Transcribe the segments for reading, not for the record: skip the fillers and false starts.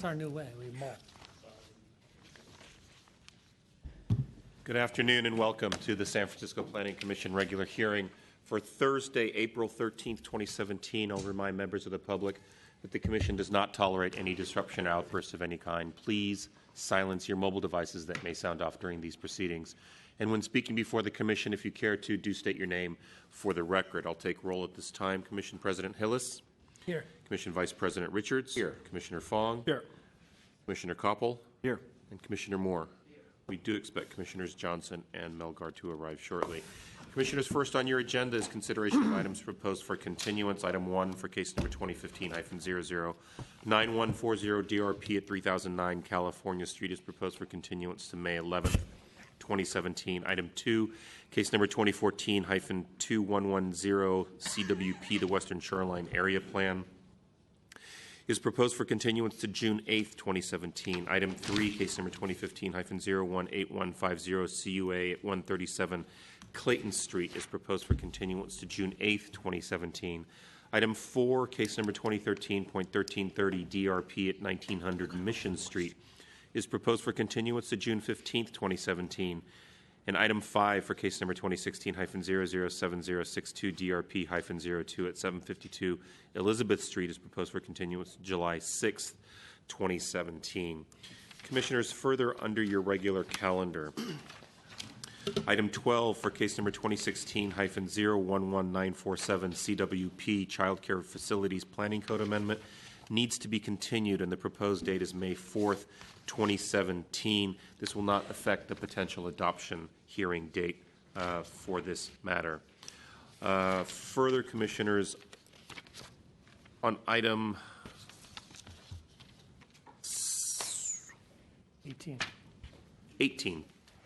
That's our new way. We mull. Good afternoon and welcome to the San Francisco Planning Commission regular hearing for Thursday, April 13th, 2017. I'll remind members of the public that the Commission does not tolerate any disruption or outbursts of any kind. Please silence your mobile devices that may sound off during these proceedings. And when speaking before the Commission, if you care to, do state your name for the record. I'll take roll at this time. Commission President Hillis. Here. Commission Vice President Richards. Here. Commissioner Fong. Here. Commissioner Koppel. Here. And Commissioner Moore. We do expect Commissioners Johnson and Melgar to arrive shortly. Commissioners, first on your agenda is consideration of items proposed for continuance. Item 1 for case number 2015-009140 DRP at 3009 California Street is proposed for continuance to May 11th, 2017. Item 2, case number 2014-2110 CWP, the Western Shoreline Area Plan, is proposed for continuance to June 8th, 2017. Item 3, case number 2015-018150 CUA at 137 Clayton Street is proposed for continuance to June 8th, 2017. Item 4, case number 2013.1330 DRP at 1900 Mission Street is proposed for continuance to June 15th, 2017. And item 5 for case number 2016-007062 DRP-02 at 752 Elizabeth Street is proposed for continuance to July 6th, 2017. Commissioners, further under your regular calendar, item 12 for case number 2016-011947 CWP Child Care Facilities Planning Code Amendment needs to be continued, and the proposed date is May 4th, 2017. This will not affect the potential adoption hearing date for this matter. Further, Commissioners, on item 18.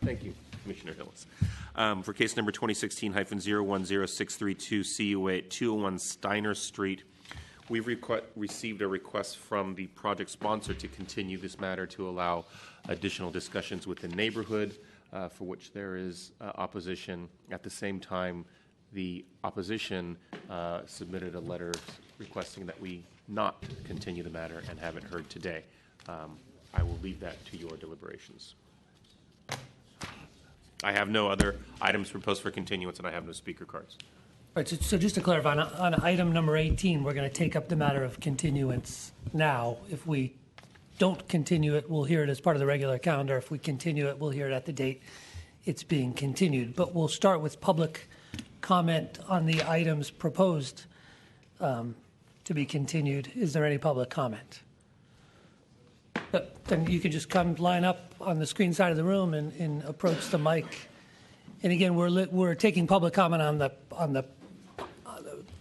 Thank you, Commissioner Hillis. For case number 2016-010632 CUA at 201 Steiner Street, we've received a request from the project sponsor to continue this matter to allow additional discussions with the neighborhood, for which there is opposition. At the same time, the opposition submitted a letter requesting that we not continue the matter and have it heard today. I will leave that to your deliberations. I have no other items proposed for continuance, and I have no speaker cards. All right, so just to clarify, on item number 18, we're going to take up the matter of continuance now. If we don't continue it, we'll hear it as part of the regular calendar. If we continue it, we'll hear it at the date it's being continued. But we'll start with public comment on the items proposed to be continued. Is there any public comment? Then you can just come line up on the screen side of the room and approach the mic. And again, we're taking public comment on the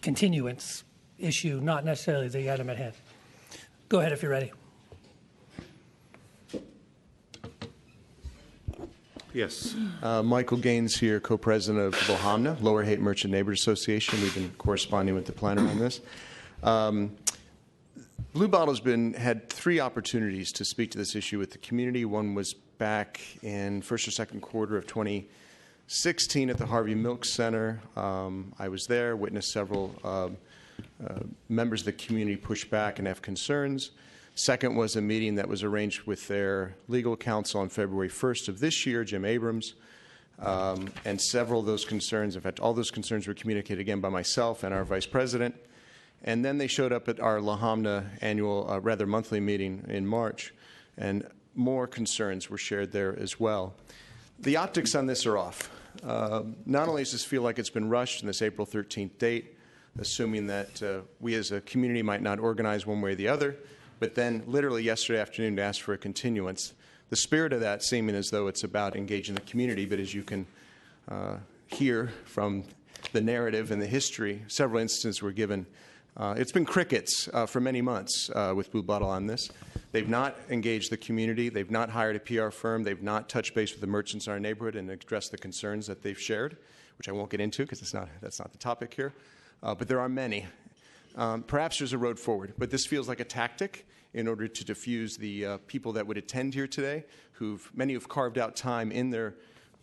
continuance issue, not necessarily the item at hand. Go ahead if you're ready. Yes. Michael Gaines here, co-president of LaHamna, Lower Haight Merchant Neighborhood Association. We've been corresponding with the planner on this. Blue Bottle's had 3 opportunities to speak to this issue with the community. One was back in first or second quarter of 2016 at the Harvey Milk Center. I was there, witnessed several members of the community push back and have concerns. Second was a meeting that was arranged with their legal counsel on February 1st of this year, Jim Abrams. And several of those concerns, in fact, all those concerns were communicated again by myself and our vice president. And then they showed up at our LaHamna annual, monthly meeting in March, and more concerns were shared there as well. The optics on this are off. Not only does this feel like it's been rushed in this April 13th date, assuming that we as a community might not organize one way or the other, but then literally yesterday afternoon to ask for a continuance. The spirit of that seeming as though it's about engaging the community, but as you can hear from the narrative and the history, several instances were given. It's been crickets for many months with Blue Bottle on this. They've not engaged the community. They've not hired a PR firm. They've not touched base with the merchants in our neighborhood and addressed the concerns that they've shared, which I won't get into because that's not the topic here. But there are many. Perhaps there's a road forward, but this feels like a tactic in order to diffuse the people that would attend here today, many who've carved out time in their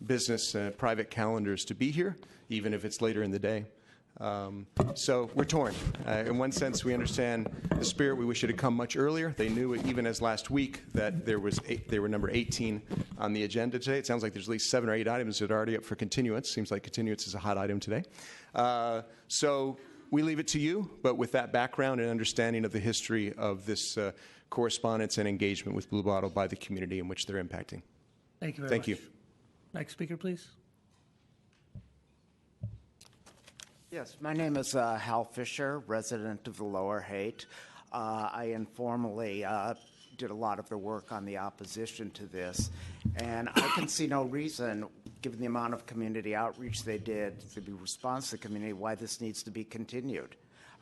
business private calendars to be here, even if it's later in the day. So we're torn. In one sense, we understand the spirit. We wish it had come much earlier. They knew it even as last week that they were number 18 on the agenda today. It sounds like there's at least 7 or 8 items that are already up for continuance. Seems like continuance is a hot item today. So we leave it to you, but with that background and understanding of the history of this correspondence and engagement with Blue Bottle by the community in which they're impacting. Thank you very much. Thank you. Next speaker, please. Yes, my name is Hal Fisher, resident of the Lower Haight. I informally did a lot of the work on the opposition to this, and I can see no reason, given the amount of community outreach they did, the response to the community, why this needs to be continued.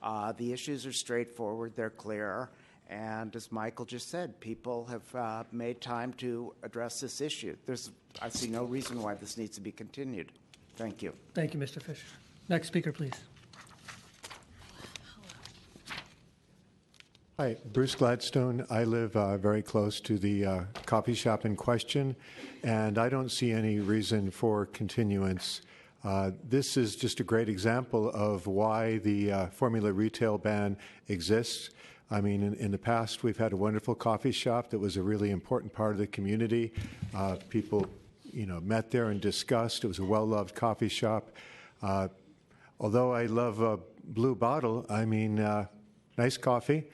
The issues are straightforward, they're clear, and as Michael just said, people have made time to address this issue. I see no reason why this needs to be continued. Thank you. Thank you, Mr. Fisher. Next speaker, please. Hi, Bruce Gladstone. I live very close to the coffee shop in question, and I don't see any reason for continuance. This is just a great example of why the formula retail ban exists. I mean, in the past, we've had a wonderful coffee shop that was a really important part of the community. People, met there and discussed. It was a well-loved coffee shop. Although I love Blue Bottle, I mean, nice coffee.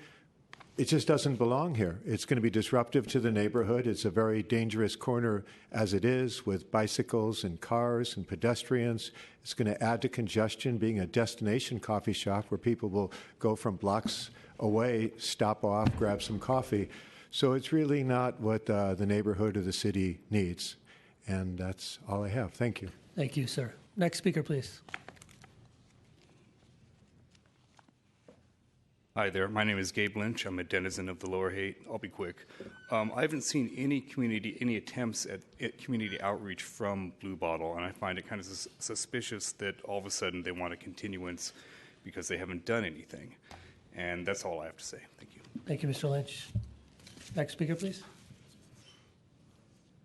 It just doesn't belong here. It's going to be disruptive to the neighborhood. It's a very dangerous corner as it is, with bicycles and cars and pedestrians. It's going to add to congestion, being a destination coffee shop where people will go from blocks away, stop off, grab some coffee. So it's really not what the neighborhood or the city needs. And that's all I have. Thank you. Thank you, sir. Next speaker, please. Hi there. My name is Gabe Lynch. I'm a denizen of the Lower Haight. I'll be quick. I haven't seen any attempts at community outreach from Blue Bottle, and I find it kind of suspicious that all of a sudden they want a continuance because they haven't done anything. And that's all I have to say. Thank you. Thank you, Mr. Lynch. Next speaker, please.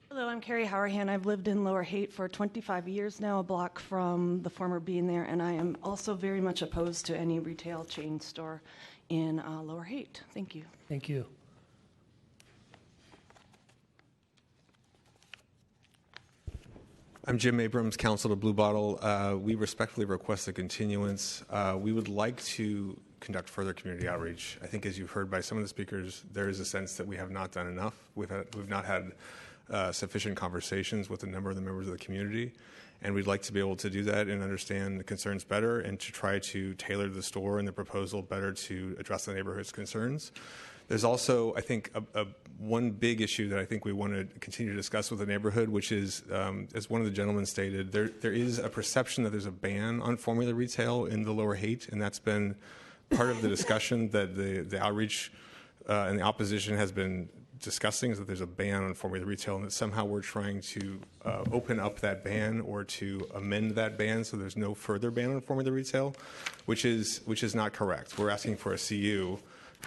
Hello, I'm Carrie Howerhan. I've lived in Lower Haight for 25 years now, a block from the former Bean there, and I am also very much opposed to any retail chain store in Lower Haight. Thank you. Thank you. I'm Jim Abrams, counsel to Blue Bottle. We respectfully request a continuance. We would like to conduct further community outreach. I think, as you've heard by some of the speakers, there is a sense that we have not done enough. We've not had sufficient conversations with a number of the members of the community, and we'd like to be able to do that and understand the concerns better and to try to tailor the store and the proposal better to address the neighborhood's concerns. There's also, I think, one big issue that I think we want to continue to discuss with the neighborhood, which is, as one of the gentlemen stated, there is a perception that there's a ban on formula retail in the Lower Haight, and that's been part of the discussion that the outreach and the opposition has been discussing, is that there's a ban on formula retail and that somehow we're trying to open up that ban or to amend that ban so there's no further ban on formula retail, which is not correct. We're asking for a CU.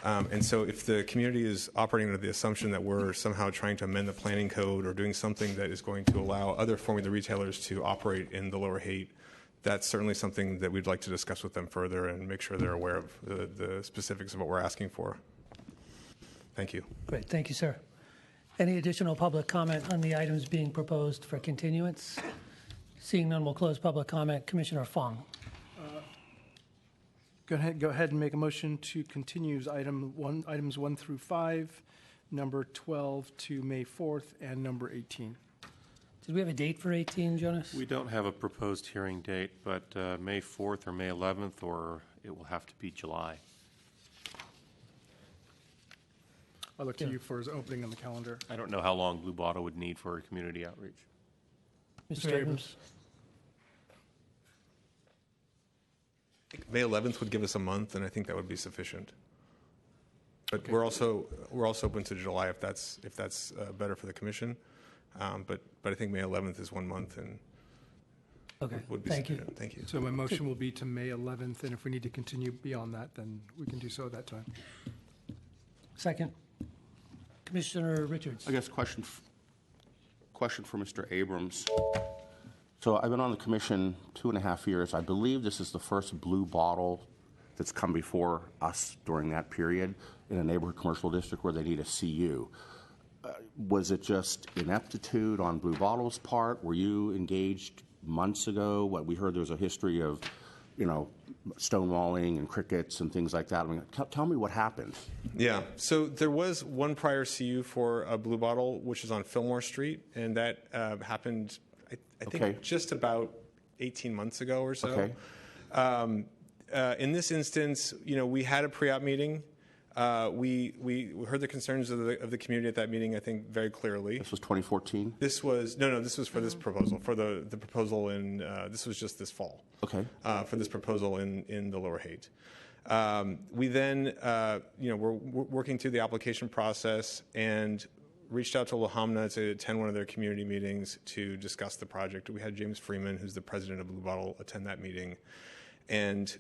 And so if the community is operating under the assumption that we're somehow trying to amend the planning code or doing something that is going to allow other formula retailers to operate in the Lower Haight, that's certainly something that we'd like to discuss with them further and make sure they're aware of the specifics of what we're asking for. Thank you. Great. Thank you, sir. Any additional public comment on the items being proposed for continuance? Seeing none, we'll close public comment. Commissioner Fong. Go ahead and make a motion to continue items 1 through 5, number 12 to May 4th, and number 18. Did we have a date for 18, Jonas? We don't have a proposed hearing date, but May 4th or May 11th, or it will have to be July. I'll look to you for his opening on the calendar. I don't know how long Blue Bottle would need for a community outreach. Mr. Abrams. May 11th would give us a month, and I think that would be sufficient. But okay. We're also open to July if that's better for the commission. But I think May 11th is 1 month, and okay. Would be Thank sufficient. you. Thank you. So my motion will be to May 11th, and if we need to continue beyond that, then we can do so at that time. Second. Commissioner Richards. I guess question for Mr. Abrams. So I've been on the commission 2.5 years. I believe this is the first blue bottle that's come before us during that period in a neighborhood commercial district where they need a CU. Was it just ineptitude on Blue Bottle's part? Were you engaged months ago? What we heard, there was a history of, stonewalling and crickets and things like that. I mean, tell me what happened. Yeah, so there was one prior CU for a Blue Bottle, which is on Fillmore Street, and that happened, I think, Okay. just about 18 months ago or so. Okay. In this instance, we had a pre-op meeting. We heard the concerns of the community at that meeting, I think, very clearly. This was 2014? This was this was for this proposal, for the proposal in this was just this fall. Okay. For this proposal in the Lower Haight. We then we're working through the application process and reached out to LaHamna to attend one of their community meetings to discuss the project. We had James Freeman, who's the president of Blue Bottle, attend that meeting. And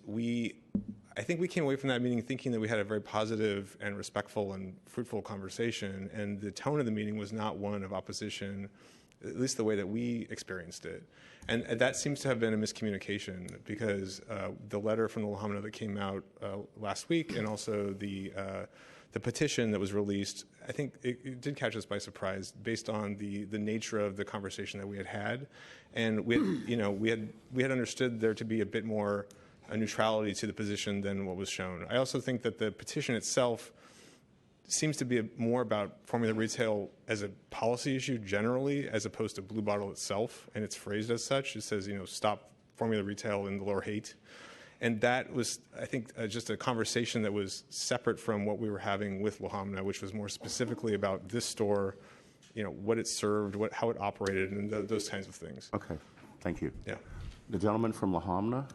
I think we came away from that meeting thinking that we had a very positive and respectful and fruitful conversation, and the tone of the meeting was not one of opposition, at least the way that we experienced it. And that seems to have been a miscommunication, because the letter from the LaHamna that came out last week, and also the petition that was released, I think it did catch us by surprise based on the nature of the conversation that we had. And we had understood there to be a bit more neutrality to the position than what was shown. I also think that the petition itself seems to be more about formula retail as a policy issue generally, as opposed to Blue Bottle itself, and it's phrased as such. It says, stop formula retail in the Lower Haight. And that was, I think, just a conversation that was separate from what we were having with LaHamna, which was more specifically about this store, what it served, how it operated, and those kinds of things. Okay. Thank you. Yeah. The gentleman from LaHamna?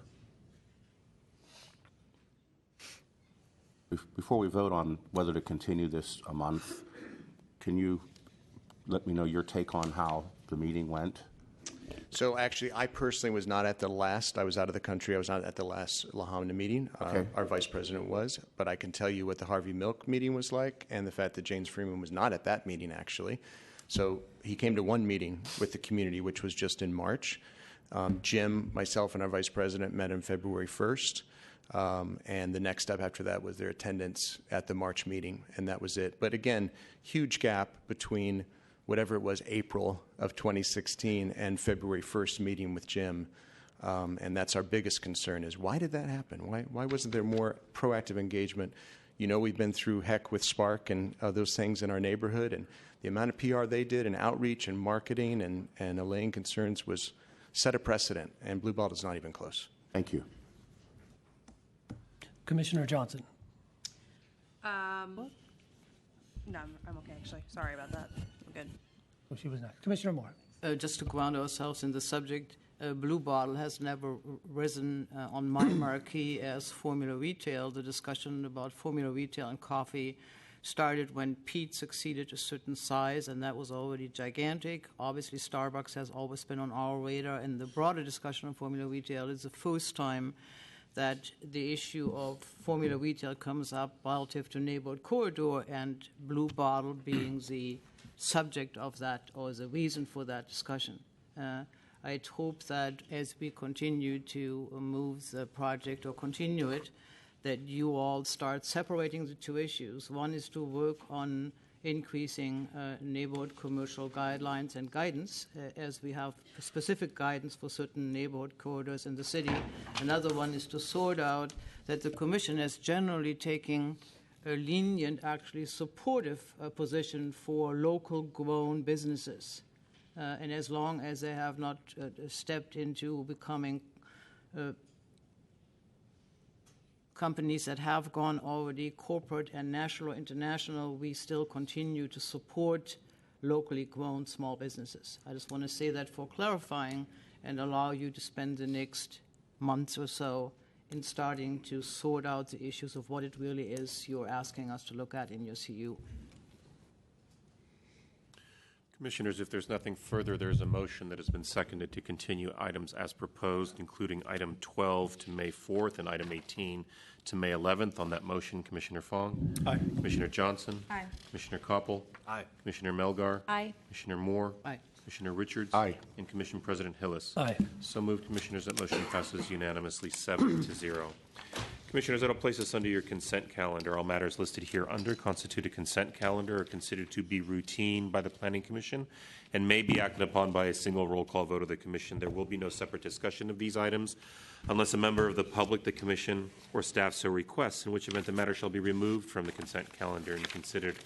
Before we vote on whether to continue this a month, can you let me know your take on how the meeting went? So actually, I personally was not at the last. I was out of the country. I was not at the last LaHamna meeting. Okay. Our vice president was, but I can tell you what the Harvey Milk meeting was like, and the fact that James Freeman was not at that meeting, actually. So he came to one meeting with the community, which was just in March. Jim, myself, and our vice president met on February 1st. And the next step after that was their attendance at the March meeting, and that was it. But again, huge gap between whatever it was, April of 2016 and February 1st meeting with Jim. And that's our biggest concern is, why did that happen? Why wasn't there more proactive engagement? We've been through heck with Spark and those things in our neighborhood, and the amount of PR they did and outreach and marketing and allaying concerns was set a precedent, and Blue Bottle's not even close. Thank you. Commissioner Johnson. No, I'm okay, actually. Sorry about that. I'm good. Oh, she was not. Commissioner Moore. Just to ground ourselves in the subject, Blue Bottle has never risen on my marquee as formula retail. The discussion about formula retail and coffee started when Pete succeeded a certain size, and that was already gigantic. Obviously, Starbucks has always been on our radar, and the broader discussion on formula retail is the first time that the issue of formula retail comes up relative to neighborhood corridor, and Blue Bottle being the subject of that or the reason for that discussion. I'd hope that as we continue to move the project or continue it, that you all start separating the two issues. One is to work on increasing neighborhood commercial guidelines and guidance, as we have specific guidance for certain neighborhood corridors in the city. Another one is to sort out that the Commission is generally taking a lenient, actually supportive position for local grown businesses. And as long as they have not stepped into becoming companies that have gone already corporate and national or international, we still continue to support locally grown small businesses. I just want to say that for clarifying and allow you to spend the next months or so in starting to sort out the issues of what it really is you're asking us to look at in your CU. Commissioners, if there's nothing further, there's a motion that has been seconded to continue items as proposed, including item 12 to May 4th and item 18 to May 11th. On that motion, Commissioner Fong? Aye. Commissioner Johnson? Aye. Commissioner Koppel? Aye. Commissioner Melgar? Aye. Commissioner Moore? Aye. Commissioner Richards? Aye. And Commission President Hillis? Aye. So moved, Commissioners. That motion passes unanimously 7-0. Commissioners, that'll place us under your consent calendar. All matters listed here under constitute a consent calendar are considered to be routine by the Planning Commission and may be acted upon by a single roll call vote of the Commission. There will be no separate discussion of these items unless a member of the public, the Commission, or staff so requests, in which event the matter shall be removed from the consent calendar and considered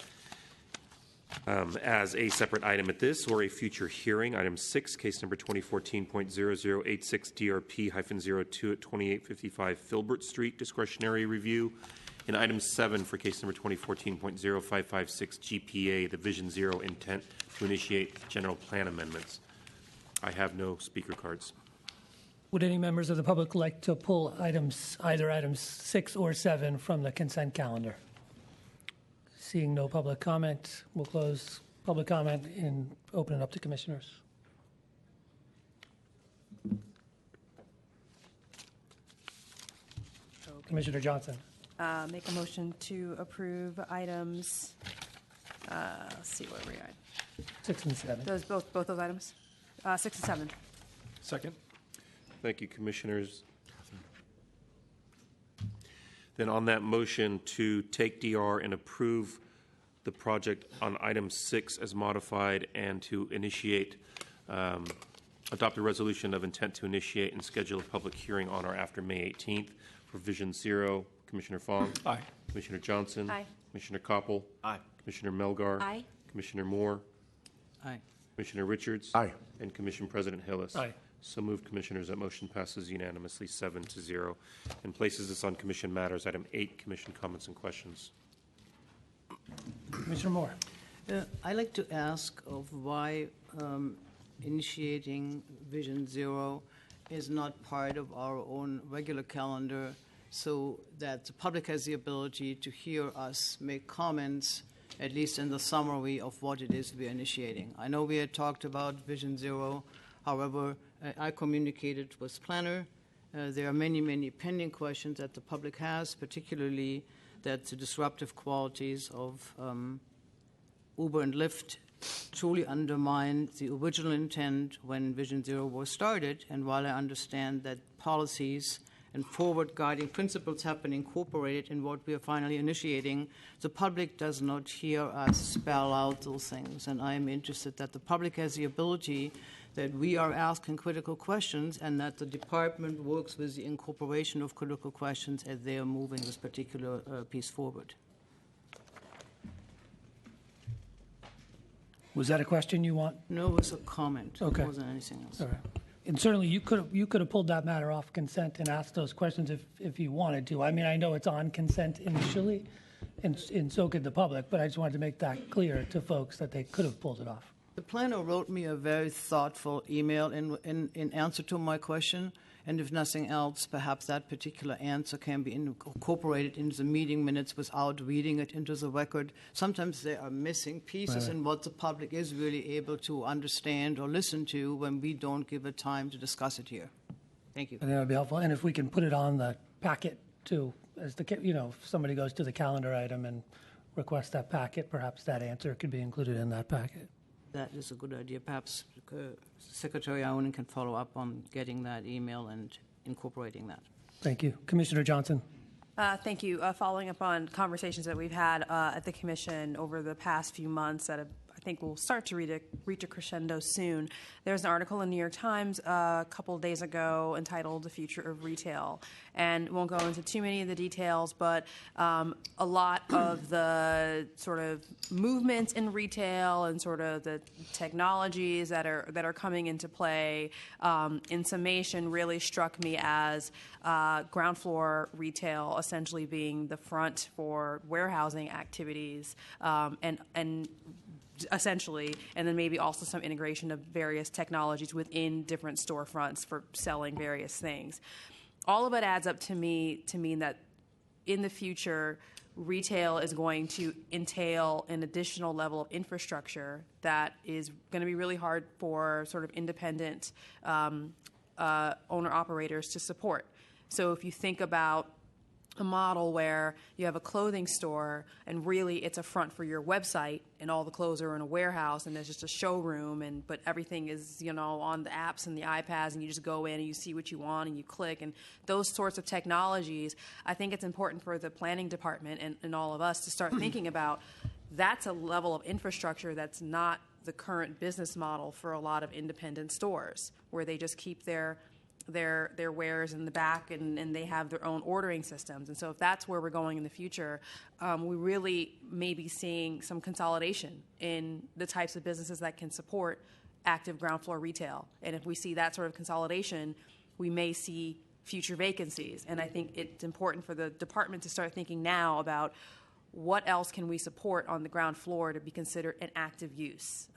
as a separate item at this or a future hearing. Item 6, case number 2014.0086 DRP-02 at 2855 Filbert Street, discretionary review. And item 7 for case number 2014.0556 GPA, the Vision Zero intent to initiate general plan amendments. I have no speaker cards. Would any members of the public like to pull either items 6 or 7 from the consent calendar? Seeing no public comment, we'll close public comment and open it up to commissioners. Commissioner Johnson. Make a motion to approve items, let's see where we are. 6 and 7. Both those items? 6 and 7. Second. Thank you, Commissioners. Then on that motion to take DR and approve the project on item 6 as modified and to initiate, adopt a resolution of intent to initiate and schedule a public hearing on or after May 18th for Vision Zero. Commissioner Fong? Aye. Commissioner Johnson? Aye. Commissioner Koppel? Aye. Commissioner Melgar? Aye. Commissioner Moore? Aye. Commissioner Richards? Aye. And Commission President Hillis? Aye. So moved, Commissioners. That motion passes unanimously 7-0 and places us on Commission matters. Item 8, Commission comments and questions. Commissioner Moore. I'd like to ask of why initiating Vision Zero is not part of our own regular calendar so that the public has the ability to hear us make comments, at least in the summary of what it is we're initiating. I know we had talked about Vision Zero. However, I communicated with Planner. There are many, many pending questions that the public has, particularly that the disruptive qualities of Uber and Lyft truly undermine the original intent when Vision Zero was started. And while I understand that policies and forward guiding principles have been incorporated in what we are finally initiating, the public does not hear us spell out those things. And I am interested that the public has the ability that we are asking critical questions and that the department works with the incorporation of critical questions as they are moving this particular piece forward. Was that a question you want? No, it was a comment. Okay. It wasn't anything else. All right. And certainly you could have pulled that matter off consent and asked those questions if you wanted to. I mean, I know it's on consent initially, and so could the public, but I just wanted to make that clear to folks that they could have pulled it off. The planner wrote me a very thoughtful email in answer to my question, and if nothing else, perhaps that particular answer can be incorporated into the meeting minutes without reading it into the record. Sometimes there are missing pieces in what the public is really able to understand or listen to when we don't give it time to discuss it here. Thank you. I think that would be helpful. And if we can put it on the packet too, as the if somebody goes to the calendar item and requests that packet, perhaps that answer could be included in that packet. That is a good idea. Perhaps Secretary Ionin can follow up on getting that email and incorporating that. Thank you. Commissioner Johnson. Thank you. Following up on conversations that we've had at the Commission over the past few months that I think will start to reach a crescendo soon. There's an article in New York Times a couple of days ago entitled The Future of Retail. And won't go into too many of the details, but a lot of the sort of movements in retail and sort of the technologies that are coming into play, in summation, really struck me as ground floor retail essentially being the front for warehousing activities, and essentially, and then maybe also some integration of various technologies within different storefronts for selling various things. All of it adds up to mean that in the future, retail is going to entail an additional level of infrastructure that is going to be really hard for sort of independent owner-operators to support. So if you think about a model where you have a clothing store and really it's a front for your website and all the clothes are in a warehouse and there's just a showroom but everything is, on the apps and the iPads and you just go in and you see what you want and you click and those sorts of technologies. I think it's important for the planning department and all of us to start thinking about that's a level of infrastructure that's not the current business model for a lot of independent stores where they just keep their wares in the back and they have their own ordering systems. And so if that's where we're going in the future, we really may be seeing some consolidation in the types of businesses that can support active ground floor retail. And if we see that sort of consolidation, we may see future vacancies. And I think it's important for the department to start thinking now about what else can we support on the ground floor to be considered an active use.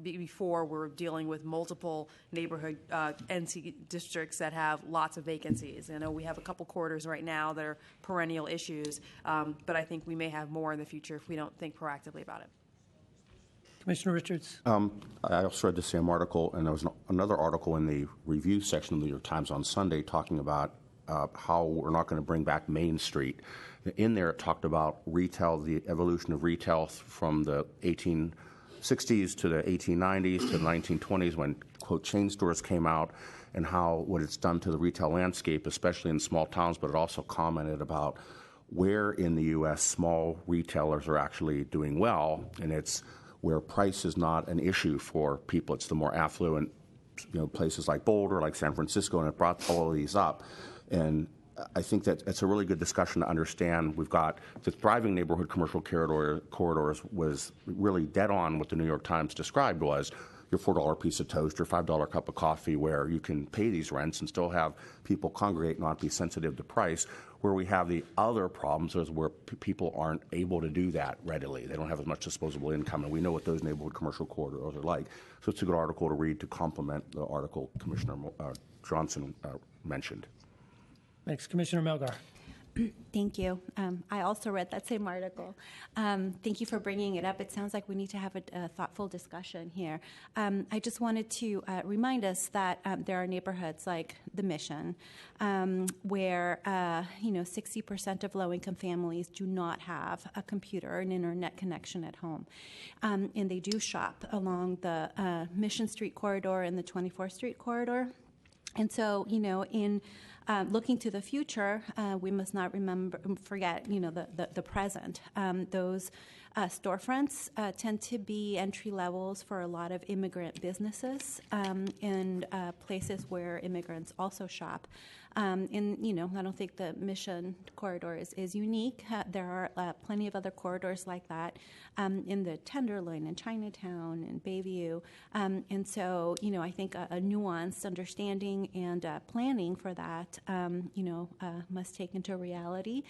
Before we're dealing with multiple neighborhood NC districts that have lots of vacancies. I know we have a couple corridors right now that are perennial issues, but I think we may have more in the future if we don't think proactively about it. Commissioner Richards. I also read the same article, and there was another article in the review section of the New York Times on Sunday talking about how we're not going to bring back Main Street. In there, it talked about retail, the evolution of retail from the 1860s to the 1890s to the 1920s when, quote, chain stores came out and what it's done to the retail landscape, especially in small towns, but it also commented about where in the U.S. small retailers are actually doing well, and it's where price is not an issue for people. It's the more affluent, places like Boulder, like San Francisco, and it brought all of these up. And I think that it's a really good discussion to understand. We've got the thriving neighborhood commercial corridors was really dead on what the New York Times described was your $4 piece of toast, your $5 cup of coffee, where you can pay these rents and still have people congregate and not be sensitive to price. Where we have the other problems is where people aren't able to do that readily. They don't have as much disposable income, and we know what those neighborhood commercial corridors are like. So it's a good article to read to complement the article Commissioner Johnson mentioned. Thanks. Commissioner Melgar. Thank you. I also read that same article. Thank you for bringing it up. It sounds like we need to have a thoughtful discussion here. I just wanted to remind us that there are neighborhoods like the Mission where 60% of low-income families do not have a computer or an internet connection at home, and they do shop along the Mission Street corridor and the 24th Street corridor. And so, in looking to the future, we must not forget, the present. Those storefronts tend to be entry levels for a lot of immigrant businesses and places where immigrants also shop. I don't think the Mission corridor is unique. There are plenty of other corridors like that in the Tenderloin and Chinatown and Bayview. And so, I think a nuanced understanding and planning for that, must take into reality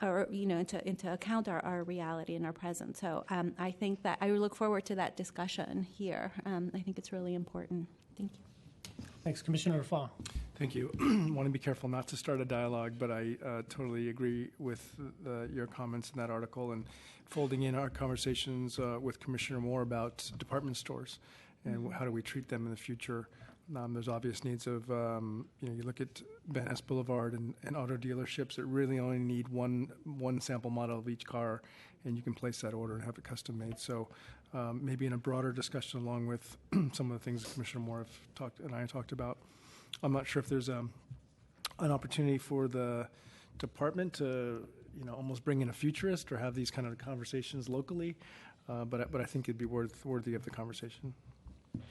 or, into account our reality and our present. So I think that I look forward to that discussion here. I think it's really important. Thank you. Thanks. Commissioner Fong. Thank you. I want to be careful not to start a dialogue, but I totally agree with your comments in that article and folding in our conversations with Commissioner Moore about department stores and how do we treat them in the future. There's obvious needs of, you look at Van Ness Boulevard and auto dealerships that really only need one sample model of each car, and you can place that order and have it custom made. So maybe in a broader discussion along with some of the things that Commissioner Moore and I talked about. I'm not sure if there's an opportunity for the department to, almost bring in a futurist or have these kind of conversations locally, but I think it'd be worthy of the conversation.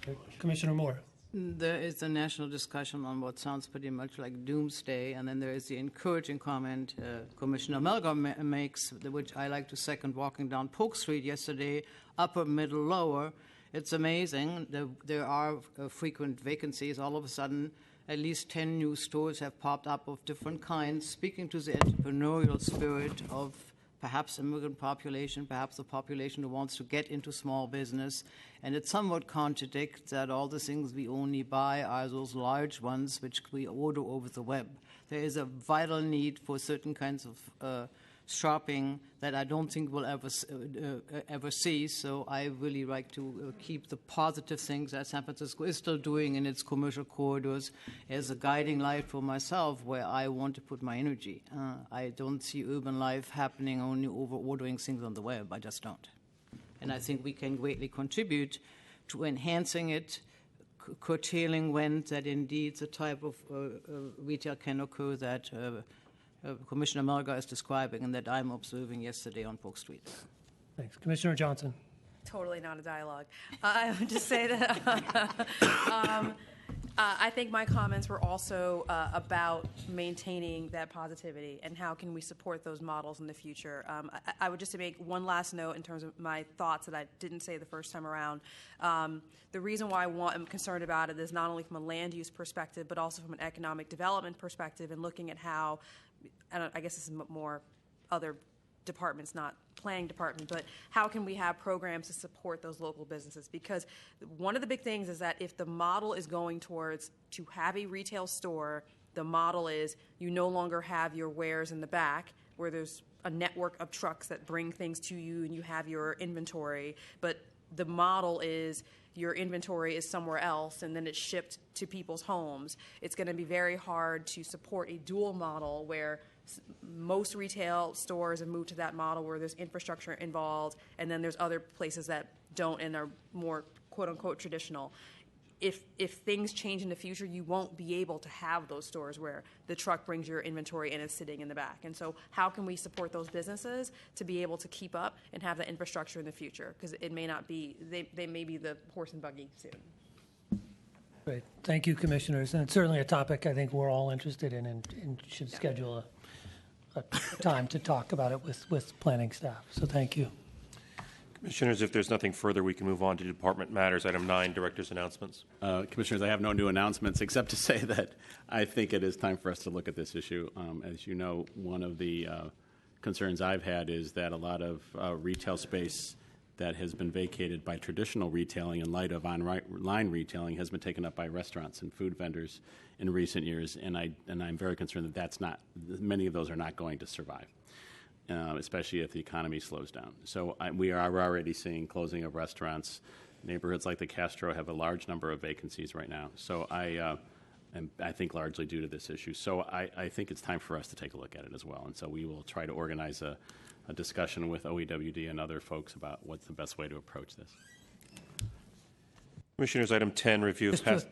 Okay. Commissioner Moore. There is a national discussion on what sounds pretty much like doomsday, and then there is the encouraging comment Commissioner Melgar makes, which I like to second, walking down Polk Street yesterday, upper, middle, lower. It's amazing. There are frequent vacancies. All of a sudden, at least 10 new stores have popped up of different kinds, speaking to the entrepreneurial spirit of perhaps immigrant population, perhaps the population who wants to get into small business. And it somewhat contradicts that all the things we only buy are those large ones which we order over the web. There is a vital need for certain kinds of shopping that I don't think we'll ever see. So I really like to keep the positive things that San Francisco is still doing in its commercial corridors as a guiding light for myself where I want to put my energy. I don't see urban life happening only over ordering things on the web. I just don't. And I think we can greatly contribute to enhancing it, curtailing when that indeed the type of retail can occur that Commissioner Melgar is describing and that I'm observing yesterday on Polk Street. Thanks. Commissioner Johnson. Totally not a dialogue. I would just say that I think my comments were also about maintaining that positivity and how can we support those models in the future. I would just make one last note in terms of my thoughts that I didn't say the first time around. The reason why I'm concerned about it is not only from a land use perspective, but also from an economic development perspective and looking at how, I guess this is more other departments, not planning department, but how can we have programs to support those local businesses? Because one of the big things is that if the model is going towards to have a retail store, the model is you no longer have your wares in the back where there's a network of trucks that bring things to you and you have your inventory, but the model is your inventory is somewhere else and then it's shipped to people's homes. It's going to be very hard to support a dual model where most retail stores have moved to that model where there's infrastructure involved, and then there's other places that don't and are more quote-unquote traditional. If things change in the future, you won't be able to have those stores where the truck brings your inventory and it's sitting in the back. And so how can we support those businesses to be able to keep up and have that infrastructure in the future? Because it may not be, they may be the horse and buggy soon. Great. Thank you, commissioners. And it's certainly a topic I think we're all interested in and should schedule a time to talk about it with planning staff. So thank you. Commissioners, if there's nothing further, we can move on to department matters. Item 9, director's announcements. Commissioners, I have no new announcements except to say that I think it is time for us to look at this issue. As you know, one of the concerns I've had is that a lot of retail space that has been vacated by traditional retailing in light of online retailing has been taken up by restaurants and food vendors in recent years, and I'm very concerned that many of those are not going to survive, especially if the economy slows down. So we are already seeing closing of restaurants. Neighborhoods like the Castro have a large number of vacancies right now. So I think largely due to this issue. So I think it's time for us to take a look at it as well, and so we will try to organize a discussion with OEWD and other folks about what's the best way to approach this. Commissioners, item 10, review of past...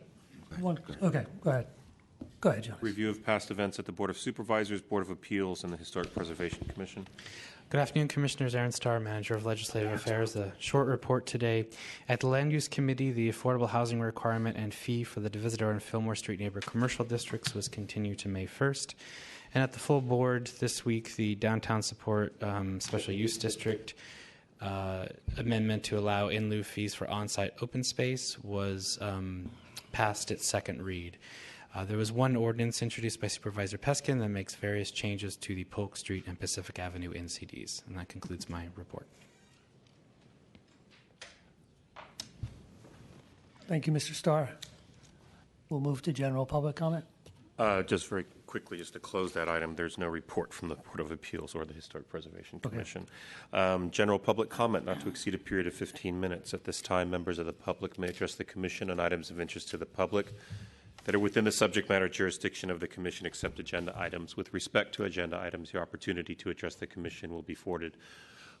Okay, go ahead. Go ahead, John. Review of past events at the Board of Supervisors, Board of Appeals, and the Historic Preservation Commission. Good afternoon, Commissioners. Aaron Starr, Manager of Legislative Affairs. A short report today. At the Land Use Committee, the affordable housing requirement and fee for the Divisador and Fillmore Street neighbor commercial districts was continued to May 1st. And at the full board this week, the Downtown Support Special Use District amendment to allow in lieu fees for on-site open space was passed its second read. There was one ordinance introduced by Supervisor Peskin that makes various changes to the Polk Street and Pacific Avenue NCDs. And that concludes my report. Thank you, Mr. Starr. We'll move to general public comment. Just very quickly, just to close that item, there's no report from the Board of Appeals or the Historic Preservation Commission. Okay. General public comment, not to exceed a period of 15 minutes. At this time, members of the public may address the Commission on items of interest to the public that are within the subject matter jurisdiction of the Commission, except agenda items. With respect to agenda items, your opportunity to address the Commission will be afforded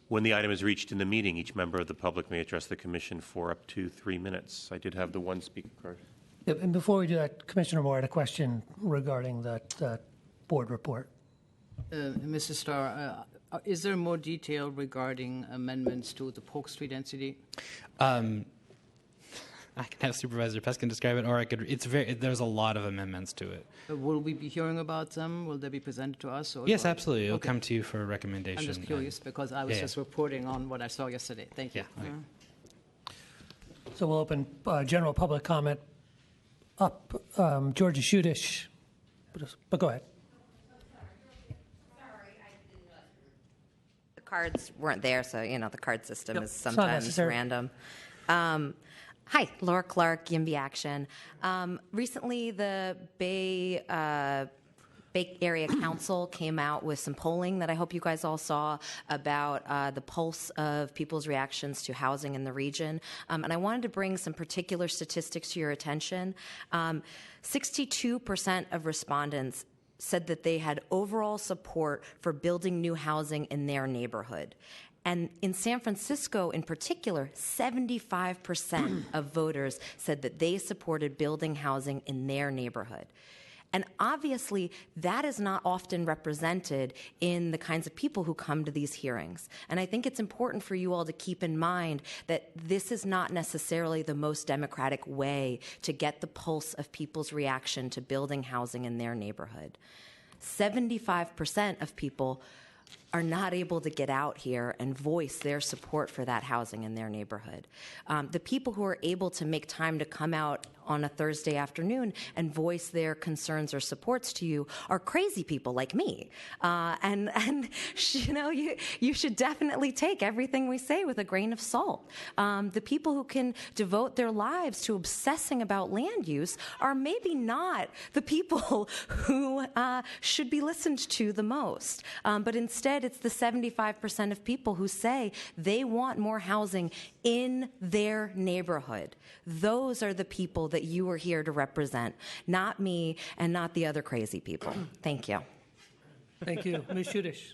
when the item is reached in the meeting. Each member of the public may address the Commission for up to 3 minutes. I did have the one speaker card. Yep, and before we do that, Commissioner Moore had a question regarding that board report. Mr. Starr, is there more detail regarding amendments to the Polk Street NCD? I can have Supervisor Peskin describe it, or I could. There's a lot of amendments to it. Will we be hearing about them? Will they be presented to us? Or yes, absolutely. It'll come to you for a recommendation. I'm just curious because I was just reporting on what I saw yesterday. Thank you. Yeah. Okay. So we'll open general public comment up. Georgia Shudish, but go ahead. The cards weren't there, so the card system is sometimes random. Hi, Laura Clark, YIMBY Action. Recently, the Bay Bay Area Council came out with some polling that I hope you guys all saw about the pulse of people's reactions to housing in the region. And I wanted to bring some particular statistics to your attention. 62% of respondents said that they had overall support for building new housing in their neighborhood. And in San Francisco in particular, 75% of voters said that they supported building housing in their neighborhood. And obviously, that is not often represented in the kinds of people who come to these hearings. And I think it's important for you all to keep in mind that this is not necessarily the most democratic way to get the pulse of people's reaction to building housing in their neighborhood. 75% of people are not able to get out here and voice their support for that housing in their neighborhood. The people who are able to make time to come out on a Thursday afternoon and voice their concerns or supports to you are crazy people like me. And you know, you should definitely take everything we say with a grain of salt. The people who can devote their lives to obsessing about land use are maybe not the people who should be listened to the most. But instead, it's the 75% of people who say they want more housing in their neighborhood. Those are the people that you are here to represent, not me and not the other crazy people. Thank you. Thank you. Ms. Shudish.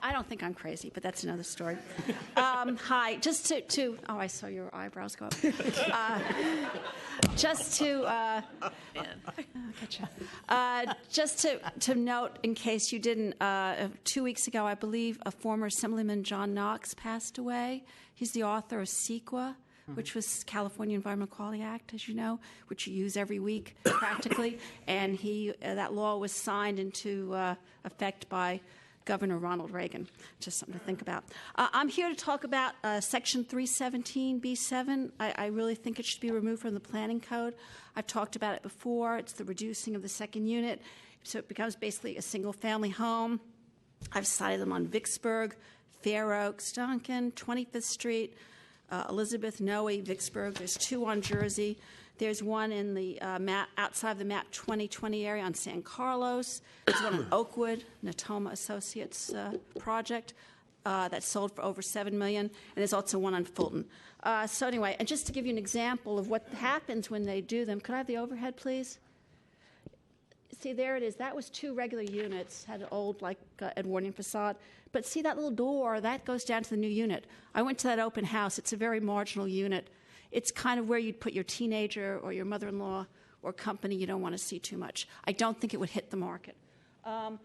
I don't think I'm crazy, but that's another story. Hi, just to oh, I saw your eyebrows go up. Just to note, in case you didn't, 2 weeks ago, I believe, a former Assemblyman John Knox passed away. He's the author of CEQA, which was California Environmental Quality Act, as you know, which you use every week practically, and that law was signed into effect by Governor Ronald Reagan. Just something to think about. I'm here to talk about Section 317B7. I really think it should be removed from the Planning Code. I've talked about it before. It's the reducing of the second unit, so it becomes basically a single-family home. I've cited them on Vicksburg, Fair Oaks, Duncan, 25th Street, Elizabeth, Noe, Vicksburg. There's two on Jersey. There's one in the outside the MAP 2020 area on San Carlos. There's one in Oakwood, Natoma Associates project that sold for over $7 million. And there's also one on Fulton. So anyway, and just to give you an example of what happens when they do them, could I have the overhead, please? See, there it is. That was two regular units, had an old, Edwardian facade. But see that little door? That goes down to the new unit. I went to that open house. It's a very marginal unit. It's kind of where you'd put your teenager or your mother-in-law or company you don't want to see too much. I don't think it would hit the market. All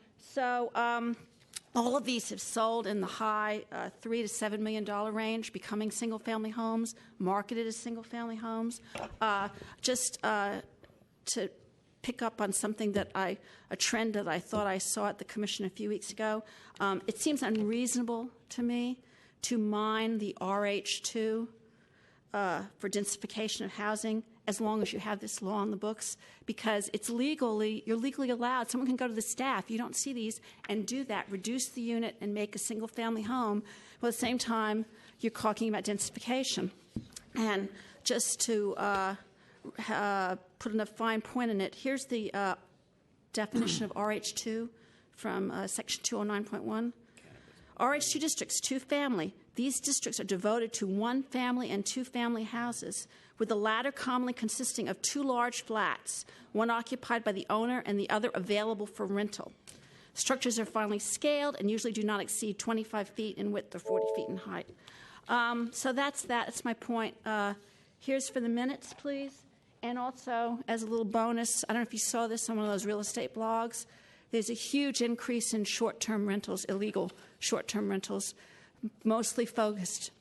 of these have sold in the high $3 to $7 million range, becoming single-family homes, marketed as single-family homes. To pick up on something a trend that I thought I saw at the Commission a few weeks ago, it seems unreasonable to me to mine the RH2 for densification of housing as long as you have this law on the books, because you're legally allowed. Someone can go to the staff, you don't see these, and do that, reduce the unit and make a single-family home. Well, at the same time, you're talking about densification. And just to put a fine point in it, here's the definition of RH2 from Section 209.1. RH2 districts, two-family. These districts are devoted to one-family and two-family houses, with the latter commonly consisting of two large flats, one occupied by the owner and the other available for rental. Structures are finely scaled and usually do not exceed 25 feet in width or 40 feet in height. So that's that. That's my point. Here's for the minutes, please. And also, as a little bonus, I don't know if you saw this on one of those real estate blogs, there's a huge increase in short-term rentals, illegal short-term rentals, mostly focused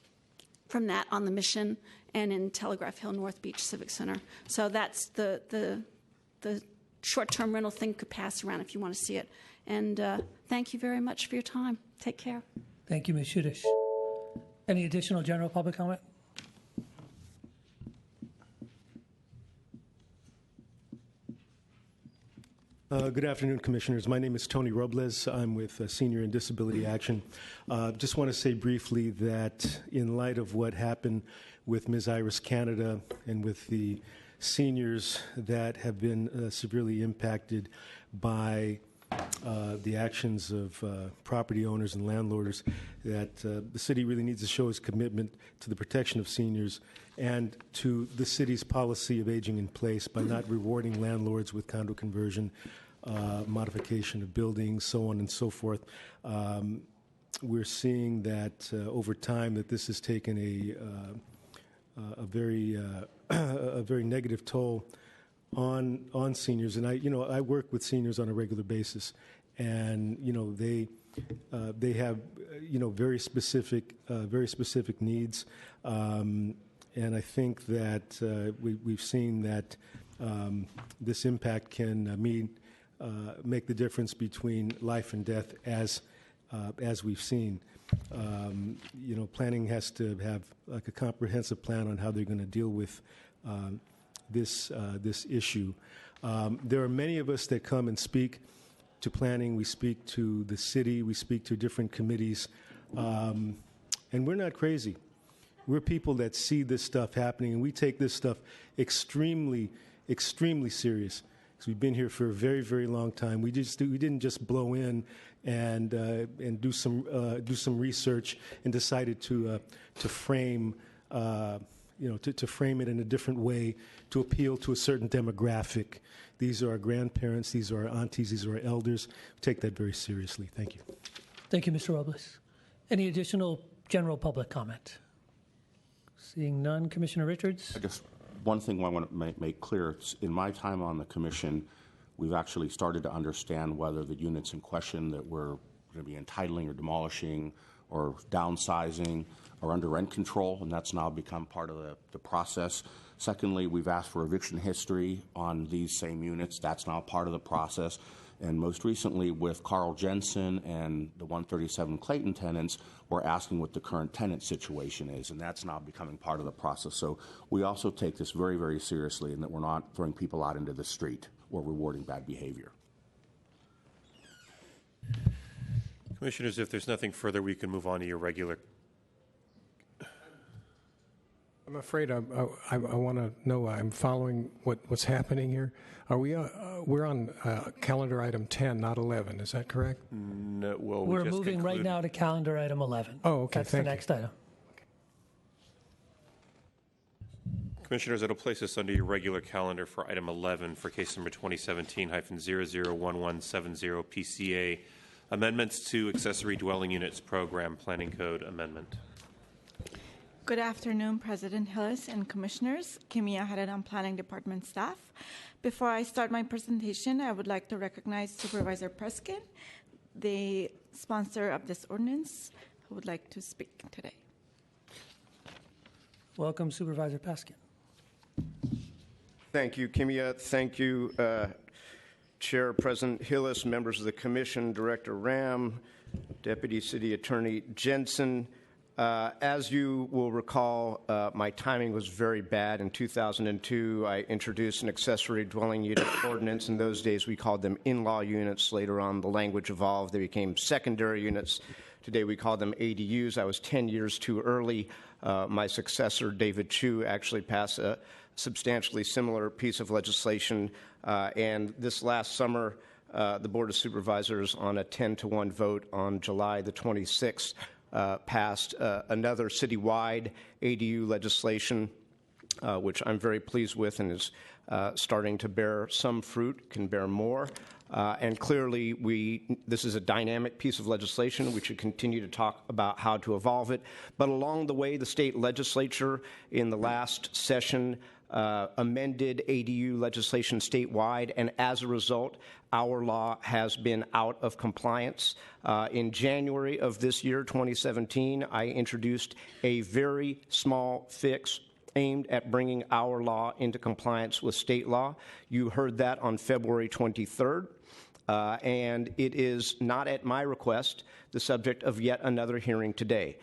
from that on the Mission and in Telegraph Hill North Beach Civic Center. So that's the short-term rental thing could pass around if you want to see it. And thank you very much for your time. Take care. Thank you, Ms. Shudish. Any additional general public comment? Good afternoon, Commissioners. My name is Tony Robles. I'm with Senior and Disability Action. Just want to say briefly that in light of what happened with Ms. Iris Canada and with the seniors that have been severely impacted by the actions of property owners and landlords, that the city really needs to show its commitment to the protection of seniors and to the city's policy of aging in place by not rewarding landlords with condo conversion, modification of buildings, so on and so forth. We're seeing that over time that this has taken a very negative toll on seniors, and I work with seniors on a regular basis, and they have very specific needs, and I think that we've seen that this impact can make the difference between life and death, as we've seen. Planning has to have like a comprehensive plan on how they're going to deal with this issue. There are many of us that come and speak to planning. We speak to the city. We speak to different committees, and we're not crazy. We're people that see this stuff happening, and we take this stuff extremely, extremely serious. Because we've been here for a very, very long time. We didn't just blow in and do some research and decided to frame to frame it in a different way to appeal to a certain demographic. These are our grandparents. These are our aunties. These are our elders. We take that very seriously. Thank you. Thank you, Mr. Robles. Any additional general public comment? Seeing none, Commissioner Richards. Just one thing I want to make clear. In my time on the commission, we've actually started to understand whether the units in question that we're going to be entitling or demolishing or downsizing are under rent control, and that's now become part of the process. Secondly, we've asked for eviction history on these same units. That's now part of the process. And most recently, with Carl Jensen and the 137 Clayton tenants, we're asking what the current tenant situation is, and that's now becoming part of the process. So we also take this very, very seriously, in that we're not throwing people out into the street or rewarding bad behavior. Commissioners, if there's nothing further, we can move on to your regular. I'm afraid I want to know I'm following what's happening here. Are we? We're on calendar item 10, not 11. Is that correct? No. Well, we're moving right now to calendar item 11. Oh, okay. That's the next item. Commissioners, it'll place us under your regular calendar for item 11 for case number 2017-001170 PCA, amendments to accessory dwelling units program planning code amendment. Good afternoon, President Hillis and Commissioners. Kimia Haradam, Planning Department staff. Before I start my presentation, I would like to recognize Supervisor Preskin, the sponsor of this ordinance, who would like to speak today. Welcome, Supervisor Peskin. Thank you, Kimia. Thank you, Chair President Hillis, members of the Commission, Director Ram, Deputy City Attorney Jensen. As you will recall, my timing was very bad. In 2002, I introduced an accessory dwelling unit ordinance. In those days, we called them in-law units. Later on, the language evolved. They became secondary units. Today, we call them ADUs. I was 10 years too early. My successor, David Chu, actually passed a substantially similar piece of legislation. And this last summer, the Board of Supervisors, on a 10-to-1 vote on July the 26th, passed another citywide ADU legislation, which I'm very pleased with and is starting to bear some fruit, can bear more. And clearly, this is a dynamic piece of legislation. We should continue to talk about how to evolve it. But along the way, the state legislature in the last session amended ADU legislation statewide, and as a result, our law has been out of compliance. In January of this year, 2017, I introduced a very small fix aimed at bringing our law into compliance with state law. You heard that on February 23rd, and it is not at my request the subject of yet another hearing today.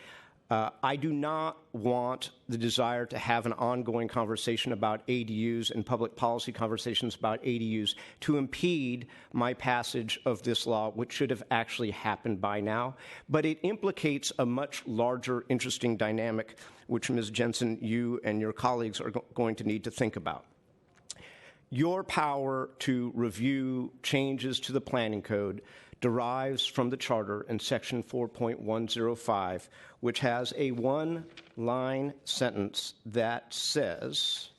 I do not want the desire to have an ongoing conversation about ADUs and public policy conversations about ADUs to impede my passage of this law, which should have actually happened by now. But it implicates a much larger, interesting dynamic, which, Ms. Jensen, you and your colleagues are going to need to think about. Your power to review changes to the planning code derives from the charter in section 4.105, which has a one-line sentence that says,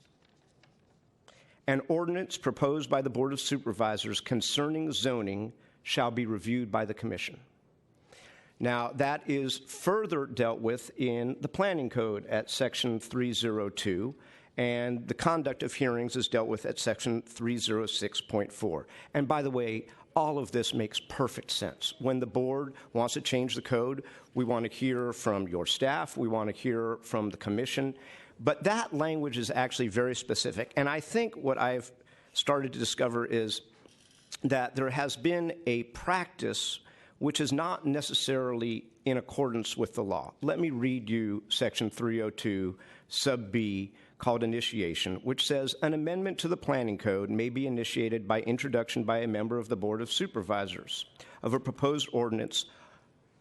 an ordinance proposed by the Board of Supervisors concerning zoning shall be reviewed by the Commission. Now, that is further dealt with in the planning code at section 302, and the conduct of hearings is dealt with at section 306.4. And by the way, all of this makes perfect sense. When the board wants to change the code, we want to hear from your staff, we want to hear from the commission, but that language is actually very specific. And I think what I've started to discover is that there has been a practice which is not necessarily in accordance with the law. Let me read you section 302, sub B, called initiation, which says an amendment to the planning code may be initiated by introduction by a member of the Board of Supervisors of a proposed ordinance,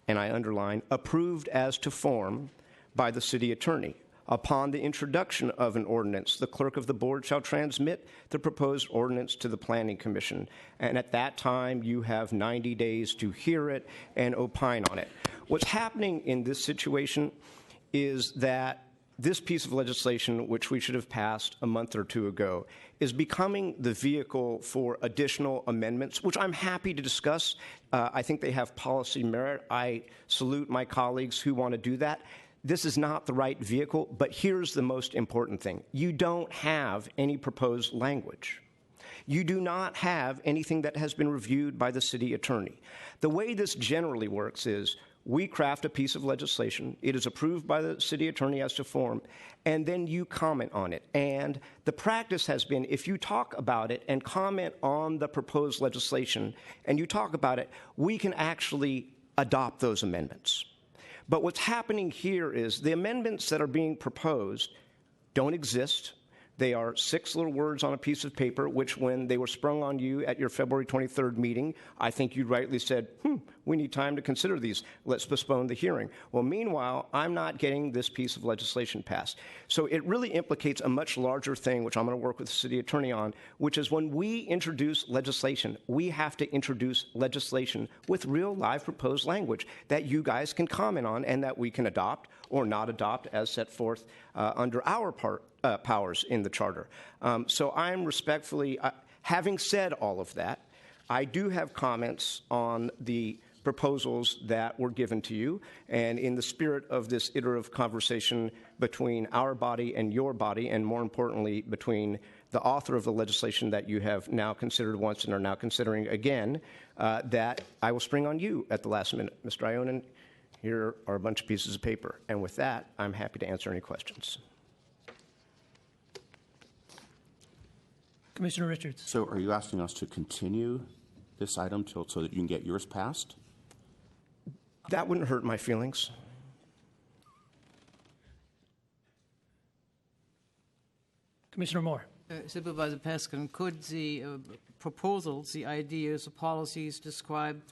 and I underline, approved as to form by the city attorney. Upon the introduction of an ordinance, the clerk of the board shall transmit the proposed ordinance to the Planning Commission, and at that time you have 90 days to hear it and opine on it. What's happening in this situation is that this piece of legislation, which we should have passed a month or two ago, is becoming the vehicle for additional amendments, which I'm happy to discuss. I think they have policy merit. I salute my colleagues who want to do that. This is not the right vehicle, but here's the most important thing. You don't have any proposed language. You do not have anything that has been reviewed by the city attorney. The way this generally works is we craft a piece of legislation, it is approved by the city attorney as to form, and then you comment on it. And the practice has been, if you talk about it and comment on the proposed legislation, and you talk about it, we can actually adopt those amendments. But what's happening here is the amendments that are being proposed don't exist. They are 6 little words on a piece of paper, which when they were sprung on you at your February 23rd meeting, I think you rightly said, we need time to consider these. Let's postpone the hearing. Well, meanwhile, I'm not getting this piece of legislation passed. So it really implicates a much larger thing, which I'm going to work with the city attorney on, which is when we introduce legislation, we have to introduce legislation with real live proposed language that you guys can comment on and that we can adopt or not adopt as set forth under our powers in the charter. So I'm respectfully, having said all of that, I do have comments on the proposals that were given to you, and in the spirit of this iterative conversation between our body and your body, and more importantly, between the author of the legislation that you have now considered once and are now considering again, that I will spring on you at the last minute. Mr. Ionin, here are a bunch of pieces of paper, and with that, I'm happy to answer any questions. Commissioner Richards. So are you asking us to continue this item so that you can get yours passed? That wouldn't hurt my feelings. Commissioner Moore. Supervisor Peskin, could the proposals, the ideas, the policies described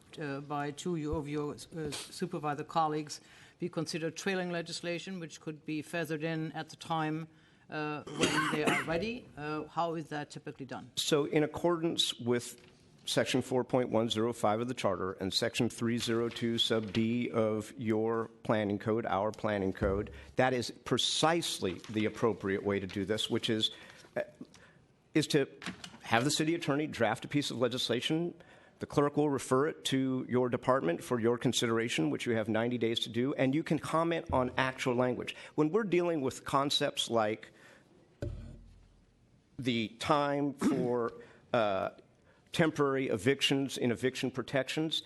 by two of your supervisor colleagues be considered trailing legislation, which could be feathered in at the time when they are ready? How is that typically done? So in accordance with Section 4.105 of the Charter and Section 302 sub D of your planning code, our planning code, that is precisely the appropriate way to do this, which is to have the city attorney draft a piece of legislation. The clerk will refer it to your department for your consideration, which you have 90 days to do, and you can comment on actual language. When we're dealing with concepts like the time for temporary evictions in eviction protections,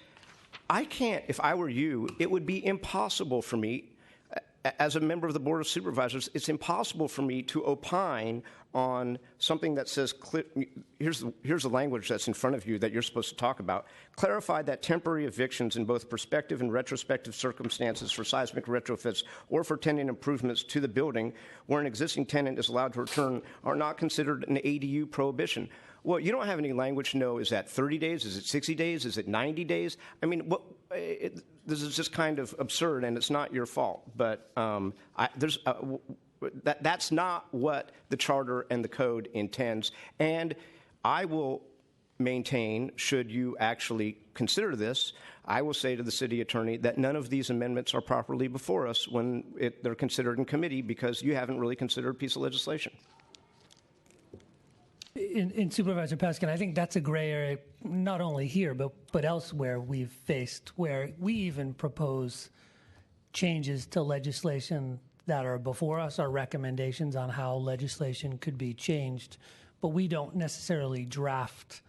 I can't, if I were you, it would be impossible for me as a member of the Board of Supervisors, it's impossible for me to opine on something that says, here's the language that's in front of you that you're supposed to talk about. Clarify that temporary evictions in both prospective and retrospective circumstances for seismic retrofits or for tenant improvements to the building where an existing tenant is allowed to return are not considered an ADU prohibition. Well, you don't have any language to know, is that 30 days? Is it 60 days? Is it 90 days? I mean, this is just kind of absurd, and it's not your fault. But that's not what the charter and the code intends. And I will maintain, should you actually consider this, I will say to the city attorney that none of these amendments are properly before us when they're considered in committee because you haven't really considered a piece of legislation. In Supervisor Peskin, I think that's a gray area, not only here, but elsewhere we've faced, where we even propose changes to legislation that are before us, our recommendations on how legislation could be changed, but we don't necessarily draft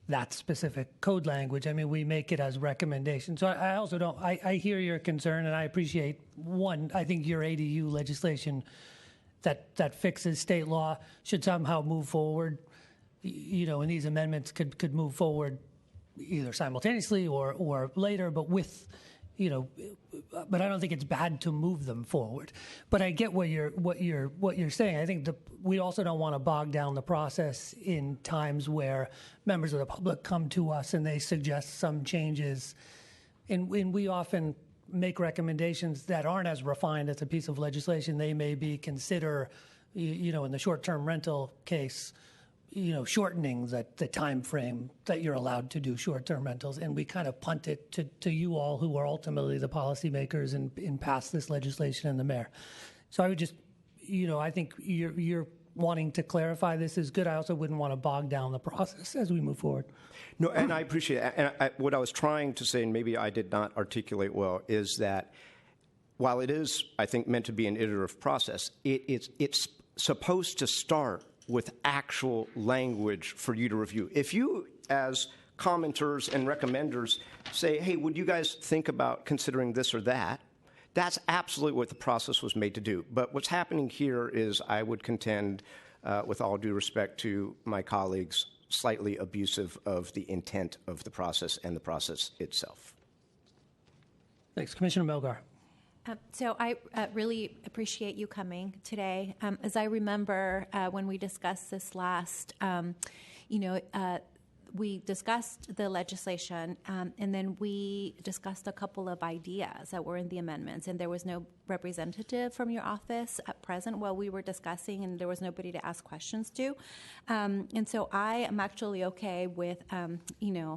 that specific code language. I mean, we make it as recommendations. So I also don't, I hear your concern, and I appreciate, one, I think your ADU legislation that fixes state law should somehow move forward, and these amendments could move forward either simultaneously or later, but with, but I don't think it's bad to move them forward. But I get what you're saying. I think we also don't want to bog down the process in times where members of the public come to us and they suggest some changes, and we often make recommendations that aren't as refined as a piece of legislation. They may be consider, in the short-term rental case, shortening the time frame that you're allowed to do short-term rentals, and we kind of punt it to you all who are ultimately the policymakers and pass this legislation and the mayor. So I would just, I think you're wanting to clarify this is good. I also wouldn't want to bog down the process as we move forward. No, and I appreciate it. And what I was trying to say, and maybe I did not articulate well, is that while it is, I think, meant to be an iterative process, it's supposed to start with actual language for you to review. If you, as commenters and recommenders, say, hey, would you guys think about considering this or that, that's absolutely what the process was made to do. But what's happening here is, I would contend, with all due respect to my colleagues, slightly abusive of the intent of the process and the process itself. Thanks. Commissioner Melgar. So I really appreciate you coming today. As I remember when we discussed this last, we discussed the legislation, and then we discussed a couple of ideas that were in the amendments, and there was no representative from your office present while we were discussing, and there was nobody to ask questions to. And so I am actually okay with,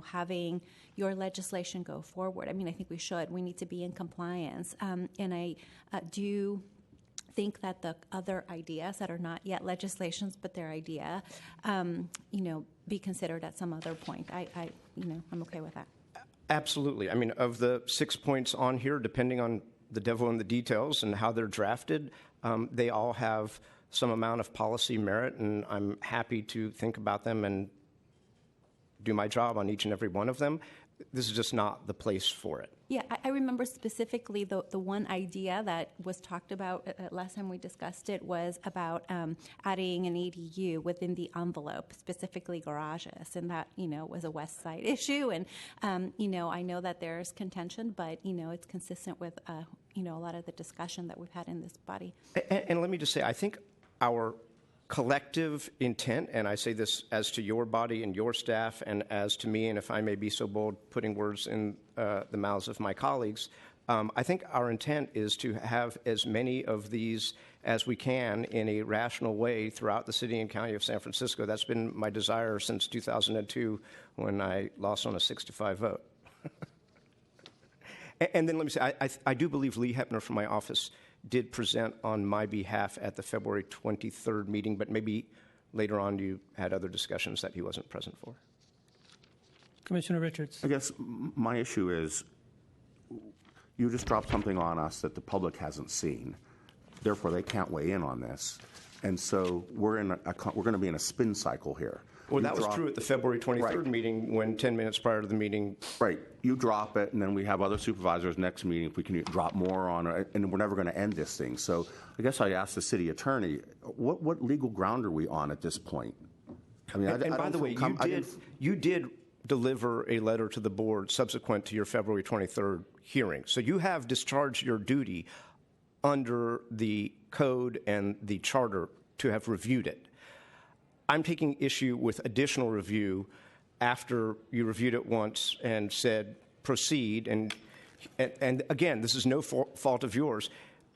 having your legislation go forward. I mean, I think we should. We need to be in compliance. And I do think that the other ideas that are not yet legislations, but their idea, be considered at some other point. I'm okay with that. Absolutely. I mean, of the 6 points on here, depending on the devil in the details and how they're drafted, they all have some amount of policy merit, and I'm happy to think about them and do my job on each and every one of them. This is just not the place for it. Yeah, I remember specifically the one idea that was talked about last time we discussed it was about adding an ADU within the envelope, specifically garages, and that, was a West Side issue. And, I know that there's contention, but, it's consistent with, a lot of the discussion that we've had in this body. And let me just say, I think our collective intent, and I say this as to your body and your staff, and as to me, and if I may be so bold, putting words in the mouths of my colleagues, I think our intent is to have as many of these as we can in a rational way throughout the city and county of San Francisco. That's been my desire since 2002 when I lost on a 6-5 vote. And then let me say, I do believe Lee Hepner from my office did present on my behalf at the February 23rd meeting, but maybe later on you had other discussions that he wasn't present for. Commissioner Richards. I guess my issue is you just dropped something on us that the public hasn't seen. Therefore, they can't weigh in on this. And so we're going to be in a spin cycle here. Well, You that was drop- true at the February 23rd meeting when 10 minutes prior to the meeting. Right. You drop it, and then we have other supervisors next meeting if we can drop more on it, and we're never going to end this thing. So I guess I asked the city attorney, what legal ground are we on at this point? I mean, And by the way, you did deliver a letter to the board subsequent to your February 23rd hearing. So you have discharged your duty under the code and the charter to have reviewed it. I'm taking issue with additional review after you reviewed it once and said proceed. And again, this is no fault of yours.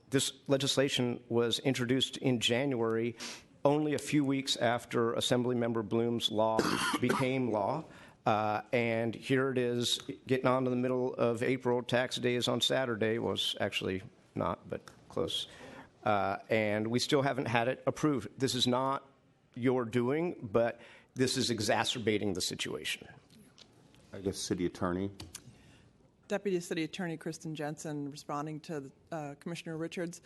This legislation was introduced in January, only a few weeks after Assemblymember Bloom's law became law. And here it is, getting on to the middle of April. Tax day is on Saturday. Was actually not, but close. And we still haven't had it approved. This is not your doing, but this is exacerbating the situation. I guess city attorney. Deputy City Attorney Kristen Jensen responding to Commissioner Richards.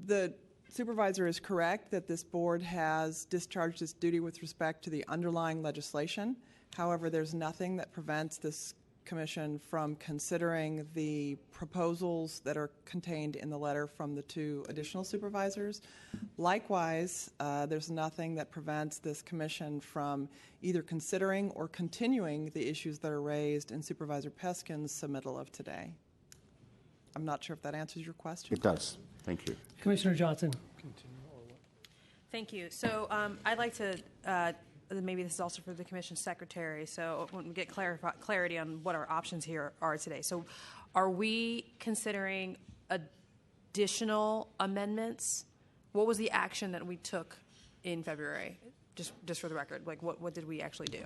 The supervisor is correct that this board has discharged its duty with respect to the underlying legislation. However, there's nothing that prevents this commission from considering the proposals that are contained in the letter from the two additional supervisors. Likewise, there's nothing that prevents this commission from either considering or continuing the issues that are raised in Supervisor Peskin's submittal of today. I'm not sure if that answers your question. It does. Thank you. Commissioner Johnson. Thank you. So I'd like to, maybe this is also for the Commission Secretary, so when we get clarity on what our options here are today. So are we considering additional amendments? What was the action that we took in February? Just for the record, like what did we actually do?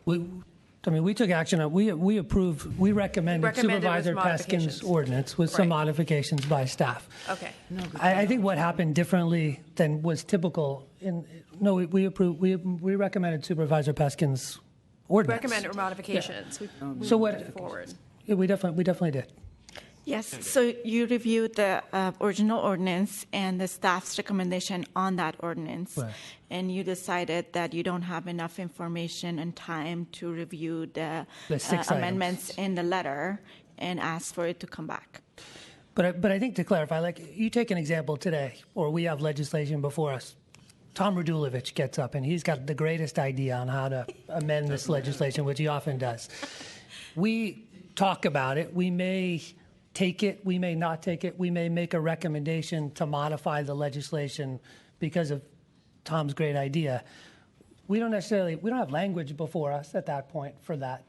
We took action. We approved. We recommended Supervisor Peskin's ordinance with some modifications by staff. Okay. I think what happened differently than was typical. We approved. We recommended Supervisor Peskin's ordinance. Recommended modifications. Yeah. We So moved forward. Yeah, we definitely did. Yes, so you reviewed the original ordinance and the staff's recommendation on that ordinance, Right. and you decided that you don't have enough information and time to review the 6 amendments in the letter and ask for it to come back. But I think to clarify, like you take an example today, or we have legislation before us. Tom Radulovich gets up and he's got the greatest idea on how to amend this legislation, which he often does. We talk about it. We may take it. We may not take it. We may make a recommendation to modify the legislation because of Tom's great idea. We don't have language before us at that point for that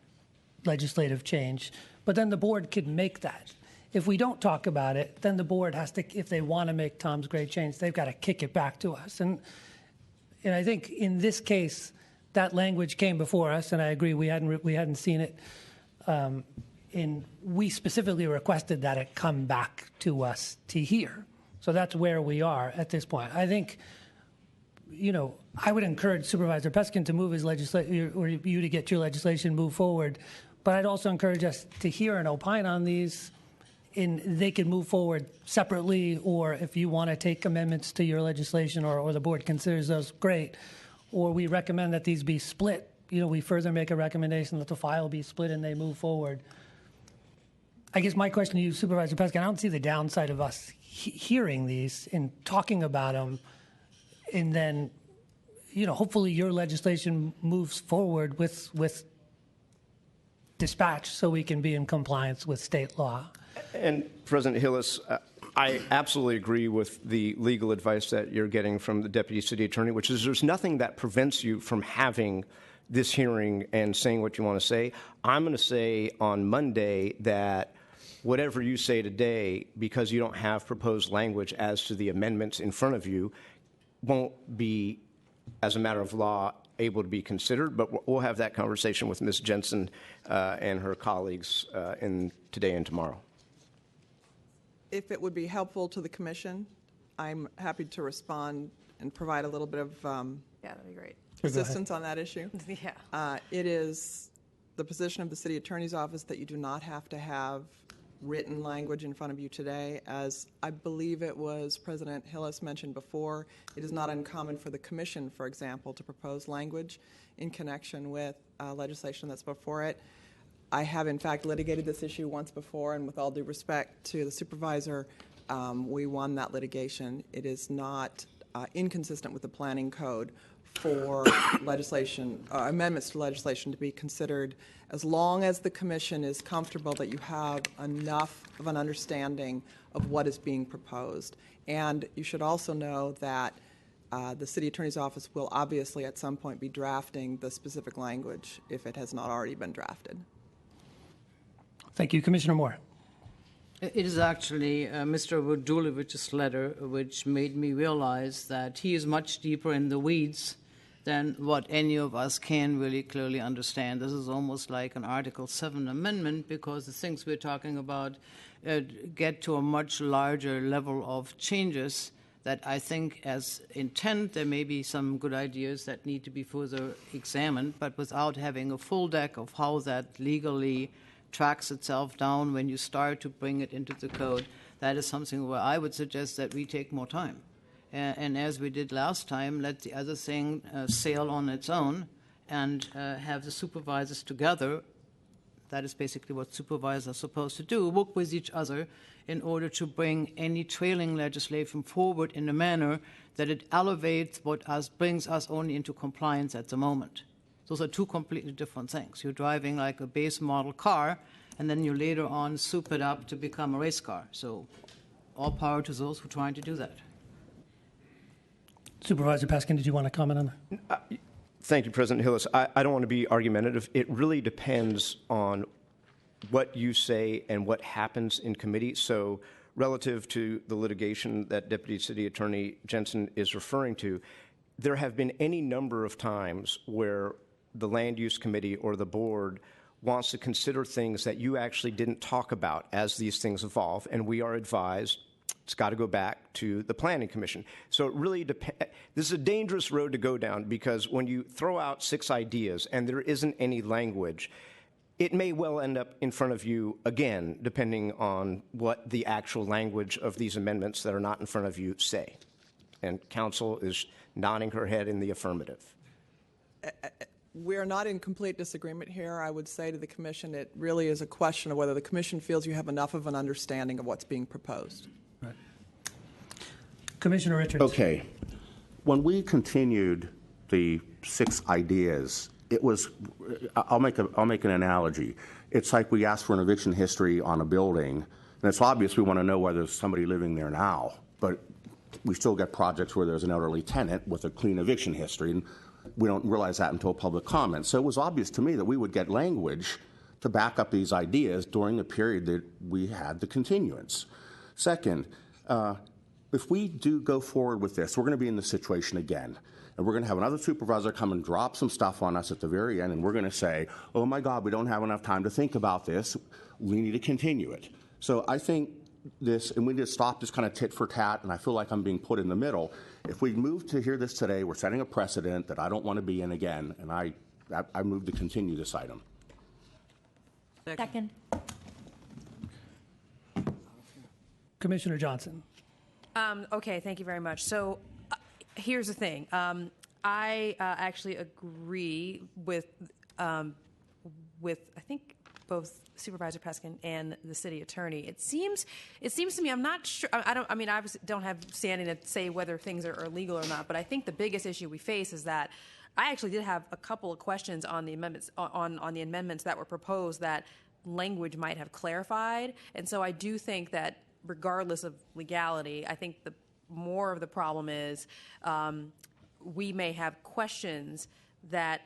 legislative change, but then the board could make that. If we don't talk about it, then the board has to, if they want to make Tom's great change, they've got to kick it back to us. And I think in this case, that language came before us, and I agree we hadn't seen it. We specifically requested that it come back to us to hear. So that's where we are at this point. I think, I would encourage Supervisor Peskin to move his legislation, or you to get your legislation move forward. But I'd also encourage us to hear and opine on these. They can move forward separately, or if you want to take amendments to your legislation or the board considers those, great. Or we recommend that these be split. We further make a recommendation that the file be split and they move forward. I guess my question to you, Supervisor Peskin, I don't see the downside of us hearing these and talking about them, and then, hopefully your legislation moves forward with dispatch so we can be in compliance with state law. And President Hillis, I absolutely agree with the legal advice that you're getting from the Deputy City Attorney, which is there's nothing that prevents you from having this hearing and saying what you want to say. I'm going to say on Monday that whatever you say today, because you don't have proposed language as to the amendments in front of you, won't be, as a matter of law, able to be considered. But we'll have that conversation with Ms. Jensen and her colleagues today and tomorrow. If it would be helpful to the commission, I'm happy to respond and provide a little bit of that'd be great. assistance on that issue. Yeah. It is the position of the city attorney's office that you do not have to have written language in front of you today. As I believe it was President Hillis mentioned before, it is not uncommon for the Commission, for example, to propose language in connection with legislation that's before it. I have, in fact, litigated this issue once before, and with all due respect to the supervisor, we won that litigation. It is not inconsistent with the planning code for legislation, amendments to legislation to be considered as long as the Commission is comfortable that you have enough of an understanding of what is being proposed. And you should also know that the City Attorney's Office will obviously at some point be drafting the specific language if it has not already been drafted. Thank you. Commissioner Moore. It is actually Mr. Vudulovich's letter which made me realize that he is much deeper in the weeds than what any of us can really clearly understand. This is almost like an Article 7 amendment because the things we're talking about get to a much larger level of changes that I think as intent there may be some good ideas that need to be further examined, but without having a full deck of how that legally tracks itself down when you start to bring it into the code, that is something where I would suggest that we take more time. And as we did last time, let the other thing sail on its own and have the supervisors together. That is basically what supervisors are supposed to do, work with each other in order to bring any trailing legislation forward in a manner that it elevates what brings us only into compliance at the moment. Those are two completely different things. You're driving like a base model car, and then you later on soup it up to become a race car. So all power to those who are trying to do that. Supervisor Peskin, did you want to comment on that? Thank you, President Hillis. I don't want to be argumentative. It really depends on what you say and what happens in committee. So relative to the litigation that Deputy City Attorney Jensen is referring to, there have been any number of times where the Land Use Committee or the board wants to consider things that you actually didn't talk about as these things evolve, and we are advised it's got to go back to the Planning Commission. So it really depends. This is a dangerous road to go down because when you throw out 6 ideas and there isn't any language, it may well end up in front of you again, depending on what the actual language of these amendments that are not in front of you say. And Council is nodding her head in the affirmative. We're not in complete disagreement here. I would say to the Commission, it really is a question of whether the Commission feels you have enough of an understanding of what's being proposed. Right. Commissioner Richards. Okay. When we continued the 6 ideas, it was, I'll make an analogy. It's like we asked for an eviction history on a building, and it's obvious we want to know whether there's somebody living there now, but we still get projects where there's an elderly tenant with a clean eviction history, and we don't realize that until public comment. So it was obvious to me that we would get language to back up these ideas during the period that we had the continuance. Second, if we do go forward with this, we're going to be in this situation again. And we're going to have another supervisor come and drop some stuff on us at the very end, and we're going to say, oh my God, we don't have enough time to think about this. We need to continue it. So I think this, and we need to stop this kind of tit for tat, and I feel like I'm being put in the middle. If we move to hear this today, we're setting a precedent that I don't want to be in again, and I move to continue this item. Second. Commissioner Johnson. Okay, thank you very much. So here's the thing. I actually agree with I think both Supervisor Peskin and the city attorney. It seems to me, I'm not sure. I obviously don't have standing to say whether things are legal or not. But I think the biggest issue we face is that I actually did have a couple of questions on the amendments on the amendments that were proposed that language might have clarified. And so I do think that regardless of legality, I think the more of the problem is we may have questions that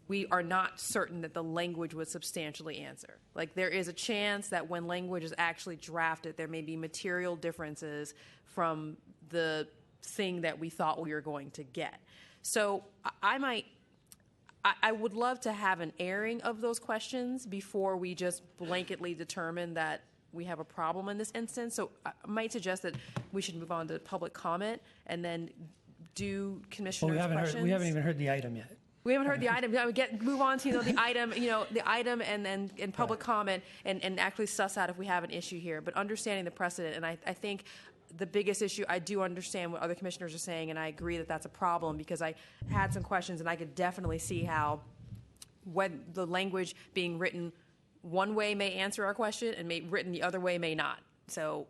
we are not certain that the language would substantially answer. Like there is a chance that when language is actually drafted, there may be material differences from the thing that we thought we were going to get. So I would love to have an airing of those questions before we just blanketly determine that we have a problem in this instance. So I might suggest that we should move on to public comment and then do commissioners' questions. We haven't even heard the item yet. We haven't heard the item. I would move on to the item, the item and public comment and actually suss out if we have an issue here. But understanding the precedent, and I think the biggest issue, I do understand what other commissioners are saying, and I agree that that's a problem because I had some questions, and I could definitely see how when the language being written one way may answer our question and written the other way may not. So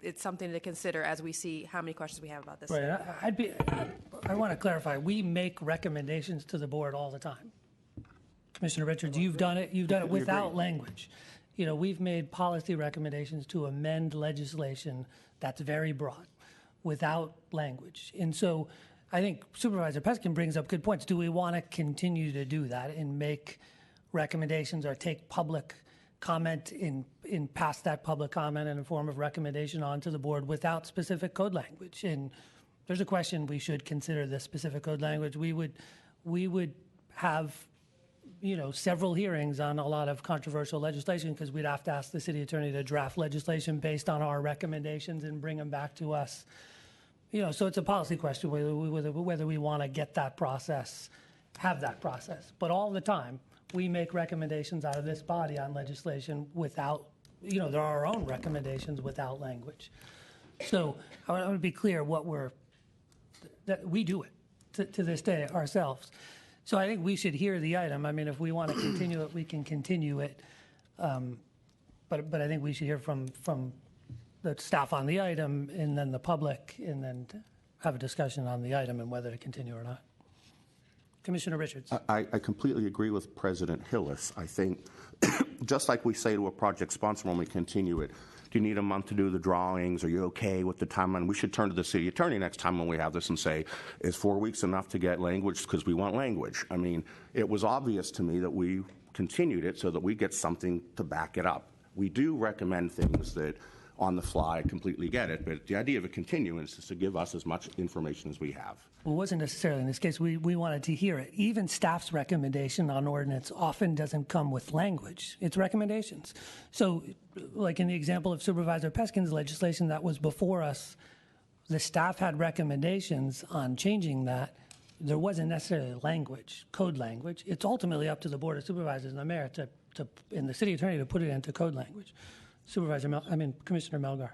it's something to consider as we see how many questions we have about this. Right. I want to clarify. We make recommendations to the board all the time. Commissioner Richards, you've done it. You've done it without language. We've made policy recommendations to amend legislation that's very broad, without language. And so, I think Supervisor Peskin brings up good points. Do we want to continue to do that and make recommendations or take public comment in past that public comment in the form of recommendation onto the board without specific code language? And there's a question we should consider the specific code language. We would have several hearings on a lot of controversial legislation because we'd have to ask the city attorney to draft legislation based on our recommendations and bring them back to us. So it's a policy question whether we want to get that process, have that process. But all the time, we make recommendations out of this body on legislation without, there are our own recommendations without language. So I want to be clear that we do it to this day ourselves. So I think we should hear the item. I mean, if we want to continue it, we can continue it. But I think we should hear from the staff on the item and then the public and then have a discussion on the item and whether to continue or not. Commissioner Richards. I completely agree with President Hillis. I think just like we say to a project sponsor when we continue it, do you need a month to do the drawings? Are you okay with the timeline? We should turn to the city attorney next time when we have this and say, is 4 weeks enough to get language? Because we want language. I mean, it was obvious to me that we continued it so that we get something to back it up. We do recommend things that on the fly completely get it, but the idea of a continuance is to give us as much information as we have. Well, it wasn't necessarily in this case. We wanted to hear it. Even staff's recommendation on ordinance often doesn't come with language. It's recommendations. So, like in the example of Supervisor Peskin's legislation that was before us, the staff had recommendations on changing that. There wasn't necessarily language, code language. It's ultimately up to the Board of Supervisors and the mayor and the city attorney to put it into code language. Commissioner Melgar.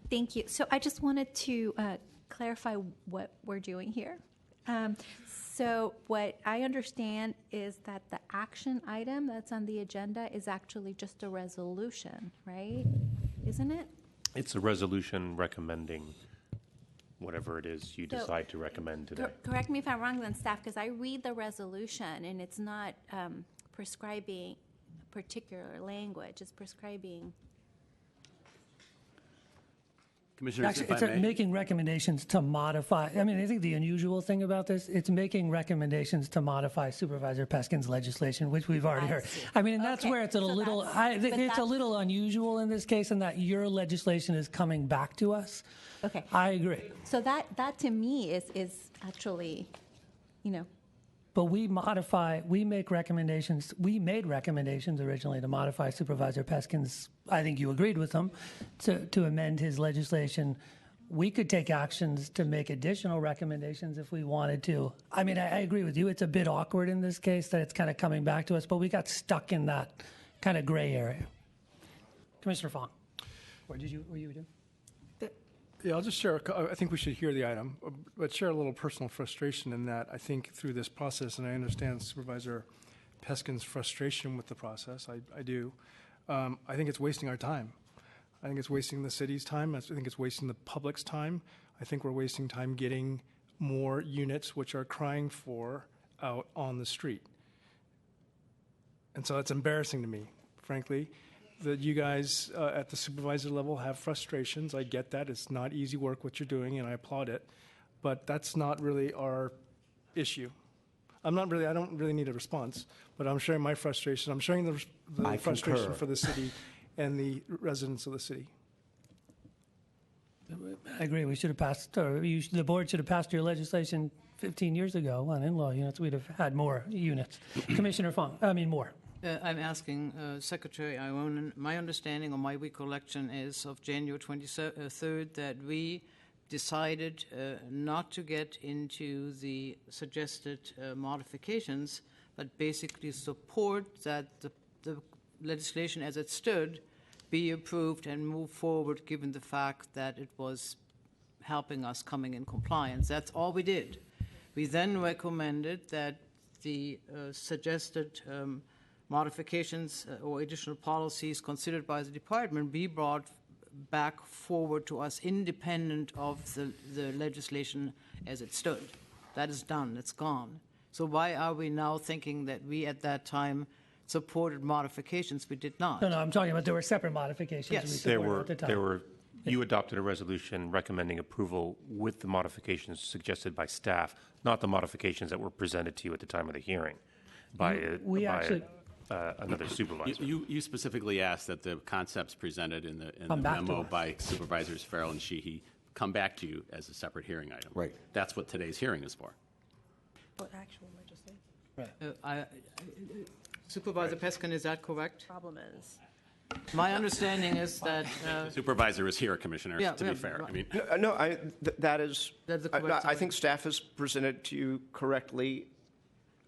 Thank you. So I just wanted to clarify what we're doing here. So what I understand is that the action item that's on the agenda is actually just a resolution, right? Isn't it? It's a resolution recommending whatever it is you decide to recommend today. Correct me if I'm wrong then, staff, because I read the resolution and it's not prescribing particular language. It's prescribing. Actually, it's making recommendations to modify. I mean, I think the unusual thing about this, it's making recommendations to modify Supervisor Peskin's legislation, which we've already heard. I mean, and that's where it's a little unusual in this case, in that your legislation is coming back to us. Okay. I agree. So that to me is actually, But we make recommendations. We made recommendations originally to modify Supervisor Peskin's, I think you agreed with them, to amend his legislation. We could take actions to make additional recommendations if we wanted to. I mean, I agree with you. It's a bit awkward in this case that it's kind of coming back to us, but we got stuck in that kind of gray area. Commissioner Fong, what were you doing? Yeah, I'll just share. I think we should hear the item, but share a little personal frustration in that I think through this process, and I understand Supervisor Peskin's frustration with the process. I do. I think it's wasting our time. I think it's wasting the city's time. I think it's wasting the public's time. I think we're wasting time getting more units, which are crying for, out on the street. And so it's embarrassing to me, frankly, that you guys at the supervisor level have frustrations. I get that. It's not easy work what you're doing, and I applaud it. But that's not really our issue. I don't really need a response, but I'm sharing my frustration. I'm sharing the frustration for the city and the residents of the city. I agree. We should have passed, the board should have passed your legislation 15 years ago on in-law units. We'd have had more units. Commissioner Fong, more. I'm asking Secretary Ionen, my understanding or my recollection is of January 23rd that we decided not to get into the suggested modifications, but basically support that the legislation as it stood be approved and move forward, given the fact that it was helping us coming in compliance. That's all we did. We then recommended that the suggested modifications or additional policies considered by the department be brought back forward to us independent of the legislation as it stood. That is done. It's gone. So why are we now thinking that we at that time supported modifications? We did not. No, I'm talking about there were separate modifications. Yes. We supported at the time. You adopted a resolution recommending approval with the modifications suggested by staff, not the modifications that were presented to you at the time of the hearing by another supervisor. You specifically asked that the concepts presented in the Come back to memo us. by Supervisors Farrell and Sheehy come back to you as a separate hearing item. Right. That's what today's hearing is for. What actual legislation? Supervisor Peskin, is that correct? Problem is. My understanding is that Supervisor is here, Commissioner, Yeah, to yeah, be fair. I mean, That is, That's the correct I think staff has presented to you correctly.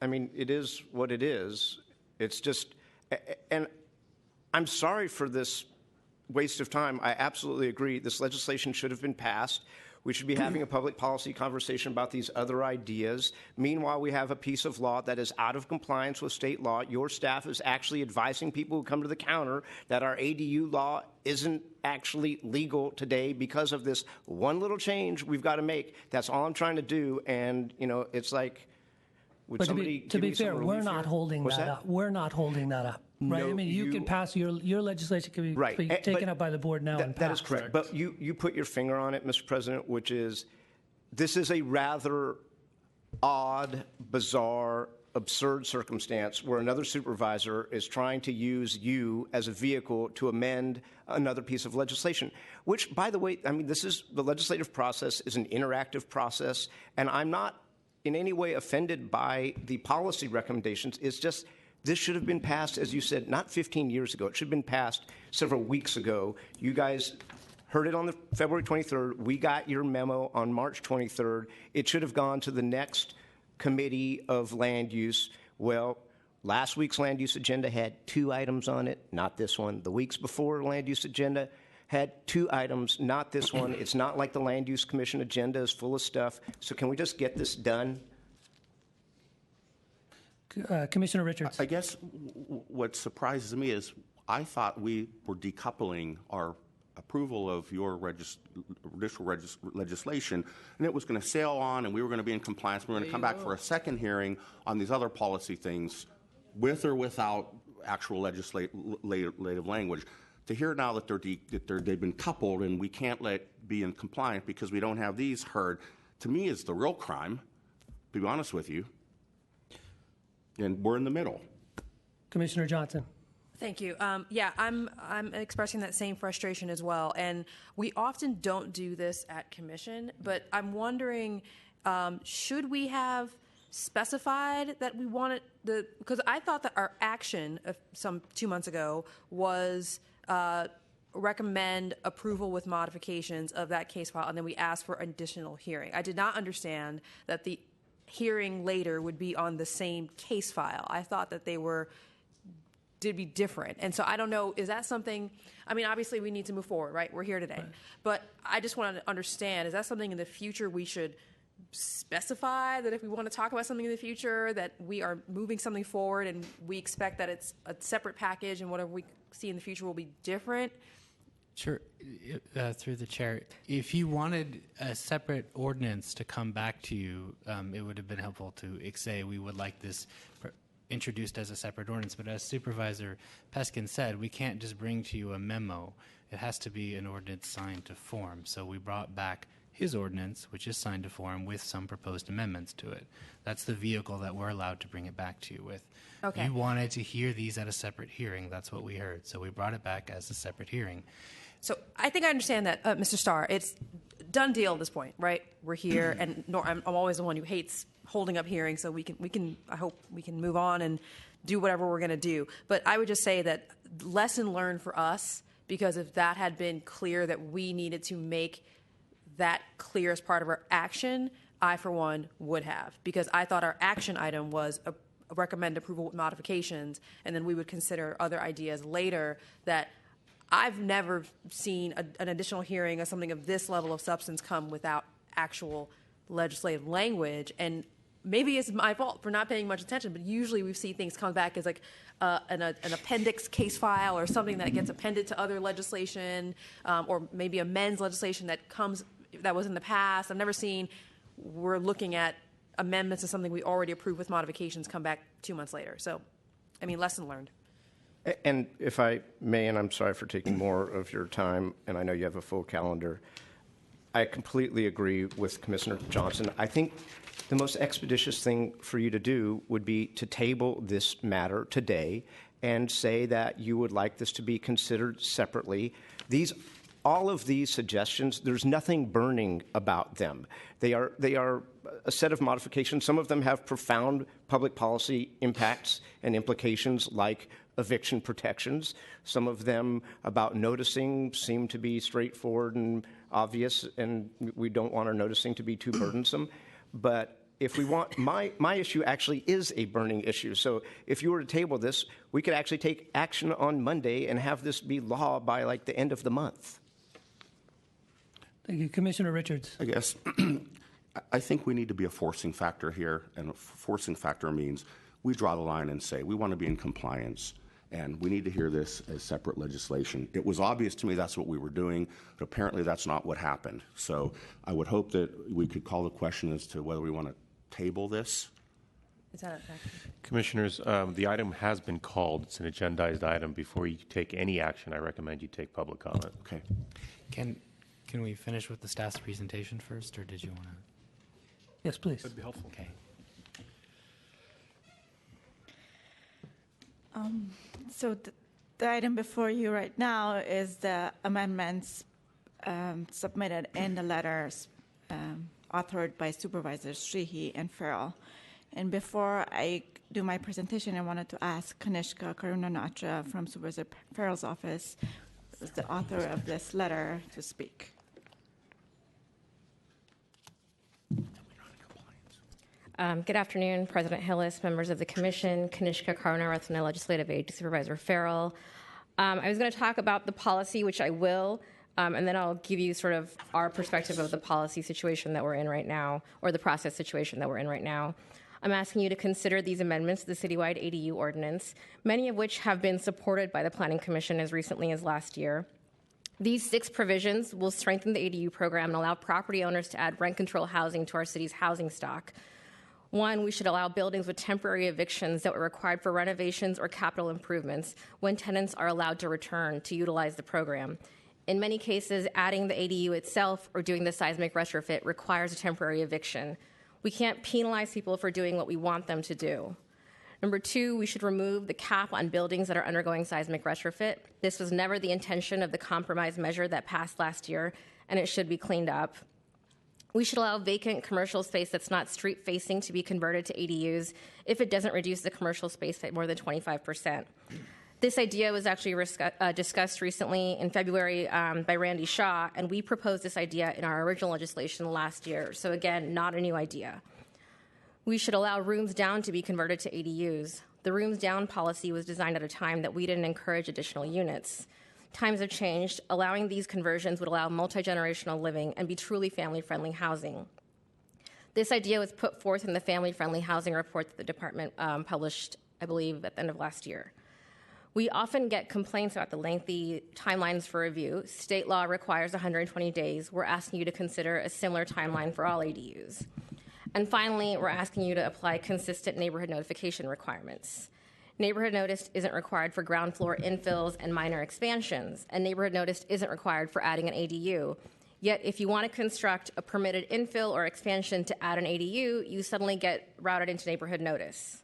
I mean, it is what it is. It's just, and I'm sorry for this waste of time. I absolutely agree. This legislation should have been passed. We should be having a public policy conversation about these other ideas. Meanwhile, we have a piece of law that is out of compliance with state law. Your staff is actually advising people who come to the counter that our ADU law isn't actually legal today because of this one little change we've got to make. That's all I'm trying to do. And, you know, it's like, would But somebody to give be me some fair, relief we're not here? holding What's that up. We're not holding that up, right? No, I mean, you can pass your legislation can be, Right. be But taken up by the board now and That is passed. correct. But you put your finger on it, Mr. President, which is this is a rather odd, bizarre, absurd circumstance where another supervisor is trying to use you as a vehicle to amend another piece of legislation, which, by the way, I mean, the legislative process is an interactive process, and I'm not in any way offended by the policy recommendations. It's just this should have been passed, as you said, not 15 years ago. It should have been passed several weeks ago. You guys heard it on the February 23rd. We got your memo on March 23rd. It should have gone to the next committee of land use. Well, last week's land use agenda had 2 items on it, not this one. The weeks before land use agenda had 2 items, not this one. It's not like the Land Use Commission agenda is full of stuff. So can we just get this done? Commissioner Richards. I guess what surprises me is I thought we were decoupling our approval of your initial legislation, and it was going to sail on, and we were going to be in compliance. We were going to come back for a second hearing on these other policy things, with or without actual legislative language. To hear now that they've been coupled and we can't be in compliance because we don't have these heard, to me is the real crime, to be honest with you. And we're in the middle. Commissioner Johnson. Thank you. Yeah, I'm expressing that same frustration as well. And we often don't do this at commission, but I'm wondering, should we have specified that we wanted because I thought that our action of 2 months ago was recommend approval with modifications of that case file, and then we asked for additional hearing. I did not understand that the hearing later would be on the same case file. I thought that they did be different. And so I don't know, is that something, I mean, obviously we need to move forward, right? We're here today. Right. But I just want to understand, is that something in the future we should specify, that if we want to talk about something in the future, that we are moving something forward and we expect that it's a separate package and whatever we see in the future will be different? Sure. Through the chair, if you wanted a separate ordinance to come back to you, it would have been helpful to say we would like this introduced as a separate ordinance. But as Supervisor Peskin said, we can't just bring to you a memo. It has to be an ordinance signed to form. So we brought back his ordinance, which is signed to form, with some proposed amendments to it. That's the vehicle that we're allowed to bring it back to you with. Okay. You wanted to hear these at a separate hearing. That's what we heard. So we brought it back as a separate hearing. So I think I understand that, Mr. Starr. It's done deal at this point, right? We're here, and I'm always the one who hates holding up hearings. So we can. I hope we can move on and do whatever we're going to do. But I would just say that lesson learned for us, because if that had been clear that we needed to make that clear as part of our action, I, for one, would have, because I thought our action item was a recommend approval with modifications, and then we would consider other ideas later. That I've never seen an additional hearing of something of this level of substance come without actual legislative language. And maybe it's my fault for not paying much attention, but usually we see things come back as like an appendix case file or something that gets appended to other legislation, or maybe amends legislation that was in the past. I've never seen we're looking at amendments to something we already approved with modifications come back 2 months later. So, I mean, lesson learned. And if I may, and I'm sorry for taking more of your time, and I know you have a full calendar, I completely agree with Commissioner Johnson. I think the most expeditious thing for you to do would be to table this matter today and say that you would like this to be considered separately. All of these suggestions, there's nothing burning about them. They are a set of modifications. Some of them have profound public policy impacts and implications, like eviction protections. Some of them about noticing seem to be straightforward and obvious, and we don't want our noticing to be too burdensome. But if we want, my issue actually is a burning issue. So if you were to table this, we could actually take action on Monday and have this be law by like the end of the month. Thank you. Commissioner Richards. I guess I think we need to be a forcing factor here, and a forcing factor means we draw the line and say we want to be in compliance, and we need to hear this as separate legislation. It was obvious to me that's what we were doing, but apparently that's not what happened. So I would hope that we could call the question as to whether we want to table this. Is that okay? Commissioners, the item has been called. It's an agendized item. Before you take any action, I recommend you take public comment. Okay. Can we finish with the staff's presentation first, or did you want to? Yes, please. That'd be helpful. Okay. So the item before you right now is the amendments submitted in the letters authored by Supervisors Sheehy and Farrell. And before I do my presentation, I wanted to ask Kanishka Karunanatra from Supervisor Farrell's office, who's the author of this letter, to speak. Good afternoon, President Hillis, members of the Commission, Kanishka Karunanatra, Legislative Aide to Supervisor Farrell. I was going to talk about the policy, which I will, and then I'll give you sort of our perspective of the policy situation that we're in right now, or the process situation that we're in right now. I'm asking you to consider these amendments to the citywide ADU ordinance, many of which have been supported by the Planning Commission as recently as last year. These 6 provisions will strengthen the ADU program and allow property owners to add rent control housing to our city's housing stock. 1, we should allow buildings with temporary evictions that were required for renovations or capital improvements when tenants are allowed to return to utilize the program. In many cases, adding the ADU itself or doing the seismic retrofit requires a temporary eviction. We can't penalize people for doing what we want them to do. Number 2, we should remove the cap on buildings that are undergoing seismic retrofit. This was never the intention of the compromise measure that passed last year, and it should be cleaned up. We should allow vacant commercial space that's not street-facing to be converted to ADUs if it doesn't reduce the commercial space by more than 25%. This idea was actually discussed recently in February by Randy Shaw, and we proposed this idea in our original legislation last year. So again, not a new idea. We should allow rooms down to be converted to ADUs. The rooms down policy was designed at a time that we didn't encourage additional units. Times have changed. Allowing these conversions would allow multi-generational living and be truly family-friendly housing. This idea was put forth in the family-friendly housing report that the department published, I believe, at the end of last year. We often get complaints about the lengthy timelines for review. State law requires 120 days. We're asking you to consider a similar timeline for all ADUs. And finally, we're asking you to apply consistent neighborhood notification requirements. Neighborhood notice isn't required for ground floor infills and minor expansions, and neighborhood notice isn't required for adding an ADU. Yet, if you want to construct a permitted infill or expansion to add an ADU, you suddenly get routed into neighborhood notice.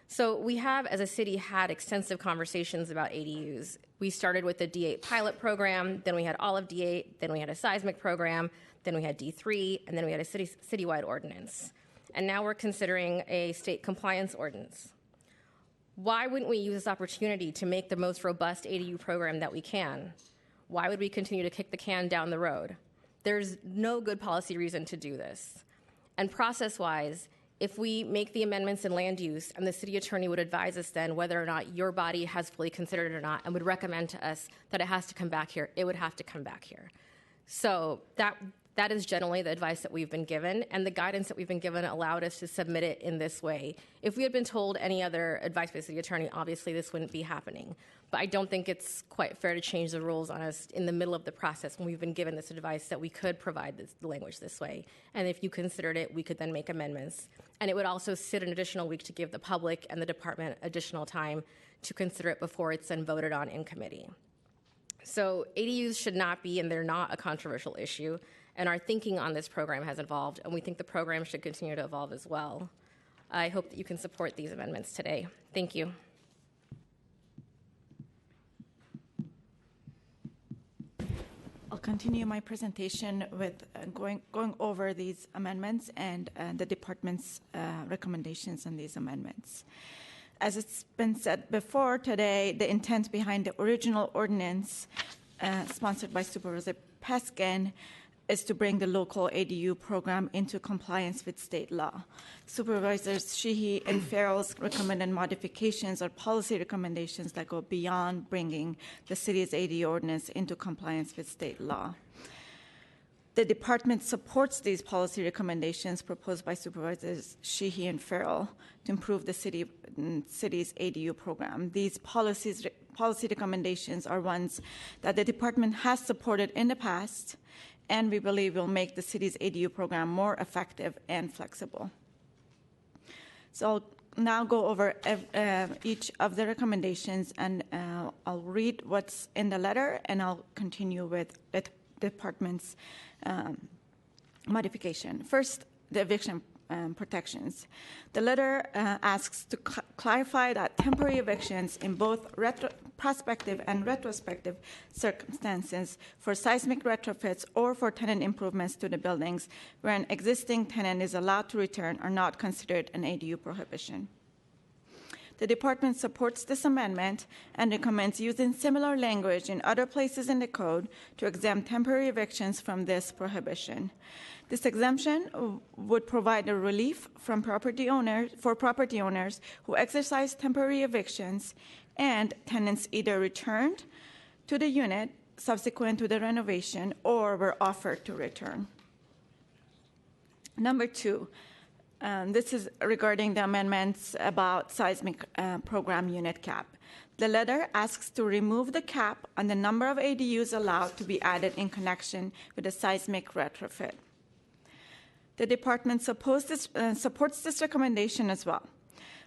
So we have, as a city, had extensive conversations about ADUs. We started with the D8 pilot program, then we had all of D8, then we had a seismic program, then we had D3, and then we had a citywide ordinance. And now we're considering a state compliance ordinance. Why wouldn't we use this opportunity to make the most robust ADU program that we can? Why would we continue to kick the can down the road? There's no good policy reason to do this. And process-wise, if we make the amendments in land use, and the city attorney would advise us then whether or not your body has fully considered it or not, and would recommend to us that it has to come back here, it would have to come back here. So that is generally the advice that we've been given, and the guidance that we've been given allowed us to submit it in this way. If we had been told any other advice by the city attorney, obviously this wouldn't be happening. But I don't think it's quite fair to change the rules on us in the middle of the process when we've been given this advice that we could provide the language this way. And if you considered it, we could then make amendments. And it would also sit an additional week to give the public and the department additional time to consider it before it's then voted on in committee. So ADUs should not be, and they're not a controversial issue. And our thinking on this program has evolved, and we think the program should continue to evolve as well. I hope that you can support these amendments today. Thank you. I'll continue my presentation with going over these amendments and the department's recommendations on these amendments. As it's been said before today, the intent behind the original ordinance sponsored by Supervisor Peskin is to bring the local ADU program into compliance with state law. Supervisors Sheehy and Farrell's recommended modifications are policy recommendations that go beyond bringing the city's ADU ordinance into compliance with state law. The department supports these policy recommendations proposed by Supervisors Sheehy and Farrell to improve the city's ADU program. These policy recommendations are ones that the department has supported in the past, and we believe will make the city's ADU program more effective and flexible. So I'll now go over each of the recommendations, and I'll read what's in the letter, and I'll continue with the department's modification. First, the eviction protections. The letter asks to clarify that temporary evictions in both prospective and retrospective circumstances for seismic retrofits or for tenant improvements to the buildings where an existing tenant is allowed to return are not considered an ADU prohibition. The department supports this amendment and recommends using similar language in other places in the code to exempt temporary evictions from this prohibition. This exemption would provide a relief from property owners who exercise temporary evictions and tenants either returned to the unit subsequent to the renovation or were offered to return. Number two, this is regarding the amendments about seismic program unit cap. The letter asks to remove the cap on the number of ADUs allowed to be added in connection with a seismic retrofit. The department supports this recommendation as well.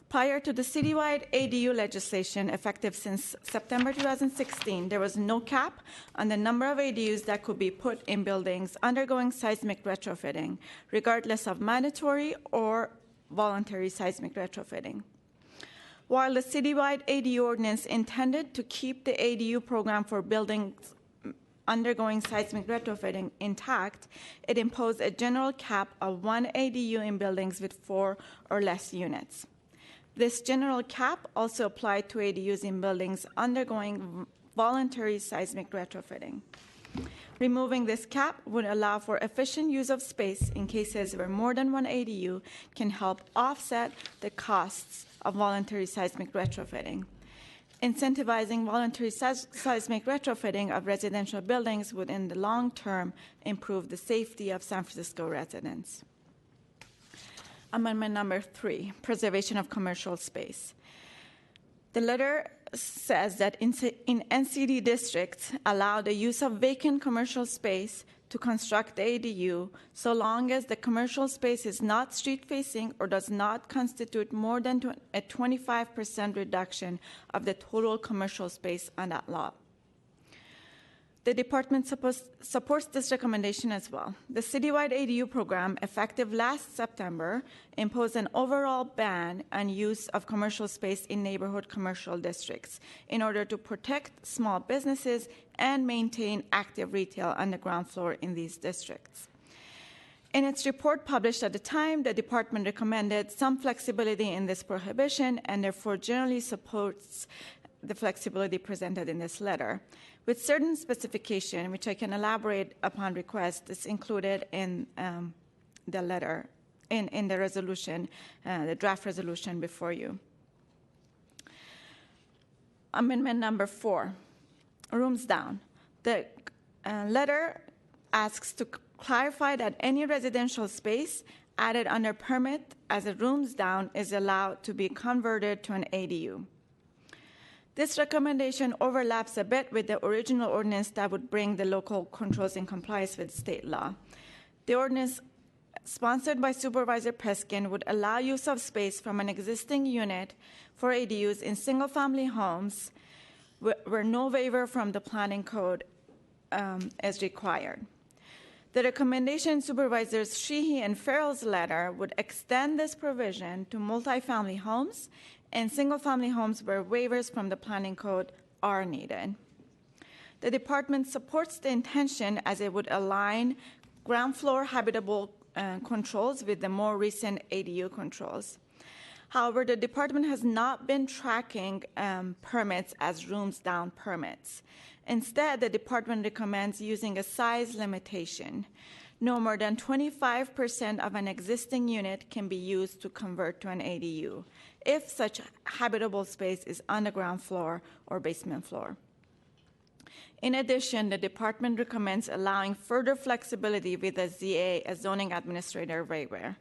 Prior to the citywide ADU legislation effective since September 2016, there was no cap on the number of ADUs that could be put in buildings undergoing seismic retrofitting, regardless of mandatory or voluntary seismic retrofitting. While the citywide ADU ordinance intended to keep the ADU program for buildings undergoing seismic retrofitting intact, it imposed a general cap of 1 ADU in buildings with 4 or less units. This general cap also applied to ADUs in buildings undergoing voluntary seismic retrofitting. Removing this cap would allow for efficient use of space in cases where more than 1 ADU can help offset the costs of voluntary seismic retrofitting. Incentivizing voluntary seismic retrofitting of residential buildings would, in the long term, improve the safety of San Francisco residents. Amendment number 3, preservation of commercial space. The letter says that in NCD districts allow the use of vacant commercial space to construct the ADU so long as the commercial space is not street-facing or does not constitute more than a 25% reduction of the total commercial space on that lot. The department supports this recommendation as well. The citywide ADU program, effective last September, imposed an overall ban on use of commercial space in neighborhood commercial districts in order to protect small businesses and maintain active retail on the ground floor in these districts. In its report published at the time, the department recommended some flexibility in this prohibition and therefore generally supports the flexibility presented in this letter, with certain specification, which I can elaborate upon request, is included in the letter, in the resolution, the draft resolution before you. Amendment number 4, rooms down. The letter asks to clarify that any residential space added under permit as a rooms down is allowed to be converted to an ADU. This recommendation overlaps a bit with the original ordinance that would bring the local controls in compliance with state law. The ordinance sponsored by Supervisor Peskin would allow use of space from an existing unit for ADUs in single-family homes where no waiver from the planning code is required. The recommendation in Supervisors Sheehy and Farrell's letter would extend this provision to multifamily homes and single-family homes where waivers from the planning code are needed. The department supports the intention as it would align ground floor habitable controls with the more recent ADU controls. However, the department has not been tracking permits as rooms down permits. Instead, the department recommends using a size limitation. No more than 25% of an existing unit can be used to convert to an ADU if such habitable space is on the ground floor or basement floor. In addition, the department recommends allowing further flexibility with a ZA, a zoning administrator waiver,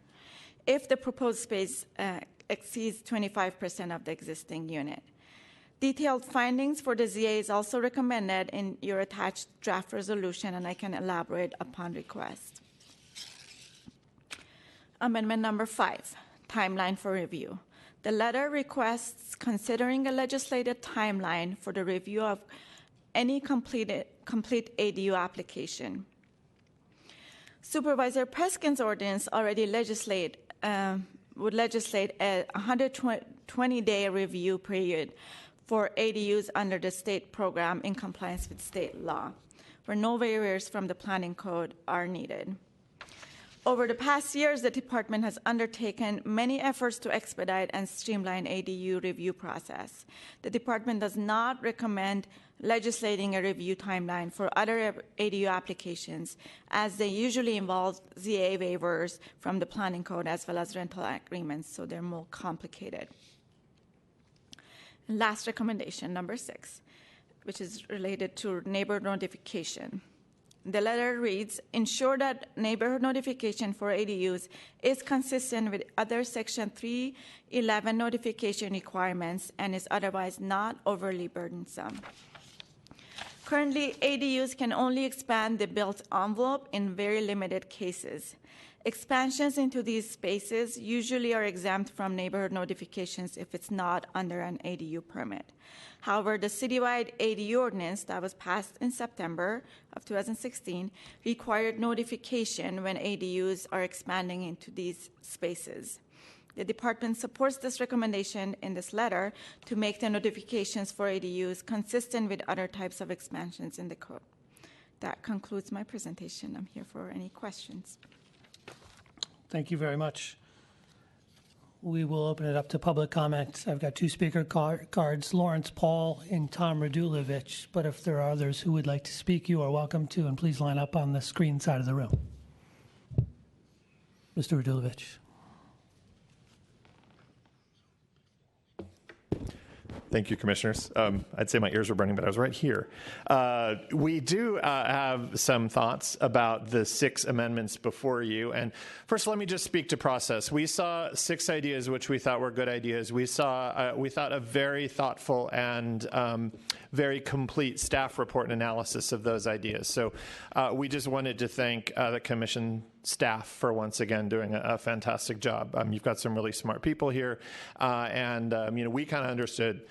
if the proposed space exceeds 25% of the existing unit. Detailed findings for the ZA is also recommended in your attached draft resolution, and I can elaborate upon request. Amendment number 5, timeline for review. The letter requests considering a legislative timeline for the review of any complete ADU application. Supervisor Peskin's ordinance already would legislate a 120-day review period for ADUs under the state program in compliance with state law, where no waivers from the planning code are needed. Over the past years, the department has undertaken many efforts to expedite and streamline ADU review process. The department does not recommend legislating a review timeline for other ADU applications, as they usually involve ZA waivers from the planning code as well as rental agreements, so they're more complicated. And last recommendation, number 6, which is related to neighbor notification. The letter reads, ensure that neighborhood notification for ADUs is consistent with other Section 311 notification requirements and is otherwise not overly burdensome. Currently, ADUs can only expand the built envelope in very limited cases. Expansions into these spaces usually are exempt from neighborhood notifications if it's not under an ADU permit. However, the citywide ADU ordinance that was passed in September of 2016 required notification when ADUs are expanding into these spaces. The department supports this recommendation in this letter to make the notifications for ADUs consistent with other types of expansions in the code. That concludes my presentation. I'm here for any questions. Thank you very much. We will open it up to public comment. I've got 2 speaker cards, Lawrence Paul and Tom Radulovich, but if there are others who would like to speak, you are welcome to, and please line up on the screen side of the room. Mr. Radulovich. Thank you, Commissioners. I'd say my ears were burning, but I was right here. We do have some thoughts about the 6 amendments before you. And first, let me just speak to process. We saw 6 ideas which we thought were good ideas. We thought a very thoughtful and very complete staff report and analysis of those ideas. So we just wanted to thank the Commission staff for once again doing a fantastic job. You've got some really smart people here, and we kind of understood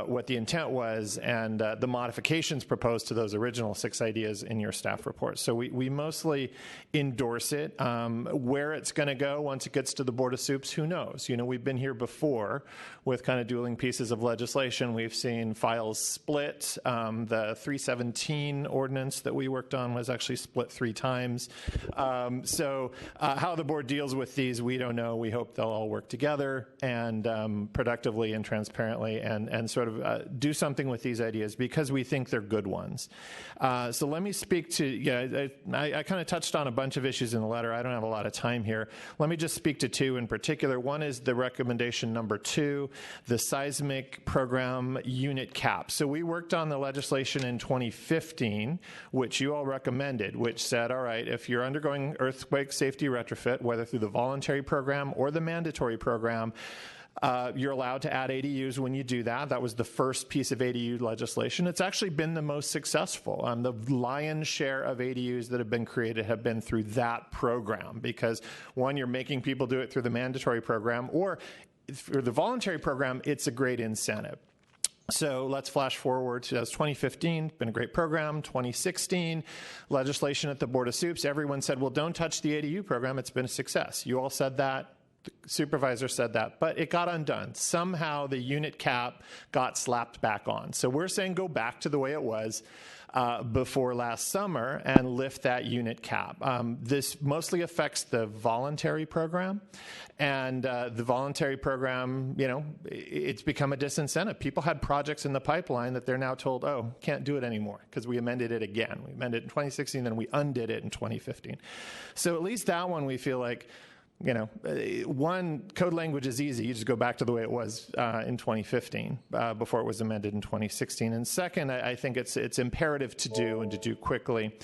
what the intent was and the modifications proposed to those original 6 ideas in your staff report. So we mostly endorse it. Where it's going to go once it gets to the Board of Soups, who knows? We've been here before with kind of dueling pieces of legislation. We've seen files split. The 317 ordinance that we worked on was actually split 3 times. so how the board deals with these, we don't know. We hope they'll all work together and productively and transparently and sort of do something with these ideas because we think they're good ones. So let me speak to, I kind of touched on a bunch of issues in the letter. I don't have a lot of time here. Let me just speak to two in particular. One is the recommendation number 2, the seismic program unit cap. So we worked on the legislation in 2015, which you all recommended, which said, all right, if you're undergoing earthquake safety retrofit, whether through the voluntary program or the mandatory program, you're allowed to add ADUs when you do that. That was the first piece of ADU legislation. It's actually been the most successful. The lion's share of ADUs that have been created have been through that program because, one, you're making people do it through the mandatory program, or for the voluntary program, it's a great incentive. So let's flash forward to 2015, been a great program. 2016, legislation at the Board of Soups. Everyone said, well, don't touch the ADU program. It's been a success. You all said that. The supervisor said that, but it got undone. Somehow the unit cap got slapped back on. So we're saying go back to the way it was before last summer and lift that unit cap. This mostly affects the voluntary program, and the voluntary program, it's become a disincentive. People had projects in the pipeline that they're now told, oh, can't do it anymore because we amended it again. We amended it in 2016, then we undid it in 2015. So at least that one we feel like, one, code language is easy. You just go back to the way it was in 2015 before it was amended in 2016. And second, I think it's imperative to do and to do quickly.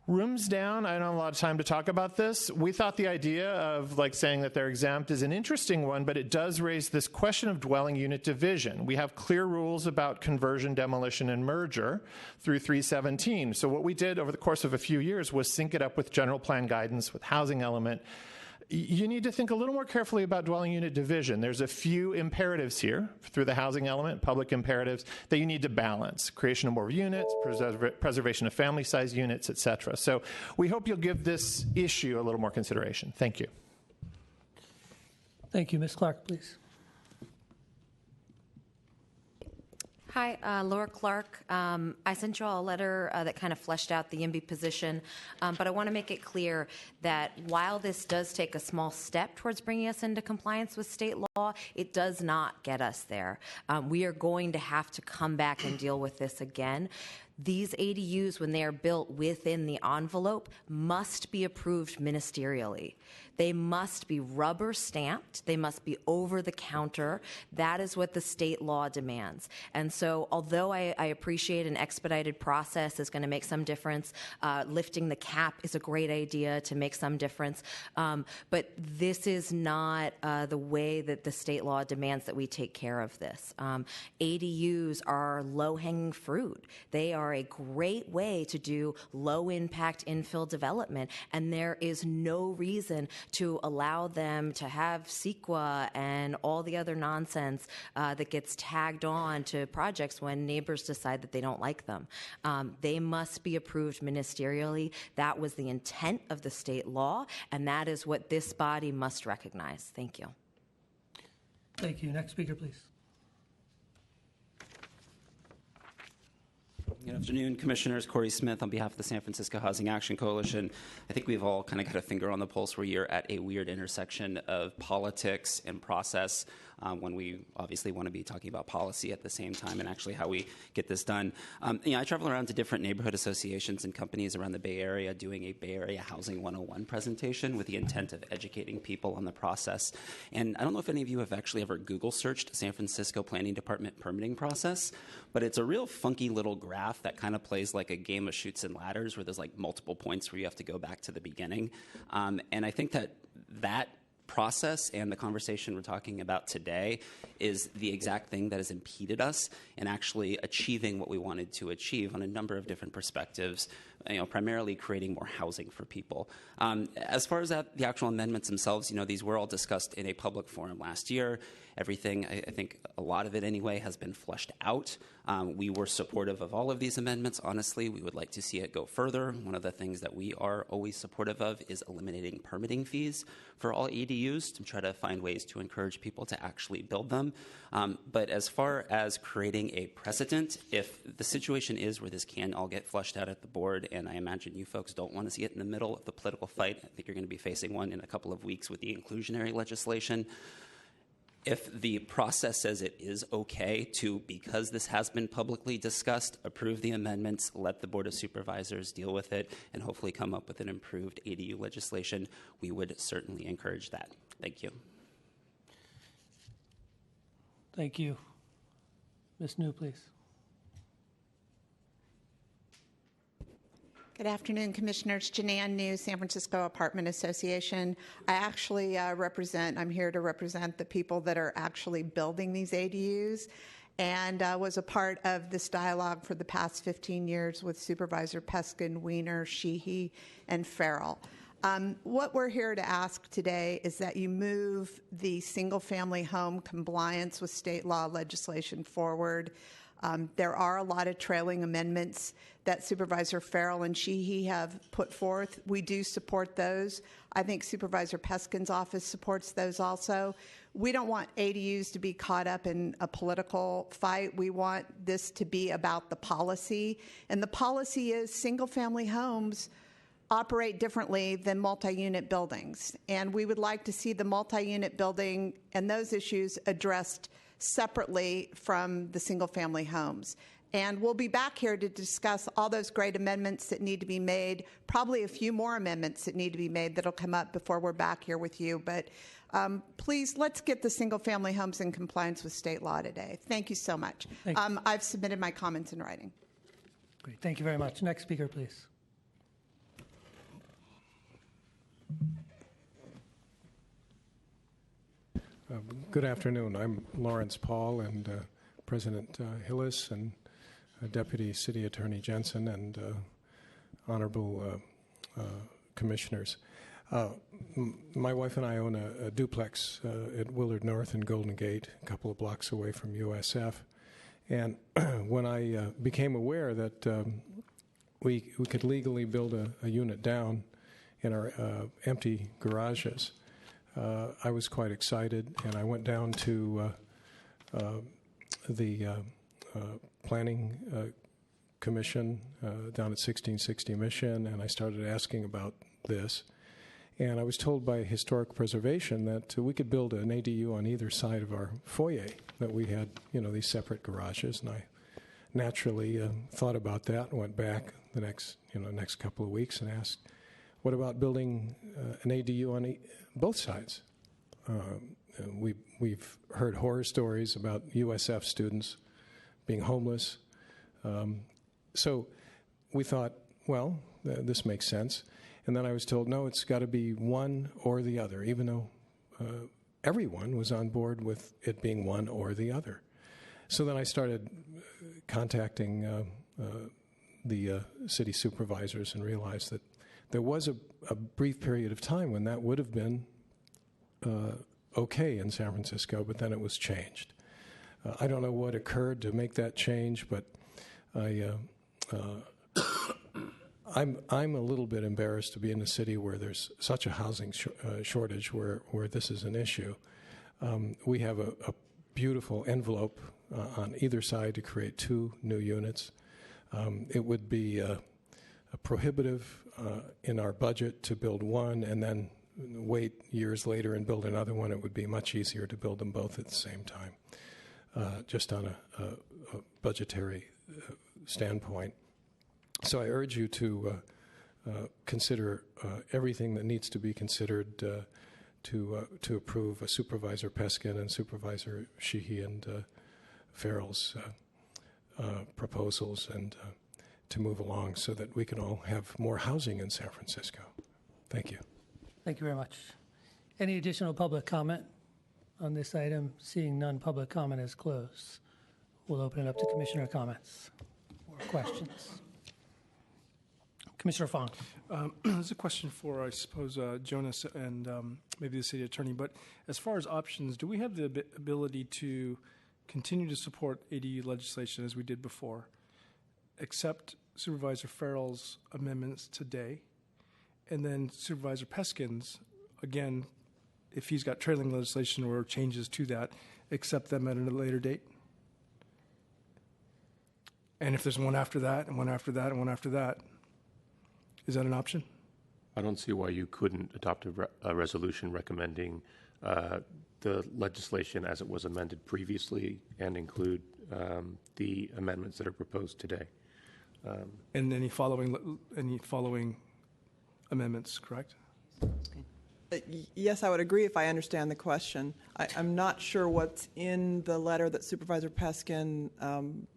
Rooms down, I don't have a lot of time to talk about this. We thought the idea of saying that they're exempt is an interesting one, but it does raise this question of dwelling unit division. We have clear rules about conversion, demolition, and merger through 317. So what we did over the course of a few years was sync it up with general plan guidance, with housing element. You need to think a little more carefully about dwelling unit division. There's a few imperatives here through the housing element, public imperatives, that you need to balance. Creation of more units, preservation of family size units, et cetera. So we hope you'll give this issue a little more consideration. Thank you. Thank you. Ms. Clark, please. Hi, Laura Clark. I sent you all a letter that kind of fleshed out the YIMBY position, but I want to make it clear that while this does take a small step towards bringing us into compliance with state law, it does not get us there. We are going to have to come back and deal with this again. These ADUs, when they are built within the envelope, must be approved ministerially. They must be rubber stamped. They must be over the counter. That is what the state law demands. And so although I appreciate an expedited process is going to make some difference, lifting the cap is a great idea to make some difference, but this is not the way that the state law demands that we take care of this. ADUs are low-hanging fruit. They are a great way to do low-impact infill development, and there is no reason to allow them to have CEQA and all the other nonsense that gets tagged on to projects when neighbors decide that they don't like them. They must be approved ministerially. That was the intent of the state law, and that is what this body must recognize. Thank you. Thank you. Next speaker, please. Good afternoon, Commissioners. Corey Smith on behalf of the San Francisco Housing Action Coalition. I think we've all kind of got a finger on the pulse where you're at a weird intersection of politics and process when we obviously want to be talking about policy at the same time and actually how we get this done. I travel around to different neighborhood associations and companies around the Bay Area doing a Bay Area Housing 101 presentation with the intent of educating people on the process. And I don't know if any of you have actually ever Google searched San Francisco Planning Department permitting process, but it's a real funky little graph that kind of plays like a game of chutes and ladders where there's multiple points where you have to go back to the beginning. And I think that process and the conversation we're talking about today is the exact thing that has impeded us in actually achieving what we wanted to achieve on a number of different perspectives, primarily creating more housing for people. As far as the actual amendments themselves, these were all discussed in a public forum last year. Everything, I think a lot of it anyway, has been fleshed out. We were supportive of all of these amendments. Honestly, we would like to see it go further. One of the things that we are always supportive of is eliminating permitting fees for all ADUs to try to find ways to encourage people to actually build them. them. But as far as creating a precedent, if the situation is where this can all get flushed out at the board, and I imagine you folks don't want to see it in the middle of the political fight, I think you're going to be facing one in a couple of weeks with the inclusionary legislation. If the process says it is okay to, because this has been publicly discussed, approve the amendments, let the Board of Supervisors deal with it, and hopefully come up with an improved ADU legislation, we would certainly encourage that. Thank you. Thank you. Ms. New, please. Good afternoon, Commissioners. Janann New, San Francisco Apartment Association. I actually I'm here to represent the people that are actually building these ADUs, and was a part of this dialogue for the past 15 years with Supervisor Peskin, Wiener, Sheehy, and Farrell. What we're here to ask today is that you move the single-family home compliance with state law legislation forward. There are a lot of trailing amendments that Supervisor Farrell and Sheehy have put forth. We do support those. I think Supervisor Peskin's office supports those also. We don't want ADUs to be caught up in a political fight. We want this to be about the policy. And the policy is single-family homes operate differently than multi-unit buildings. And we would like to see the multi-unit building and those issues addressed separately from the single-family homes. And we'll be back here to discuss all those great amendments that need to be made, probably a few more amendments that need to be made that'll come up before we're back here with you. But please, let's get the single-family homes in compliance with state law today. Thank you so much. I've submitted my comments in writing. Great. Thank you very much. Next speaker, please. Good afternoon. I'm Lawrence Paul, and President Hillis, and Deputy City Attorney Jensen, and honorable commissioners. My wife and I own a duplex at Willard North and Golden Gate, a couple of blocks away from USF. And when I became aware that we could legally build a unit down in our empty garages, I was quite excited, and I went down to the Planning Commission down at 1660 Mission, and I started asking about this. And I was told by Historic Preservation that we could build an ADU on either side of our foyer, that we had, these separate garages. And I naturally thought about that and went back the next couple of weeks and asked, what about building an ADU on both sides? We've heard horror stories about USF students being homeless. So we thought, well, this makes sense. And then I was told, no, it's got to be one or the other, even though everyone was on board with it being one or the other. So then I started contacting the city supervisors and realized that there was a brief period of time when that would have been okay in San Francisco, but then it was changed. I don't know what occurred to make that change, but I'm a little bit embarrassed to be in a city where there's such a housing shortage where this is an issue. We have a beautiful envelope on either side to create 2 new units. It would be prohibitive in our budget to build one and then wait years later and build another one. It would be much easier to build them both at the same time, just on a budgetary standpoint. So I urge you to consider everything that needs to be considered to approve Supervisor Peskin and Supervisor Sheehy and Farrell's proposals, and to move along so that we can all have more housing in San Francisco. Thank you. Thank you very much. Any additional public comment on this item? Seeing none, public comment is closed. We'll open it up to commissioner comments or questions. Commissioner Fong. This is a question for, I suppose, Jonas and maybe the city attorney. But as far as options, do we have the ability to continue to support ADU legislation as we did before, accept Supervisor Farrell's amendments today, and then Supervisor Peskin's, again, if he's got trailing legislation or changes to that, accept them at a later date? And if there's one after that, and one after that, and one after that, is that an option? I don't see why you couldn't adopt a resolution recommending the legislation as it was amended previously and include the amendments that are proposed today. And any following amendments, correct? Yes, I would agree if I understand the question. I'm not sure what's in the letter that Supervisor Peskin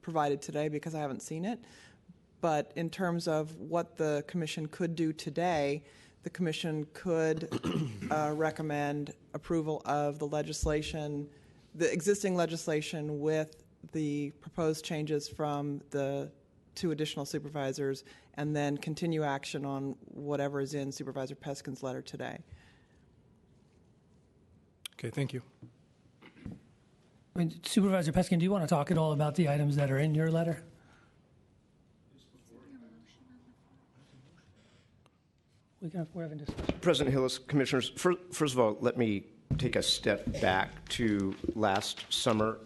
provided today because I haven't seen it. But in terms of what the Commission could do today, the Commission could recommend approval of the legislation, the existing legislation with the proposed changes from the 2 additional supervisors, and then continue action on whatever is in Supervisor Peskin's letter today. Okay, thank you. I mean, Supervisor Peskin, do you want to talk at all about the items that are in your letter? We're having discussion. President Hillis, Commissioners, first of all, let me take a step back to last summer.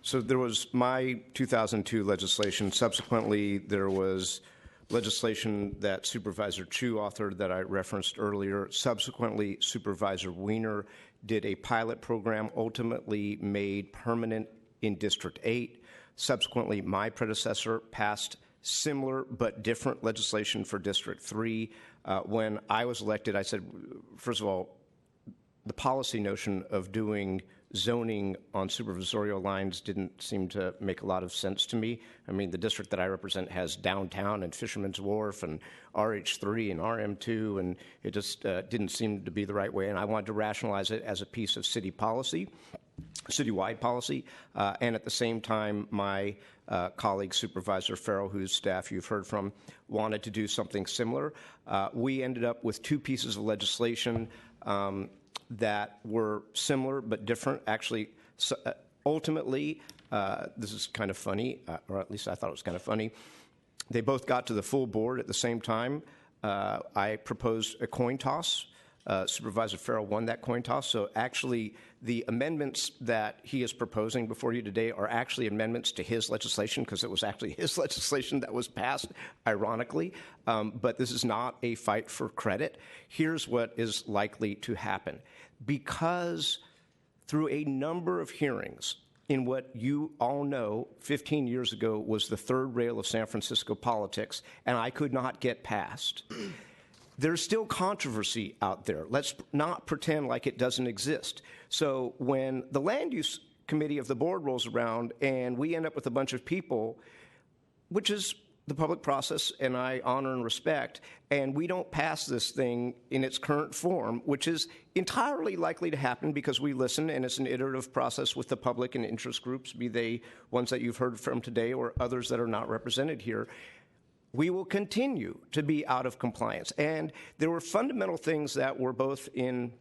So there was my 2002 legislation. Subsequently, there was legislation that Supervisor Chu authored that I referenced earlier. Subsequently, Supervisor Wiener did a pilot program, ultimately made permanent in District 8. Subsequently, my predecessor passed similar but different legislation for District 3. When I was elected, I said, first of all, the policy notion of doing zoning on supervisorial lines didn't seem to make a lot of sense to me. I mean, the district that I represent has downtown and Fisherman's Wharf and RH3 and RM2, and it just didn't seem to be the right way. And I wanted to rationalize it as a piece of city policy, citywide policy. And at the same time, my colleague, Supervisor Farrell, whose staff you've heard from, wanted to do something similar. We ended up with 2 pieces of legislation that were similar but different. Actually, ultimately, this is kind of funny, or at least I thought it was kind of funny. They both got to the full board at the same time. I proposed a coin toss. Supervisor Farrell won that coin toss. So actually, the amendments that he is proposing before you today are actually amendments to his legislation, because it was actually his legislation that was passed, ironically. But this is not a fight for credit. Here's what is likely to happen. Because through a number of hearings in what you all know 15 years ago was the third rail of San Francisco politics, and I could not get past, there's still controversy out there. Let's not pretend like it doesn't exist. So when the land use committee of the board rolls around and we end up with a bunch of people, which is the public process, and I honor and respect, and we don't pass this thing in its current form, which is entirely likely to happen because we listen, and it's an iterative process with the public and interest groups, be they ones that you've heard from today or others that are not represented here, we will continue to be out of compliance. And there were fundamental things that were both in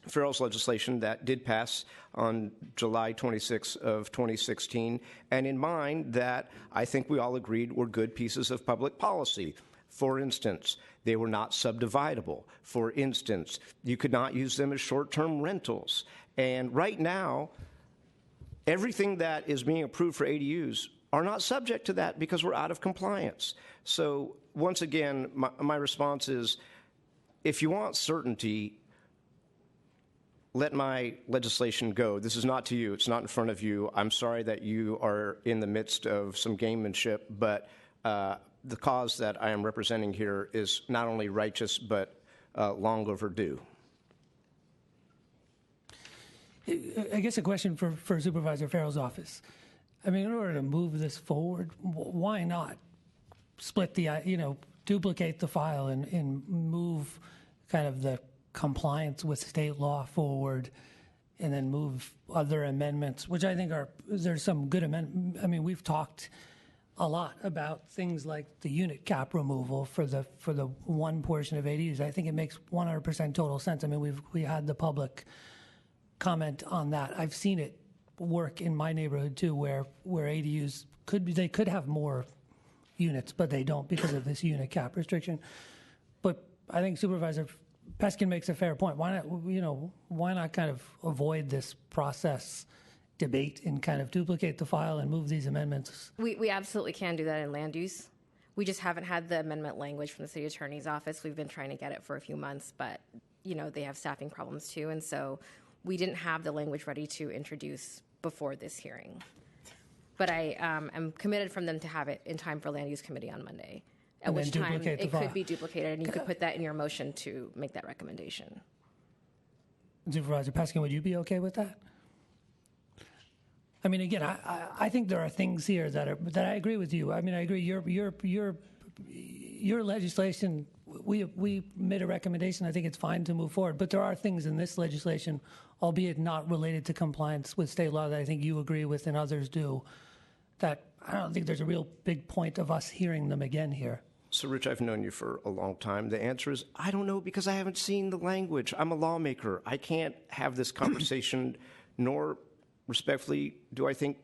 Farrell's legislation that did pass on July 26 of 2016, and in mine that I think we all agreed were good pieces of public policy. For instance, they were not subdividable. For instance, you could not use them as short-term rentals. And right now, everything that is being approved for ADUs are not subject to that because we're out of compliance. So once again, my response is, if you want certainty, let my legislation go. This is not to you. It's not in front of you. I'm sorry that you are in the midst of some gamemanship, but the cause that I am representing here is not only righteous, but long overdue. I guess a question for Supervisor Farrell's office. I mean, in order to move this forward, why not split duplicate the file and move kind of the compliance with state law forward, and then move other amendments, which I think there's some good amendments. I mean, we've talked a lot about things like the unit cap removal for the one portion of ADUs. I think it makes 100% total sense. I mean, we had the public comment on that. I've seen it work in my neighborhood too, where ADUs could have more units, but they don't because of this unit cap restriction. But I think Supervisor Peskin makes a fair point. Why not kind of avoid this process debate and kind of duplicate the file and move these amendments? We absolutely can do that in land use. We just haven't had the amendment language from the city attorney's office. We've been trying to get it for a few months, but they have staffing problems too, and so we didn't have the language ready to introduce before this hearing. But I am committed from them to have it in time for land use committee on Monday, at And which then time duplicate the it file. could be duplicated, and you could put that in your motion to make that recommendation. Supervisor Peskin, would you be okay with that? I mean, again, I think there are things here that I agree with you. I mean, I agree. Your legislation, we made a recommendation. I think it's fine to move forward, but there are things in this legislation, albeit not related to compliance with state law, that I think you agree with and others do, that I don't think there's a real big point of us hearing them again here. So, Rich, I've known you for a long time. The answer is, I don't know, because I haven't seen the language. I'm a lawmaker. I can't have this conversation, nor respectfully do I think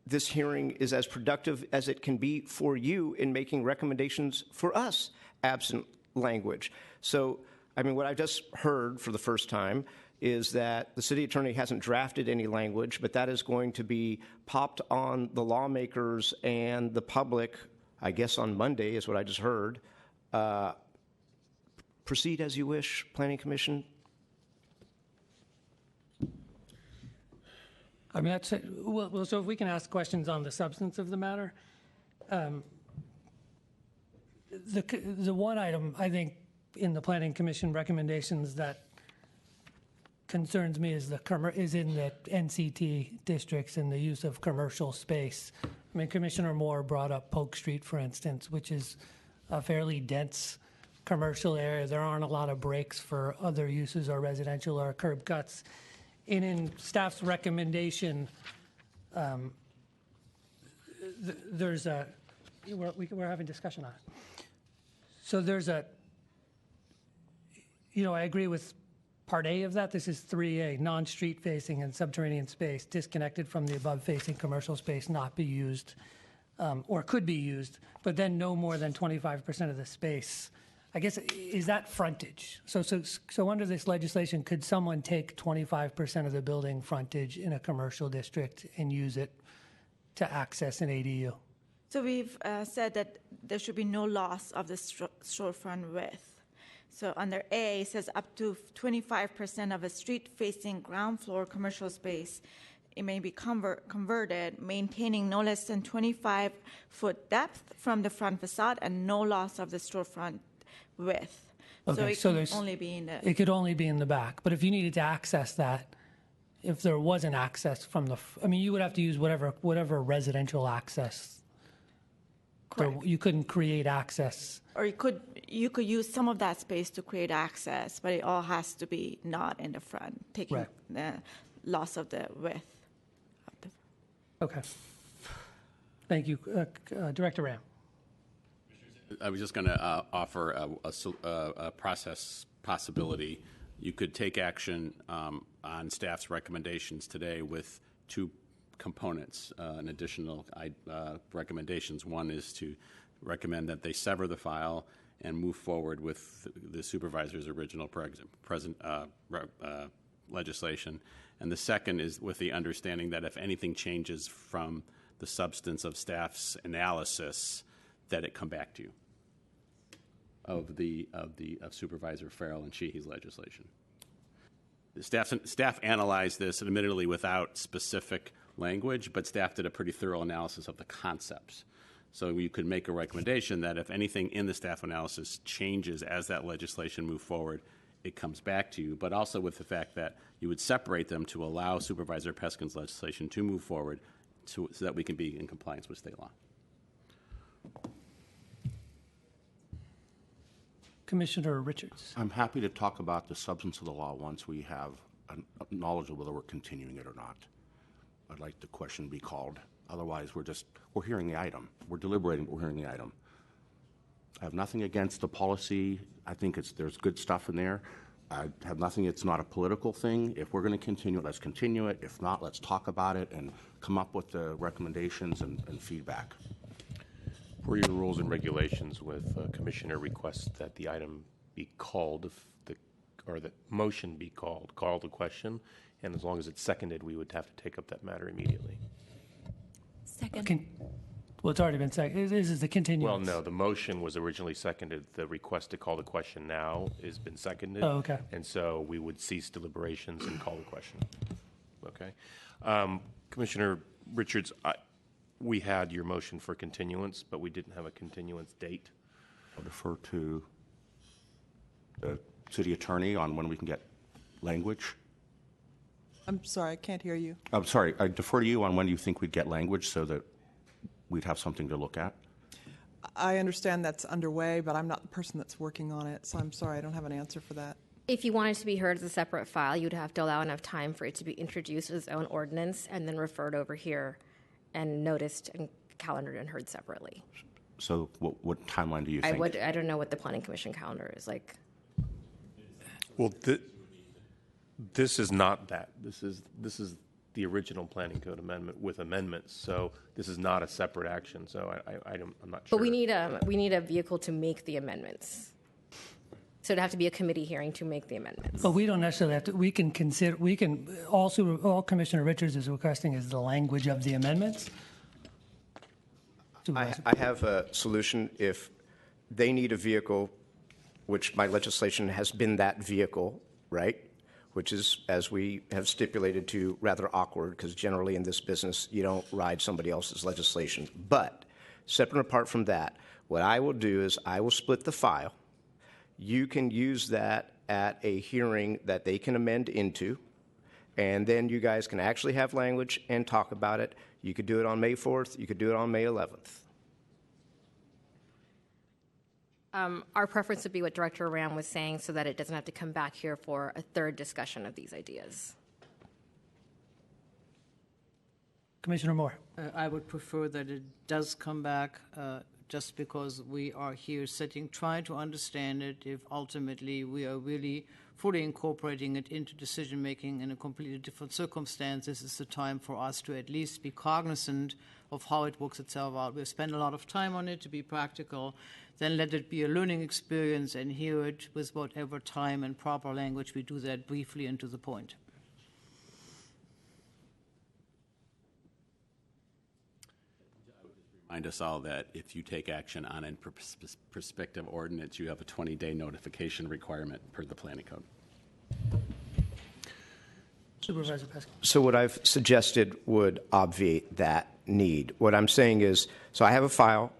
this hearing is as productive as it can be for you in making recommendations for us, absent language. So, I mean, what I just heard for the first time is that the city attorney hasn't drafted any language, but that is going to be popped on the lawmakers and the public, I guess on Monday is what I just heard. Proceed as you wish, Planning Commission. I mean, that's it. Well, so if we can ask questions on the substance of the matter. The one item, I think, in the Planning Commission recommendations that concerns me is in the NCT districts and the use of commercial space. I mean, Commissioner Moore brought up Polk Street, for instance, which is a fairly dense commercial area. There aren't a lot of breaks for other uses or residential or curb cuts. And in staff's recommendation, there's a, we're having discussion on it. So there's a, I agree with Part A of that. This is 3A, non-street facing and subterranean space disconnected from the above facing commercial space not be used or could be used, but then no more than 25% of the space. I guess, is that frontage? So under this legislation, could someone take 25% of the building frontage in a commercial district and use it to access an ADU? So we've said that there should be no loss of the storefront width. So under A, it says up to 25% of a street-facing ground floor commercial space, it may be converted, maintaining no less than 25-foot depth from the front facade and no loss of the storefront width. Okay, so it can only be in the... It could only be in the back. But if you needed to access that, if there wasn't access from the... you would have to use whatever residential access. Correct. You couldn't create access. Or you could use some of that space to create access, but it all has to be not in the front, taking the loss of the width. Okay. Thank you. Director Ram. I was just going to offer a process possibility. You could take action on staff's recommendations today with two components, an additional recommendations. One is to recommend that they sever the file and move forward with the supervisor's original legislation. And the second is with the understanding that if anything changes from the substance of staff's analysis, that it come back to you of Supervisor Farrell and Sheehy's legislation. The staff analyzed this, admittedly without specific language, but staff did a pretty thorough analysis of the concepts. So you could make a recommendation that if anything in the staff analysis changes as that legislation moves forward, it comes back to you, but also with the fact that you would separate them to allow Supervisor Peskin's legislation to move forward so that we can be in compliance with state law. Commissioner Richards. I'm happy to talk about the substance of the law once we have knowledge of whether we're continuing it or not. I'd like the question be called. Otherwise, we're hearing the item. We're deliberating, but we're hearing the item. I have nothing against the policy. I think there's good stuff in there. I have nothing, it's not a political thing. If we're going to continue it, let's continue it. If not, let's talk about it and come up with the recommendations and feedback. Per your rules and regulations, with Commissioner requests that the item be called if the or the motion be call the question, and as long as it's seconded, we would have to take up that matter immediately. Second. Well, it's already been seconded. This is the continuance. Well, no, the motion was originally seconded. The request to call the question now has been seconded. Oh, okay. And so we would cease deliberations and call the question. Okay. Commissioner Richards, we had your motion for continuance, but we didn't have a continuance date. I'll defer to the city attorney on when we can get language. I'm sorry, I can't hear you. I'm sorry, I defer to you on when you think we'd get language so that we'd have something to look at. I understand that's underway, but I'm not the person that's working on it, so I'm sorry, I don't have an answer for that. If you wanted to be heard as a separate file, you'd have to allow enough time for it to be introduced as its own ordinance and then referred over here and noticed and calendared and heard separately. So what timeline do you think? I don't know what the Planning Commission calendar is like. Well, this is not that. This is the original planning code amendment with amendments. So this is not a separate action. So I'm not sure. But we need a vehicle to make the amendments. So it'd have to be a committee hearing to make the amendments. But we don't necessarily have to. We can consider. We can also. All Commissioner Richards is requesting is the language of the amendments. I have a solution. If they need a vehicle, which my legislation has been that vehicle, right? Which is, as we have stipulated to, rather awkward, because generally in this business, you don't ride somebody else's legislation. But separate and apart from that, what I will do is I will split the file. You can use that at a hearing that they can amend into, and then you guys can actually have language and talk about it. You could do it on May 4th. You could do it on May 11th. Our preference would be what Director Ram was saying so that it doesn't have to come back here for a third discussion of these ideas. Commissioner Moore. I would prefer that it does come back just because we are here sitting, trying to understand it. If ultimately we are really fully incorporating it into decision-making in a completely different circumstance, this is the time for us to at least be cognizant of how it works itself out. We've spent a lot of time on it to be practical. Then let it be a learning experience and hear it with whatever time and proper language we do that briefly and to the point. Remind us all that if you take action on a prospective ordinance, you have a 20-day notification requirement per the planning code. Supervisor Peskin. So what I've suggested would obviate that need. What I'm saying is, so I have a file.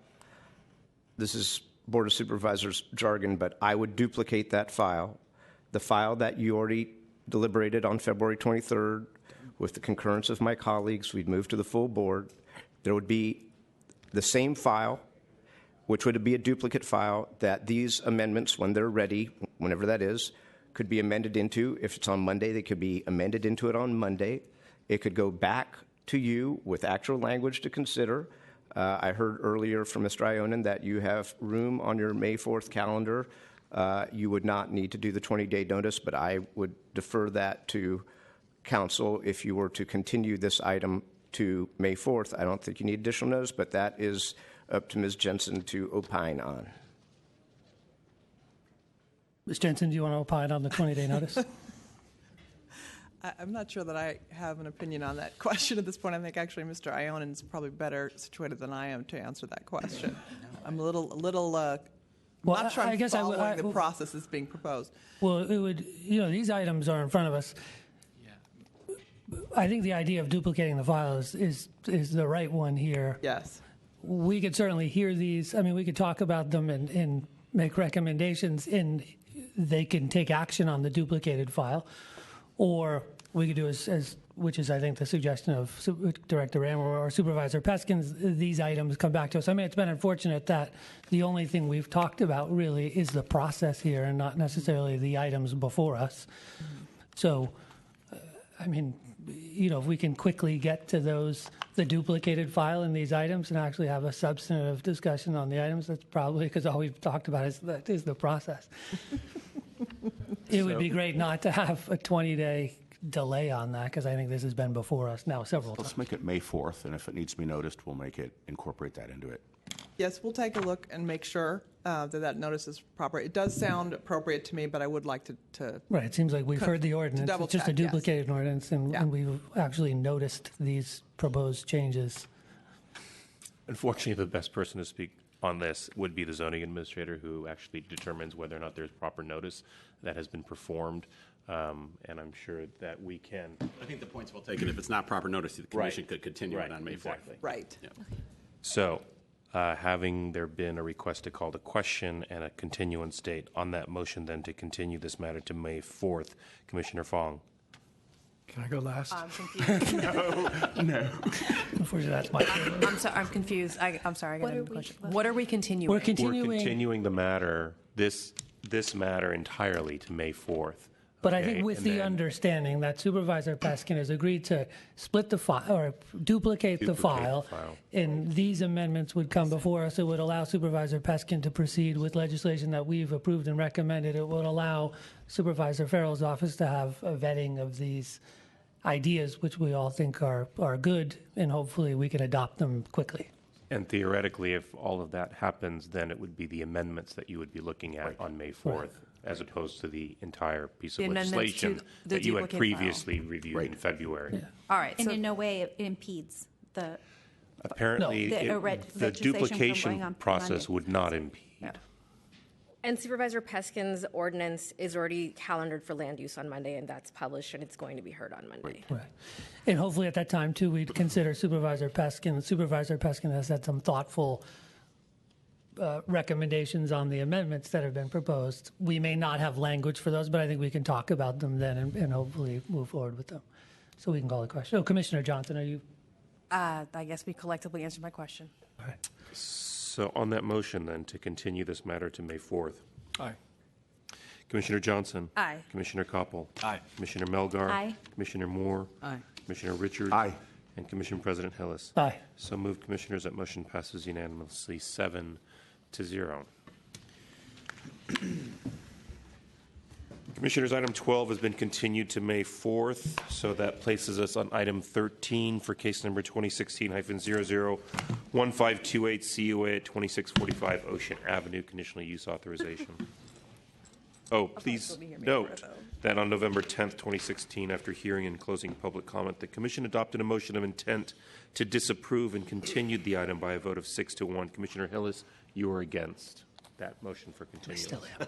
This is Board of Supervisors jargon, but I would duplicate that file, the file that you already deliberated on February 23rd with the concurrence of my colleagues. We'd move to the full board. There would be the same file, which would be a duplicate file that these amendments, when they're ready, whenever that is, could be amended into. If it's on Monday, they could be amended into it on Monday. It could go back to you with actual language to consider. I heard earlier from Mr. Ionin that you have room on your May 4th calendar. You would not need to do the 20-day notice, but I would defer that to council if you were to continue this item to May 4th. I don't think you need additional notice, but that is up to Ms. Jensen to opine on. Ms. Jensen, do you want to opine on the 20-day notice? I'm not sure that I have an opinion on that question at this point. I think actually Mr. Ionin is probably better situated than I am to answer that question. I'm a little not sure I'm following the process that's being proposed. Well, it would, these items are in front of us. I think the idea of duplicating the file is the right one here. Yes. We could certainly hear these. I mean, we could talk about them and make recommendations, and they can take action on the duplicated file. Or we could do as which is, I think, the suggestion of Director Ram or Supervisor Peskin, these items come back to us. I mean, it's been unfortunate that the only thing we've talked about really is the process here and not necessarily the items before us. So, I mean, if we can quickly get to the duplicated file in these items and actually have a substantive discussion on the items, that's probably because all we've talked about is the process. It would be great not to have a 20-day delay on that, because I think this has been before us now several times. Let's make it May 4th, and if it needs to be noticed, we'll incorporate that into it. Yes, we'll take a look and make sure. that notice is proper. It does sound appropriate to me, but I would like to Right, it seems like we've heard the ordinance. double It's just a check, yes. duplicated ordinance, and we've actually noticed these proposed changes. Unfortunately, the best person to speak on this would be the zoning administrator, who actually determines whether or not there's proper notice that has been performed. And I'm sure that we can. I think the point's well taken. If it's not proper notice, the commission could continue it on May 4th. Right. Yeah. So, having there been a request to call the question and a continuance date on that motion, then to continue this matter to May 4th, Commissioner Fong. Can I go last? I'm confused. No. Unfortunately, that's my I'm confused. I'm sorry. I got a question. what- What are we continuing? We're continuing. We're continuing the matter, this matter entirely to May 4th. But I okay? think with And the then- understanding that Supervisor Peskin has agreed to split the file or duplicate the file, and these amendments would come before us. It would allow Supervisor Peskin to proceed with legislation that we've approved and recommended. It would allow Supervisor Farrell's office to have a vetting of these ideas, which we all think are good, and hopefully we can adopt them quickly. And theoretically, if all of that happens, then it would be the amendments that you would be looking at on May 4th, as opposed to the entire piece The of amendments legislation to the that you had duplicate file. previously reviewed in February. All right. And So in no way it impedes the. Apparently, No. The the registration from going duplication on process Monday. would not impede. And Supervisor Peskin's ordinance is already calendared for land use on Monday, and that's published, and it's going to be heard on Monday. Right. And hopefully at that time, too, we'd consider Supervisor Peskin. Supervisor Peskin has had some thoughtful recommendations on the amendments that have been proposed. We may not have language for those, but I think we can talk about them then and hopefully move forward with them. So we can call the question. Oh, Commissioner Johnson, are you? I guess we collectively answered my question. So on that motion, then, to continue this matter to May 4th. Aye. Commissioner Johnson. Aye. Commissioner Koppel. Aye. Commissioner Melgar. Aye. Commissioner Moore. Aye. Commissioner Richards. Aye. And Commission President Hillis. Aye. So moved, Commissioners. That motion passes unanimously, 7-0. Commissioners, item 12 has been continued to May 4th, so that places us on item 13 for case number 2016-001528 CUA at 2645 Ocean Avenue, conditional use authorization. Oh, please note that on November 10th, 2016, after hearing and closing public comment, the Commission adopted a motion of intent to disapprove and continued the item by a vote of 6-1. Commissioner Hillis, you are against that motion for continuance. Still am.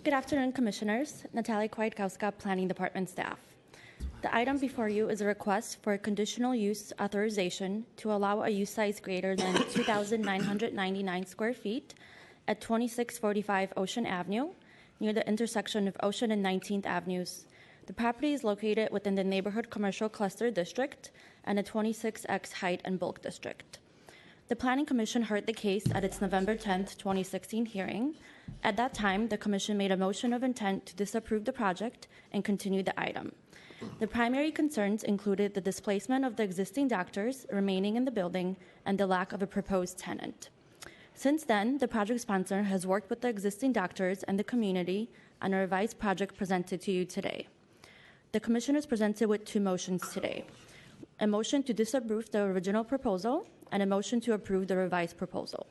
Good afternoon, Commissioners. Natalia Kwiatkowska, Planning Department staff. The item before you is a request for a conditional use authorization to allow a use size greater than 2,999 square feet at 2645 Ocean Avenue, near the intersection of Ocean and 19th Avenues. The property is located within the Neighborhood Commercial Cluster District and a 26X Height and Bulk District. The Planning Commission heard the case at its November 10th, 2016 hearing. At that time, the Commission made a motion of intent to disapprove the project and continue the item. The primary concerns included the displacement of the existing doctors remaining in the building and the lack of a proposed tenant. Since then, the project sponsor has worked with the existing doctors and the community on a revised project presented to you today. The Commission is presented with two motions today: a motion to disapprove the original proposal and a motion to approve the revised proposal.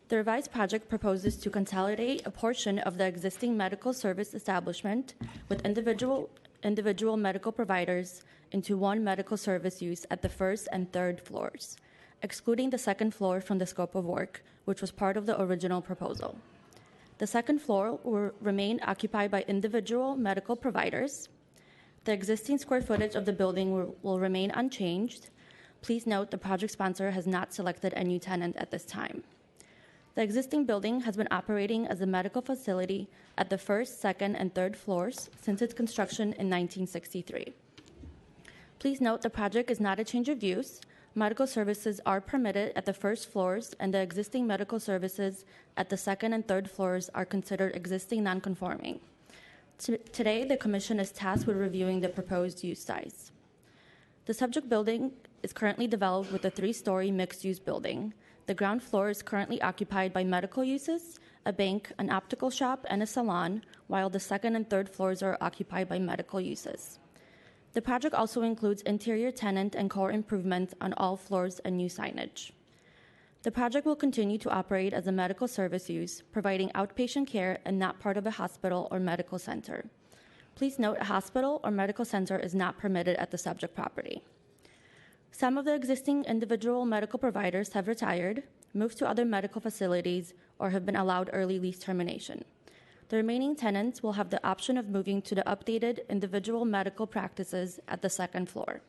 The revised project proposes to consolidate a portion of the existing medical service establishment with individual medical providers into one medical service use at the first and third floors, excluding the second floor from the scope of work, which was part of the original proposal. The second floor will remain occupied by individual medical providers. The existing square footage of the building will remain unchanged. Please note the project sponsor has not selected a new tenant at this time. The existing building has been operating as a medical facility at the first, second, and third floors since its construction in 1963. Please note the project is not a change of use. Medical services are permitted at the first floors, and the existing medical services at the second and third floors are considered existing nonconforming. Today, the Commission is tasked with reviewing the proposed use size. The subject building is currently developed with a 3-story mixed-use building. The ground floor is currently occupied by medical uses, a bank, an optical shop, and a salon, while the second and third floors are occupied by medical uses. The project also includes interior tenant and core improvements on all floors and new signage. The project will continue to operate as a medical service use, providing outpatient care and not part of a hospital or medical center. Please note a hospital or medical center is not permitted at the subject property. Some of the existing individual medical providers have retired, moved to other medical facilities, or have been allowed early lease termination. The remaining tenants will have the option of moving to the updated individual medical practices at the second floor.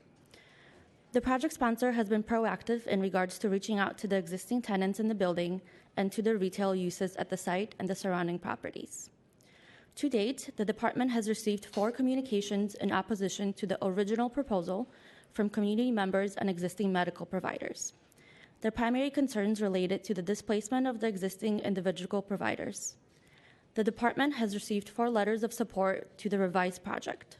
The project sponsor has been proactive in regards to reaching out to the existing tenants in the building and to the retail uses at the site and the surrounding properties. To date, the department has received 4 communications in opposition to the original proposal from community members and existing medical providers. Their primary concerns related to the displacement of the existing individual providers. The department has received 4 letters of support to the revised project.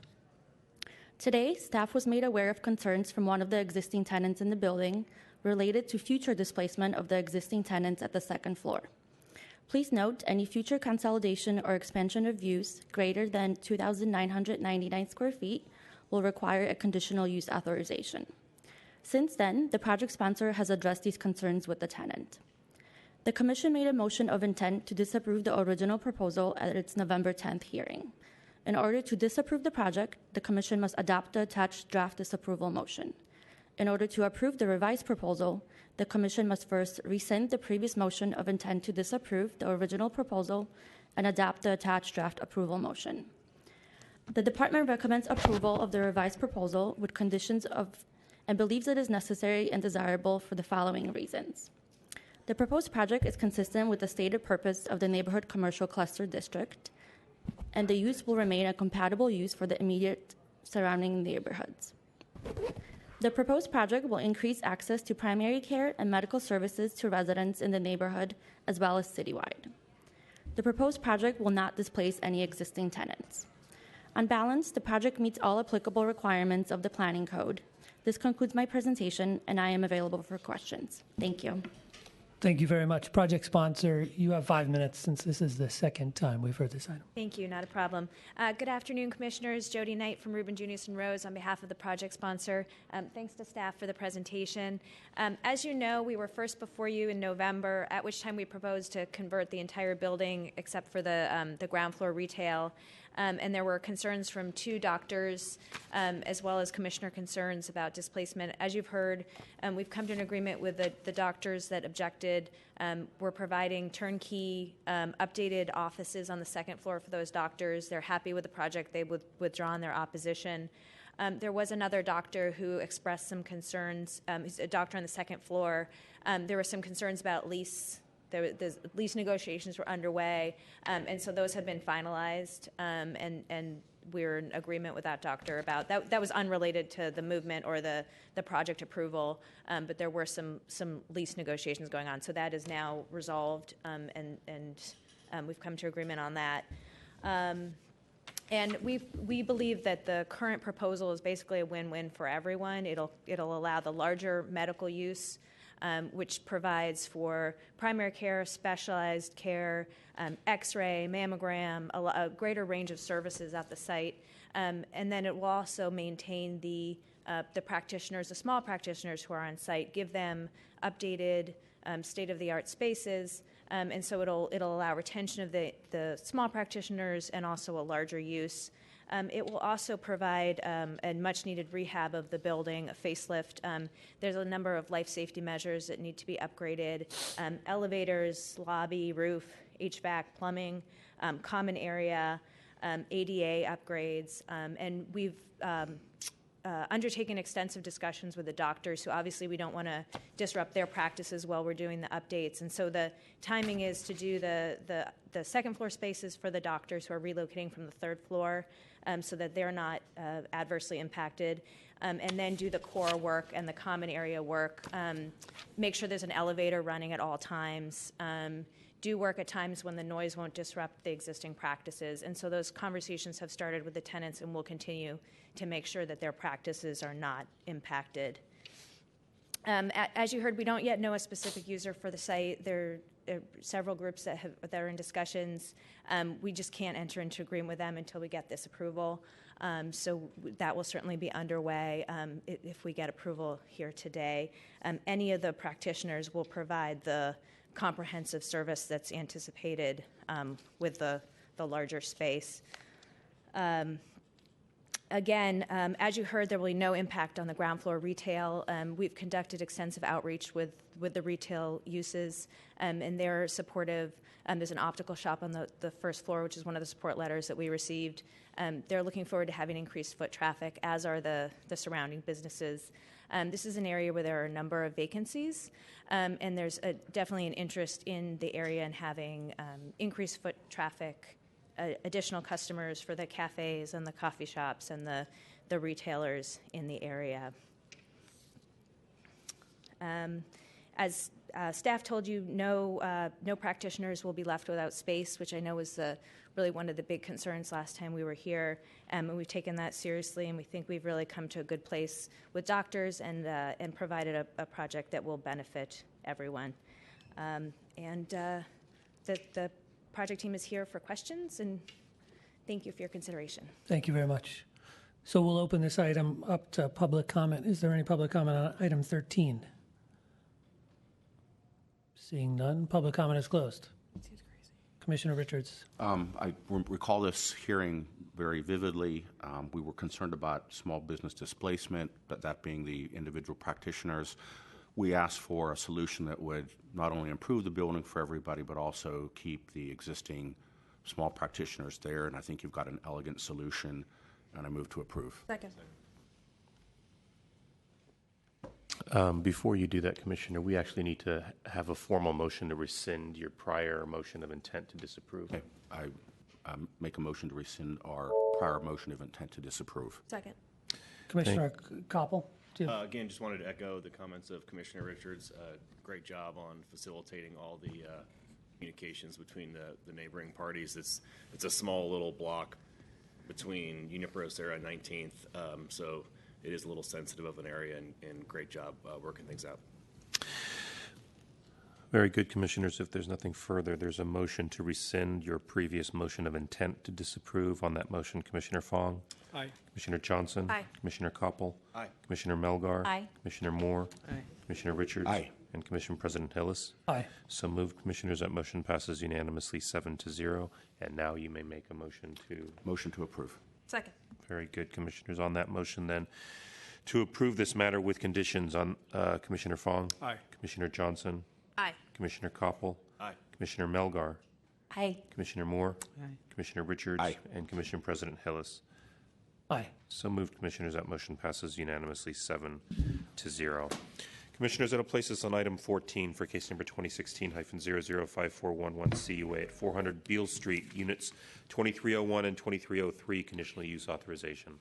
Today, staff was made aware of concerns from one of the existing tenants in the building related to future displacement of the existing tenants at the second floor. Please note any future consolidation or expansion of use greater than 2,999 square feet will require a conditional use authorization. Since then, the project sponsor has addressed these concerns with the tenant. The Commission made a motion of intent to disapprove the original proposal at its November 10th hearing. In order to disapprove the project, the Commission must adopt the attached draft disapproval motion. In order to approve the revised proposal, the Commission must first rescind the previous motion of intent to disapprove the original proposal and adopt the attached draft approval motion. The Department recommends approval of the revised proposal with conditions and believes it is necessary and desirable for the following reasons. The proposed project is consistent with the stated purpose of the Neighborhood Commercial Cluster District, and the use will remain a compatible use for the immediate surrounding neighborhoods. The proposed project will increase access to primary care and medical services to residents in the neighborhood as well as citywide. The proposed project will not displace any existing tenants. On balance, the project meets all applicable requirements of the Planning Code. This concludes my presentation, and I am available for questions. Thank you. Thank you very much. Project sponsor, you have 5 minutes since this is the second time we've heard this item. Thank you, not a problem. Good afternoon, Commissioners. Jody Knight from Reuben Junius and Rose on behalf of the project sponsor. Thanks to staff for the presentation. As you know, we were first before you in November, at which time we proposed to convert the entire building except for the ground floor retail. And there were concerns from 2 doctors, as well as commissioner concerns about displacement. As you've heard, we've come to an agreement with the doctors that objected. We're providing turnkey updated offices on the second floor for those doctors. They're happy with the project. They would withdraw their opposition. There was another doctor who expressed some concerns. He's a doctor on the second floor. There were some concerns about lease. The lease negotiations were underway, and so those have been finalized, and we're in agreement with that doctor about that. That was unrelated to the movement or the project approval, but there were some lease negotiations going on. So that is now resolved, and we've come to agreement on that. And we believe that the current proposal is basically a win-win for everyone. It'll allow the larger medical use, which provides for primary care, specialized care, X-ray, mammogram, a greater range of services at the site. And then it will also maintain the practitioners, the small practitioners who are on site, give them updated state-of-the-art spaces. And so it'll allow retention of the small practitioners and also a larger use. It will also provide a much-needed rehab of the building, a facelift. There's a number of life safety measures that need to be upgraded: elevators, lobby, roof, HVAC, plumbing, common area, ADA upgrades. And we've undertaken extensive discussions with the doctors, who obviously we don't want to disrupt their practices while we're doing the updates. And so the timing is to do the second floor spaces for the doctors who are relocating from the third floor, so that they're not adversely impacted, and then do the core work and the common area work, make sure there's an elevator running at all times, do work at times when the noise won't disrupt the existing practices. And so those conversations have started with the tenants, and we'll continue to make sure that their practices are not impacted. As you heard, we don't yet know a specific user for the site. There are several groups that are in discussions. We just can't enter into agreement with them until we get this approval. So that will certainly be underway if we get approval here today. Any of the practitioners will provide the comprehensive service that's anticipated with the larger space. Again, as you heard, there will be no impact on the ground floor retail. We've conducted extensive outreach with the retail uses, and they're supportive. There's an optical shop on the first floor, which is one of the support letters that we received. They're looking forward to having increased foot traffic, as are the surrounding businesses. This is an area where there are a number of vacancies, and there's definitely an interest in the area in having increased foot traffic, additional customers for the cafes and the coffee shops and the retailers in the area. As staff told you, no practitioners will be left without space, which I know was really one of the big concerns last time we were here. And we've taken that seriously, and we think we've really come to a good place with doctors and provided a project that will benefit everyone. The project team is here for questions, and thank you for your consideration. Thank you very much. So we'll open this item up to public comment. Is there any public comment on item 13? Seeing none, public comment is closed. Commissioner Richards. I recall this hearing very vividly. We were concerned about small business displacement, but that being the individual practitioners. We asked for a solution that would not only improve the building for everybody, but also keep the existing small practitioners there. And I think you've got an elegant solution, and I move to approve. Second. Before you do that, Commissioner, we actually need to have a formal motion to rescind your prior motion of intent to disapprove. Okay. I make a motion to rescind our prior motion of intent to disapprove. Second. Commissioner Koppel. Again, just wanted to echo the comments of Commissioner Richards. Great job on facilitating all the communications between the neighboring parties. It's a small little block between Union Procera and 19th, so it is a little sensitive of an area, and great job working things out. Very good, Commissioners. If there's nothing further, there's a motion to rescind your previous motion of intent to disapprove. On that motion, Commissioner Fong. Aye. Commissioner Johnson. Aye. Commissioner Koppel. Aye. Commissioner Melgar. Aye. Commissioner Moore. Aye. Commissioner Richards. Aye. And Commission President Hillis. Aye. So moved, Commissioners. That motion passes unanimously 7-0. And now you may make a motion to... Motion to approve. Second. Very good, Commissioners. On that motion, then, to approve this matter with conditions on Commissioner Fong. Aye. Commissioner Johnson. Aye. Commissioner Koppel. Aye. Commissioner Melgar. Aye. Commissioner Moore. Aye. Commissioner Richards. Aye. And Commission President Hillis. Aye. So moved, Commissioners. That motion passes unanimously 7-0. Commissioners, that'll place us on item 14 for case number 2016-005411 CUA at 400 Beale Street, units 2301 and 2303, conditional use authorization.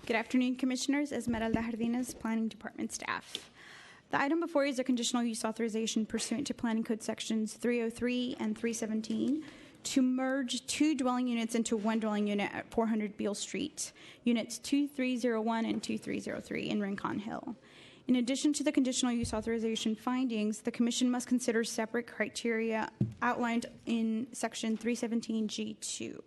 Good afternoon, Commissioners. Esmeralda Jardines, Planning Department staff. The item before you is a conditional use authorization pursuant to Planning Code Sections 303 and 317 to merge two dwelling units into one dwelling unit at 400 Beale Street, units 2301 and 2303 in Rincon Hill. In addition to the conditional use authorization findings, the Commission must consider separate criteria outlined in Section 317G2.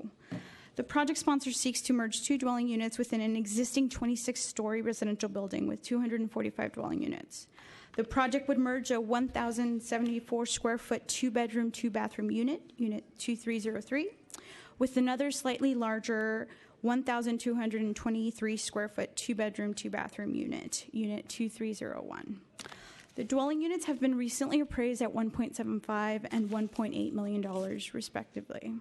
The project sponsor seeks to merge two dwelling units within an existing 26-story residential building with 245 dwelling units. The project would merge a 1,074 square foot two-bedroom, two-bathroom unit, unit 2303, with another slightly larger 1,223 square foot two-bedroom, two-bathroom unit, unit 2301. The dwelling units have been recently appraised at $1.75 and $1.8 million, respectively.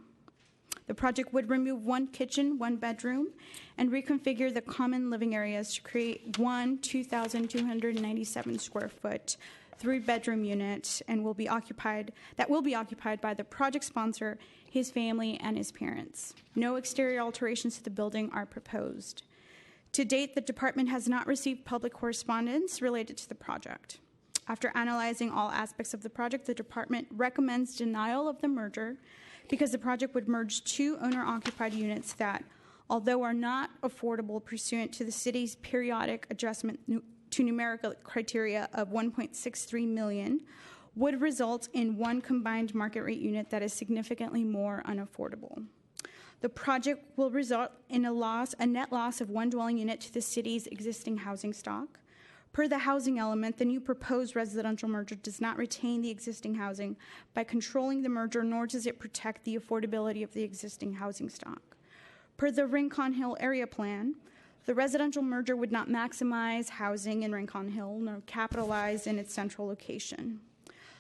The project would remove one kitchen, one bedroom, and reconfigure the common living areas to create one 2,297 square foot three-bedroom unit and will be occupied by the project sponsor, his family, and his parents. No exterior alterations to the building are proposed. To date, the department has not received public correspondence related to the project. After analyzing all aspects of the project, the department recommends denial of the merger because the project would merge two owner-occupied units that, although are not affordable pursuant to the city's periodic adjustment to numerical criteria of 1.63 million, would result in one combined market rate unit that is significantly more unaffordable. The project will result in a net loss of one dwelling unit to the city's existing housing stock. Per the housing element, the new proposed residential merger does not retain the existing housing by controlling the merger, nor does it protect the affordability of the existing housing stock. Per the Rincon Hill area plan, the residential merger would not maximize housing in Rincon Hill nor capitalize in its central location.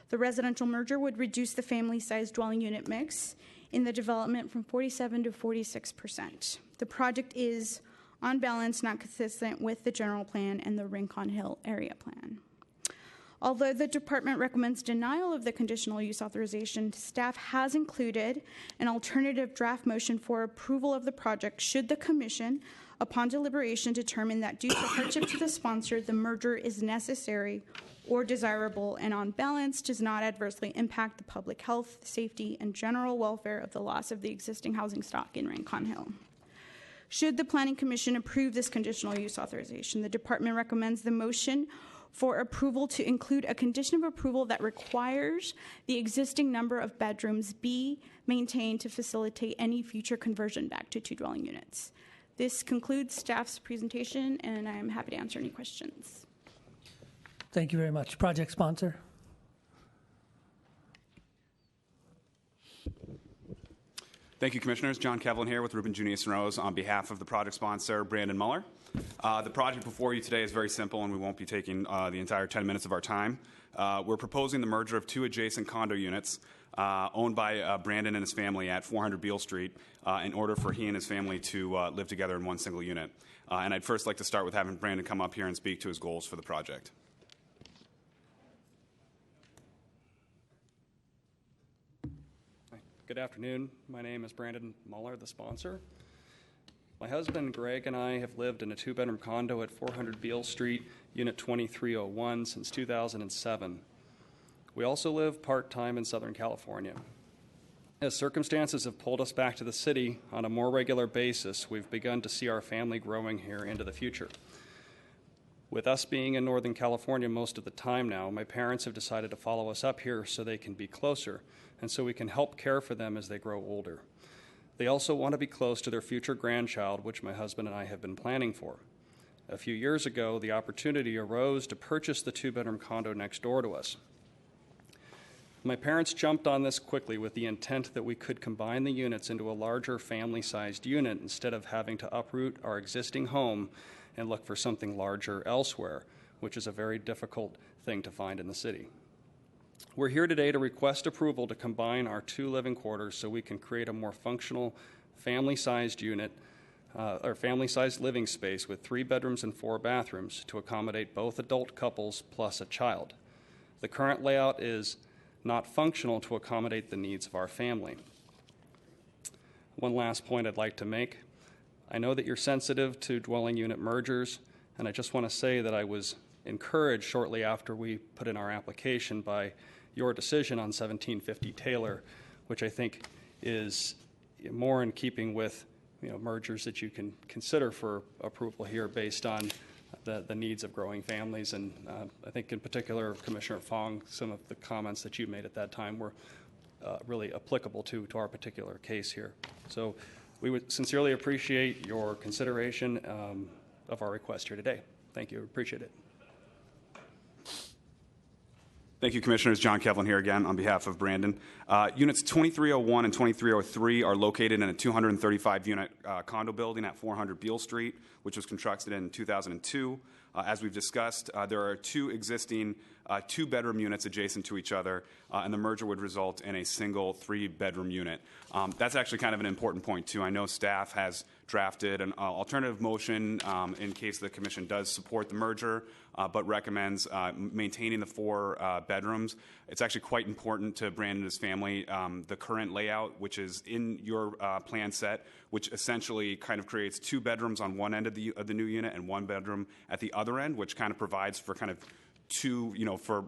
The residential merger would reduce the family-sized dwelling unit mix in the development from 47 to 46%. The project is, on balance, not consistent with the general plan and the Rincon Hill area plan. Although the department recommends denial of the conditional use authorization, staff has included an alternative draft motion for approval of the project should the commission, upon deliberation, determine that due to hardship to the sponsor, the merger is necessary or desirable and on balance does not adversely impact the public health, safety, and general welfare of the loss of the existing housing stock in Rincon Hill. Should the Planning Commission approve this conditional use authorization, the department recommends the motion for approval to include a condition of approval that requires the existing number of bedrooms be maintained to facilitate any future conversion back to two dwelling units. This concludes staff's presentation, and I am happy to answer any questions. Thank you very much. Project sponsor. Thank you, Commissioners. John Kevlin here with Reuben Junius and Rose on behalf of the project sponsor, Brandon Muller. The project before you today is very simple, and we won't be taking the entire 10 minutes of our time. We're proposing the merger of two adjacent condo units owned by Brandon and his family at 400 Beale Street in order for he and his family to live together in one single unit. And I'd first like to start with having Brandon come up here and speak to his goals for the project. Good afternoon. My name is Brandon Muller, the sponsor. My husband, Greg, and I have lived in a two-bedroom condo at 400 Beale Street, Unit 2301, since 2007. We also live part-time in Southern California. As circumstances have pulled us back to the city on a more regular basis, we've begun to see our family growing here into the future. With us being in Northern California most of the time now, my parents have decided to follow us up here so they can be closer and so we can help care for them as they grow older. They also want to be close to their future grandchild, which my husband and I have been planning for. A few years ago, the opportunity arose to purchase the two-bedroom condo next door to us. My parents jumped on this quickly with the intent that we could combine the units into a larger family-sized unit instead of having to uproot our existing home and look for something larger elsewhere, which is a very difficult thing to find in the city. We're here today to request approval to combine our two living quarters so we can create a more functional family-sized unit or family-sized living space with 3 bedrooms and 4 bathrooms to accommodate both adult couples plus a child. The current layout is not functional to accommodate the needs of our family. One last point I'd like to make. I know that you're sensitive to dwelling unit mergers, and I just want to say that I was encouraged shortly after we put in our application by your decision on 1750 Taylor, which I think is more in keeping with mergers that you can consider for approval here based on the needs of growing families. And I think in particular, Commissioner Fong, some of the comments that you made at that time were really applicable to our particular case here. So we would sincerely appreciate your consideration of our request here today. Thank you. Appreciate it. Thank you, Commissioners. John Kevlin here again on behalf of Brandon. Units 2301 and 2303 are located in a 235-unit condo building at 400 Beale Street, which was constructed in 2002. As we've discussed, there are 2 existing 2-bedroom units adjacent to each other, and the merger would result in a single 3-bedroom unit. That's actually kind of an important point, too. I know staff has drafted an alternative motion in case the Commission does support the merger, but recommends maintaining the 4 bedrooms. It's actually quite important to Brandon and his family, the current layout, which is in your plan set, which essentially kind of creates 2 bedrooms on one end of the new unit and 1 bedroom at the other end, which kind of provides for kind of for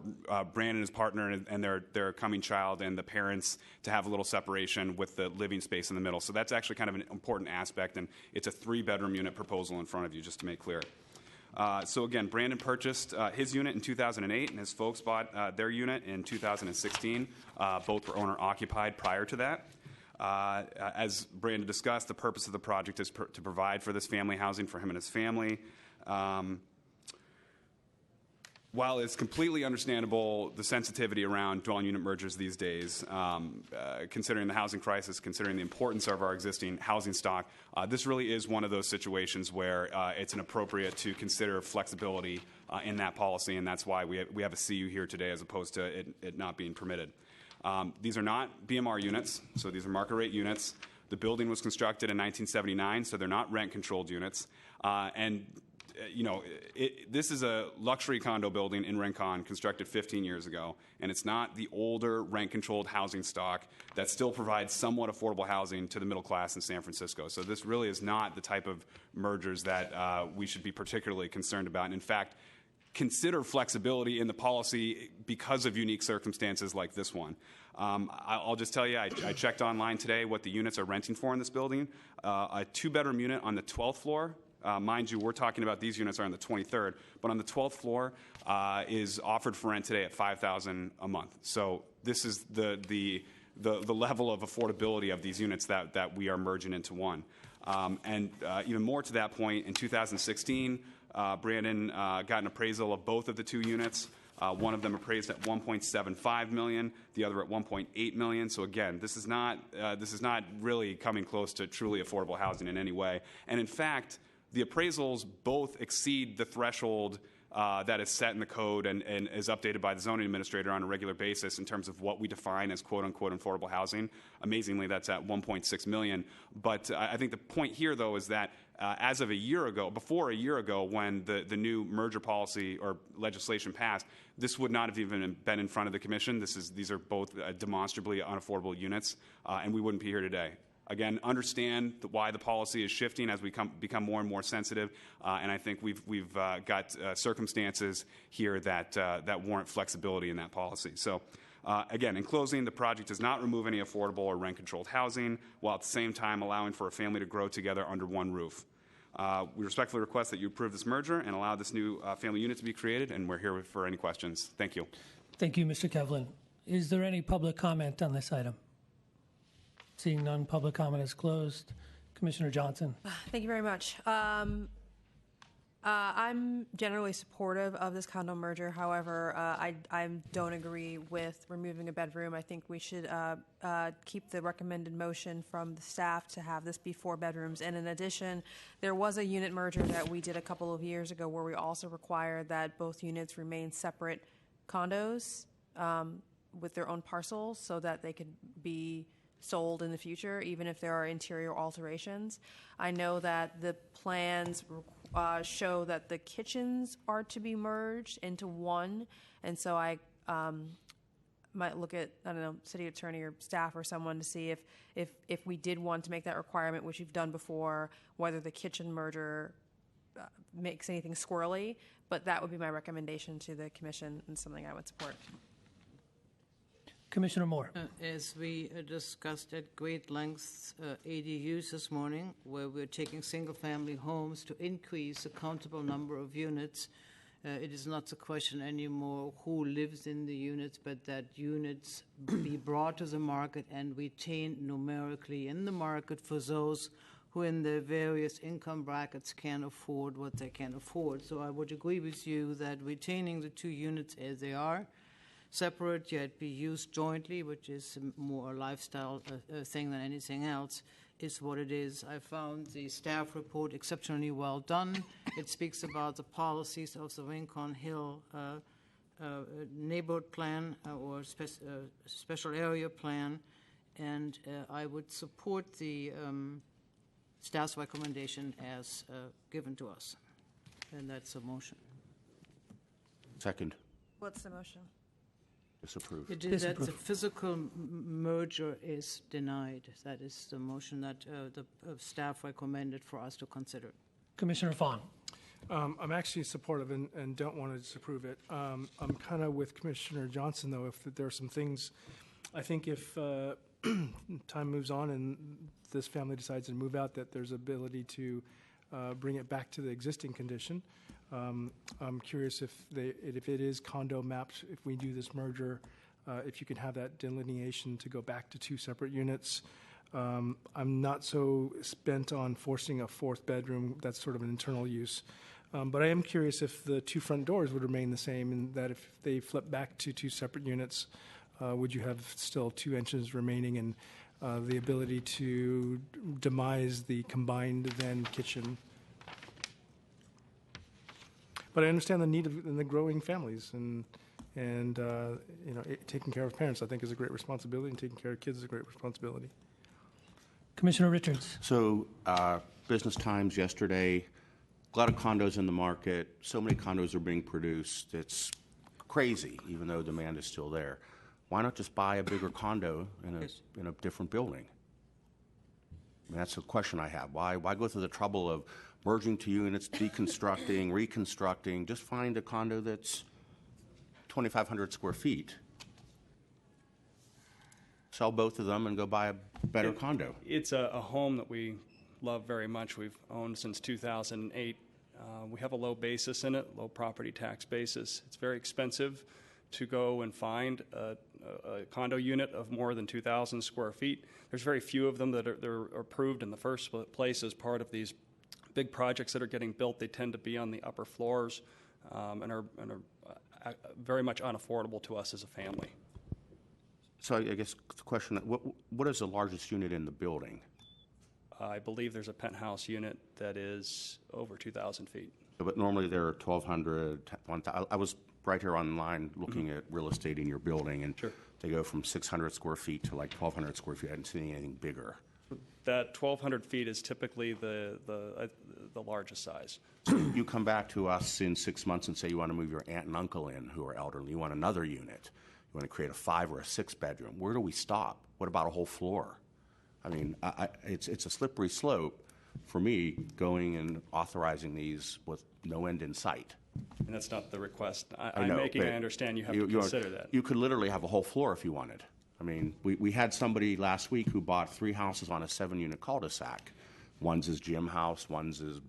Brandon, his partner, and their coming child, and the parents to have a little separation with the living space in the middle. So that's actually kind of an important aspect, and it's a 3-bedroom unit proposal in front of you, just to make clear. So again, Brandon purchased his unit in 2008, and his folks bought their unit in 2016. Both were owner-occupied prior to that. As Brandon discussed, the purpose of the project is to provide for this family housing for him and his family. While it's completely understandable the sensitivity around dwelling unit mergers these days, considering the housing crisis, considering the importance of our existing housing stock, this really is one of those situations where it's inappropriate to consider flexibility in that policy, and that's why we have a CU here today as opposed to it not being permitted. These are not BMR units, so these are market rate units. The building was constructed in 1979, so they're not rent-controlled units. This is a luxury condo building in Rincon constructed 15 years ago, and it's not the older rent-controlled housing stock that still provides somewhat affordable housing to the middle class in San Francisco. So this really is not the type of mergers that we should be particularly concerned about. And in fact, consider flexibility in the policy because of unique circumstances like this one. I'll just tell you, I checked online today what the units are renting for in this building. A 2-bedroom unit on the 12th floor, mind you, we're talking about these units are on the 23rd, but on the 12th floor is offered for rent today at $5,000 a month. So this is the level of affordability of these units that we are merging into one. Even more to that point, in 2016, Brandon got an appraisal of both of the 2 units. One of them appraised at $1.75 million, the other at $1.8 million. So again, this is not really coming close to truly affordable housing in any way. And in fact, the appraisals both exceed the threshold that is set in the code and is updated by the zoning administrator on a regular basis in terms of what we define as quote-unquote affordable housing. Amazingly, that's at $1.6 million. But I think the point here, though, is that as of before a year ago, when the new merger policy or legislation passed, this would not have even been in front of the commission. These are both demonstrably unaffordable units, and we wouldn't be here today. Again, understand why the policy is shifting as we become more and more sensitive, and I think we've got circumstances here that warrant flexibility in that policy. So, again, in closing, the project does not remove any affordable or rent-controlled housing, while at the same time allowing for a family to grow together under one roof. We respectfully request that you approve this merger and allow this new family unit to be created, and we're here for any questions. Thank you. Thank you, Mr. Kevlin. Is there any public comment on this item? Seeing none, public comment is closed. Commissioner Johnson. Thank you very much. I'm generally supportive of this condo merger. However, I don't agree with removing a bedroom. I think we should keep the recommended motion from the staff to have this be 4 bedrooms. And in addition, there was a unit merger that we did a couple of years ago where we also required that both units remain separate condos with their own parcels so that they could be sold in the future, even if there are interior alterations. I know that the plans show that the kitchens are to be merged into one, and so I might look at, I don't know, city attorney or staff or someone to see if we did want to make that requirement, which we've done before, whether the kitchen merger makes anything squirrely, but that would be my recommendation to the commission and something I would support. Commissioner Moore. As we discussed at great lengths ADUs this morning, where we're taking single-family homes to increase the countable number of units, it is not the question anymore who lives in the units, but that units be brought to the market and retained numerically in the market for those who in their various income brackets can afford what they can afford. So I would agree with you that retaining the 2 units as they are, separate yet be used jointly, which is more a lifestyle thing than anything else, is what it is. I found the staff report exceptionally well done. It speaks about the policies of the Rincon Hill neighborhood plan or special area plan, and I would support the staff's recommendation as given to us. And that's a motion. Second. What's the motion? Disapprove. It is that the physical merger is denied. That is the motion that the staff recommended for us to consider. Commissioner Fong. I'm actually supportive and don't want to disapprove it. I'm kind of with Commissioner Johnson, though, if there are some things, I think if time moves on and this family decides to move out, that there's ability to bring it back to the existing condition. I'm curious if it is condo mapped, if we do this merger, if you can have that delineation to go back to 2 separate units. I'm not so spent on forcing a 4th bedroom. That's sort of an internal use. But I am curious if the 2 front doors would remain the same, and that if they flip back to 2 separate units, would you have still 2 entrances remaining and the ability to demise the combined then kitchen? But I understand the need of the growing families, and taking care of parents, I think, is a great responsibility, and taking care of kids is a great responsibility. Commissioner Richards. So, Business Times yesterday, a lot of condos in the market. So many condos are being produced. It's crazy, even though demand is still there. Why not just buy a bigger condo in a different building? I mean, that's a question I have. Why go through the trouble of merging 2 units, deconstructing, reconstructing? Just find a condo that's 2,500 square feet. Sell both of them and go buy a better condo. It's a home that we love very much. We've owned since 2008. We have a low basis in it, low property tax basis. It's very expensive to go and find a condo unit of more than 2,000 square feet. There's very few of them that are approved in the first place as part of these big projects that are getting built. They tend to be on the upper floors and are very much unaffordable to us as a family. So I guess the question, what is the largest unit in the building? I believe there's a penthouse unit that is over 2,000 feet. But normally there are 1,200, 1,000. I was right here online looking at real estate in your building, and they go from 600 square feet to like 1,200 square feet. I didn't see anything bigger. That 1,200 feet is typically the largest size. So you come back to us in 6 months and say you want to move your aunt and uncle in who are elderly. You want another unit. You want to create a 5 or a 6 bedroom. Where do we stop? What about a whole floor? I mean, it's a slippery slope for me going and authorizing these with no end in sight. And that's not the request I'm making. I understand you have to consider that. You could literally have a whole floor if you wanted. I mean, we had somebody last week who bought 3 houses on a 7-unit cul-de-sac. One's his gym house, one's his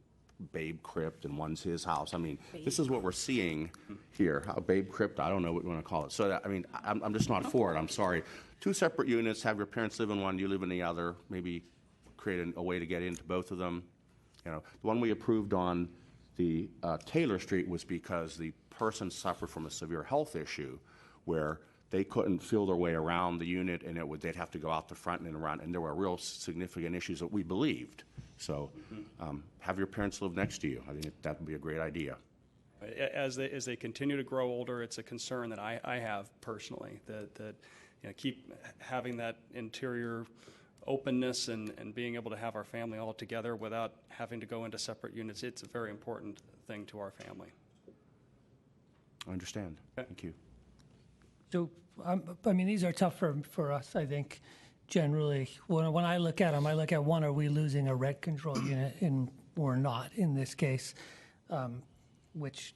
Babe Crypt, and one's his house. I mean, this is what we're seeing here. Babe Crypt, I don't know what you want to call it. So, I mean, I'm just not for it. I'm sorry. 2 separate units, have your parents live in one, you live in the other, maybe create a way to get into both of them. You know, the one we approved on the Taylor Street was because the person suffered from a severe health issue where they couldn't feel their way around the unit, and they'd have to go out the front and around, and there were real significant issues that we believed. So have your parents live next to you. I think that would be a great idea. As they continue to grow older, it's a concern that I have personally, that keep having that interior openness and being able to have our family all together without having to go into separate units. It's a very important thing to our family. I understand. Thank you. So, I mean, these are tough for us, I think, generally. When I look at them, I look at one, are we losing a rent control unit, and we're not in this case, which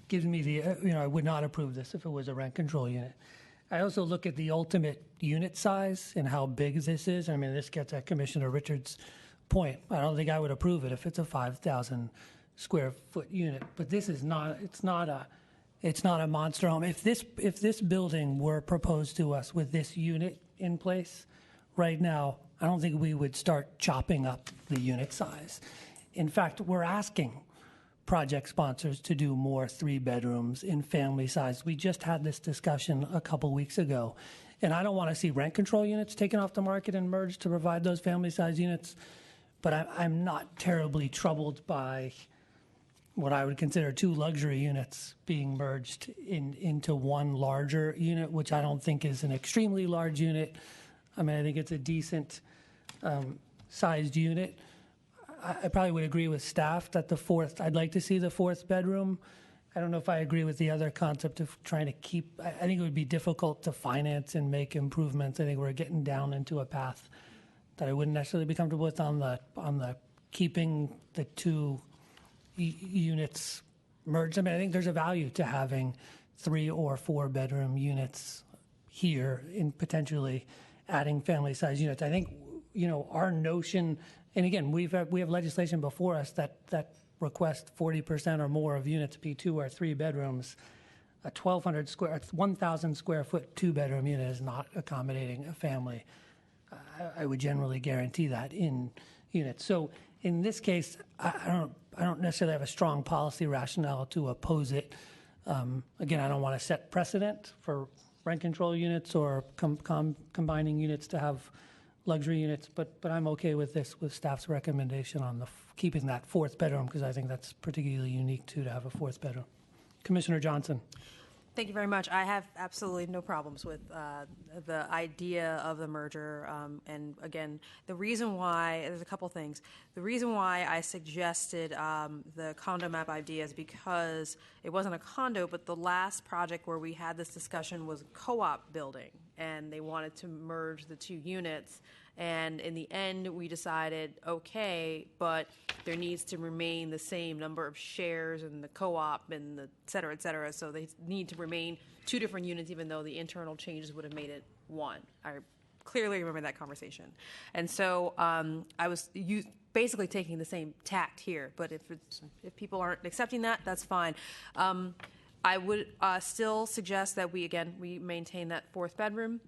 gives me the, I would not approve this if it was a rent control unit. I also look at the ultimate unit size and how big this is. I mean, this gets at Commissioner Richards' point. I don't think I would approve it if it's a 5,000 square foot unit, but this is not, it's not a monster home. If this building were proposed to us with this unit in place right now, I don't think we would start chopping up the unit size. In fact, we're asking project sponsors to do more 3 bedrooms in family size. We just had this discussion a couple weeks ago, and I don't want to see rent control units taken off the market and merged to provide those family size units, but I'm not terribly troubled by what I would consider 2 luxury units being merged into one larger unit, which I don't think is an extremely large unit. I mean, I think it's a decent sized unit. I probably would agree with staff that I'd like to see the 4th bedroom. I don't know if I agree with the other concept of trying to keep, I think it would be difficult to finance and make improvements. I think we're getting down into a path that I wouldn't necessarily be comfortable with on the keeping the 2 units merged. I mean, I think there's a value to having 3 or 4 bedroom units here in potentially adding family size units. I think, our notion, and again, we have legislation before us that request 40% or more of units be 2 or 3 bedrooms. A 1,000 square foot 2-bedroom unit is not accommodating a family. I would generally guarantee that in units. So in this case, I don't necessarily have a strong policy rationale to oppose it. Again, I don't want to set precedent for rent control units or combining units to have luxury units, but I'm okay with this, with staff's recommendation on keeping that 4th bedroom, because I think that's particularly unique too, to have a 4th bedroom. Commissioner Johnson. Thank you very much. I have absolutely no problems with the idea of the merger. And again, the reason why, there's a couple things. The reason why I suggested the condo map idea is because it wasn't a condo, but the last project where we had this discussion was a co-op building, and they wanted to merge the 2 units. And in the end, we decided, okay, but there needs to remain the same number of shares in the co-op and the et cetera, et cetera. So they need to remain 2 different units, even though the internal changes would have made it 1. I clearly remember that conversation. And so I was basically taking the same tact here. But if people aren't accepting that, that's fine. I would still suggest that we maintain that 4th bedroom.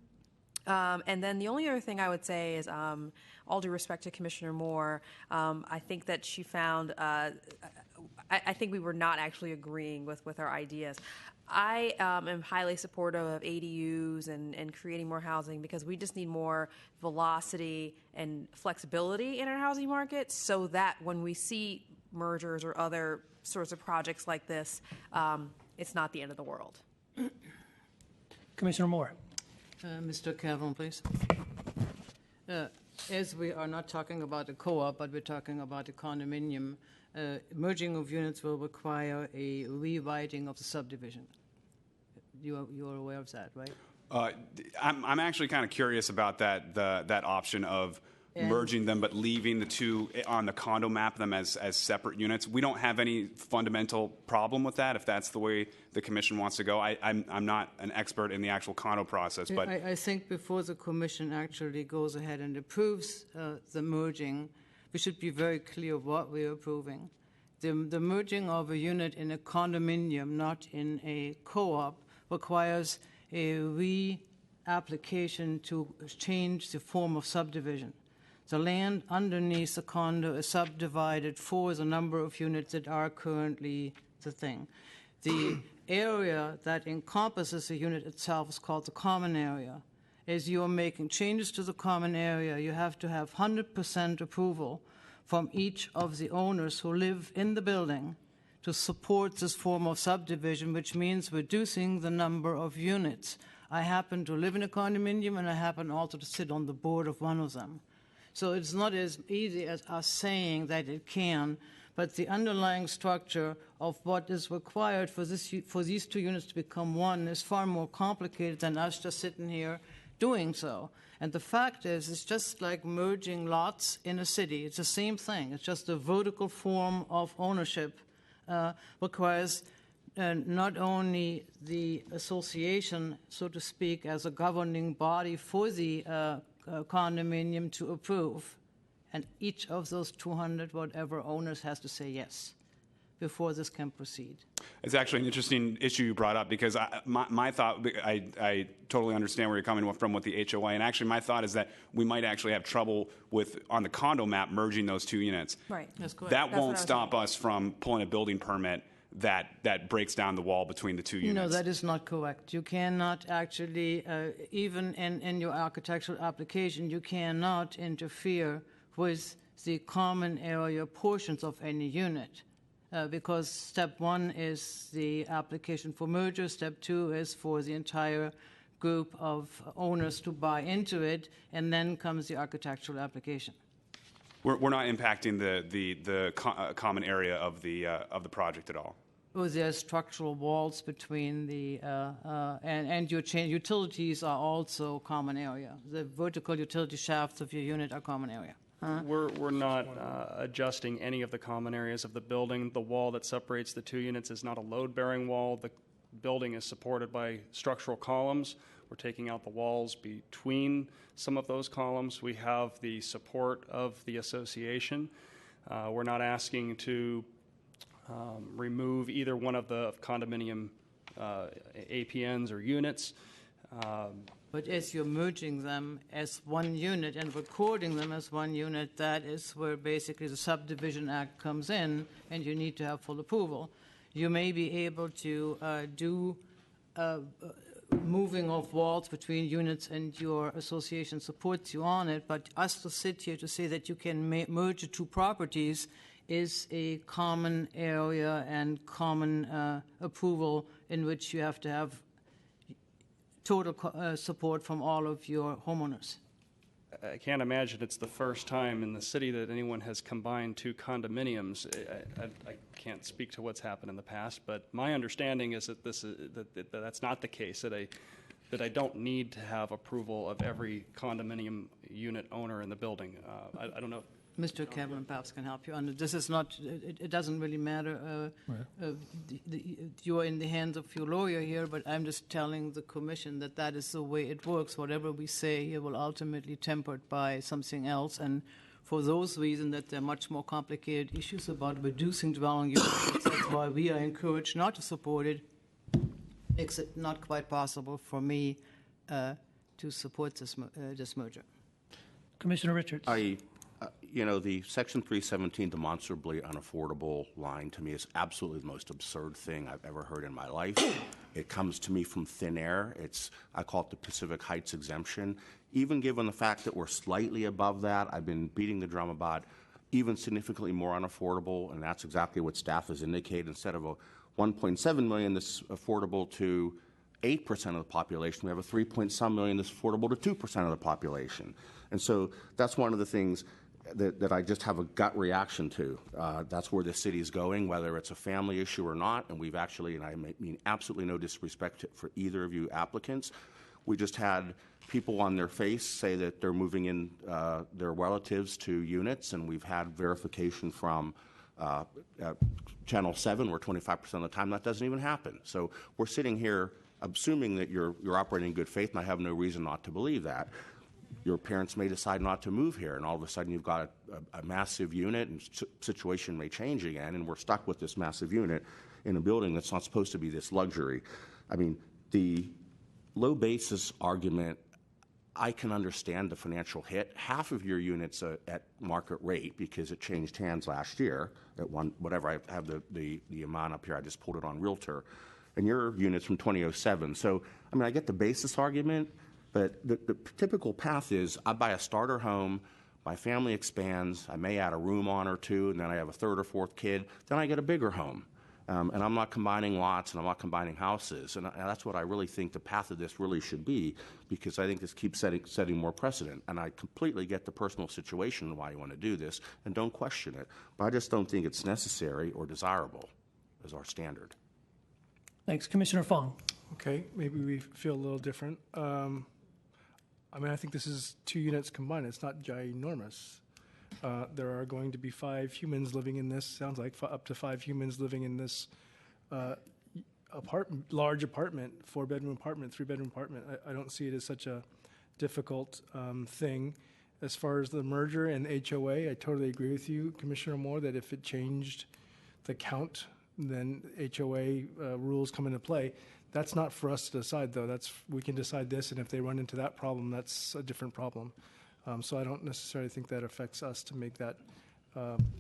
And then the only other thing I would say is, all due respect to Commissioner Moore, I think that she found, I think we were not actually agreeing with our ideas. I am highly supportive of ADUs and creating more housing, because we just need more velocity and flexibility in our housing market, so that when we see mergers or other sorts of projects like this, it's not the end of the world. Commissioner Moore. Mr. Kavanaugh, please. As we are not talking about a co-op, but we're talking about a condominium, merging of units will require a rewriting of the subdivision. You are aware of that, right? I'm actually kind of curious about that option of merging them, but leaving the 2 on the condo map them as separate units. We don't have any fundamental problem with that if that's the way the commission wants to go. I'm not an expert in the actual condo process, but I think before the commission actually goes ahead and approves the merging, we should be very clear what we're approving. The merging of a unit in a condominium, not in a co-op, requires a re-application to change the form of subdivision. The land underneath the condo is subdivided for the number of units that are currently the thing. The area that encompasses the unit itself is called the common area. As you are making changes to the common area, you have to have 100% approval from each of the owners who live in the building to support this form of subdivision, which means reducing the number of units. I happen to live in a condominium, and I happen also to sit on the board of one of them. So it's not as easy as us saying that it can, but the underlying structure of what is required for these 2 units to become 1 is far more complicated than us just sitting here doing so. And the fact is, it's just like merging lots in a city. It's the same thing. It's just a vertical form of ownership requires not only the association, so to speak, as a governing body for the condominium to approve, and each of those 200 whatever owners has to say yes before this can proceed. It's actually an interesting issue you brought up, because my thought, I totally understand where you're coming from with the HOA, and actually my thought is that we might actually have trouble with, on the condo map, merging those 2 units. Right. That's correct. That won't stop us from pulling a building permit that breaks down the wall between the 2 units. No, that is not correct. You cannot actually, even in your architectural application, you cannot interfere with the common area portions of any unit, because step 1 is the application for merger, step 2 is for the entire group of owners to buy into it, and then comes the architectural application. We're not impacting the common area of the project at all. Well, there are structural walls between the and your utilities are also common area. The vertical utility shafts of your unit are common area. We're not adjusting any of the common areas of the building. The wall that separates the two units is not a load-bearing wall. The building is supported by structural columns. We're taking out the walls between some of those columns. We have the support of the association. We're not asking to remove either one of the condominium APNs or units. But as you're merging them as one unit and recording them as one unit, that is where basically the Subdivision Act comes in, and you need to have full approval. You may be able to do moving of walls between units, and your association supports you on it, but us to sit here to say that you can merge the two properties is a common area and common approval in which you have to have total support from all of your homeowners. I can't imagine it's the first time in the city that anyone has combined two condominiums. I can't speak to what's happened in the past, but my understanding is that that's not the case, that I don't need to have approval of every condominium unit owner in the building. I don't know. Mr. Kevlin perhaps can help you on it. This is not, it doesn't really matter. You're in the hands of your lawyer here, but I'm just telling the commission that that is the way it works. Whatever we say here will ultimately tempered by something else. And for those reasons that there are much more complicated issues about reducing dwelling units, that's why we are encouraged not to support it. Makes it not quite possible for me to support this merger. Commissioner Richards. The Section 317 demonstrably unaffordable line to me is absolutely the most absurd thing I've ever heard in my life. It comes to me from thin air. I call it the Pacific Heights exemption. Even given the fact that we're slightly above that, I've been beating the drum about even significantly more unaffordable, and that's exactly what staff has indicated. Instead of a 1.7 million that's affordable to 8% of the population, we have a 3-point-some million that's affordable to 2% of the population. And so that's one of the things that I just have a gut reaction to. That's where the city is going, whether it's a family issue or not, and we've actually, and I mean absolutely no disrespect for either of you applicants, we just had people on their face say that they're moving in their relatives to units, and we've had verification from Channel 7 where 25% of the time that doesn't even happen. So we're sitting here assuming that you're operating in good faith, and I have no reason not to believe that. Your parents may decide not to move here, and all of a sudden you've got a massive unit, and situation may change again, and we're stuck with this massive unit in a building that's not supposed to be this luxury. I mean, the low basis argument, I can understand the financial hit. Half of your units at market rate because it changed hands last year at whatever, I have the amount up here, I just pulled it on Realtor, and your unit's from 2007. So, I mean, I get the basis argument, but the typical path is I buy a starter home, my family expands, I may add a room on or two, and then I have a third or fourth kid, then I get a bigger home. And I'm not combining lots, and I'm not combining houses. And that's what I really think the path of this really should be, because I think this keeps setting more precedent. And I completely get the personal situation and why you want to do this, and don't question it. But I just don't think it's necessary or desirable as our standard. Thanks. Commissioner Fong. Okay, maybe we feel a little different. I mean, I think this is 2 units combined. It's not ginormous. There are going to be 5 humans living in this, sounds like up to 5 humans living in this large apartment, 4-bedroom apartment, 3-bedroom apartment. I don't see it as such a difficult thing. As far as the merger and HOA, I totally agree with you, Commissioner Moore, that if it changed the count, then HOA rules come into play. That's not for us to decide, though. We can decide this, and if they run into that problem, that's a different problem. So I don't necessarily think that affects us to make that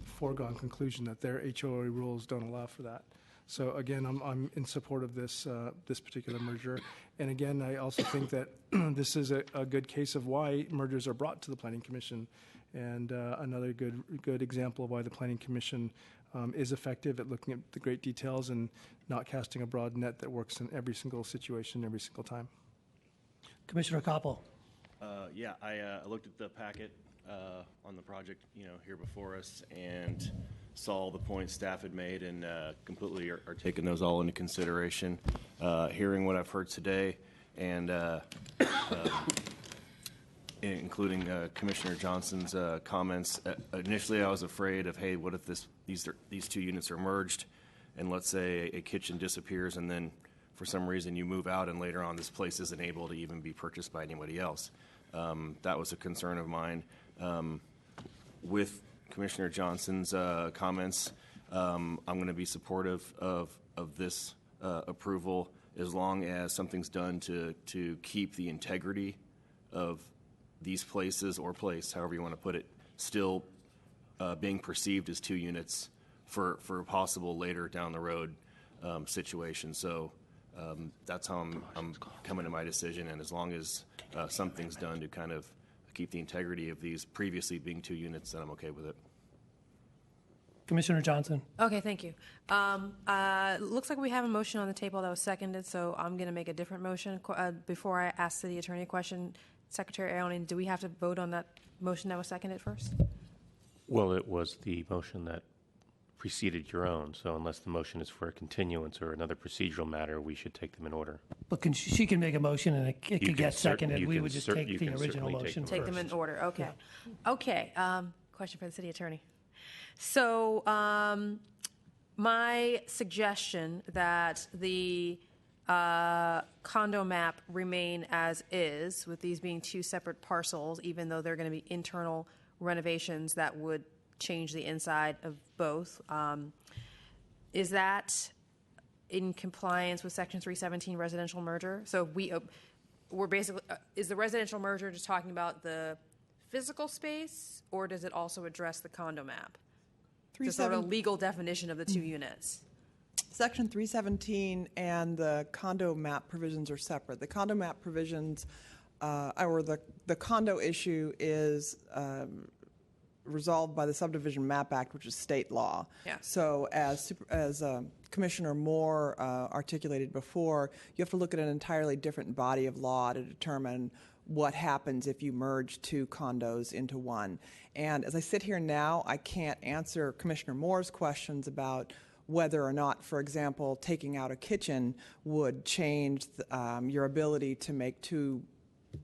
foregone conclusion that their HOA rules don't allow for that. So again, I'm in support of this particular merger. And again, I also think that this is a good case of why mergers are brought to the Planning Commission, and another good example of why the Planning Commission is effective at looking at the great details and not casting a broad net that works in every single situation, every single time. Commissioner Koppel. I looked at the packet on the project, here before us, and saw the points staff had made, and completely are taking those all into consideration. including Commissioner Johnson's comments. Initially, I was afraid of, hey, what if these two units are merged, and let's say a kitchen disappears, and then for some reason you move out, and later on this place isn't able to even be purchased by anybody else. That was a concern of mine. With Commissioner Johnson's comments, I'm going to be supportive of this approval as long as something's done to keep the integrity of these places or place, however you want to put it, still being perceived as two units for a possible later down the road situation. So that's how I'm coming to my decision, and as long as something's done to kind of keep the integrity of these previously being two units, then I'm okay with it. Commissioner Johnson. Okay, thank you. Looks like we have a motion on the table that was seconded, so I'm going to make a different motion. Before I ask City Attorney a question, Secretary Aonen, do we have to vote on that motion that was seconded first? Well, it was the motion that preceded your own, so unless the motion is for a continuance or another procedural matter, we should take them in order. But she can make a motion and it could get seconded. We would just take the original motion. Take them in order. Okay. Okay. Question for the City Attorney. So my suggestion that the condo map remain as is, with these being two separate parcels, even though they're going to be internal renovations that would change the inside of both, is that in compliance with Section 317 residential merger? So we're basically, is the residential merger just talking about the physical space, or does it also address the condo map? The sort of legal definition of the two units. Section 317 and the condo map provisions are separate. The condo map provisions, or the condo issue is resolved by the Subdivision Map Act, which is state law. Yeah. So as Commissioner Moore articulated before, you have to look at an entirely different body of law to determine what happens if you merge two condos into one. And as I sit here now, I can't answer Commissioner Moore's questions about whether or not, for example, taking out a kitchen would change your ability to make two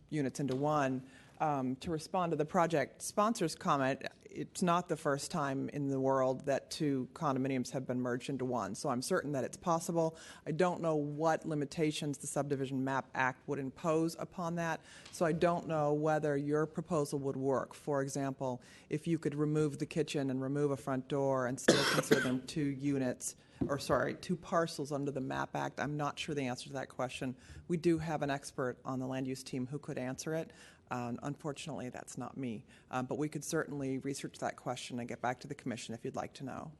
units into one. To respond to the project sponsor's comment, it's not the first time in the world that two condominiums have been merged into one. So I'm certain that it's possible. I don't know what limitations the Subdivision Map Act would impose upon that. So I don't know whether your proposal would work. For example, if you could remove the kitchen and remove a front door and still consider them two units, or sorry, two parcels under the MAP Act. I'm not sure the answer to that question. We do have an expert on the land use team who could answer it. Unfortunately, that's not me. But we could certainly research that question and get back to the commission if you'd like to know.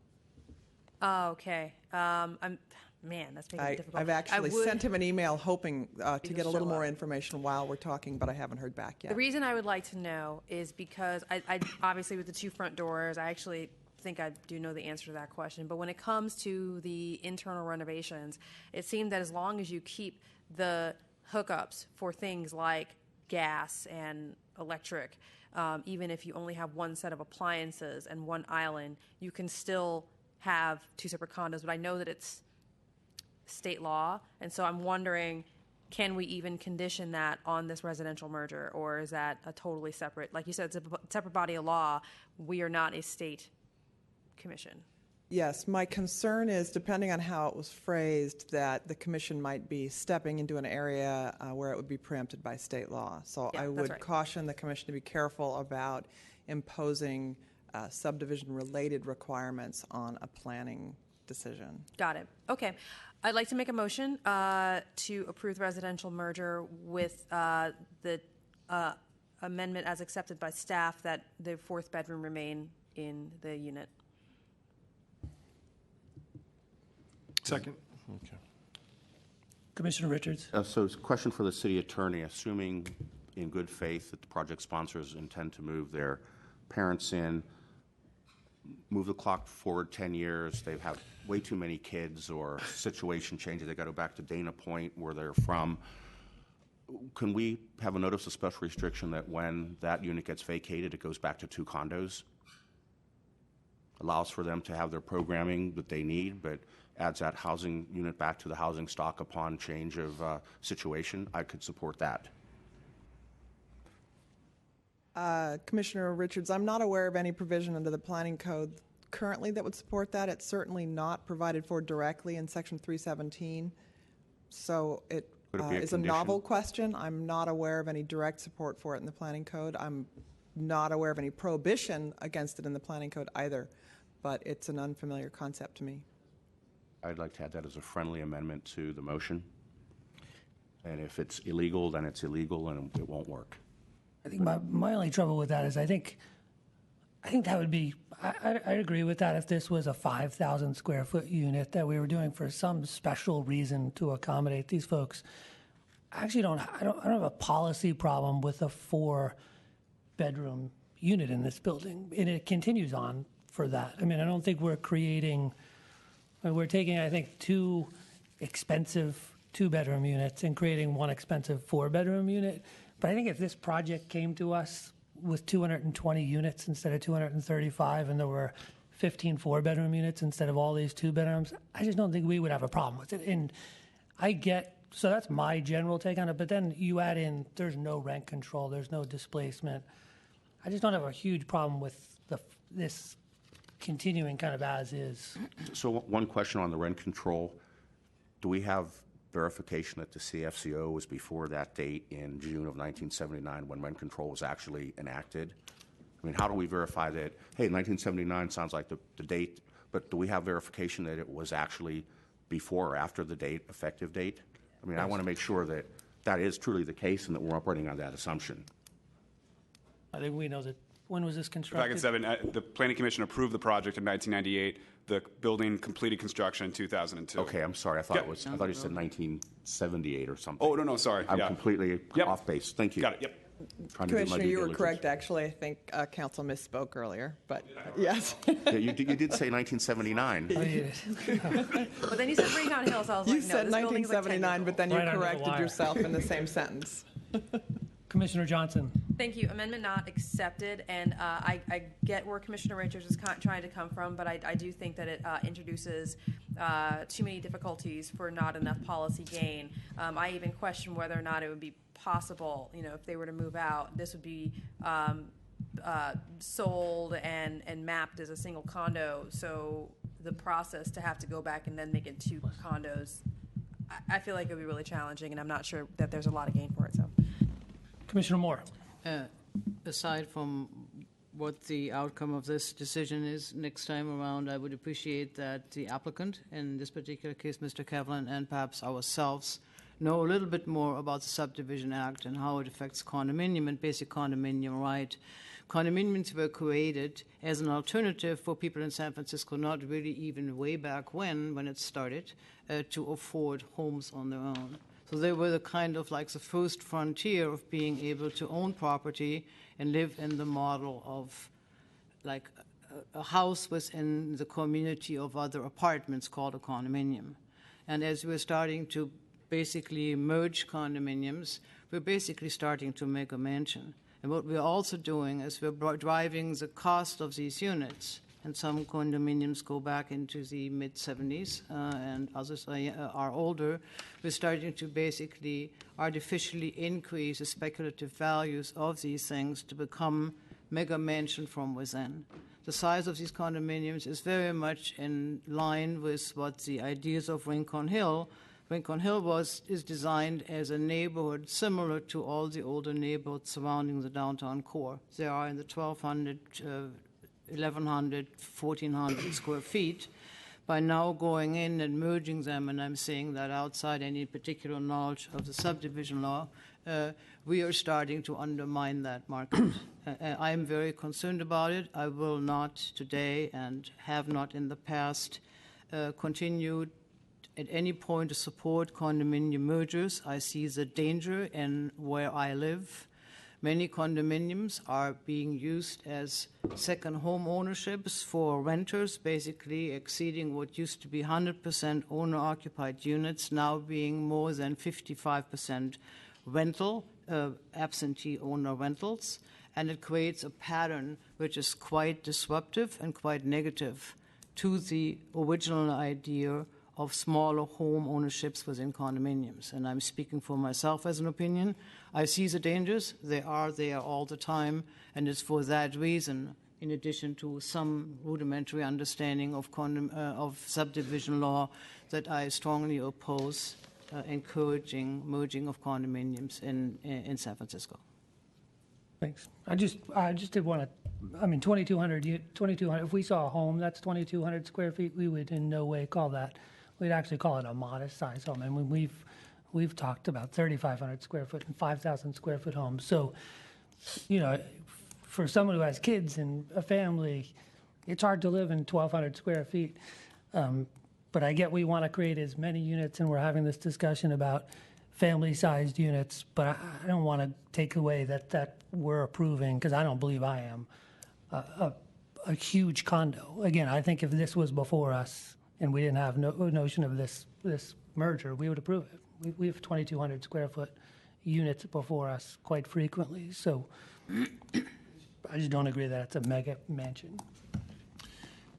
Oh, okay. That's making it difficult. I've actually sent him an email hoping to get a little more information while we're talking, but I haven't heard back yet. The reason I would like to know is because I obviously with the two front doors, I actually think I do know the answer to that question. But when it comes to the internal renovations, it seemed that as long as you keep the hookups for things like gas and electric, even if you only have one set of appliances and one island, you can still have two separate condos. But I know that it's state law, and so I'm wondering, can we even condition that on this residential merger, or is that a totally separate, like you said, it's a separate body of law. We are not a state commission. Yes, my concern is, depending on how it was phrased, that the commission might be stepping into an area where it would be preempted by state law. So I would caution the commission to be careful about imposing subdivision-related requirements on a planning decision. Got it. Okay. I'd like to make a motion to approve the residential merger with the amendment as accepted by staff that the fourth bedroom remain in the unit. Second. Okay. Commissioner Richards. So it's a question for the city attorney. Assuming in good faith that the project sponsors intend to move their parents in, move the clock forward 10 years, they've had way too many kids or situation changes, they got to go back to Dana Point where they're from. Can we have a notice of special restriction that when that unit gets vacated, it goes back to two condos? Allows for them to have their programming that they need, but adds that housing unit back to the housing stock upon change of situation. I could support that. Commissioner Richards, I'm not aware of any provision under the planning code currently that would support that. It's certainly not provided for directly in Section 317. So it Would it be a is a condition? novel question. I'm not aware of any direct support for it in the planning code. I'm not aware of any prohibition against it in the planning code either, but it's an unfamiliar concept to me. I'd like to add that as a friendly amendment to the motion. And if it's illegal, then it's illegal and it won't work. I think my only trouble with that is I think that would be, I'd agree with that if this was a 5,000 square foot unit that we were doing for some special reason to accommodate these folks. I actually don't have a policy problem with a 4-bedroom unit in this building, and it continues on for that. I mean, I don't think we're taking, I think, 2 expensive 2-bedroom units and creating 1 expensive 4-bedroom unit. But I think if this project came to us with 220 units instead of 235, and there were 15 4-bedroom units instead of all these 2-bedrooms, I just don't think we would have a problem with it. And so that's my general take on it. But then you add in, there's no rent control, there's no displacement. I just don't have a huge problem with this continuing kind of as is. So one question on the rent control. Do we have verification that the CFCO was before that date in June of 1979 when rent control was actually enacted? I mean, how do we verify that, hey, 1979 sounds like the date, but do we have verification that it was actually before or after the date, effective date? I mean, I want to make sure that that is truly the case and that we're operating on that assumption. I think we know that. When was this If I constructed? could step in, the Planning Commission approved the project in 1998. The building completed construction in 2002. Okay, I'm sorry. I thought Yep. it was. I thought you said 1978 or something. Oh, no, sorry. I'm Yeah. completely Yep. off base. Thank you. Got it, yep. Trying to do my Commissioner, due you were diligence. correct, actually. I think council misspoke earlier, but yes. Yeah, you did say 1979. But then you said Rincon Hills. I was You like, no, said this building's like 10 years 1979, but then you Right under the corrected wire. yourself in the same sentence. Commissioner Johnson. Thank you. Amendment not accepted, and I get where Commissioner Richards is trying to come from, but I do think that it introduces too many difficulties for not enough policy gain. I even question whether or not it would be possible, if they were to move out, this would be sold and mapped as a single condo. So the process to have to go back and then make it 2 condos, I feel like it would be really challenging, and I'm not sure that there's a lot of gain for it. So. Commissioner Moore. Aside from what the outcome of this decision is next time around, I would appreciate that the applicant, in this particular case, Mr. Kevlin, and perhaps ourselves, know a little bit more about the Subdivision Act and how it affects condominium and basic condominium right. Condominiums were created as an alternative for people in San Francisco, not really even way back when it started, to afford homes on their own. So they were the kind of like the first frontier of being able to own property and live in the model of like a house within the community of other apartments called a condominium. And as we're starting to basically merge condominiums, we're basically starting to make a mansion. And what we're also doing is we're driving the cost of these units. And some condominiums go back into the mid-70s, and others are older. We're starting to basically artificially increase the speculative values of these things to become mega mansion from within. The size of these condominiums is very much in line with what the ideas of Rincon Hill. Rincon Hill is designed as a neighborhood similar to all the older neighborhoods surrounding the downtown core. They are in the 1,100, 1,400 square feet. By now going in and merging them, and I'm saying that outside any particular knowledge of the subdivision law, we are starting to undermine that market. I am very concerned about it. I will not today, and have not in the past, continue at any point to support condominium mergers. I see the danger in where I live. Many condominiums are being used as second home ownerships for renters, basically exceeding what used to be 100% owner-occupied units, now being more than 55% rental, absentee owner rentals. And it creates a pattern which is quite disruptive and quite negative to the original idea of smaller home ownerships within condominiums. And I'm speaking for myself as an opinion. I see the dangers. They are there all the time. And it's for that reason, in addition to some rudimentary understanding of subdivision law, that I strongly oppose encouraging merging of condominiums in San Francisco. Thanks. I just did want to, I mean, 2,200, if we saw a home that's 2,200 square feet, we would in no way call that, we'd actually call it a modest size home. And when we've talked about 3,500 square foot and 5,000 square foot homes. So, you know, for someone who has kids and a family, it's hard to live in 1,200 square feet. But I get we want to create as many units, and we're having this discussion about family-sized units, but I don't want to take away that we're approving, because I don't believe I am, a huge condo. Again, I think if this was before us and we didn't have no notion of this merger, we would approve it. We have 2,200 square foot units before us quite frequently, so I just don't agree that it's a mega mansion.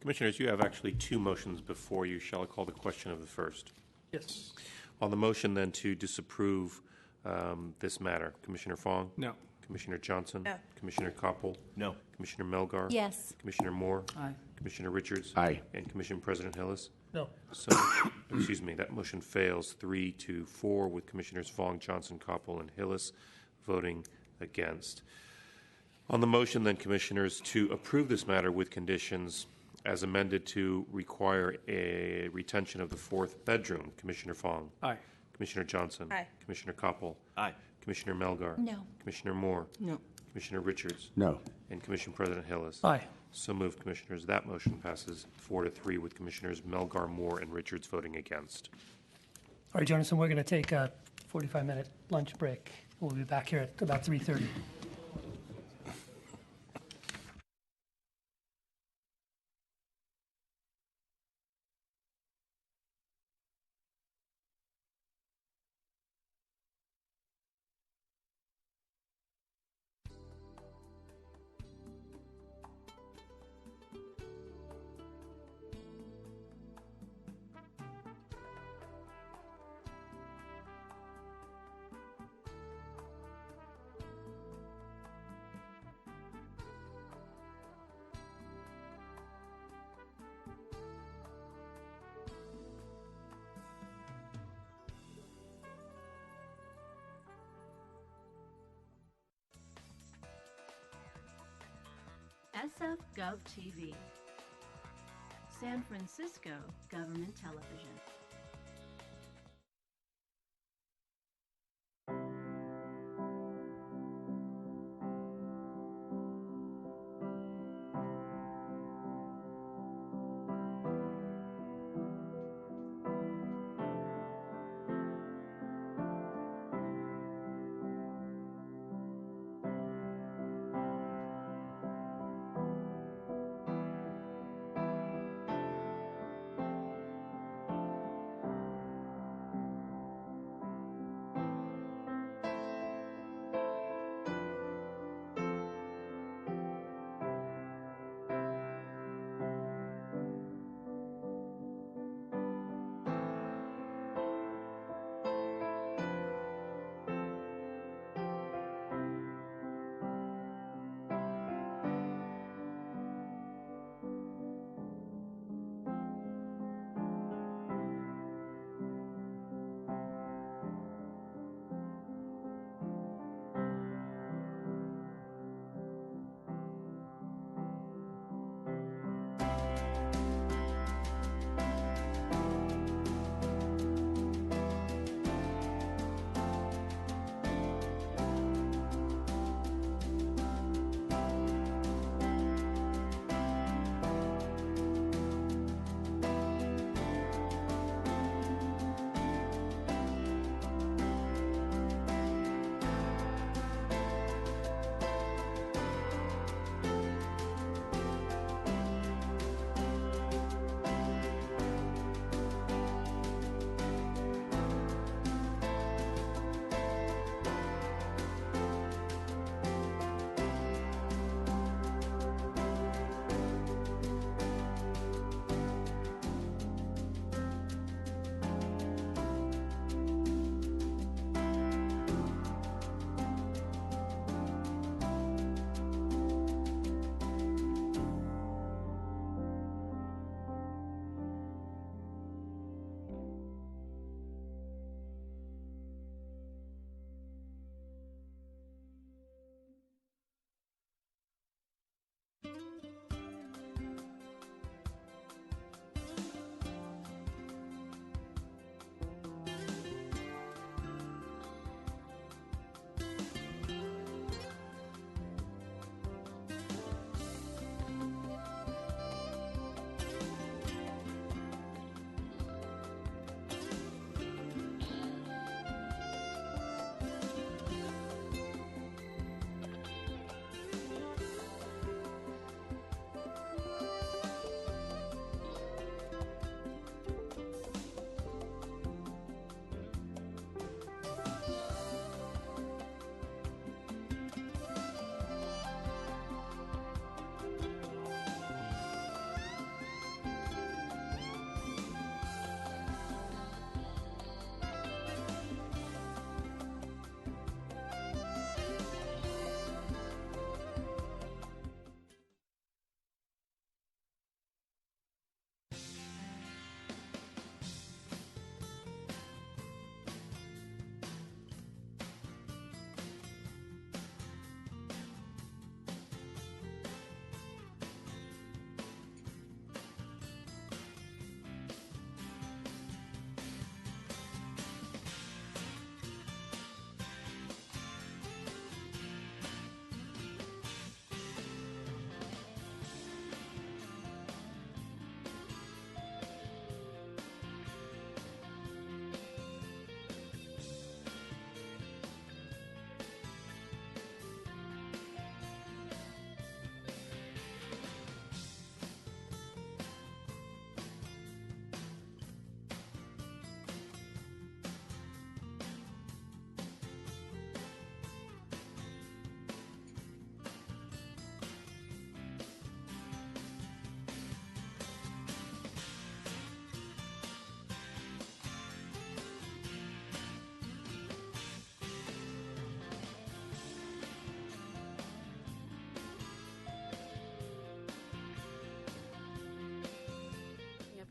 Commissioners, you have actually two motions before you. Shall I call the question of the first? Yes. On the motion then to disapprove this matter, Commissioner Fong? No. Commissioner Johnson? No. Commissioner Koppel? No. Commissioner Melgar? Yes. Commissioner Moore? Aye. Commissioner Richards? Aye. And Commission President Hillis? No. So, excuse me, that motion fails 3-4 with Commissioners Fong, Johnson, Koppel, and Hillis voting against. On the motion then, Commissioners, to approve this matter with conditions as amended to require a retention of the fourth bedroom, Commissioner Fong? Aye. Commissioner Johnson? Aye. Commissioner Koppel? Aye. Commissioner Melgar? No. Commissioner Moore? No. Commissioner Richards? No. And Commission President Hillis? Aye. So moved, Commissioners. That motion passes 4-3 with Commissioners Melgar, Moore, and Richards voting against. All right, Jonathan, we're going to take a 45-minute lunch break. We'll be back here at about 3:30. SF Gov TV, San Francisco Government Television.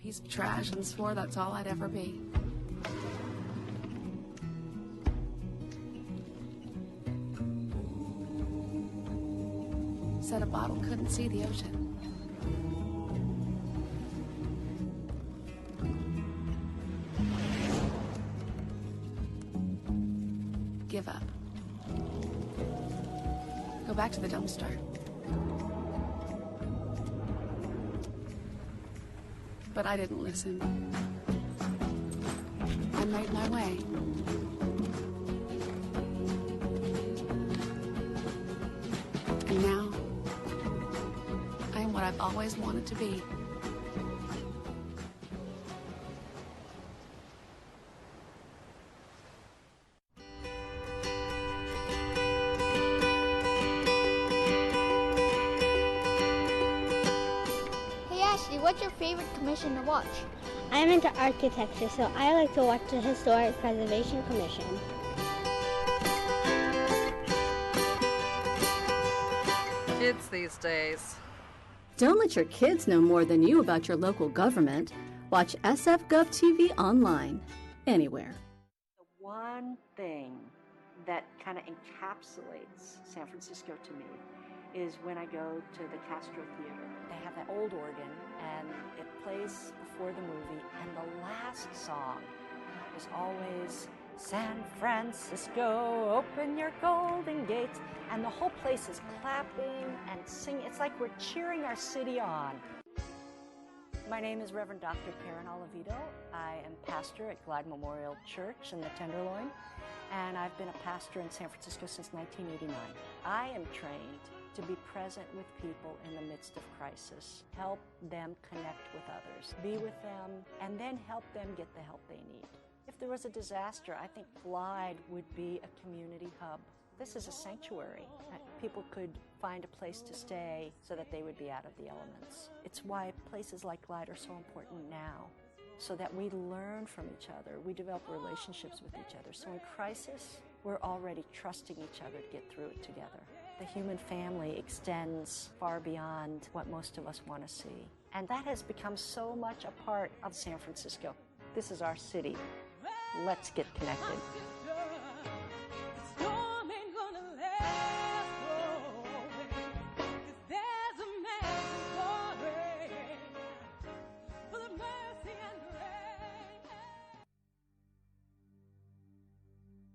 piece of trash and swore that's all I'd ever be. Said a bottle couldn't see the ocean. Give up. Go back to the dumpster. But I didn't listen. I made my way. And now, I am what I've always wanted to be. What's your favorite commission to watch? I'm into architecture, so I like to watch the Historic Preservation Commission. Kids these days. Don't let your kids know more than you about your local government. Watch SF Gov TV online, anywhere. The one thing that kind of encapsulates San Francisco to me is when I go to the Castro Theater. They have that old organ, and it plays before the movie, and the last song is always, San Francisco, open your golden gates, and the whole place is clapping and singing. It's like we're cheering our city on. My name is Reverend Dr. Karen Oliveto. I am pastor at Glide Memorial Church in the Tenderloin, and I've been a pastor in San Francisco since 1989. I am trained to be present with people in the midst of crisis, help them connect with others, be with them, and then help them get the help they need. If there was a disaster, I think Glide would be a community hub. This is a sanctuary. People could find a place to stay so that they would be out of the elements. It's why places like Glide are so important now, so that we learn from each other, we develop relationships with each other. So in crisis, we're already trusting each other to get through it together. The human family extends far beyond what most of us want to see. And that has become so much a part of San Francisco. This is our city. Let's get connected.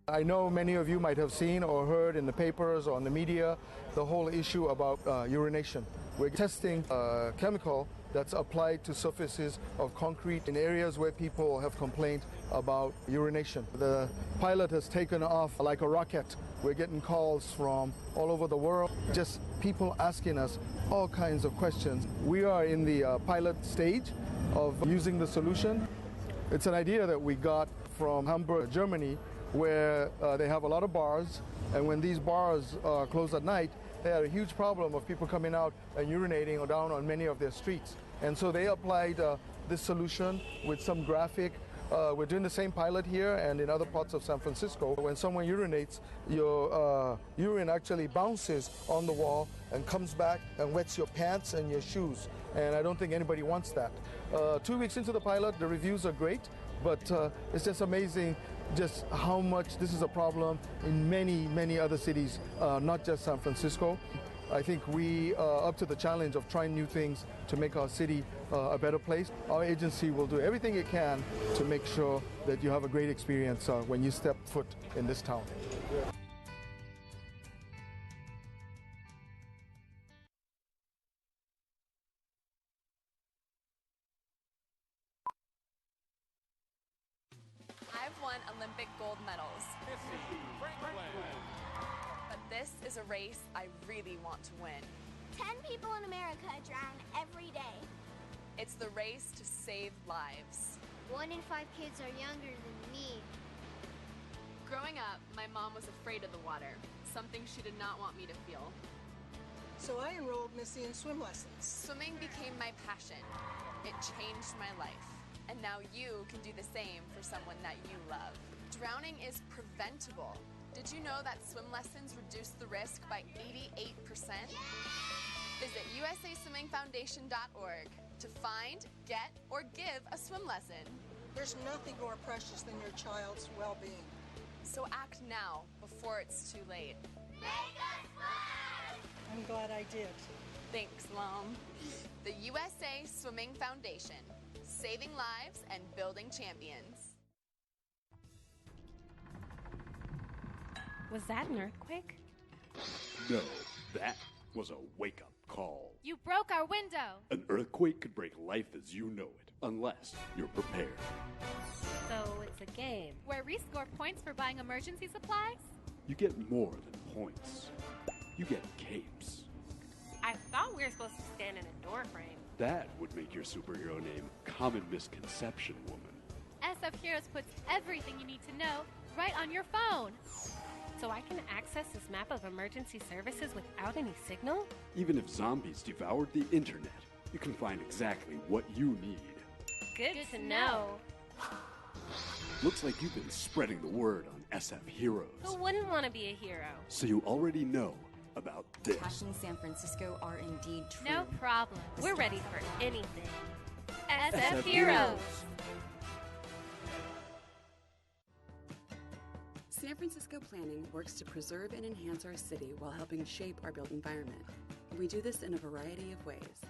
I know many of you might have seen or heard in the papers or on the media the whole issue about urination. We're testing a chemical that's applied to surfaces of concrete in areas where people have complained about urination. The pilot has taken off like a rocket. We're getting calls from all over the world, just people asking us all kinds of questions. We are in the pilot stage of using the solution. It's an idea that we got from Hamburg, Germany, where they have a lot of bars, and when these bars close at night, they had a huge problem of people coming out and urinating or down on many of their streets. And so they applied this solution with some graphic. We're doing the same pilot here and in other parts of San Francisco. When someone urinates, your urine actually bounces on the wall and comes back and wets your pants and your shoes. And I don't think anybody wants that. 2 weeks into the pilot, the reviews are great, but it's just amazing just how much this is a problem in many, many other cities, not just San Francisco. I think we are up to the challenge of trying new things to make our city a better place. Our agency will do everything it can to make sure that you have a great experience when you step foot in this town. I've won Olympic gold medals. But this is a race I really want to win. 10 people in America drown every day. It's the race to save lives. 1 in 5 kids are younger than me. Growing up, my mom was afraid of the water, something she did not want me to feel. So I enrolled Missy in swim lessons. Swimming became my passion. It changed my life. And now you can do the same for someone that you love. Drowning is preventable. Did you know that swim lessons reduce the risk by 88%? Visit usaswimmingfoundation.org to find, get, or give a swim lesson. There's nothing more precious than your child's well-being. So act now before it's too late. Make us swim! I'm glad I did. Thanks, Mom. The USA Swimming Foundation, saving lives and building champions. Was that an earthquake? No, that was a wake-up call. You broke our window! An earthquake could break life as you know it, unless you're prepared. So it's a game where we score points for buying emergency supplies? You get more than points. You get capes. I thought we were supposed to stand in a door frame. That would make your superhero name Common Misconception Woman. SF Heroes puts everything you need to know right on your phone. So I can access this map of emergency services without any signal? Even if zombies devoured the internet, you can find exactly what you need. Good to know. Looks like you've been spreading the word on SF Heroes. Who wouldn't want to be a hero? So you already know about this. Passion San Francisco are indeed true. No problem. We're ready for anything. SF Heroes! San Francisco Planning works to preserve and enhance our city while helping shape our built environment. We do this in a variety of ways.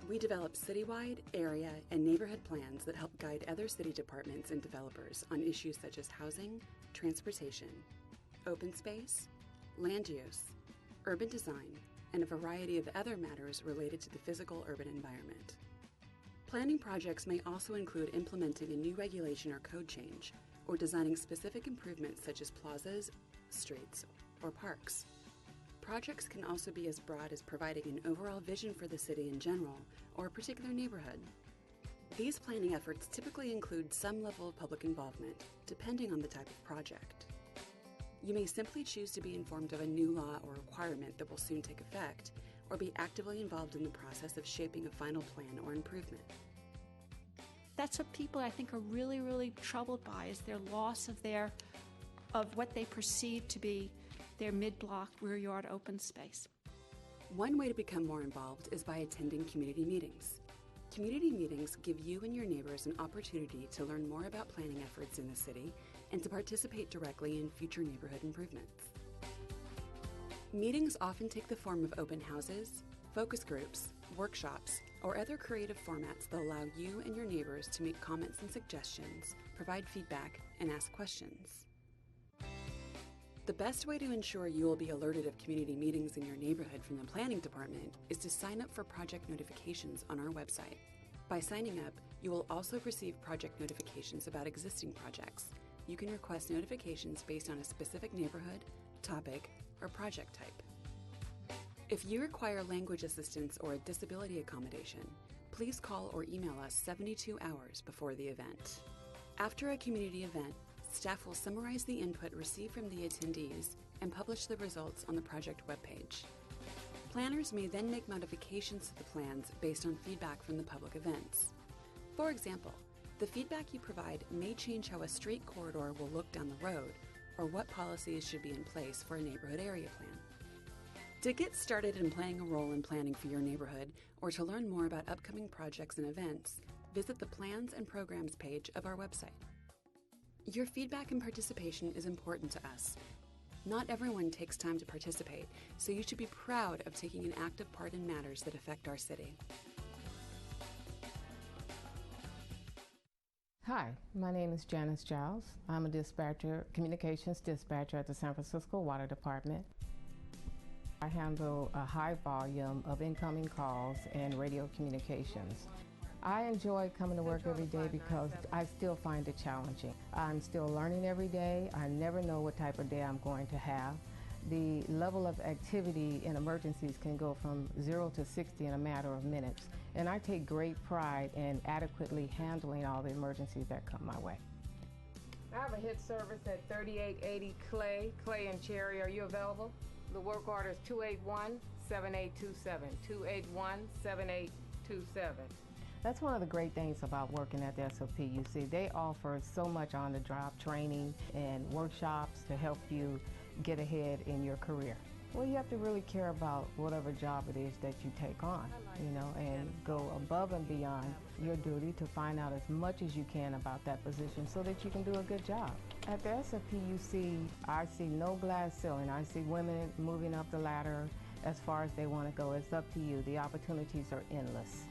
We develop citywide, area, and neighborhood plans that help guide other city departments and developers on issues such as housing, transportation, open space, land use, urban design, and a variety of other matters related to the physical urban environment. Planning projects may also include implementing a new regulation or code change, or designing specific improvements such as plazas, streets, or parks. Projects can also be as broad as providing an overall vision for the city in general or a particular neighborhood. These planning efforts typically include some level of public involvement, depending on the type of project. You may simply choose to be informed of a new law or requirement that will soon take effect, or be actively involved in the process of shaping a final plan or improvement. That's what people, I think, are really, really troubled by, is their loss of what they perceive to be their mid-block rear yard open space. One way to become more involved is by attending community meetings. Community meetings give you and your neighbors an opportunity to learn more about planning efforts in the city and to participate directly in future neighborhood improvements. Meetings often take the form of open houses, focus groups, workshops, or other creative formats that allow you and your neighbors to make comments and suggestions, provide feedback, and ask questions. The best way to ensure you will be alerted of community meetings in your neighborhood from the planning department is to sign up for project notifications on our website. By signing up, you will also receive project notifications about existing projects. You can request notifications based on a specific neighborhood, topic, or project type. If you require language assistance or a disability accommodation, please call or email us 72 hours before the event. After a community event, staff will summarize the input received from the attendees and publish the results on the project webpage. Planners may then make modifications to the plans based on feedback from the public events. For example, the feedback you provide may change how a street corridor will look down the road, or what policies should be in place for a neighborhood area plan. To get started in playing a role in planning for your neighborhood, or to learn more about upcoming projects and events, visit the Plans and Programs page of our website. Your feedback and participation is important to us. Not everyone takes time to participate, so you should be proud of taking an active part in matters that affect our city. Hi, my name is Janice Giles. I'm a communications dispatcher at the San Francisco Water Department. I handle a high volume of incoming calls and radio communications. I enjoy coming to work every day because I still find it challenging. I'm still learning every day. I never know what type of day I'm going to have. The level of activity in emergencies can go from 0 to 60 in a matter of minutes. And I take great pride in adequately handling all the emergencies that come my way. I have a hit service at 3880 Clay and Cherry. Are you available? The work order is 281-7827, 281-7827. That's one of the great things about working at the SOPUC. They offer so much on-the-job training and workshops to help you get ahead in your career. Well, you have to really care about whatever job it is that you take on, and go above and beyond your duty to find out as much as you can about that position so that you can do a good job. At the SFP, I see no glass ceiling. I see women moving up the ladder as far as they want to go. It's up to you. The opportunities are endless.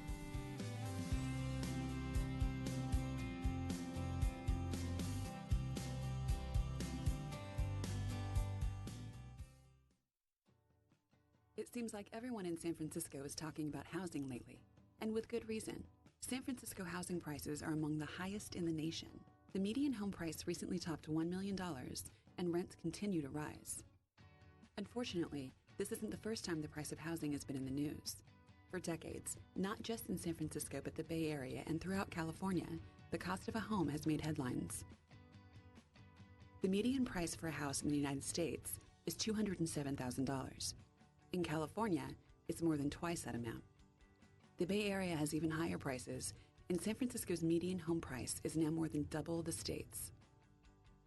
It seems like everyone in San Francisco is talking about housing lately, and with good reason. San Francisco housing prices are among the highest in the nation. The median home price recently topped $1 million, and rents continue to rise. Unfortunately, this isn't the first time the price of housing has been in the news. For decades, not just in San Francisco but the Bay Area and throughout California, the cost of a home has made headlines. The median price for a house in the United States is $207,000. In California, it's more than twice that amount. The Bay Area has even higher prices, and San Francisco's median home price is now more than double the state's.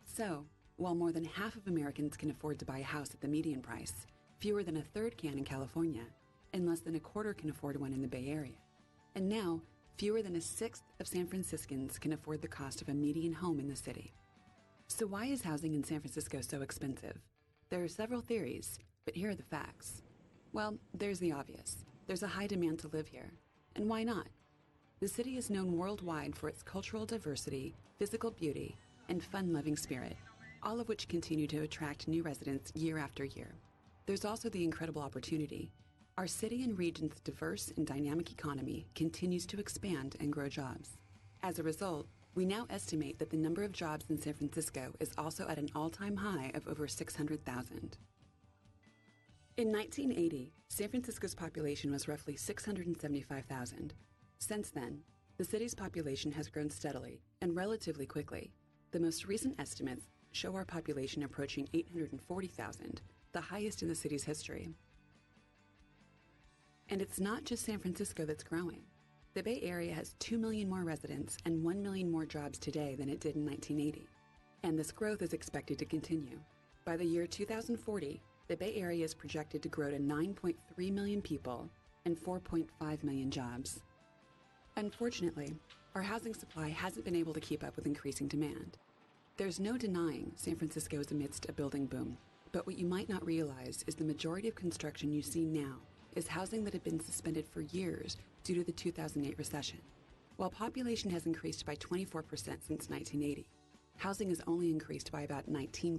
So, while more than half of Americans can afford to buy a house at the median price, fewer than a third can in California, and less than a quarter can afford one in the Bay Area. And now, fewer than a sixth of San Franciscans can afford the cost of a median home in the city. So why is housing in San Francisco so expensive? There are several theories, but here are the facts. Well, there's the obvious. There's a high demand to live here. And why not? The city is known worldwide for its cultural diversity, physical beauty, and fun-loving spirit, all of which continue to attract new residents year after year. There's also the incredible opportunity. Our city and region's diverse and dynamic economy continues to expand and grow jobs. As a result, we now estimate that the number of jobs in San Francisco is also at an all-time high of over 600,000. In 1980, San Francisco's population was roughly 675,000. Since then, the city's population has grown steadily and relatively quickly. The most recent estimates show our population approaching 840,000, the highest in the city's history. And it's not just San Francisco that's growing. The Bay Area has 2 million more residents and 1 million more jobs today than it did in 1980. And this growth is expected to continue. By the year 2040, the Bay Area is projected to grow to 9.3 million people and 4.5 million jobs. Unfortunately, our housing supply hasn't been able to keep up with increasing demand. There's no denying San Francisco is amidst a building boom, but what you might not realize is the majority of construction you see now is housing that had been suspended for years due to the 2008 recession. While population has increased by 24% since 1980, housing has only increased by about 19%.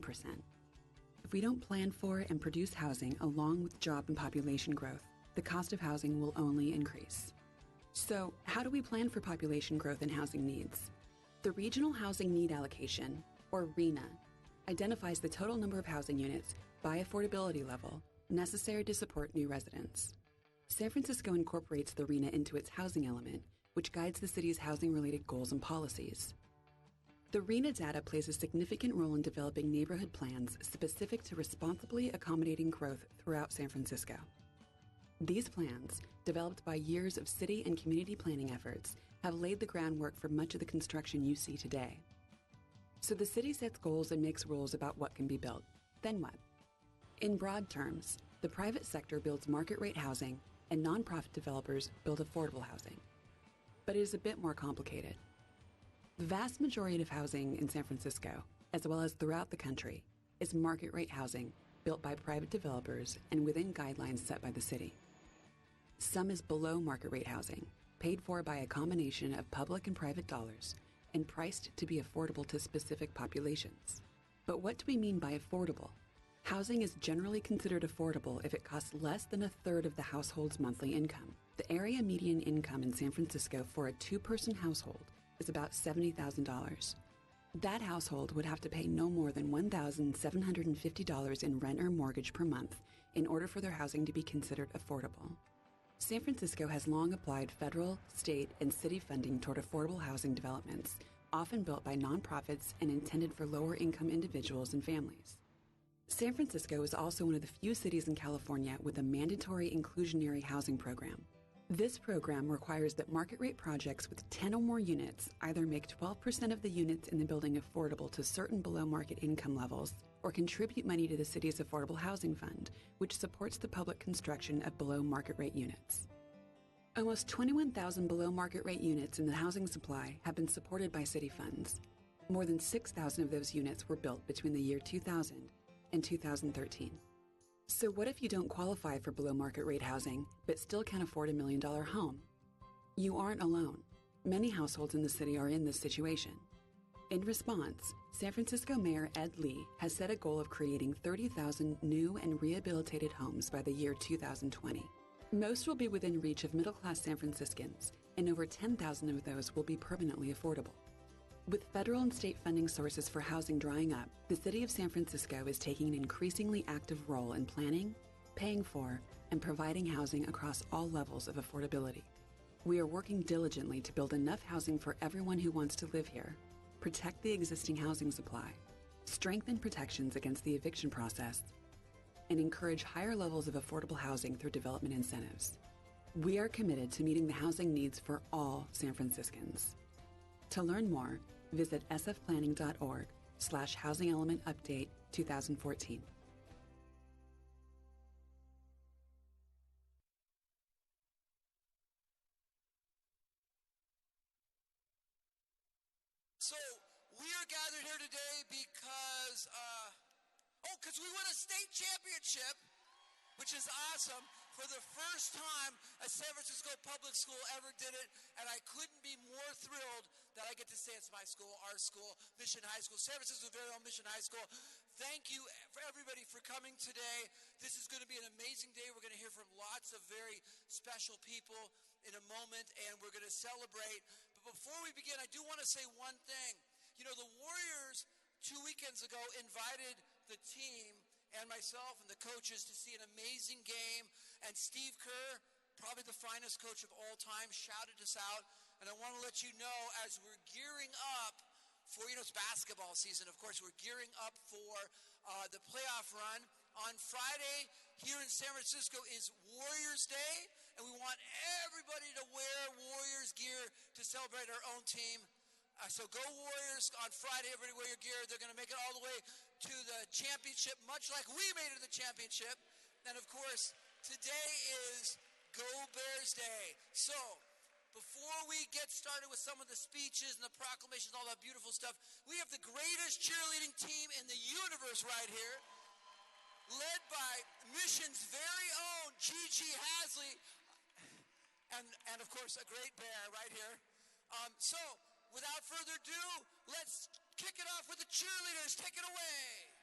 If we don't plan for and produce housing along with job and population growth, the cost of housing will only increase. So, how do we plan for population growth and housing needs? The Regional Housing Need Allocation, or RHNA, identifies the total number of housing units by affordability level necessary to support new residents. San Francisco incorporates the RHNA into its housing element, which guides the city's housing-related goals and policies. The RHNA data plays a significant role in developing neighborhood plans specific to responsibly accommodating growth throughout San Francisco. These plans, developed by years of city and community planning efforts, have laid the groundwork for much of the construction you see today. So the city sets goals and makes rules about what can be built. Then what? In broad terms, the private sector builds market-rate housing and nonprofit developers build affordable housing. But it is a bit more complicated. The vast majority of housing in San Francisco, as well as throughout the country, is market-rate housing built by private developers and within guidelines set by the city. Some is below market-rate housing, paid for by a combination of public and private dollars, and priced to be affordable to specific populations. But what do we mean by affordable? Housing is generally considered affordable if it costs less than a third of the household's monthly income. The area median income in San Francisco for a two-person household is about $70,000. That household would have to pay no more than $1,750 in rent or mortgage per month in order for their housing to be considered affordable. San Francisco has long applied federal, state, and city funding toward affordable housing developments, often built by nonprofits and intended for lower-income individuals and families. San Francisco is also one of the few cities in California with a mandatory inclusionary housing program. This program requires that market-rate projects with 10 or more units either make 12% of the units in the building affordable to certain below-market income levels or contribute money to the city's Affordable Housing Fund, which supports the public construction of below market rate units. Almost 21,000 below market rate units in the housing supply have been supported by city funds. More than 6,000 of those units were built between the year 2000 and 2013. So what if you don't qualify for below market rate housing, but still can afford $1 million home? You aren't alone. Many households in the city are in this situation. In response, San Francisco Mayor Ed Lee has set a goal of creating 30,000 new and rehabilitated homes by the year 2020. Most will be within reach of middle-class San Franciscans, and over 10,000 of those will be permanently affordable. With federal and state funding sources for housing drying up, the city of San Francisco is taking an increasingly active role in planning, paying for, and providing housing across all levels of affordability. We are working diligently to build enough housing for everyone who wants to live here, protect the existing housing supply, strengthen protections against the eviction process, and encourage higher levels of affordable housing through development incentives. We are committed to meeting the housing needs for all San Franciscans. To learn more, visit sfplanning.org/Housing Element Update 2014. So we are gathered here today because we won a state championship, which is awesome. For the first time, a San Francisco public school ever did it, and I couldn't be more thrilled that I get to say it's my school, our school, Mission High School, San Francisco's very own Mission High School. Thank you for everybody for coming today. This is going to be an amazing day. We're going to hear from lots of very special people in a moment, and we're going to celebrate. But before we begin, I do want to say one thing. You know, the Warriors 2 weekends ago invited the team and myself and the coaches to see an amazing game, and Steve Kerr, probably the finest coach of all time, shouted us out. And I want to let you know, as we're gearing up for, it's basketball season, of course, we're gearing up for the playoff run. On Friday, here in San Francisco, is Warriors Day, and we want everybody to wear Warriors gear to celebrate our own team. So go Warriors on Friday. Everybody wear your gear. They're going to make it all the way to the championship, much like we made it to the championship. And, of course, today is Go Bears Day. So before we get started with some of the speeches and the proclamations, all that beautiful stuff, we have the greatest cheerleading team in the universe right here, led by Mission's very own Gigi Hasley, and of course, a great bear right here. So, without further ado, let's kick it off with the cheerleaders. Take it away.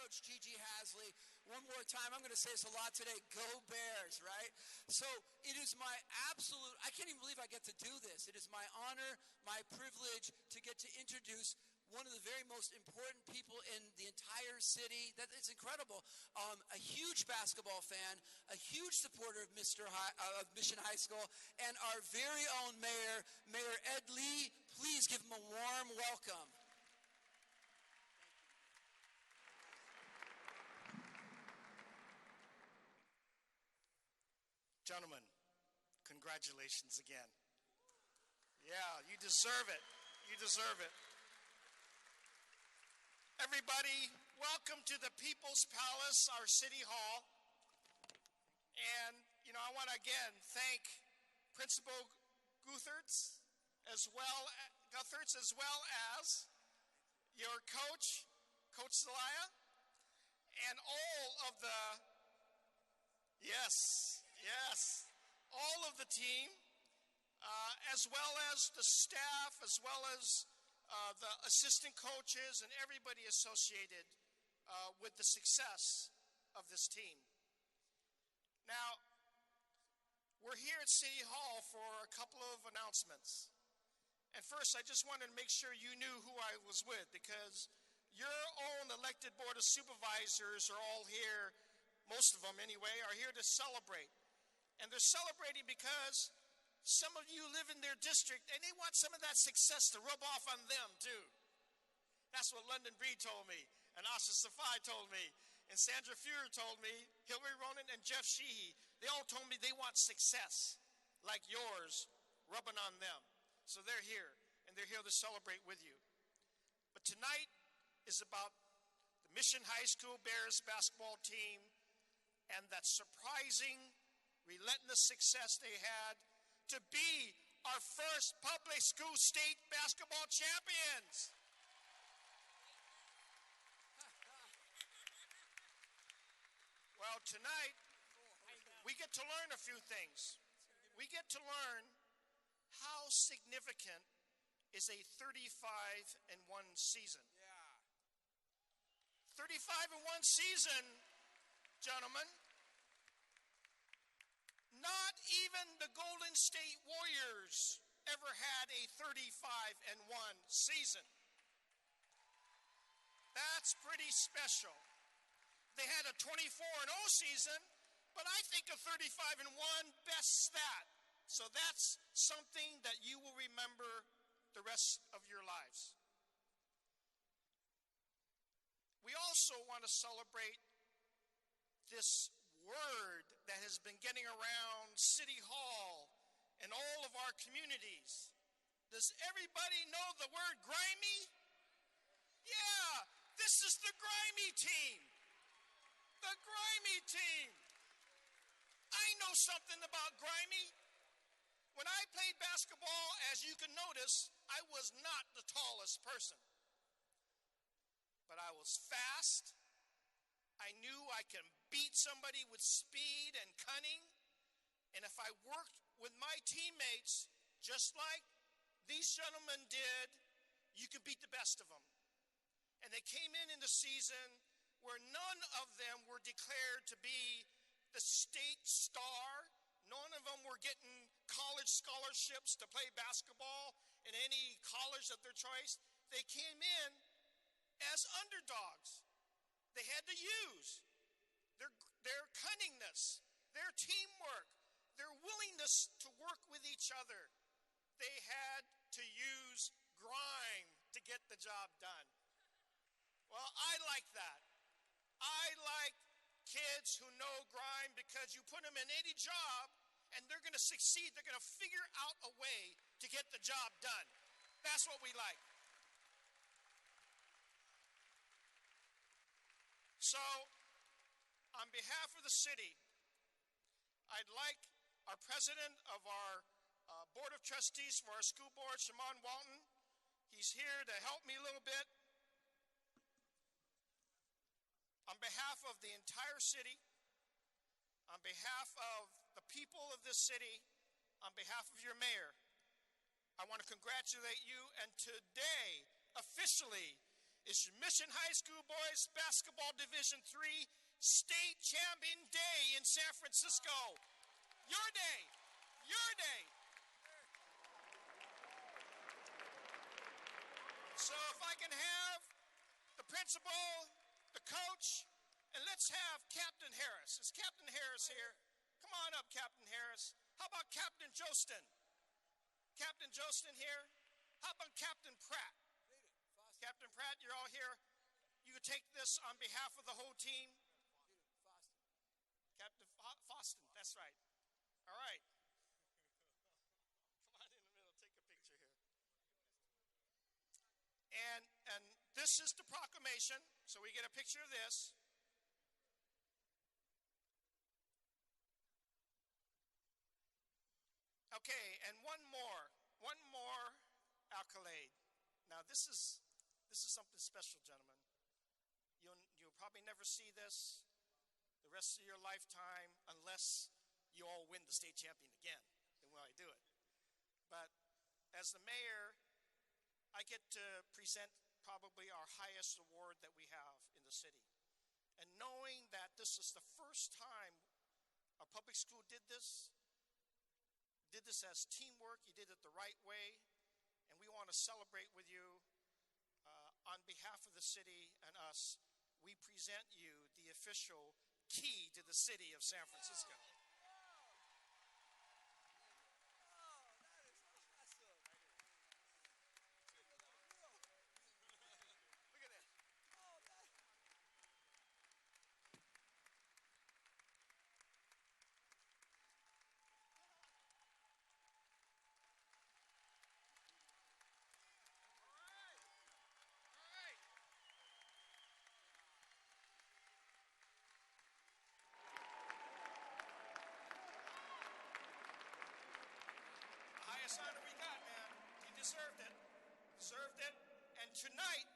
Gigi Hasley. One more time, I'm going to say this a lot today, Go Bears, right? So it is my absolute, I can't even believe I get to do this. It is my honor, my privilege to get to introduce one of the very most important people in the entire city. It's incredible. A huge basketball fan, a huge supporter of Mission High School, and our very own mayor, Mayor Ed Lee. Please give him a warm welcome. Gentlemen, congratulations again. Yeah, you deserve it. You deserve it. Everybody, welcome to the People's Palace, our City Hall. And, you know, I want to again thank Principal Guthertz as well as your coach, Coach Zelaya, and all of the, yes, all of the team, as well as the staff, as well as the assistant coaches and everybody associated with the success of this team. Now, we're here at City Hall for a couple of announcements. And first, I just wanted to make sure you knew who I was with, because your own elected Board of Supervisors are all here, most of them anyway, are here to celebrate. And they're celebrating because some of you live in their district and they want some of that success to rub off on them too. That's what London Breed told me, and Asha Safai told me, and Sandra Fuhrer told me, Hillary Ronan and Jeff Sheehy. They all told me they want success like yours rubbing on them. So they're here, and they're here to celebrate with you. But tonight is about the Mission High School Bears basketball team and that surprising, relentless success they had to be our first public school state basketball champions. Well, tonight, we get to learn a few things. We get to learn how significant is a 35-1 season. 35-1 season, gentlemen. Not even the Golden State Warriors ever had a 35-1 season. That's pretty special. They had a 24-0 season, but I think a 35-1 bests that. So that's something that you will remember the rest of your lives. We also want to celebrate this word that has been getting around City Hall and all of our communities. Does everybody know the word grimy? Yeah, this is the grimy team. The grimy team. I know something about grimy. When I played basketball, as you can notice, I was not the tallest person. But I was fast. I knew I can beat somebody with speed and cunning. And if I worked with my teammates, just like these gentlemen did, you could beat the best of them. And they came in the season where none of them were declared to be the state star. None of them were getting college scholarships to play basketball in any college of their choice. They came in as underdogs. They had to use their cunningness, their teamwork, their willingness to work with each other. They had to use grime to get the job done. Well, I like that. I like kids who know grime, because you put them in any job and they're going to succeed. They're going to figure out a way to get the job done. That's what we like. So, on behalf of the city, I'd like our president of our Board of Trustees for our school board, Shimon Walton. He's here to help me a little bit. On behalf of the entire city, on behalf of the people of this city, on behalf of your mayor, I want to congratulate you. And today, officially, is your Mission High School Boys Basketball Division III State Champion Day in San Francisco. Your day. Your day. So if I can have the principal, the coach, and let's have Captain Harris. Is Captain Harris here? Come on up, Captain Harris. How about Captain Jostin? Captain Jostin here? How about Captain Pratt? Captain Pratt, you're all here. You could take this on behalf of the whole team. Captain Foston, that's right. All right. this is the proclamation, so we get a picture of this. Okay, and one more accolade. Now this is something special, gentlemen. You'll probably never see this the rest of your lifetime unless you all win the state champion again, then when I do it. But as the mayor, I get to present probably our highest award that we have in the city. And knowing that this is the first time a public school did this as teamwork, you did it the right way, and we want to celebrate with you. On behalf of the city and us, we present you the official key to the city of San Francisco. Highest honor we got, man. You deserved it. Deserved it. And tonight,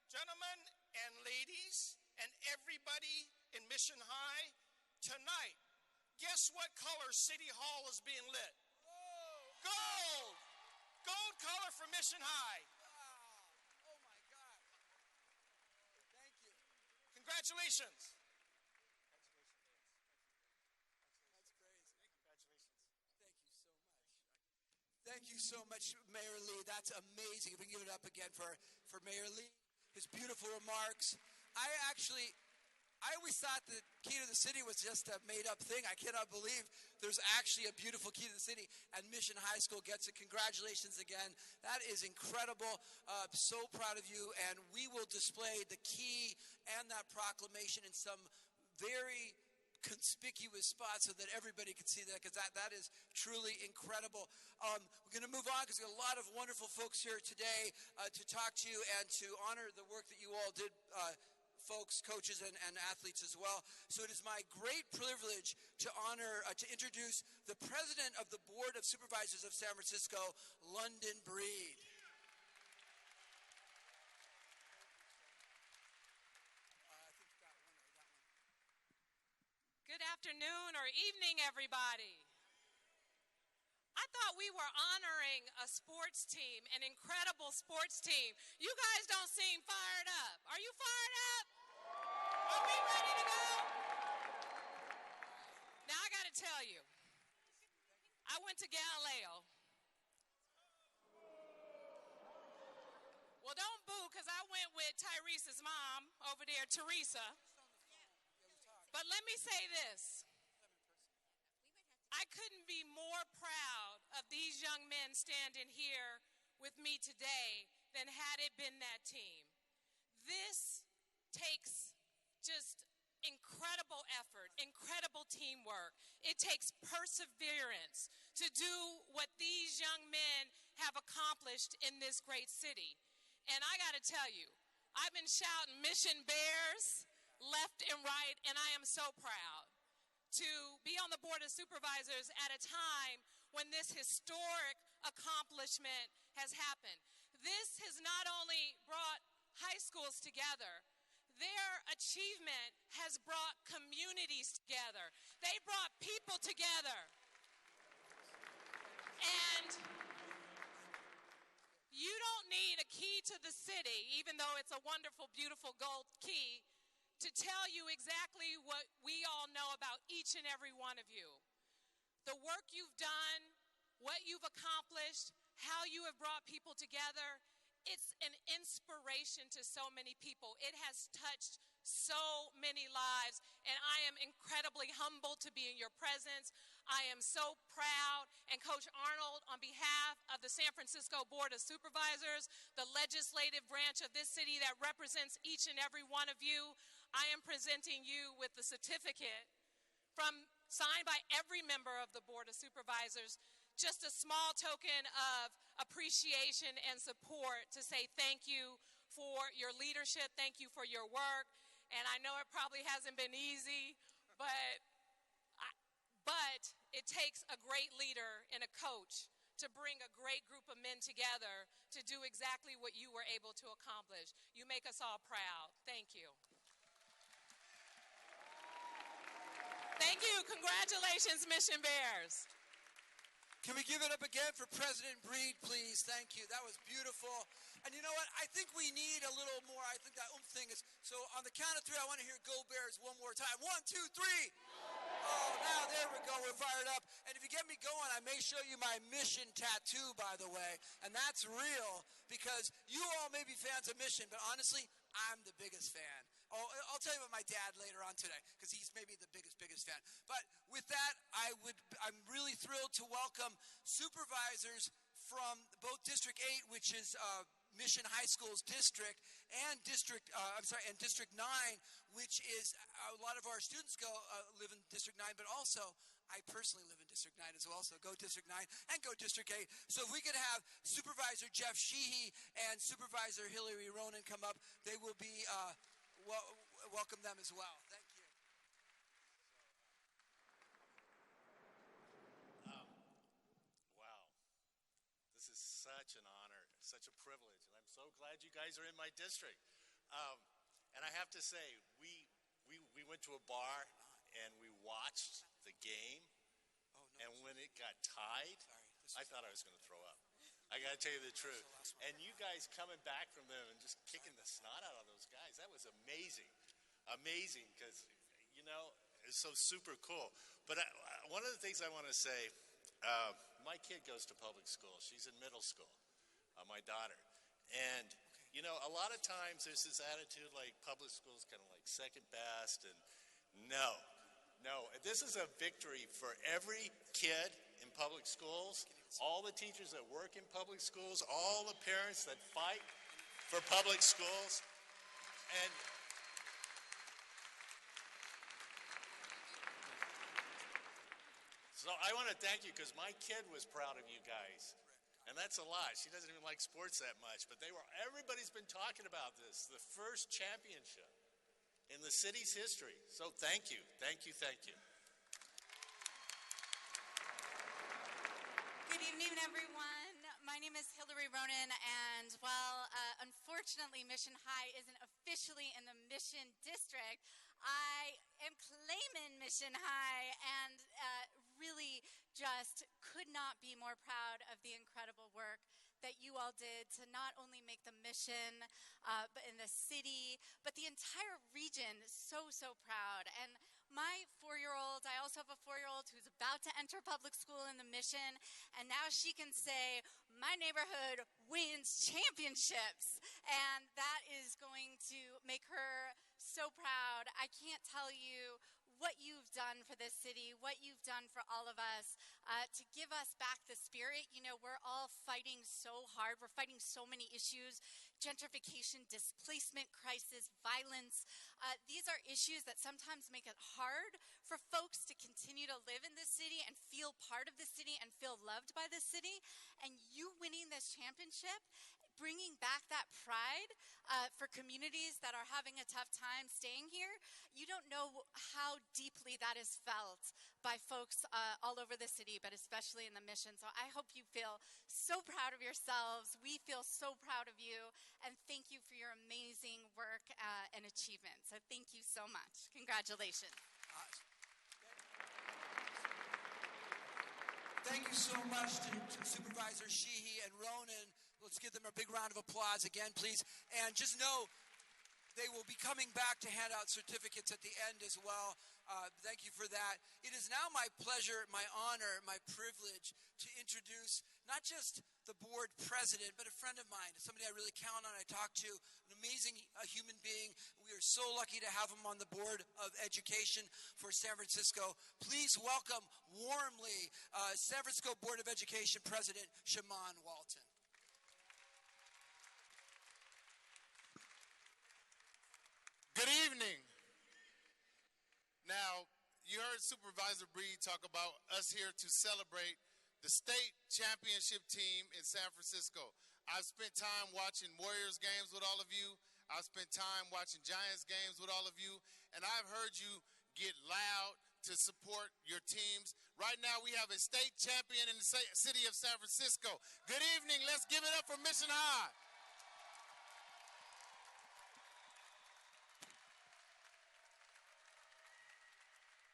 gentlemen and ladies, and everybody in Mission High, tonight, guess what color City Hall is being lit? Gold! Gold color for Mission High. Wow. Oh my God. Thank you. Congratulations. That's crazy. Congratulations. Thank you so much. Thank you so much, Mayor Lee. That's amazing. If we can give it up again for Mayor Lee, his beautiful remarks. I always thought the key to the city was just a made-up thing. I cannot believe there's actually a beautiful key to the city, and Mission High School gets it. Congratulations again. That is incredible. So proud of you, and we will display the key and that proclamation in some very conspicuous spots so that everybody can see that, because that is truly incredible. We're going to move on because we have a lot of wonderful folks here today to talk to you and to honor the work that you all did, folks, coaches, and athletes as well. So it is my great privilege to introduce the president of the Board of Supervisors of San Francisco, London Breed. Good afternoon or evening, everybody. I thought we were honoring a sports team, an incredible sports team. You guys don't seem fired up. Are you fired up? Are we ready to go? Now, I got to tell you, I went to Galileo. Well, don't boo, because I went with Tyrese's mom over there, Teresa. But let me say this. I couldn't be more proud of these young men standing here with me today than had it been that team. This takes just incredible effort, incredible teamwork. It takes perseverance to do what these young men have accomplished in this great city. And I got to tell you, I've been shouting Mission Bears left and right, and I am so proud to be on the Board of Supervisors at a time when this historic accomplishment has happened. This has not only brought high schools together, their achievement has brought communities together. They brought people together. And you don't need a key to the city, even though it's a wonderful, beautiful gold key, to tell you exactly what we all know about each and every one of you. The work you've done, what you've accomplished, how you have brought people together, it's an inspiration to so many people. It has touched so many lives, and I am incredibly humbled to be in your presence. I am so proud, and Coach Arnold, on behalf of the San Francisco Board of Supervisors, the legislative branch of this city that represents each and every one of you, I am presenting you with the certificate signed by every member of the Board of Supervisors, just a small token of appreciation and support to say thank you for your leadership. Thank you for your work. And I know it probably hasn't been easy, but it takes a great leader and a coach to bring a great group of men together to do exactly what you were able to accomplish. You make us all proud. Thank you. Thank you. Congratulations, Mission Bears. Can we give it up again for President Breed, please? Thank you. That was beautiful. And you know what? I think we need a little more. I think that oomph thing is. So on the count of three, I want to hear Go Bears one more time. 1, 2, 3. Oh, now there we go. We're fired up. And if you get me going, I may show you my Mission tattoo, by the way. And that's real because you all may be fans of Mission, but honestly, I'm the biggest fan. Oh, I'll tell you about my dad later on today because he's maybe the biggest fan. But with that, I'm really thrilled to welcome supervisors from both District 8, which is Mission High School's district, and District 9, which is a lot of our students live in District 9, but also I personally live in District 9 as well, so go District 9 and go District 8. So if we could have Supervisor Jeff Sheehy and Supervisor Hillary Ronan come up, they will be, welcome them as well. Thank you. Wow. This is such an honor, such a privilege, and I'm so glad you guys are in my district. And I have to say, we went to a bar and we watched the game, and when it got tied, I thought I was going to throw up. I got to tell you the truth. And you guys coming back from them and just kicking the snot out of those guys, that was amazing. Amazing, because, you know, it's so super cool. But one of the things I want to say, my kid goes to public school. She's in middle school, my daughter. And, you know, a lot of times there's this attitude like public school is kind of like second best. And no, this is a victory for every kid in public schools, all the teachers that work in public schools, all the parents that fight for public schools. And so I want to thank you because my kid was proud of you guys. And that's a lot. She doesn't even like sports that much. But everybody's been talking about this, the first championship in the city's history. So thank you. Thank you. Thank you. Good evening, everyone. My name is Hillary Ronan, and while unfortunately Mission High isn't officially in the Mission District, I am claiming Mission High and really just could not be more proud of the incredible work that you all did to not only make the mission but in the city, but the entire region so proud. And my 4-year-old, I also have a 4-year-old who's about to enter public school in the mission, and now she can say, my neighborhood wins championships. And that is going to make her so proud. I can't tell you what you've done for this city, what you've done for all of us, to give us back the spirit. You know, we're all fighting so hard. We're fighting so many issues: gentrification, displacement crisis, violence. These are issues that sometimes make it hard for folks to continue to live in this city and feel part of the city and feel loved by the city. And you winning this championship, bringing back that pride for communities that are having a tough time staying here, you don't know how deeply that is felt by folks all over the city, but especially in the mission. So I hope you feel so proud of yourselves. We feel so proud of you, and thank you for your amazing work and achievement. So thank you so much. Congratulations. Thank you so much to Supervisor Sheehy and Ronan. Let's give them a big round of applause again, please. And just know they will be coming back to hand out certificates at the end as well. Thank you for that. It is now my pleasure, my honor, my privilege to introduce not just the board president, but a friend of mine, somebody I really count on, I talk to, an amazing human being. We are so lucky to have him on the board of education for San Francisco. Please welcome warmly San Francisco Board of Education President Shamann Walton. Good evening. Now, you heard Supervisor Breed talk about us here to celebrate the state championship team in San Francisco. I've spent time watching Warriors games with all of you. I've spent time watching Giants games with all of you. And I've heard you get loud to support your teams. Right now we have a state champion in the city of San Francisco. Good evening. Let's give it up for Mission High.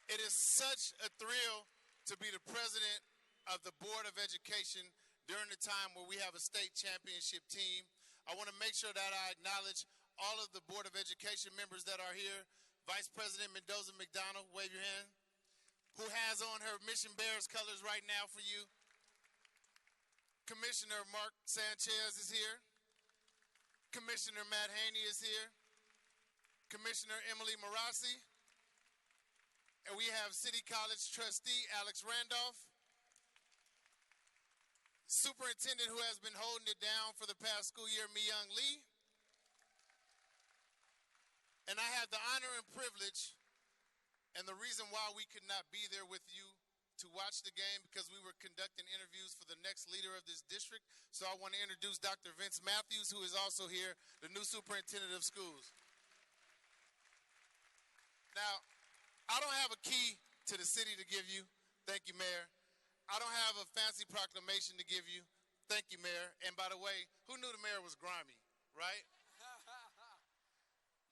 It is such a thrill to be the president of the Board of Education during the time where we have a state championship team. I want to make sure that I acknowledge all of the Board of Education members that are here. Vice President Mendoza McDonald, wave your hand, who has on her Mission Bears colors right now for you. Commissioner Mark Sanchez is here. Commissioner Matt Haney is here. Commissioner Emily Marassi. And we have City College trustee Alex Randolph. Superintendent who has been holding it down for the past school year, Mi-Young Lee. And I have the honor and privilege and the reason why we could not be there with you to watch the game because we were conducting interviews for the next leader of this district. So I want to introduce Dr. Vince Matthews, who is also here, the new superintendent of schools. Now, I don't have a key to the city to give you. Thank you, Mayor. I don't have a fancy proclamation to give you. Thank you, Mayor. And by the way, who knew the mayor was grimy, right?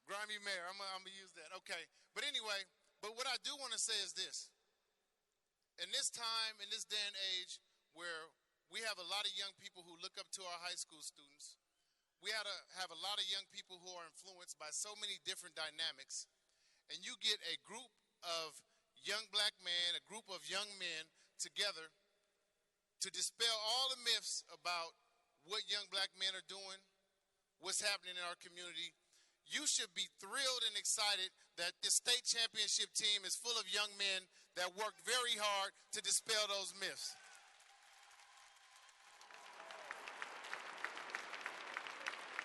Grimy mayor. I'm going to use that. Okay. But anyway, but what I do want to say is this. In this time, in this day and age, where we have a lot of young people who look up to our high school students, we have a lot of young people who are influenced by so many different dynamics. And you get a group of young black men, a group of young men together to dispel all the myths about what young black men are doing, what's happening in our community. You should be thrilled and excited that this state championship team is full of young men that worked very hard to dispel those myths.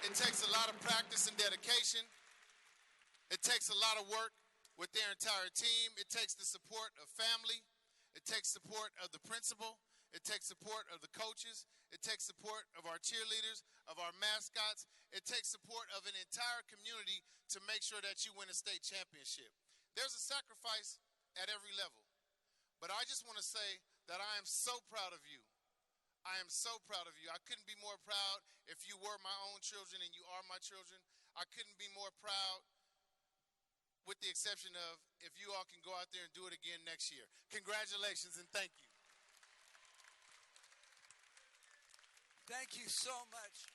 It takes a lot of practice and dedication. It takes a lot of work with their entire team. It takes the support of family. It takes support of the principal. It takes support of the coaches. It takes support of our cheerleaders, of our mascots. It takes support of an entire community to make sure that you win a state championship. There's a sacrifice at every level. But I just want to say that I am so proud of you. I am so proud of you. I couldn't be more proud if you were my own children and you are my children. I couldn't be more proud with the exception of if you all can go out there and do it again next year. Congratulations and thank you. Thank you so much,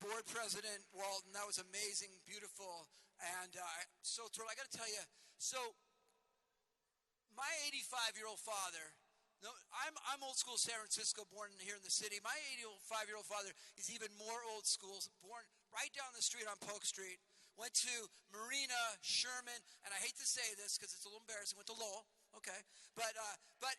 Board President Walton. That was amazing, beautiful, and so thrilled. I got to tell you, so my 85-year-old father, no, I'm old school San Francisco, born here in the city. My 85-year-old father is even more old school, born right down the street on Polk Street. Went to Marina, Sherman, and I hate to say this because it's a little embarrassing, went to Lowell, okay? But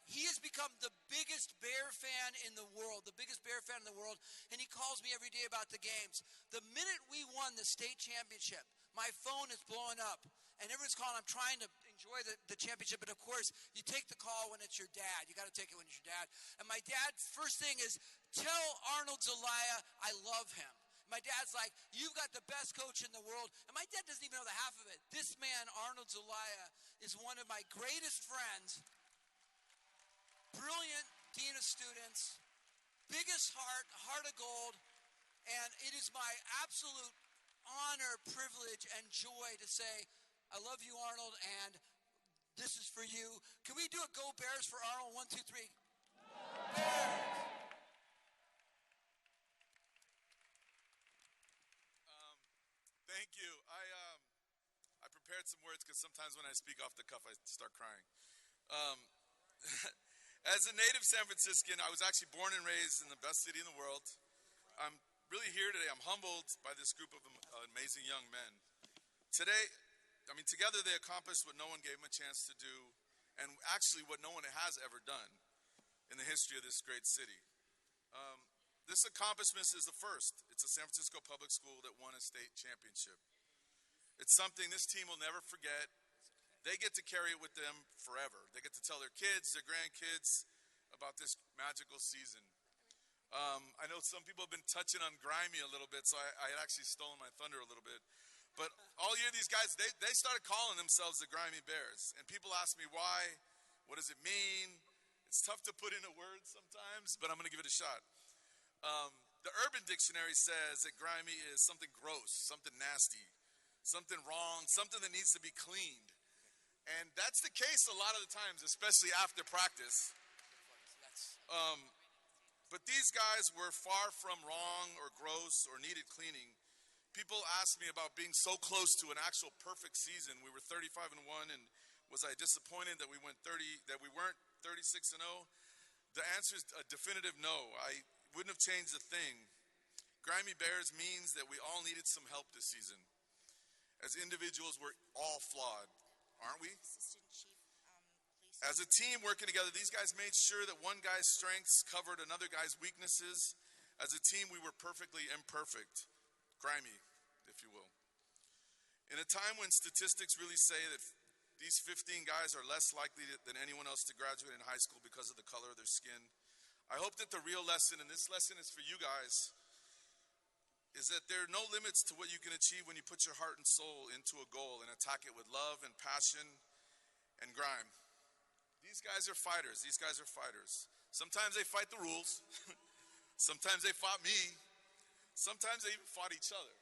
he has become the biggest Bear fan in the world, and he calls me every day about the games. The minute we won the state championship, my phone is blowing up, and everyone's calling. I'm trying to enjoy the championship, but of course, you take the call when it's your dad. You got to take it when it's your dad. And my dad, first thing is, tell Arnold Zelaya I love him. My dad's like, you've got the best coach in the world. And my dad doesn't even know the half of it. This man, Arnold Zelaya, is one of my greatest friends. Brilliant dean of students. Biggest heart of gold. And it is my absolute honor, privilege, and joy to say, I love you, Arnold, and this is for you. Can we do a Go Bears for Arnold? 1, 2, 3. Bears! Thank you. I prepared some words because sometimes when I speak off the cuff, I start crying. As a native San Franciscan, I was actually born and raised in the best city in the world. I'm really here today. I'm humbled by this group of amazing young men. Today, together they accomplished what no one gave them a chance to do, and actually what no one has ever done in the history of this great city. This accomplishment is the first. It's a San Francisco public school that won a state championship. It's something this team will never forget. They get to carry it with them forever. They get to tell their kids, their grandkids about this magical season. I know some people have been touching on Grimy a little bit, so I had actually stolen my thunder a little bit. But all year, these guys, they started calling themselves the Grimy Bears. And people ask me why, what does it mean? It's tough to put into words sometimes, but I'm going to give it a shot. The Urban Dictionary says that grimy is something gross, something nasty, something wrong, something that needs to be cleaned. And that's the case a lot of the times, especially after practice. But these guys were far from wrong or gross or needed cleaning. People asked me about being so close to an actual perfect season. We were 35-1, and was I disappointed that we weren't 36-0? The answer is a definitive no. I wouldn't have changed a thing. Grimy Bears means that we all needed some help this season. As individuals, we're all flawed, aren't we? As a team working together, these guys made sure that one guy's strengths covered another guy's weaknesses. As a team, we were perfectly imperfect. Grimy, if you will. In a time when statistics really say that these 15 guys are less likely than anyone else to graduate in high school because of the color of their skin, I hope that the real lesson, and this lesson is for you guys, is that there are no limits to what you can achieve when you put your heart and soul into a goal and attack it with love and passion and grime. These guys are fighters. These guys are fighters. Sometimes they fight the rules. Sometimes they fought me. Sometimes they even fought each other.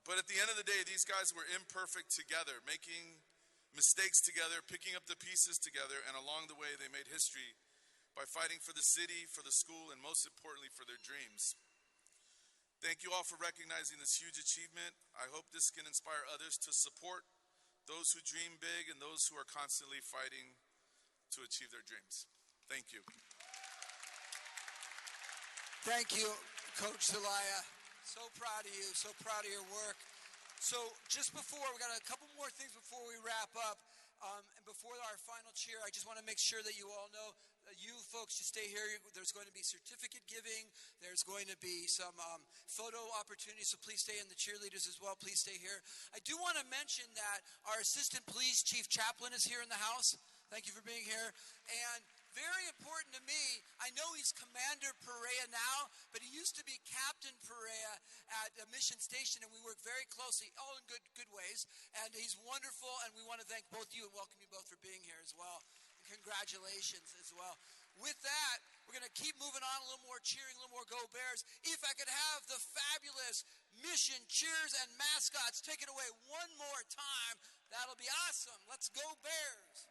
But at the end of the day, these guys were imperfect together, making mistakes together, picking up the pieces together, and along the way they made history by fighting for the city, for the school, and most importantly for their dreams. Thank you all for recognizing this huge achievement. I hope this can inspire others to support those who dream big and those who are constantly fighting to achieve their dreams. Thank you. Thank you, Coach Zelaya. So proud of you, so proud of your work. So just before, we got a couple more things before we wrap up. And before our final cheer, I just want to make sure that you all know that you folks should stay here. There's going to be certificate giving. There's going to be some photo opportunities, so please stay, and the cheerleaders as well. Please stay here. I do want to mention that our Assistant Police Chief Chaplain is here in the house. Thank you for being here. And very important to me, I know he's Commander Perea now, but he used to be Captain Perea at Mission Station, and we work very closely, all in good ways. And he's wonderful, and we want to thank both you and welcome you both for being here as well. And congratulations as well. With that, we're going to keep moving on, a little more cheering, a little more Go Bears. If I could have the fabulous Mission cheers and mascots take it away one more time, that'll be awesome. Let's go Bears.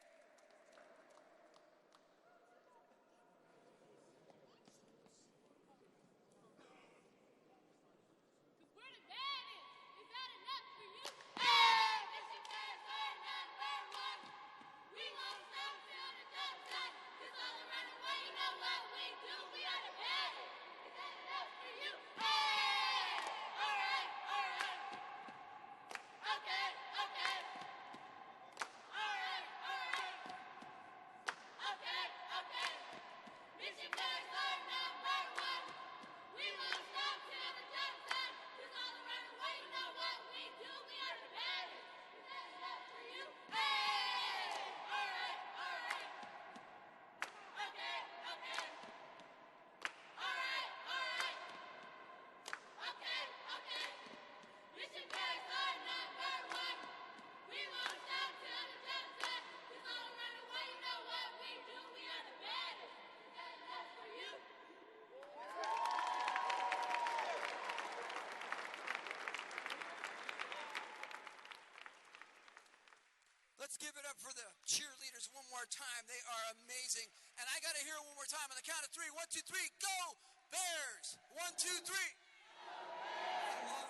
Let's give it up for the cheerleaders one more time. They are amazing. And I got to hear it one more time on the count of 3. 1, 2, 3. Go Bears! 1, 2, 3.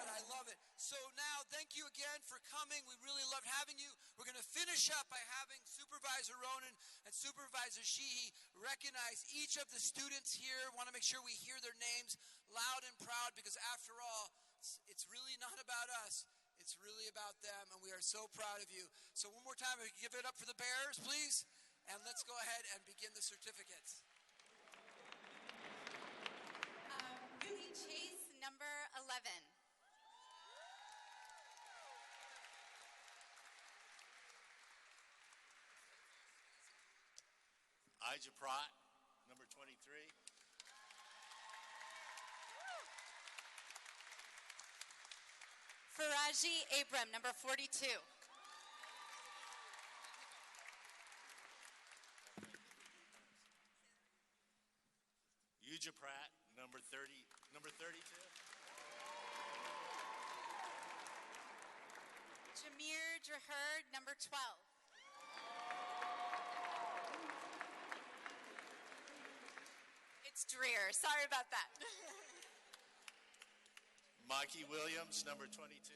I love it. So now, thank you again for coming. We really loved having you. We're going to finish up by having Supervisor Ronan and Supervisor Sheehy recognize each of the students here. Want to make sure we hear their names loud and proud, because after all, it's really not about us. It's really about them, and we are so proud of you. So one more time, give it up for the Bears, please. And let's go ahead and begin the certificates. Ruby Chase, number 11. Elijah Pratt, number 23. Faraji Abram, number 42. Yuja Pratt, number 32. Jameer Draherd, number 12. It's Dreer. Sorry about that. Mikey Williams, number 22.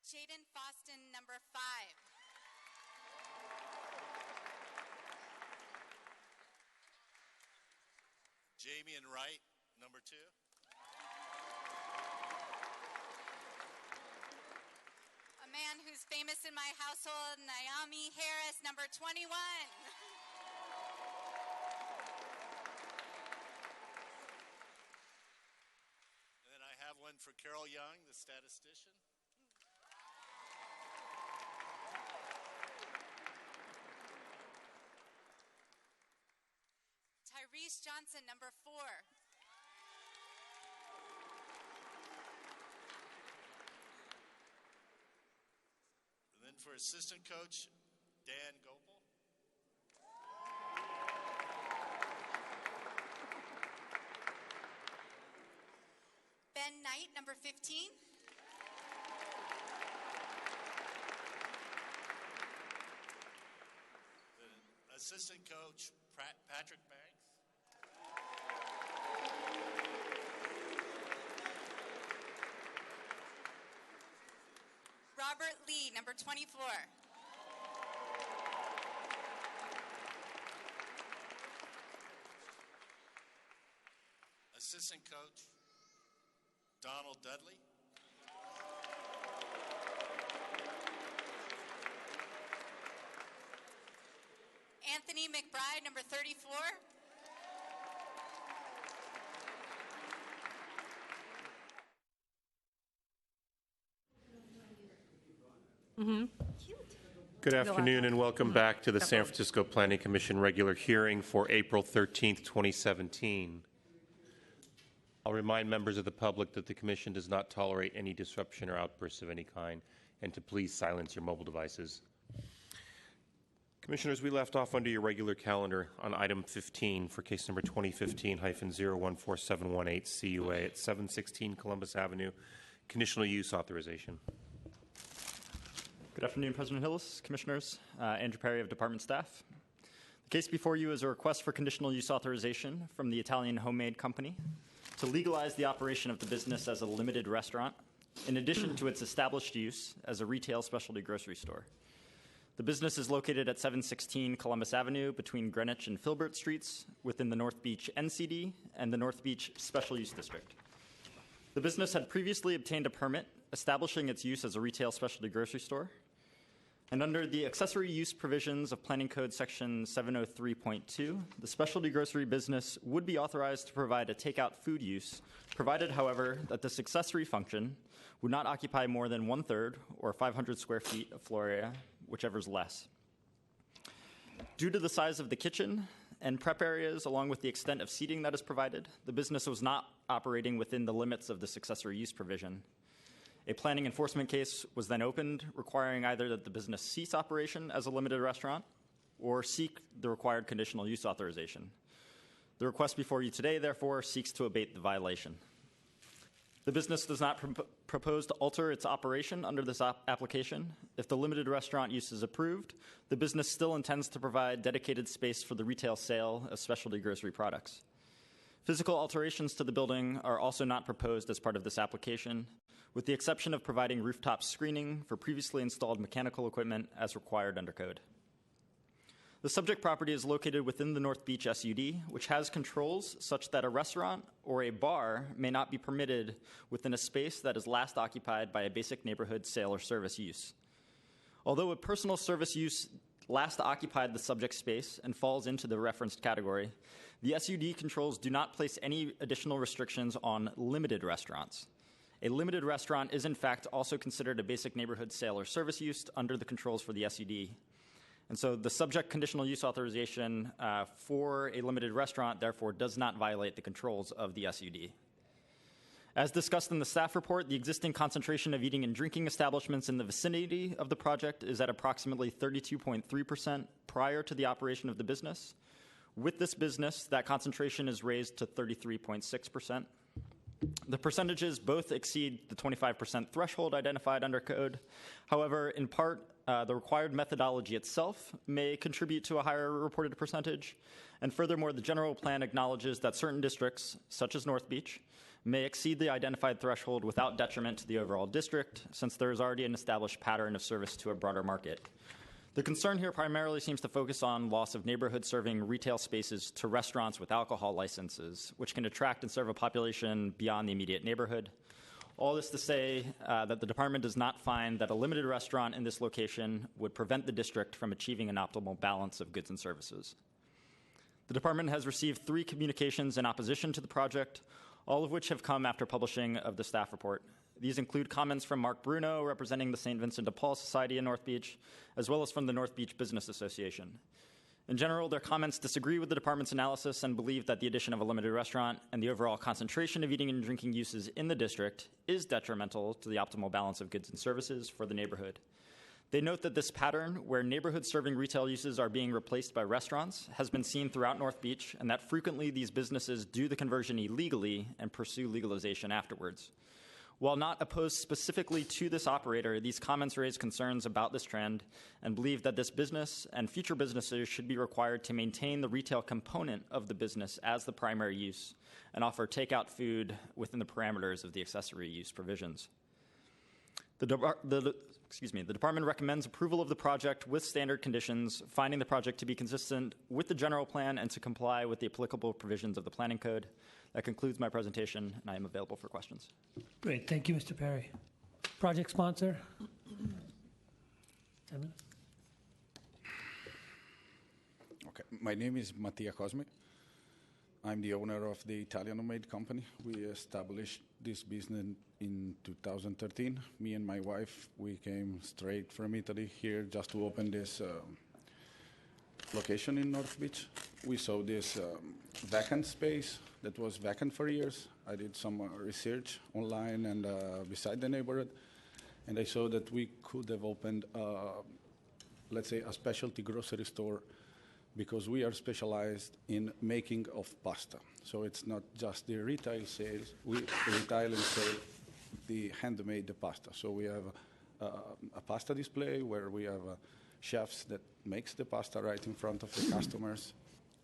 Jaden Foston, number 5. Jamian Wright, number 2. A man who's famous in my household, Naomi Harris, number 21. And then I have one for Carol Young, the statistician. Tyrese Johnson, number 4. And then for assistant coach, Dan Gopal. Ben Knight, number 15. The assistant coach, Patrick Banks. Robert Lee, number 24. Assistant coach, Donald Dudley. Anthony McBride, number 34. Good afternoon and welcome back to the San Francisco Planning Commission regular hearing for April 13th, 2017. I'll remind members of the public that the Commission does not tolerate any disruption or outbursts of any kind, and to please silence your mobile devices. Commissioners, we left off under your regular calendar on item 15 for case number 2015-014718 CUA at 716 Columbus Avenue, conditional use authorization. Good afternoon, President Hillis, Commissioners. Andrew Perry of Department Staff. The case before you is a request for conditional use authorization from the Italian Homemade Company to legalize the operation of the business as a limited restaurant, in addition to its established use as a retail specialty grocery store. The business is located at 716 Columbus Avenue between Greenwich and Filbert Streets within the North Beach NCD and the North Beach Special Use District. The business had previously obtained a permit establishing its use as a retail specialty grocery store. And under the accessory use provisions of Planning Code Section 703.2, the specialty grocery business would be authorized to provide a takeout food use, provided, however, that this accessory function would not occupy more than 1/3 or 500 square feet of floor area, whichever is less. Due to the size of the kitchen and prep areas, along with the extent of seating that is provided, the business was not operating within the limits of this accessory use provision. A planning enforcement case was then opened, requiring either that the business cease operation as a limited restaurant or seek the required conditional use authorization. The request before you today, therefore, seeks to abate the violation. The business does not propose to alter its operation under this application. If the limited restaurant use is approved, the business still intends to provide dedicated space for the retail sale of specialty grocery products. Physical alterations to the building are also not proposed as part of this application, with the exception of providing rooftop screening for previously installed mechanical equipment as required under code. The subject property is located within the North Beach SUD, which has controls such that a restaurant or a bar may not be permitted within a space that is last occupied by a basic neighborhood sale or service use. Although a personal service use last occupied the subject space and falls into the referenced category, the SUD controls do not place any additional restrictions on limited restaurants. A limited restaurant is in fact also considered a basic neighborhood sale or service use under the controls for the SUD. And so the subject conditional use authorization for a limited restaurant therefore does not violate the controls of the SUD. As discussed in the staff report, the existing concentration of eating and drinking establishments in the vicinity of the project is at approximately 32.3% prior to the operation of the business. With this business, that concentration is raised to 33.6%. The percentages both exceed the 25% threshold identified under code. However, in part, the required methodology itself may contribute to a higher reported percentage. And furthermore, the general plan acknowledges that certain districts, such as North Beach, may exceed the identified threshold without detriment to the overall district, since there is already an established pattern of service to a broader market. The concern here primarily seems to focus on loss of neighborhood-serving retail spaces to restaurants with alcohol licenses, which can attract and serve a population beyond the immediate neighborhood. All this to say that the department does not find that a limited restaurant in this location would prevent the district from achieving an optimal balance of goods and services. The department has received 3 communications in opposition to the project, all of which have come after publishing of the staff report. These include comments from Mark Bruno, representing the St. Vincent de Paul Society in North Beach, as well as from the North Beach Business Association. In general, their comments disagree with the department's analysis and believe that the addition of a limited restaurant and the overall concentration of eating and drinking uses in the district is detrimental to the optimal balance of goods and services for the neighborhood. They note that this pattern, where neighborhood-serving retail uses are being replaced by restaurants, has been seen throughout North Beach, and that frequently these businesses do the conversion illegally and pursue legalization afterwards. While not opposed specifically to this operator, these comments raise concerns about this trend and believe that this business and future businesses should be required to maintain the retail component of the business as the primary use and offer takeout food within the parameters of the accessory use provisions. The department recommends approval of the project with standard conditions, finding the project to be consistent with the general plan and to comply with the applicable provisions of the planning code. That concludes my presentation, and I am available for questions. Great. Thank you, Mr. Perry. Project sponsor? 10 minutes. Okay. My name is Mattia Cosmi. I'm the owner of the Italian Homemade Company. We established this business in 2013. Me and my wife, we came straight from Italy here just to open this location in North Beach. We saw this vacant space that was vacant for years. I did some research online and beside the neighborhood, and I saw that we could have opened, let's say, a specialty grocery store, because we are specialized in making of pasta. So it's not just the retail sales. We retail and sell the handmade pasta. So we have a pasta display where we have chefs that makes the pasta right in front of the customers.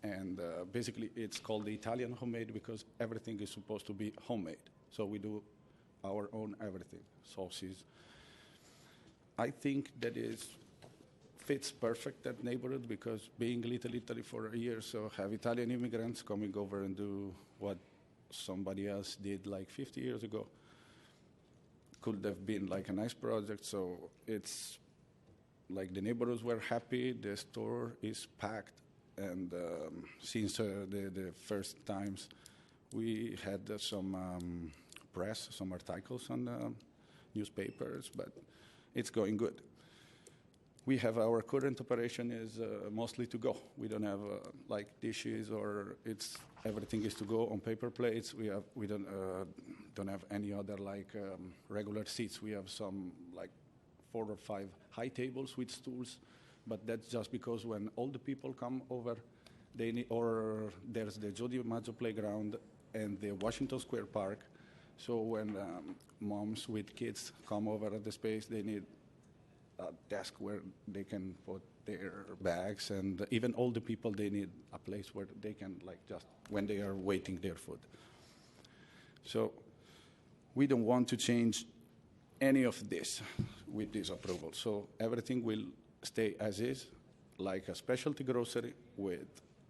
And basically it's called the Italian Homemade because everything is supposed to be homemade. So we do our own everything, sauces. I think that fits perfect that neighborhood, because being Little Italy for a year, so have Italian immigrants coming over and do what somebody else did like 50 years ago. Could have been like a nice project. So it's like the neighborhoods were happy, the store is packed, and since the first times we had some press, some articles on the newspapers, but it's going good. We have our current operation is mostly to go. We don't have like dishes, or everything is to go on paper plates. We don't have any other like regular seats. We have some like 4 or 5 high tables with stools, but that's just because when all the people come over, they need, or there's the Joe DiMaggio playground and the Washington Square Park. So when moms with kids come over at the space, they need a desk where they can put their bags, and even older people, they need a place where they can like just when they are waiting their food. So we don't want to change any of this with this approval. So everything will stay as is, like a specialty grocery with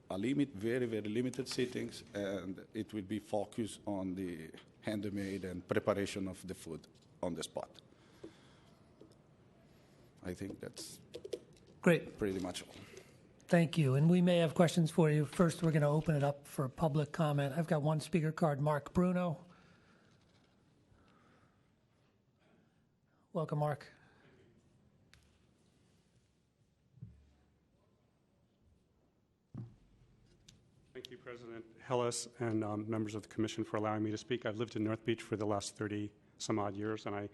a very, very limited sittings, and it will be focused on the handmade and preparation of the food on the spot. I think that's great. Pretty much all. Thank you. And we may have questions for you. First, we're going to open it up for public comment. I've got one speaker card, Mark Bruno. Welcome, Mark. Thank you, President Hillis and members of the Commission for allowing me to speak. I've lived in North Beach for the last 30 some odd years, and I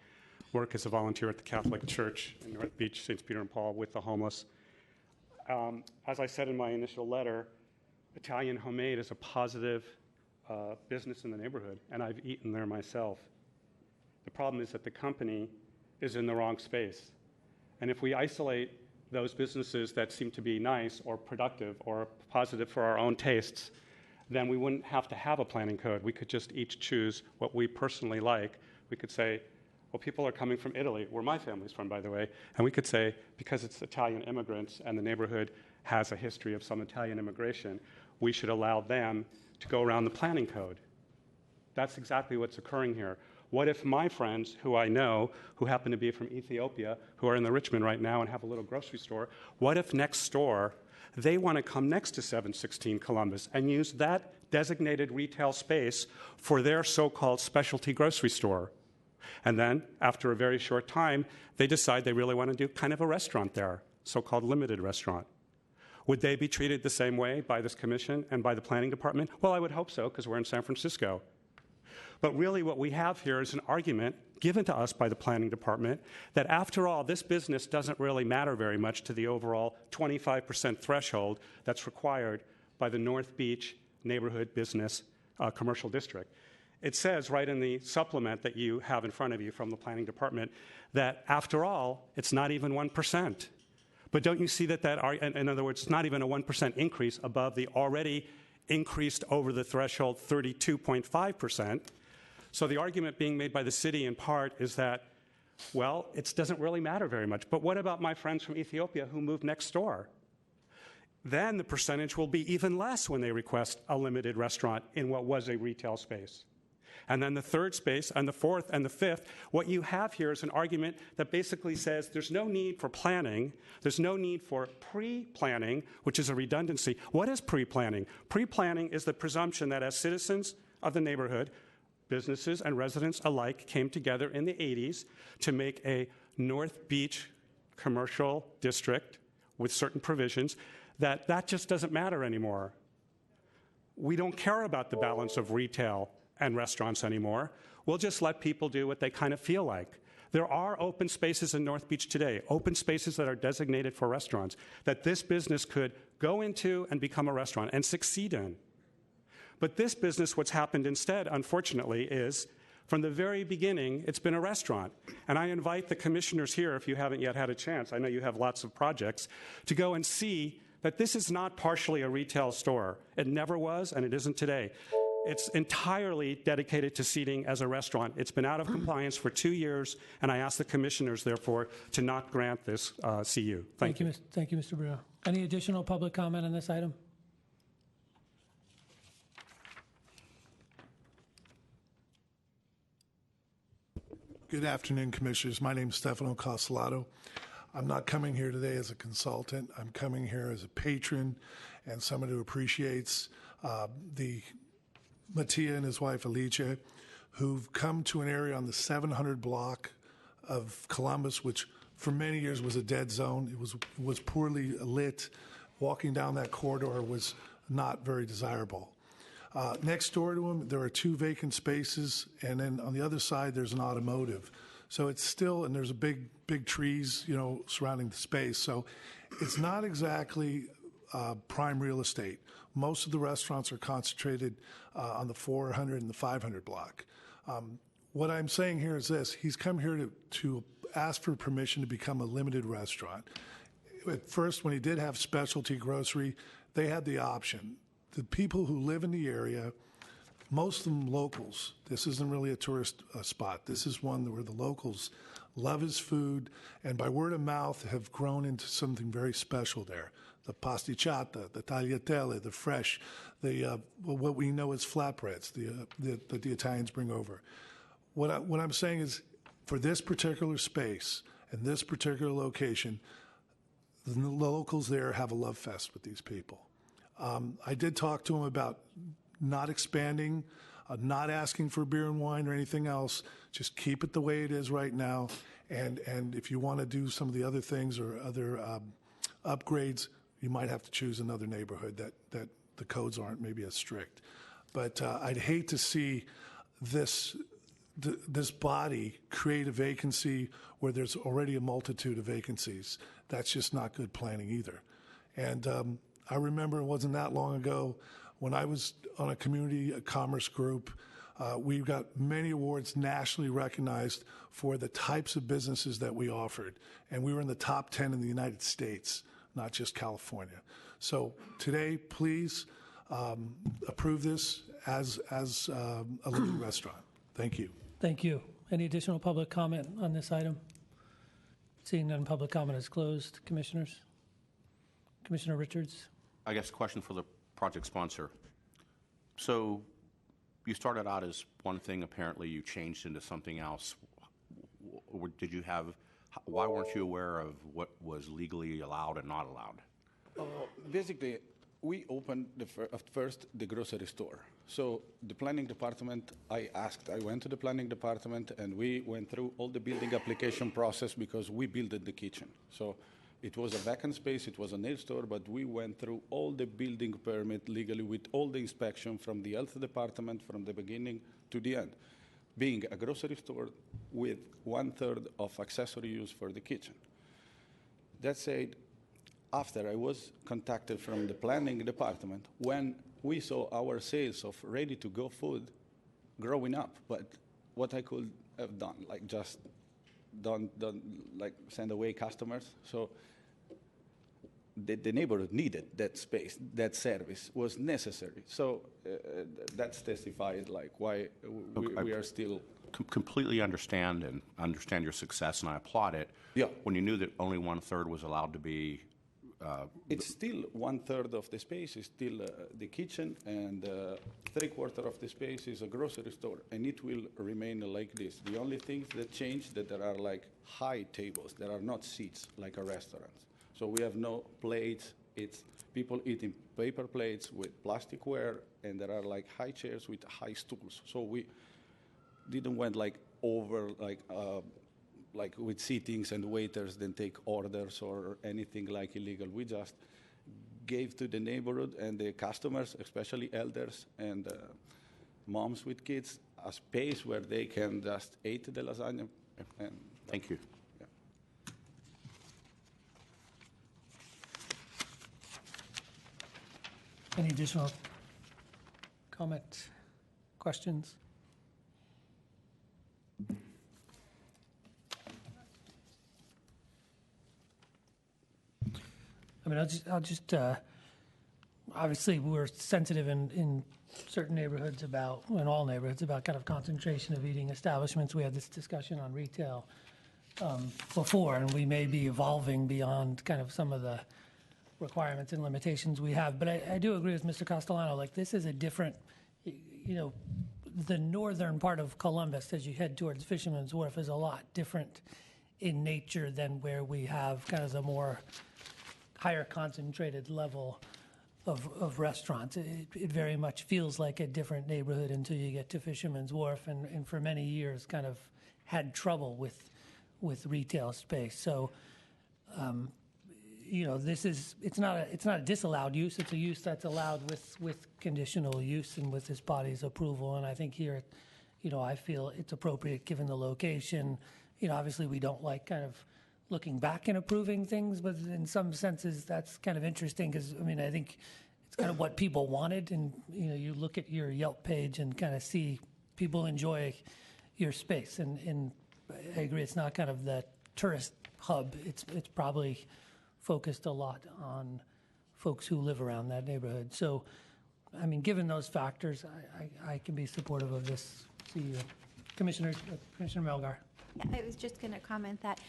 work as a volunteer at the Catholic Church in North Beach, St. Peter and Paul, with the homeless. As I said in my initial letter, Italian Homemade is a positive business in the neighborhood, and I've eaten there myself. The problem is that the company is in the wrong space. And if we isolate those businesses that seem to be nice or productive or positive for our own tastes, then we wouldn't have to have a planning code. We could just each choose what we personally like. We could say, well, people are coming from Italy, where my family's from, by the way, and we could say, because it's Italian immigrants and the neighborhood has a history of some Italian immigration, we should allow them to go around the planning code. That's exactly what's occurring here. What if my friends who I know, who happen to be from Ethiopia, who are in the Richmond right now and have a little grocery store, what if next door they want to come next to 716 Columbus and use that designated retail space for their so-called specialty grocery store? And then, after a very short time, they decide they really want to do kind of a restaurant there, so-called limited restaurant. Would they be treated the same way by this commission and by the planning department? Well, I would hope so, because we're in San Francisco. But really what we have here is an argument given to us by the planning department that after all, this business doesn't really matter very much to the overall 25% threshold that's required by the North Beach Neighborhood Business Commercial District. It says right in the supplement that you have in front of you from the planning department that after all, it's not even 1%. But don't you see that in other words, it's not even a 1% increase above the already increased over the threshold 32.5%. So the argument being made by the city in part is that, well, it doesn't really matter very much. But what about my friends from Ethiopia who moved next door? Then the percentage will be even less when they request a limited restaurant in what was a retail space. And then the third space, and the fourth, and the fifth, what you have here is an argument that basically says there's no need for planning, there's no need for pre-planning, which is a redundancy. What is pre-planning? Pre-planning is the presumption that as citizens of the neighborhood, businesses and residents alike came together in the 80s to make a North Beach commercial district with certain provisions, that just doesn't matter anymore. We don't care about the balance of retail and restaurants anymore. We'll just let people do what they kind of feel like. There are open spaces in North Beach today, open spaces that are designated for restaurants, that this business could go into and become a restaurant and succeed in. But this business, what's happened instead, unfortunately, is from the very beginning, it's been a restaurant. And I invite the commissioners here, if you haven't yet had a chance, I know you have lots of projects, to go and see that this is not partially a retail store. It never was, and it isn't today. It's entirely dedicated to seating as a restaurant. It's been out of compliance for 2 years, and I ask the commissioners, therefore, to not grant this CU. Thank you. Thank you, Mr. Brio. Any additional public comment on this item? Good afternoon, Commissioners. My name is Stefano Costellato. I'm not coming here today as a consultant. I'm coming here as a patron and someone who appreciates the Mattia and his wife Alice, who've come to an area on the 700 block of Columbus, which for many years was a dead zone. It was poorly lit. Walking down that corridor was not very desirable. Next door to them, there are 2 vacant spaces, and then on the other side, there's an automotive. So it's still, and there's a big trees, surrounding the space. So it's not exactly prime real estate. Most of the restaurants are concentrated on the 400 and the 500 block. What I'm saying here is this: he's come here to ask for permission to become a limited restaurant. At first, when he did have specialty grocery, they had the option. The people who live in the area, most of them locals. This isn't really a tourist spot. This is one where the locals love his food, and by word of mouth have grown into something very special there. The pasticciata, the tagliatelle, the fresh, what we know as flatbreads that the Italians bring over. What I'm saying is, for this particular space and this particular location, the locals there have a love fest with these people. I did talk to him about not expanding not asking for beer and wine or anything else. Just keep it the way it is right now. And if you want to do some of the other things or other upgrades, you might have to choose another neighborhood that the codes aren't maybe as strict. But I'd hate to see this body create a vacancy where there's already a multitude of vacancies. That's just not good planning either. And I remember it wasn't that long ago when I was on a community commerce group. We got many awards nationally recognized for the types of businesses that we offered. And we were in the top 10 in the United States, not just California. So today, please approve this as a living restaurant. Thank you. Thank you. Any additional public comment on this item? Seeing none, public comment is closed. Commissioners? Commissioner Richards? I guess a question for the project sponsor. So you started out as one thing, apparently you changed into something else. Did you have, why weren't you aware of what was legally allowed and not allowed? Basically, we opened first the grocery store. So the planning department, I went to the planning department and we went through all the building application process because we built the kitchen. So it was a vacant space, it was a nail store, but we went through all the building permit legally with all the inspection from the health department from the beginning to the end, being a grocery store with 1/3 of accessory use for the kitchen. That said, after I was contacted from the planning department, when we saw our sales of ready-to-go food growing up, but what I could have done, like just don't like send away customers. So the neighborhood needed that space, that service was necessary. So that's testified like why we are still. Completely understand your success, and I applaud it. Yeah. When you knew that only 1/3 was allowed to be. It's still 1/3 of the space is still the kitchen, and 3/4 of the space is a grocery store, and it will remain like this. The only things that change that there are like high tables. There are not seats like a restaurant. So we have no plates. It's people eating paper plates with plasticware, and there are like high chairs with high stools. So we didn't went like over like with seatings and waiters then take orders or anything like illegal. We just gave to the neighborhood and the customers, especially elders and moms with kids, a space where they can just eat the lasagna. And thank you. Yeah. Any additional comment, questions? I mean, I'll just obviously we're sensitive in certain neighborhoods about, in all neighborhoods, about kind of concentration of eating establishments. We had this discussion on retail before, and we may be evolving beyond kind of some of the requirements and limitations we have. But I do agree with Mr. Castellano. Like, this is a different, the northern part of Columbus as you head towards Fisherman's Wharf is a lot different in nature than where we have kind of the more higher concentrated level of restaurants. It very much feels like a different neighborhood until you get to Fisherman's Wharf, and for many years kind of had trouble with retail space. So, it's not a disallowed use. It's a use that's allowed with conditional use and with this body's approval. And I think here, I feel it's appropriate given the location. Obviously we don't like kind of looking back and approving things, but in some senses that's kind of interesting because, I think it's kind of what people wanted. And, you look at your Yelp page and kind of see people enjoy your space. And I agree, it's not kind of the tourist hub. It's probably focused a lot on folks who live around that neighborhood. So, given those factors, I can be supportive of this. See you. Commissioner Melgar. I was just going to comment that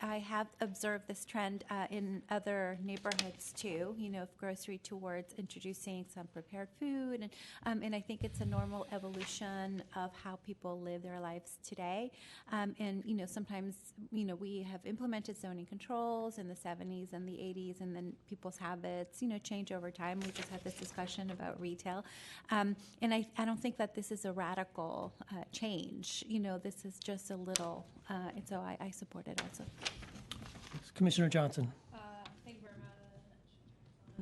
I have observed this trend in other neighborhoods too, of grocery towards introducing some prepared food. And I think it's a normal evolution of how people live their lives today. And, sometimes, we have implemented zoning controls in the 70s and the 80s, and then people's habits, change over time. We just had this discussion about retail. And I don't think that this is a radical change. This is just a little, and so I support it also. Commissioner Johnson. Thank you very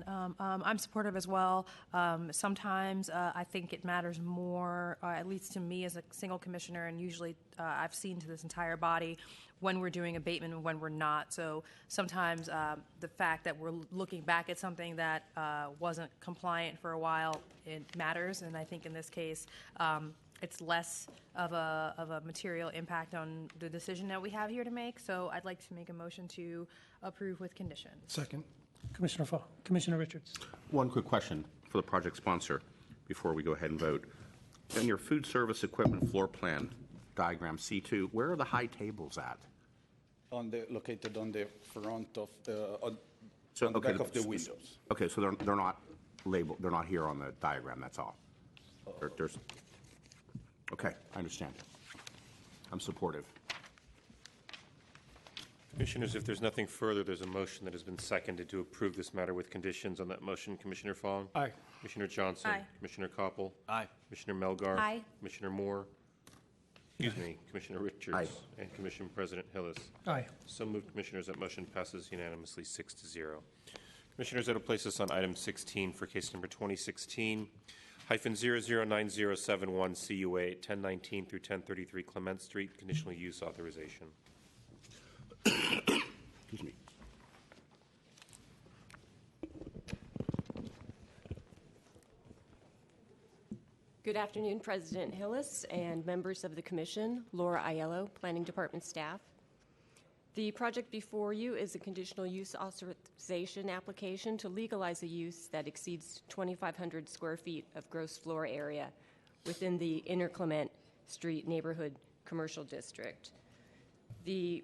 much. I'm supportive as well. Sometimes I think it matters more, at least to me as a single commissioner, and usually I've seen to this entire body when we're doing abatement and when we're not. So sometimes the fact that we're looking back at something that wasn't compliant for a while, it matters. And I think in this case, it's less of a material impact on the decision that we have here to make. So I'd like to make a motion to approve with conditions. Second. Commissioner Richards. One quick question for the project sponsor before we go ahead and vote. In your food service equipment floor plan diagram C2, where are the high tables at? Located on the front of on So the back of the windows. Okay, so they're not labeled. They're not here on the diagram. That's all. There's. Okay, I understand. I'm supportive. Commissioners, if there's nothing further, there's a motion that has been seconded to approve this matter with conditions. On that motion, Commissioner Fong? Aye. Commissioner Johnson? Aye. Commissioner Koppel? Aye. Commissioner Melgar? Aye. Commissioner Moore? Excuse me, Commissioner Richards? Aye. And Commission President Hillis? Aye. So moved, Commissioners. That motion passes unanimously 6-0. Commissioners, that'll place us on item 16 for case number 2016-009071 CUA 1019 through 1033 Clement Street, conditional use authorization. Excuse me. Good afternoon, President Hillis and members of the Commission, Laura Aiello, Planning Department staff. The project before you is a conditional use authorization application to legalize a use that exceeds 2,500 square feet of gross floor area within the Inner Clement Street Neighborhood Commercial District. The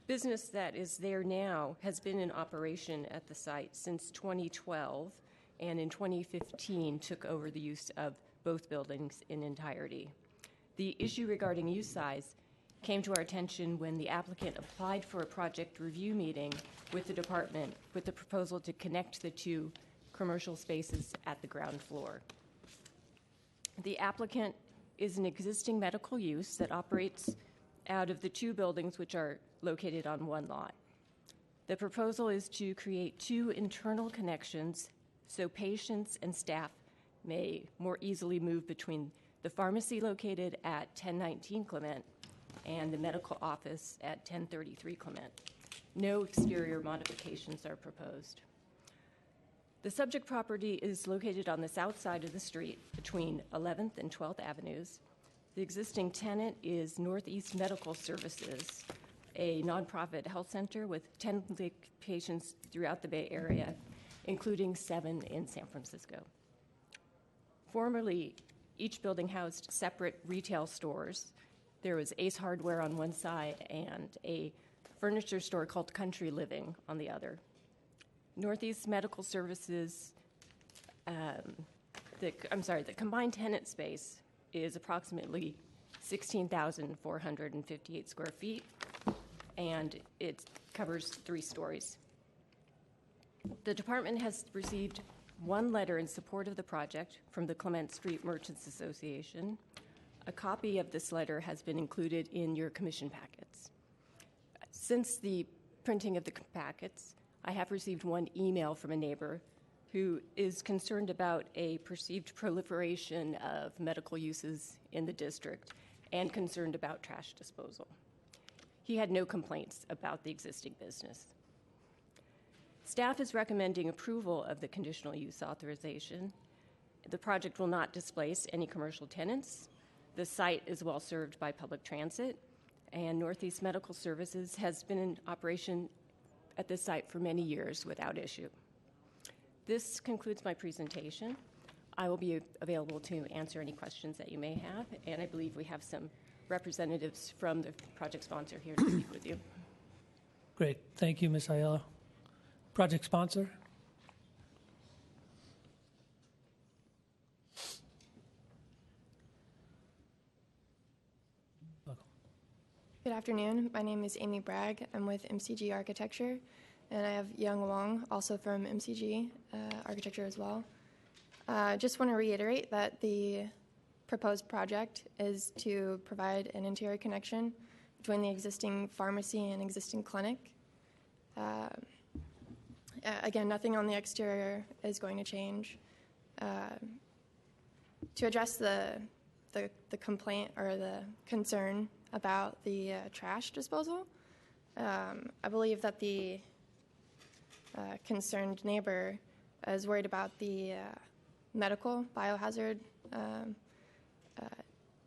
business that is there now has been in operation at the site since 2012, and in 2015 took over the use of both buildings in entirety. The issue regarding use size came to our attention when the applicant applied for a project review meeting with the department with the proposal to connect the two commercial spaces at the ground floor. The applicant is an existing medical use that operates out of the two buildings which are located on one lot. The proposal is to create two internal connections so patients and staff may more easily move between the pharmacy located at 1019 Clement and the medical office at 1033 Clement. No exterior modifications are proposed. The subject property is located on the south side of the street between 11th and 12th Avenues. The existing tenant is Northeast Medical Services, a nonprofit health center with 10 patients throughout the Bay Area, including 7 in San Francisco. Formerly, each building housed separate retail stores. There was Ace Hardware on one side and a furniture store called Country Living on the other. Northeast Medical Services, the combined tenant space is approximately 16,458 square feet, and it covers 3 stories. The department has received one letter in support of the project from the Clement Street Merchants Association. A copy of this letter has been included in your commission packets. Since the printing of the packets, I have received one email from a neighbor who is concerned about a perceived proliferation of medical uses in the district and concerned about trash disposal. He had no complaints about the existing business. Staff is recommending approval of the conditional use authorization. The project will not displace any commercial tenants. The site is well served by public transit, and Northeast Medical Services has been in operation at this site for many years without issue. This concludes my presentation. I will be available to answer any questions that you may have, and I believe we have some representatives from the project sponsor here to speak with you. Great. Thank you, Ms. Aiello. Project sponsor? Good afternoon. My name is Amy Bragg. I'm with MCG Architecture, and I have Young Wong, also from MCG Architecture as well. Just want to reiterate that the proposed project is to provide an interior connection between the existing pharmacy and existing clinic. Again, nothing on the exterior is going to change. To address the complaint or the concern about the trash disposal, I believe that the concerned neighbor is worried about the medical biohazard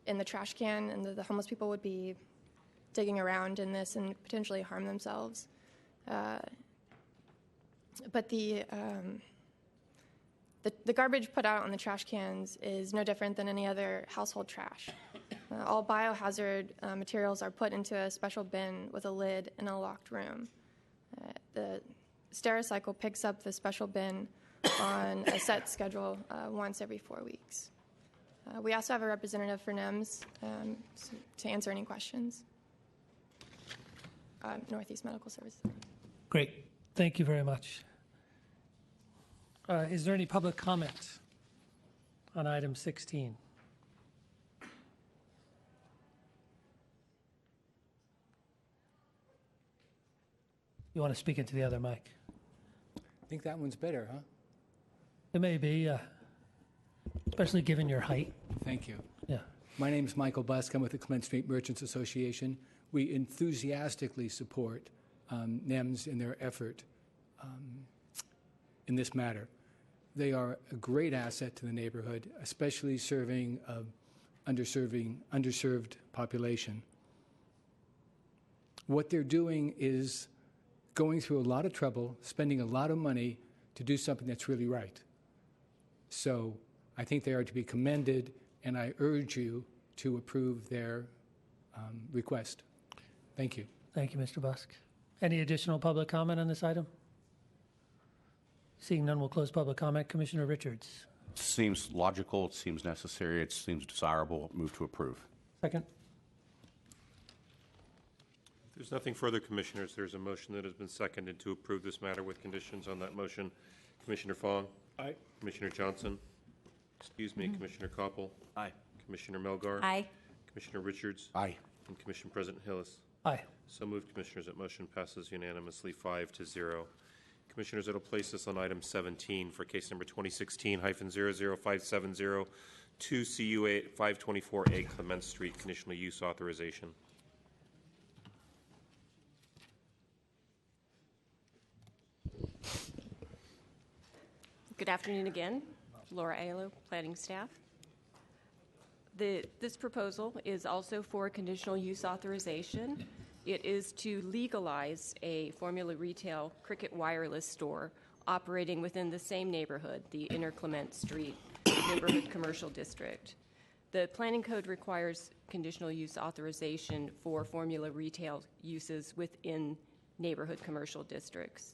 in the trash can, and the homeless people would be digging around in this and potentially harm themselves. But the garbage put out on the trash cans is no different than any other household trash. All biohazard materials are put into a special bin with a lid in a locked room. The Stericycle picks up the special bin on a set schedule once every 4 weeks. We also have a representative for NEMS to answer any questions. Northeast Medical Services. Great. Thank you very much. Is there any public comment on item 16? You want to speak into the other mic? I think that one's better, huh? It may be, especially given your height. Thank you. Yeah. My name is Michael Busk. I'm with the Clement Street Merchants Association. We enthusiastically support NEMS in their effort in this matter. They are a great asset to the neighborhood, especially serving underserved population. What they're doing is going through a lot of trouble, spending a lot of money to do something that's really right. So I think they are to be commended, and I urge you to approve their request. Thank you. Thank you, Mr. Busk. Any additional public comment on this item? Seeing none, we'll close public comment. Commissioner Richards. It seems logical. It seems necessary. It seems desirable. Move to approve. Second. If there's nothing further, Commissioners, there's a motion that has been seconded to approve this matter with conditions on that motion. Commissioner Fong? Aye. Commissioner Johnson? Excuse me, Commissioner Koppel? Aye. Commissioner Melgar? Aye. Commissioner Richards? Aye. And Commission President Hillis? Aye. So moved, Commissioners. That motion passes unanimously 5-0. Commissioners, it'll place us on item 17 for case number 2016-00570, 2 CU 524A Clement Street, conditional use authorization. Good afternoon again. Laura Aiello, planning staff. This proposal is also for conditional use authorization. It is to legalize a Formula Retail Cricket Wireless store operating within the same neighborhood, the Inner Clement Street Neighborhood Commercial District. The planning code requires conditional use authorization for Formula Retail uses within neighborhood commercial districts.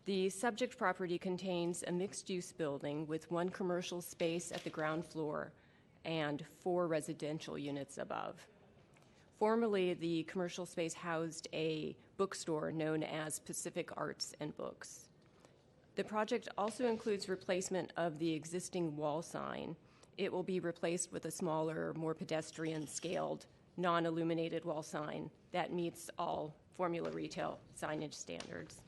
The subject property contains a mixed-use building with 1 commercial space at the ground floor and 4 residential units above. Formerly, the commercial space housed a bookstore known as Pacific Arts and Books. The project also includes replacement of the existing wall sign. It will be replaced with a smaller, more pedestrian-scaled, non-illuminated wall sign that meets all Formula Retail signage standards.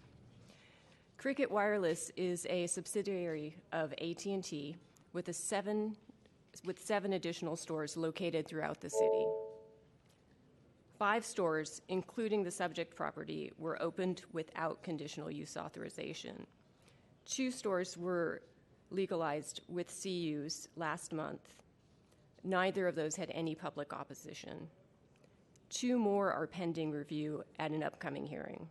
Cricket Wireless is a subsidiary of AT&T with 7 additional stores located throughout the city. 5 stores, including the subject property, were opened without conditional use authorization. 2 stores were legalized with CUs last month. Neither of those had any public opposition. 2 more are pending review at an upcoming hearing.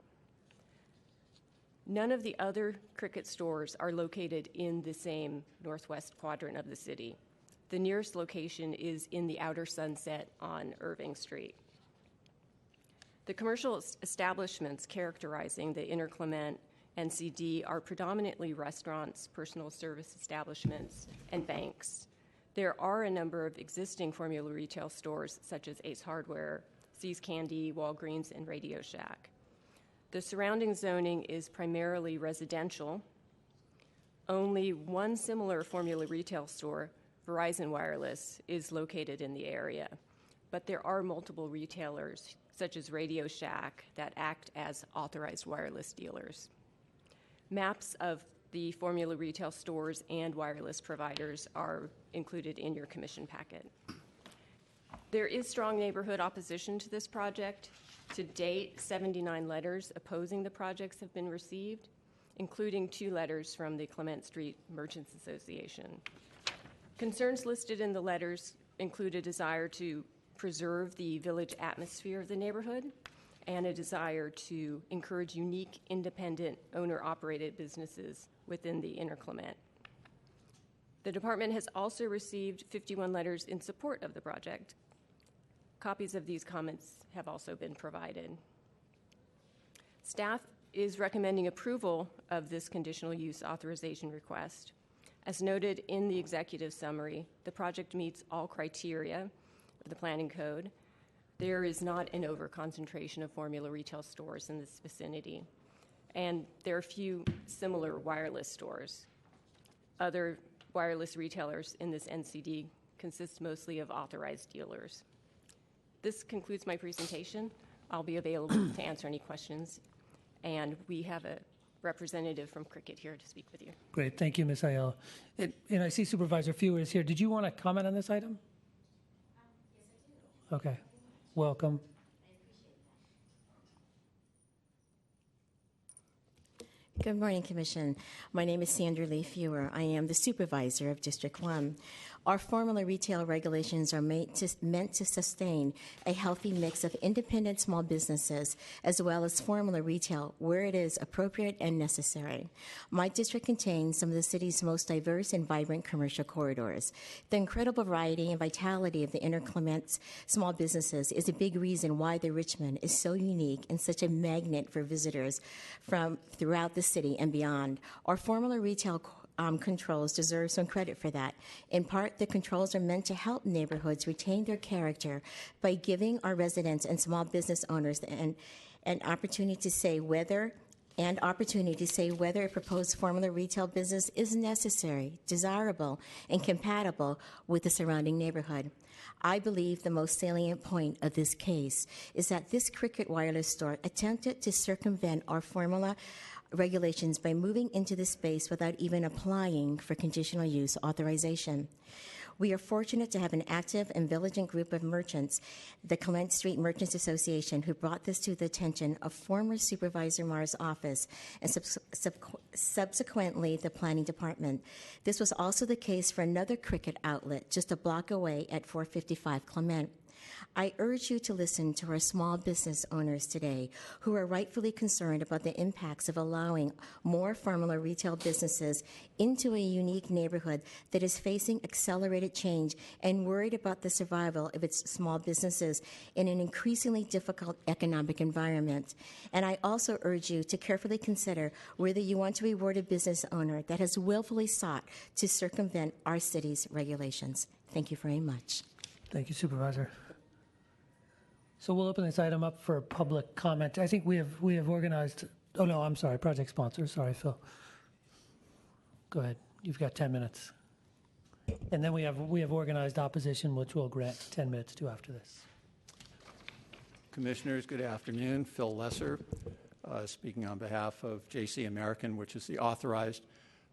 None of the other Cricket stores are located in the same northwest quadrant of the city. The nearest location is in the outer Sunset on Irving Street. The commercial establishments characterizing the Inner Clement NCD are predominantly restaurants, personal service establishments, and banks. There are a number of existing formula retail stores such as Ace Hardware, See's Candy, Walgreens, and Radio Shack. The surrounding zoning is primarily residential. Only one similar formula retail store, Verizon Wireless, is located in the area, but there are multiple retailers such as Radio Shack that act as authorized wireless dealers. Maps of the formula retail stores and wireless providers are included in your commission packet. There is strong neighborhood opposition to this project. To date, 79 letters opposing the projects have been received, including 2 letters from the Clement Street Merchants Association. Concerns listed in the letters include a desire to preserve the village atmosphere of the neighborhood and a desire to encourage unique, independent, owner-operated businesses within the Inner Clement. The department has also received 51 letters in support of the project. Copies of these comments have also been provided. Staff is recommending approval of this conditional use authorization request. As noted in the executive summary, the project meets all criteria of the planning code. There is not an over-concentration of formula retail stores in this vicinity, and there are few similar wireless stores. Other wireless retailers in this NCD consist mostly of authorized dealers. This concludes my presentation. I'll be available to answer any questions, and we have a representative from Cricket here to speak with you. Great, thank you, Ms. Ayala. And I see Supervisor Fewer is here. Did you want to comment on this item? Yes, I do. Okay, welcome. Good morning, Commission. My name is Sandra Lee Fewer. I am the supervisor of District 1. Our formula retail regulations are meant to sustain a healthy mix of independent small businesses as well as formula retail where it is appropriate and necessary. My district contains some of the city's most diverse and vibrant commercial corridors. The incredible variety and vitality of the Inner Clement's small businesses is a big reason why the Richmond is so unique and such a magnet for visitors from throughout the city and beyond. Our formula retail controls deserve some credit for that. In part, the controls are meant to help neighborhoods retain their character by giving our residents and small business owners an opportunity to say whether a proposed formula retail business is necessary, desirable, and compatible with the surrounding neighborhood. I believe the most salient point of this case is that this Cricket Wireless store attempted to circumvent our formula regulations by moving into the space without even applying for conditional use authorization. We are fortunate to have an active and vigilant group of merchants, the Clement Street Merchants Association, who brought this to the attention of former Supervisor Marr's office and subsequently the Planning Department. This was also the case for another Cricket outlet just a block away at 455 Clement. I urge you to listen to our small business owners today who are rightfully concerned about the impacts of allowing more formula retail businesses into a unique neighborhood that is facing accelerated change and worried about the survival of its small businesses in an increasingly difficult economic environment. And I also urge you to carefully consider whether you want to reward a business owner that has willfully sought to circumvent our city's regulations. Thank you very much. Thank you, Supervisor. So we'll open this item up for public comment. I think we have organized. Oh no, I'm sorry, project sponsor. Sorry, Phil. Go ahead. You've got 10 minutes. And then we have organized opposition, which we'll grant 10 minutes to after this. Commissioners, good afternoon. Phil Lesser, speaking on behalf of JC American, which is the authorized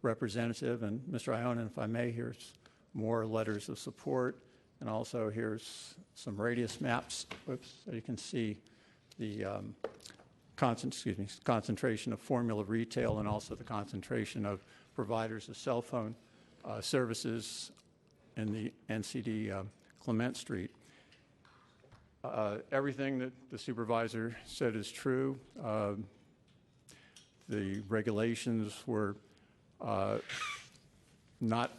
representative. And Mr. Iona, if I may, here's more letters of support. And also here's some radius maps, so you can see the concentration of formula retail and also the concentration of providers of cell phone services in the NCD Clement Street. Everything that the supervisor said is true. The regulations were not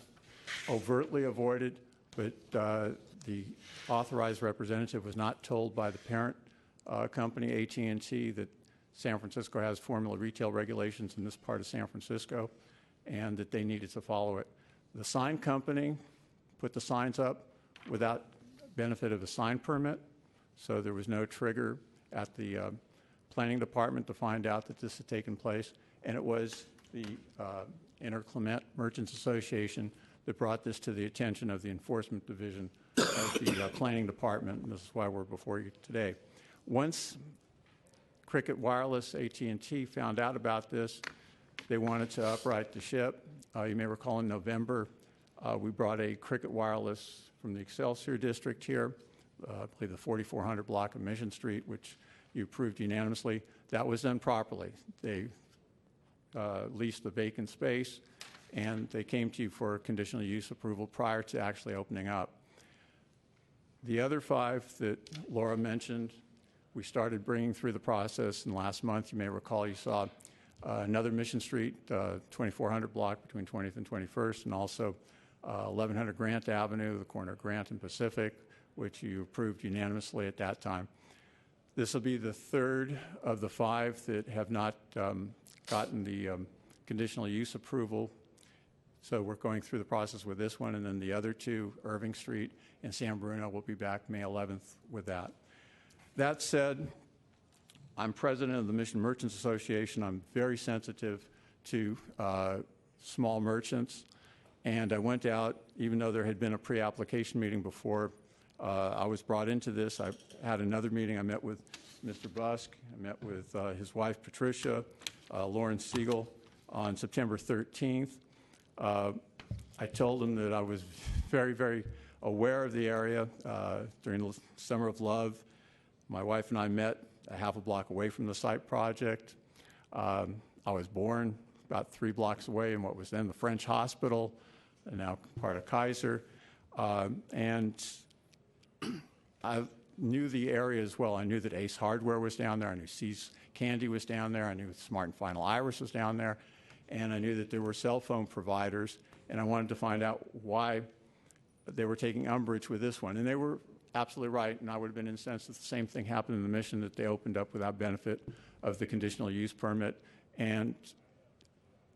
overtly avoided but the authorized representative was not told by the parent company, AT&T, that San Francisco has formula retail regulations in this part of San Francisco and that they needed to follow it. The sign company put the signs up without benefit of a sign permit, so there was no trigger at the planning department to find out that this had taken place, and it was the Interclement Merchants Association that brought this to the attention of the Enforcement Division of the Planning Department, and this is why we're before you today. Once Cricket Wireless, AT&T, found out about this, they wanted to upright the ship. You may recall in November, we brought a Cricket Wireless from the Excelsior District here, I believe the 4400 block of Mission Street, which you approved unanimously. That was done properly. They leased the vacant space, and they came to you for conditional use approval prior to actually opening up. The other 5 that Laura mentioned, we started bringing through the process, and last month, you may recall, you saw another Mission Street, 2400 block between 20th and 21st, and also 1100 Grant Avenue, the corner of Grant and Pacific, which you approved unanimously at that time. This will be the 3rd of the 5 that have not gotten the conditional use approval. So we're going through the process with this one, and then the other 2, Irving Street and San Bruno, will be back May 11th with that. That said, I'm president of the Mission Merchants Association. I'm very sensitive to small merchants, and I went out, even though there had been a pre-application meeting before I was brought into this. I had another meeting. I met with Mr. Busk. I met with his wife, Patricia, Lauren Siegel, on September 13th. I told him that I was very, very aware of the area. During the Summer of Love, my wife and I met a half a block away from the site project. I was born about 3 blocks away in what was then the French Hospital, and now part of Kaiser. And I knew the area as well. I knew that Ace Hardware was down there. I knew C's Candy was down there. I knew Smart and Final Iris was down there. And I knew that there were cell phone providers, and I wanted to find out why they were taking umbrage with this one. And they were absolutely right, and I would have been incensed if the same thing happened in the Mission, that they opened up without benefit of the conditional use permit. And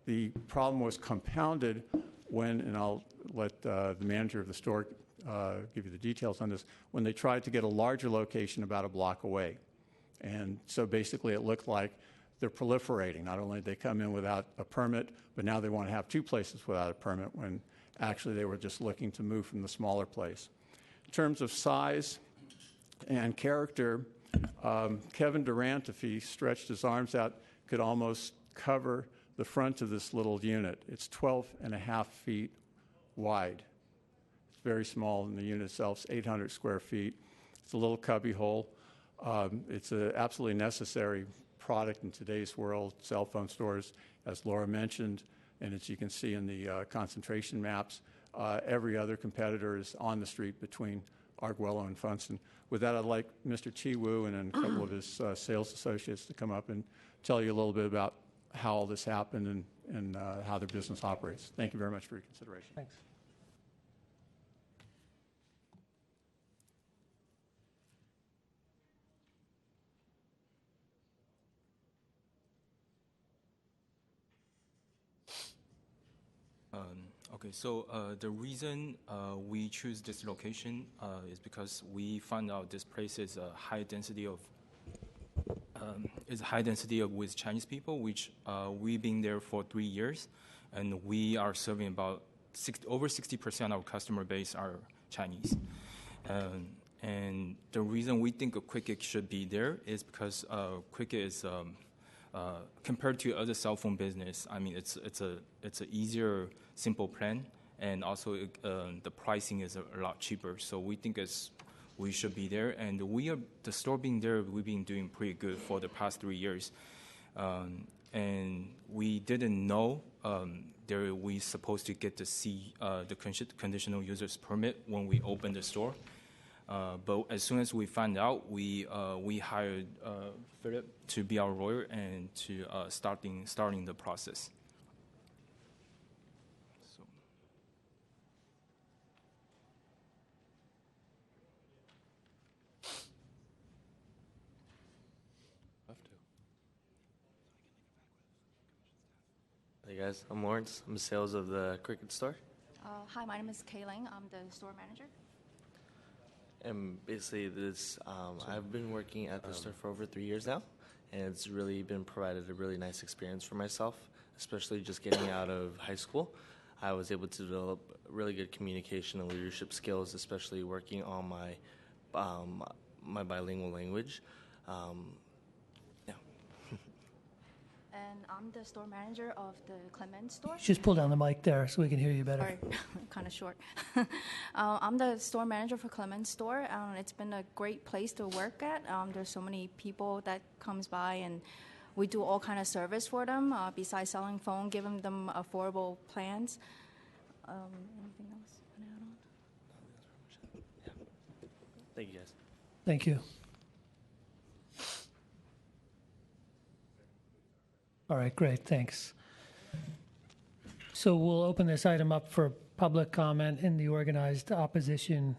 the problem was compounded when, and I'll let the manager of the store give you the details on this, when they tried to get a larger location about a block away. And so basically it looked like they're proliferating. Not only did they come in without a permit, but now they want to have 2 places without a permit, when actually they were just looking to move from the smaller place. In terms of size and character, Kevin Durant, if he stretched his arms out, could almost cover the front of this little unit. It's 12.5 feet wide. It's very small, and the unit itself is 800 square feet. It's a little cubby hole. It's an absolutely necessary product in today's world, cell phone stores, as Laura mentioned, and as you can see in the concentration maps, every other competitor is on the street between Arguello and Funston. With that, I'd like Mr. Chi Wu and then a couple of his sales associates to come up and tell you a little bit about how all this happened and how their business operates. Thank you very much for your consideration. Thanks. Okay, so the reason we choose this location is because we found out this place is a high density of with Chinese people, which we've been there for 3 years, and we are serving about over 60% of our customer base are Chinese. And the reason we think a Quicket should be there is because Quicket is compared to other cell phone business. I mean, it's an easier, simple plan, and also the pricing is a lot cheaper. So we think we should be there, and the store being there, we've been doing pretty good for the past 3 years, and we didn't know we supposed to get to see the conditional users permit when we opened the store. But as soon as we found out, we hired Philip to be our lawyer and to starting the process. So. Hey guys, I'm Lawrence. I'm sales of the Cricket store. Hi, my name is Kayling. I'm the store manager. And basically, I've been working at the store for over 3 years now, and it's really been provided a really nice experience for myself, especially just getting out of high school. I was able to develop really good communication and leadership skills, especially working on my bilingual language. And I'm the store manager of the Clement store. Just pull down the mic there so we can hear you better. Sorry, kind of short. I'm the store manager for Clement store. It's been a great place to work at. There's so many people that comes by, and we do all kind of service for them. Besides selling phone, giving them affordable plans. Anything else you want to add on? Thank you guys. Thank you. All right, great, thanks. So we'll open this item up for public comment in the organized opposition.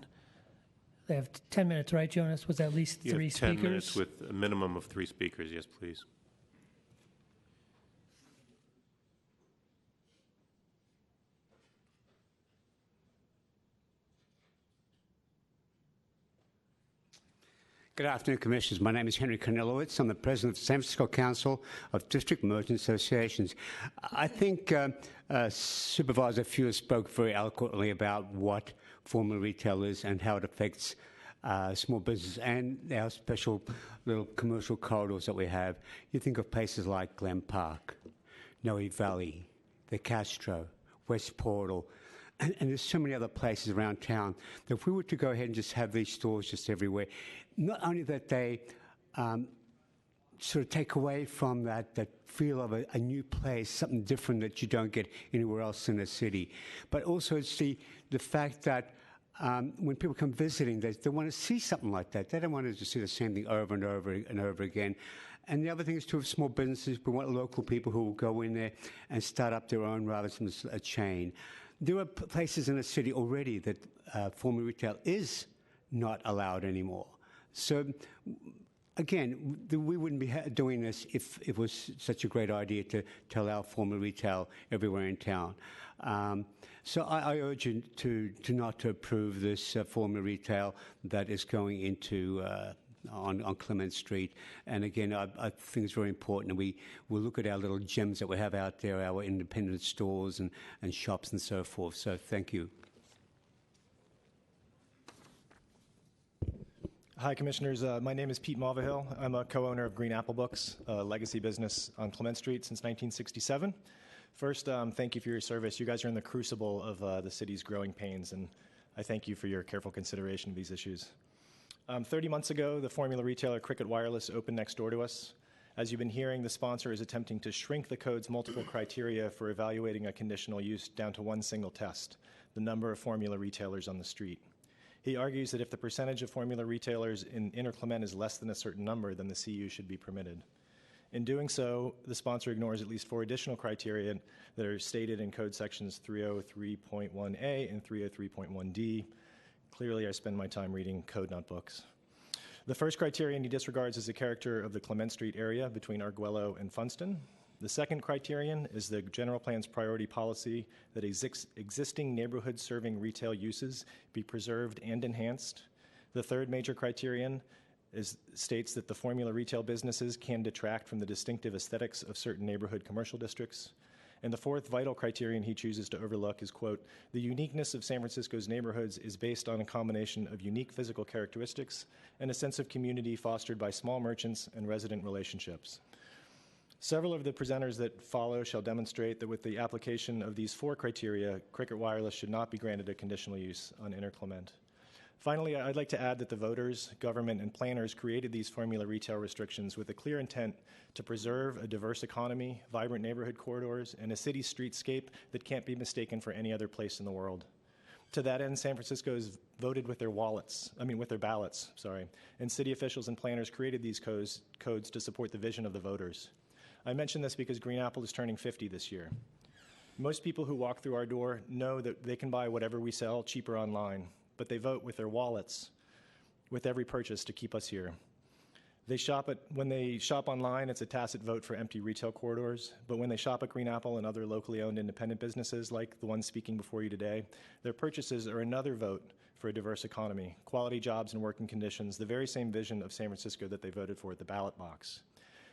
They have 10 minutes, right, Jonas? Was at least You three have 10 speakers? minutes with a minimum of 3 speakers. Yes, please. Good afternoon, Commissioners. My name is Henry Kornilowicz. I'm the President of the San Francisco Council of District Merchant Associations. I think Supervisor Fewer spoke very eloquently about what formal retail is and how it affects small business and our special little commercial corridors that we have. You think of places like Glen Park, Noe Valley, the Castro, West Portal, and there's so many other places around town that if we were to go ahead and just have these stores just everywhere, not only that they sort of take away from that feel of a new place, something different that you don't get anywhere else in the city, but also it's the fact that when people come visiting, they want to see something like that. They don't want to just see the same thing over and over and over again. And the other thing is too, of small businesses, we want local people who will go in there and start up their own rather than a chain. There are places in the city already that formal retail is not allowed anymore. So, again, we wouldn't be doing this if it was such a great idea to allow formal retail everywhere in town. So I urge you to not to approve this formal retail that is going into on Clement Street. And again, I think it's very important that we'll look at our little gems that we have out there, our independent stores and shops and so forth. So thank you. Hi, Commissioners. My name is Pete Malvahill. I'm a co-owner of Green Apple Books, a legacy business on Clement Street since 1967. First, thank you for your service. You guys are in the crucible of the city's growing pains, and I thank you for your careful consideration of these issues. 30 months ago, the formula retailer Cricket Wireless opened next door to us. As you've been hearing, the sponsor is attempting to shrink the code's multiple criteria for evaluating a conditional use down to one single test, the number of formula retailers on the street. He argues that if the percentage of formula retailers in Inner Clement is less than a certain number, then the CU should be permitted. In doing so, the sponsor ignores at least 4 additional criteria that are stated in code sections 303.1a and 303.1d. Clearly, I spend my time reading code, not books. The first criterion he disregards is the character of the Clement Street area between Arguello and Funston. The second criterion is the general plan's priority policy that existing neighborhood serving retail uses be preserved and enhanced. The third major criterion states that the formula retail businesses can detract from the distinctive aesthetics of certain neighborhood commercial districts. And the fourth vital criterion he chooses to overlook is, quote, the uniqueness of San Francisco's neighborhoods is based on a combination of unique physical characteristics and a sense of community fostered by small merchants and resident relationships. Several of the presenters that follow shall demonstrate that with the application of these 4 criteria, Cricket Wireless should not be granted a conditional use on Inner Clement. Finally, I'd like to add that the voters, government, and planners created these formula retail restrictions with a clear intent to preserve a diverse economy, vibrant neighborhood corridors, and a city streetscape that can't be mistaken for any other place in the world. To that end, San Francisco has voted with their ballots, and city officials and planners created these codes to support the vision of the voters. I mention this because Green Apple is turning 50 this year. Most people who walk through our door know that they can buy whatever we sell cheaper online, but they vote with their wallets with every purchase to keep us here. When they shop online, it's a tacit vote for empty retail corridors. But when they shop at Green Apple and other locally owned independent businesses like the one speaking before you today, their purchases are another vote for a diverse economy, quality jobs and working conditions, the very same vision of San Francisco that they voted for at the ballot box.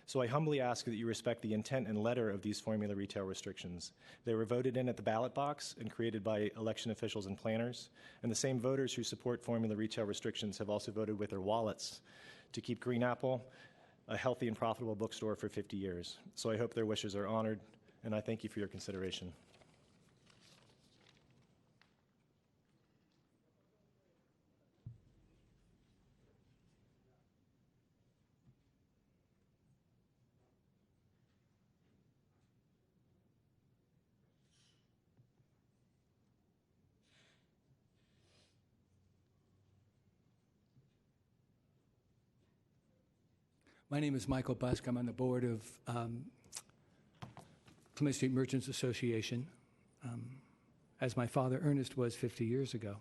So I humbly ask that you respect the intent and letter of these formula retail restrictions. They were voted in at the ballot box and created by election officials and planners. And the same voters who support formula retail restrictions have also voted with their wallets to keep Green Apple a healthy and profitable bookstore for 50 years. So I hope their wishes are honored, and I thank you for your consideration. My name is Michael Busk. I'm on the board of Clement Street Merchants Association, as my father Ernest was 50 years ago.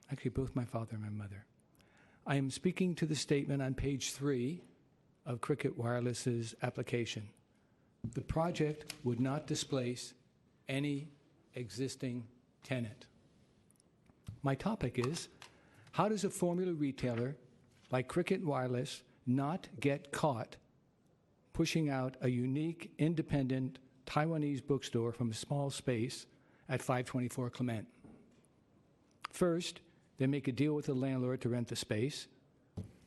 Actually, both my father and my mother. I am speaking to the statement on page 3 of Cricket Wireless's application. The project would not displace any existing tenant. My topic is, how does a formula retailer like Cricket Wireless not get caught pushing out a unique, independent Taiwanese bookstore from a small space at 524 Clement? First, they make a deal with the landlord to rent the space.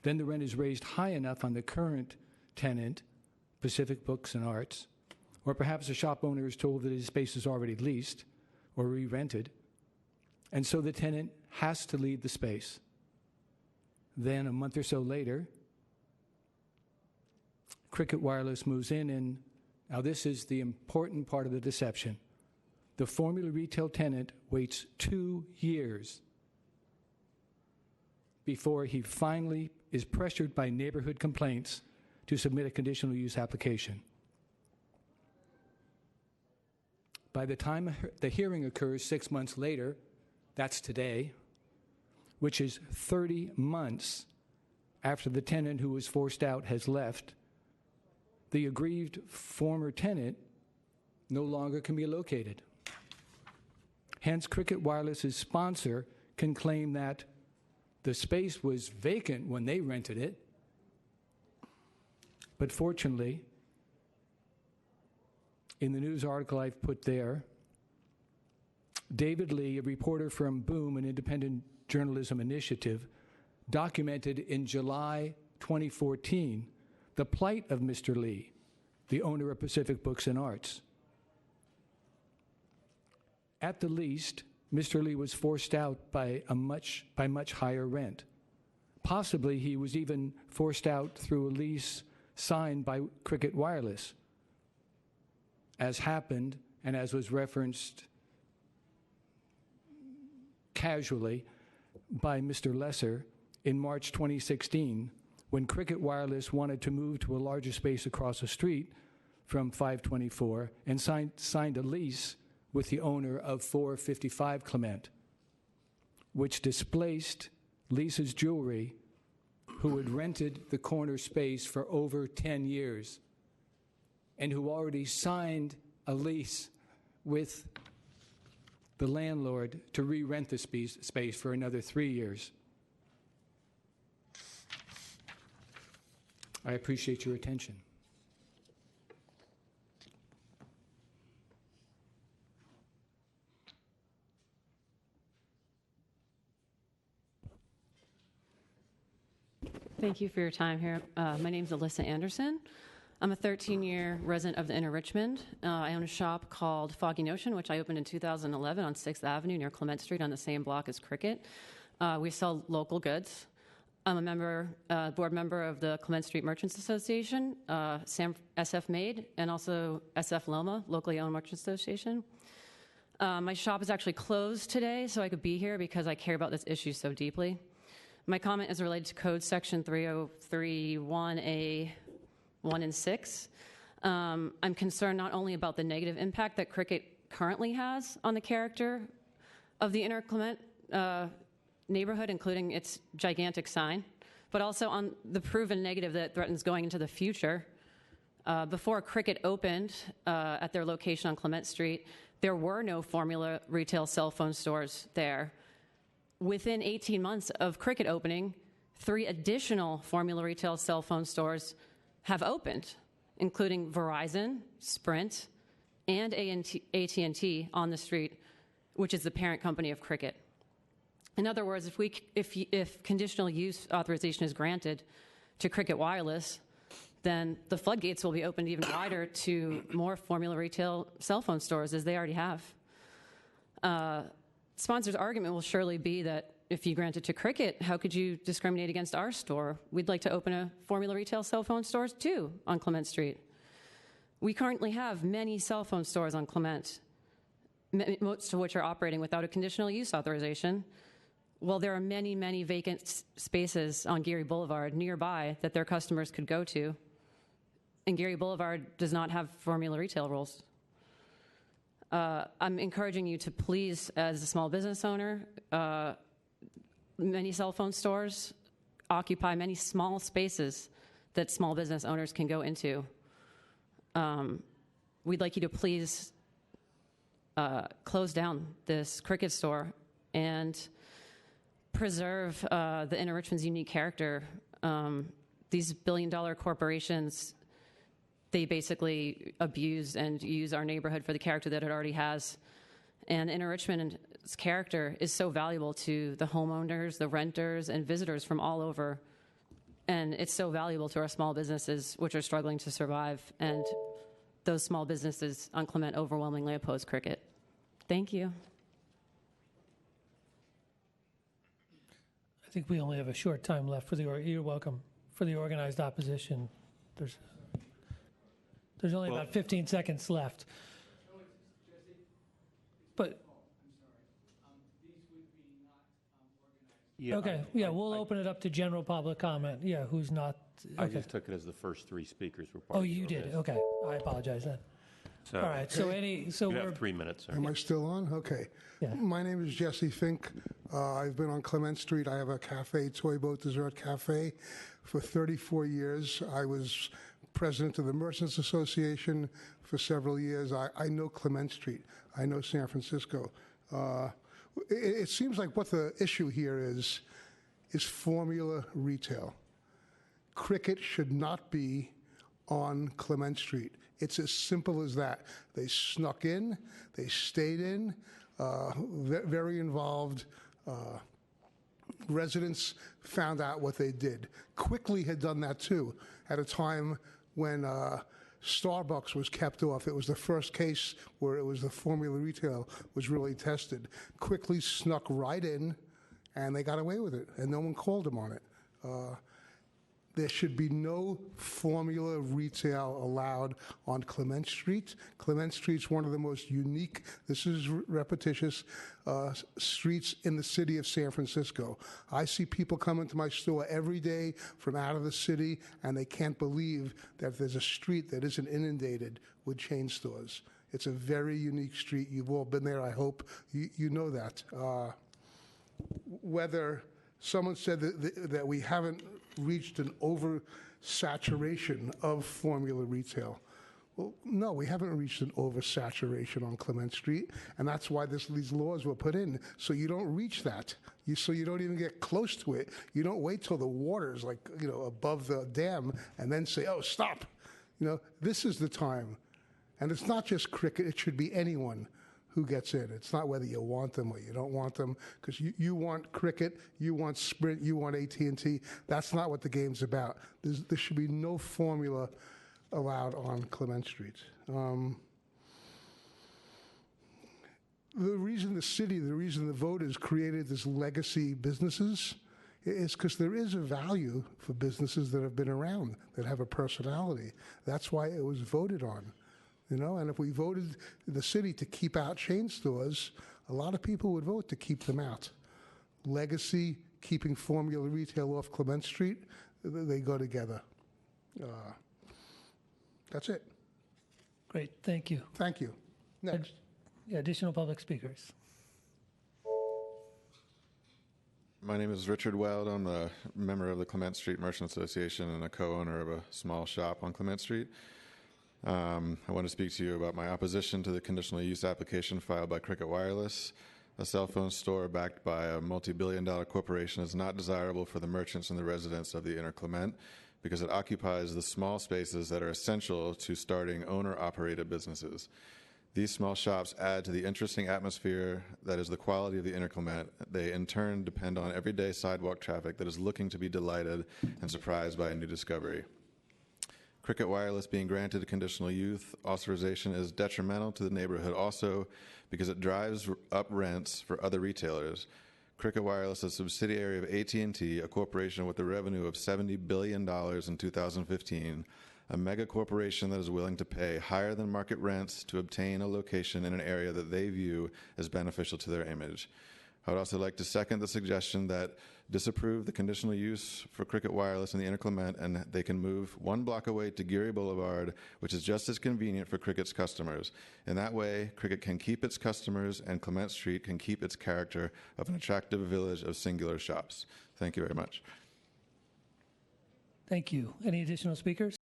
Then the rent is raised high enough on the current tenant, Pacific Books and Arts, or perhaps the shop owner is told that his space is already leased or re-rented, and so the tenant has to leave the space. Then a month or so later, Cricket Wireless moves in, and now this is the important part of the deception. The formula retail tenant waits 2 years before he finally is pressured by neighborhood complaints to submit a conditional use application. By the time the hearing occurs 6 months later, that's today, which is 30 months after the tenant who was forced out has left, the aggrieved former tenant no longer can be located. Hence, Cricket Wireless's sponsor can claim that the space was vacant when they rented it, but fortunately, in the news article I've put there, David Lee, a reporter from Boom, an independent journalism initiative, documented in July 2014 the plight of Mr. Lee, the owner of Pacific Books and Arts. At the least, Mr. Lee was forced out by much higher rent. Possibly he was even forced out through a lease signed by Cricket Wireless, as happened and as was referenced casually by Mr. Lesser in March 2016, when Cricket Wireless wanted to move to a larger space across the street from 524 and signed a lease with the owner of 455 Clement, which displaced Lisa's Jewelry, who had rented the corner space for over 10 years and who already signed a lease with the landlord to re-rent the space for another 3 years. I appreciate your attention. Thank you for your time here. My name is Alyssa Anderson. I'm a 13-year resident of the Inner Richmond. I own a shop called Foggy Notion, which I opened in 2011 on 6th Avenue near Clement Street on the same block as Cricket. We sell local goods. I'm a board member of the Clement Street Merchants Association, SF Made, and also SF Loma, locally owned merchants association. My shop is actually closed today, so I could be here because I care about this issue so deeply. My comment is related to Code Section 3031A 1 and 6. I'm concerned not only about the negative impact that Cricket currently has on the character of the Inner Clement neighborhood, including its gigantic sign but also on the proven negative that threatens going into the future. Before Cricket opened at their location on Clement Street, there were no Formula retail cell phone stores there. Within 18 months of Cricket opening, 3 additional Formula retail cell phone stores have opened, including Verizon, Sprint, and AT&T on the street, which is the parent company of Cricket. In other words, if conditional use authorization is granted to Cricket Wireless, then the floodgates will be opened even wider to more Formula retail cell phone stores, as they already have. Sponsor's argument will surely be that if you grant it to Cricket, how could you discriminate against our store? We'd like to open a Formula retail cell phone stores too on Clement Street. We currently have many cell phone stores on Clement, most of which are operating without a conditional use authorization. Well, there are many, many vacant spaces on Geary Boulevard nearby that their customers could go to. And Geary Boulevard does not have Formula retail rules. I'm encouraging you to please, as a small business owner, many cell phone stores occupy many small spaces that small business owners can go into. We'd like you to please close down this Cricket store and preserve the Inner Richmond's unique character. These billion-dollar corporations, they basically abuse and use our neighborhood for the character that it already has. And Inner Richmond's character is so valuable to the homeowners, the renters, and visitors from all over. And it's so valuable to our small businesses, which are struggling to survive. And those small businesses on Clement overwhelmingly oppose Cricket. Thank you. I think we only have a short time left for you're welcome, for the organized opposition. There's only about 15 seconds left. But Yeah, okay, we'll open it up to general public comment. Yeah, who's not? Okay. I just took it as the first 3 speakers were part Oh, of you your did. list. Okay, I apologize then. So, all right. So you have 3 minutes, sir. Am I still on? Okay. Yeah. My name is Jesse Fink. I've been on Clement Street. I have a cafe, Toy Boat Dessert Cafe, for 34 years. I was president of the Merchants Association for several years. I know Clement Street. I know San Francisco. It seems like what the issue here is formula retail. Cricket should not be on Clement Street. It's as simple as that. They snuck in, they stayed in, very involved. Residents found out what they did. Quickly had done that too, at a time when Starbucks was kept off. It was the first case where it was the formula retail was really tested. Quickly snuck right in, and they got away with it, and no one called them on it. There should be no formula retail allowed on Clement Street. Clement Street's one of the most unique, this is repetitious, streets in the city of San Francisco. I see people come into my store every day from out of the city, and they can't believe that there's a street that isn't inundated with chain stores. It's a very unique street. You've all been there, I hope. You know that. Whether someone said that we haven't reached an oversaturation of formula retail. Well, no, we haven't reached an oversaturation on Clement Street, and that's why these laws were put in, so you don't reach that. So you don't even get close to it. You don't wait till the water's above the dam and then say, oh, stop. This is the time. And it's not just Cricket, it should be anyone who gets in. It's not whether you want them or you don't want them, because you want Cricket, you want Sprint, you want AT&T. That's not what the game's about. There should be no formula allowed on Clement Street. The reason the voters created this legacy businesses is because there is a value for businesses that have been around, that have a personality. That's why it was voted on. And if we voted the city to keep out chain stores, a lot of people would vote to keep them out. Legacy, keeping formula retail off Clement Street, they go together. That's it. Great, thank you. Thank you. Next. Additional public speakers. My name is Richard Weld. I'm a member of the Clement Street Merchant Association and a co-owner of a small shop on Clement Street. I want to speak to you about my opposition to the conditional use application filed by Cricket Wireless. A cell phone store backed by a multi-billion-dollar corporation is not desirable for the merchants and the residents of the Inner Clement because it occupies the small spaces that are essential to starting owner-operated businesses. These small shops add to the interesting atmosphere that is the quality of the Inner Clement. They, in turn, depend on everyday sidewalk traffic that is looking to be delighted and surprised by a new discovery. Cricket Wireless being granted a conditional use authorization is detrimental to the neighborhood also because it drives up rents for other retailers. Cricket Wireless, a subsidiary of AT&T, a corporation with a revenue of $70 billion in 2015, a mega corporation that is willing to pay higher than market rents to obtain a location in an area that they view as beneficial to their image. I would also like to second the suggestion that disapprove the conditional use for Cricket Wireless in the Inner Clement, and they can move 1 block away to Geary Boulevard, which is just as convenient for Cricket's customers. In that way, Cricket can keep its customers and Clement Street can keep its character of an attractive village of singular shops. Thank you very much. Thank you. Any additional speakers?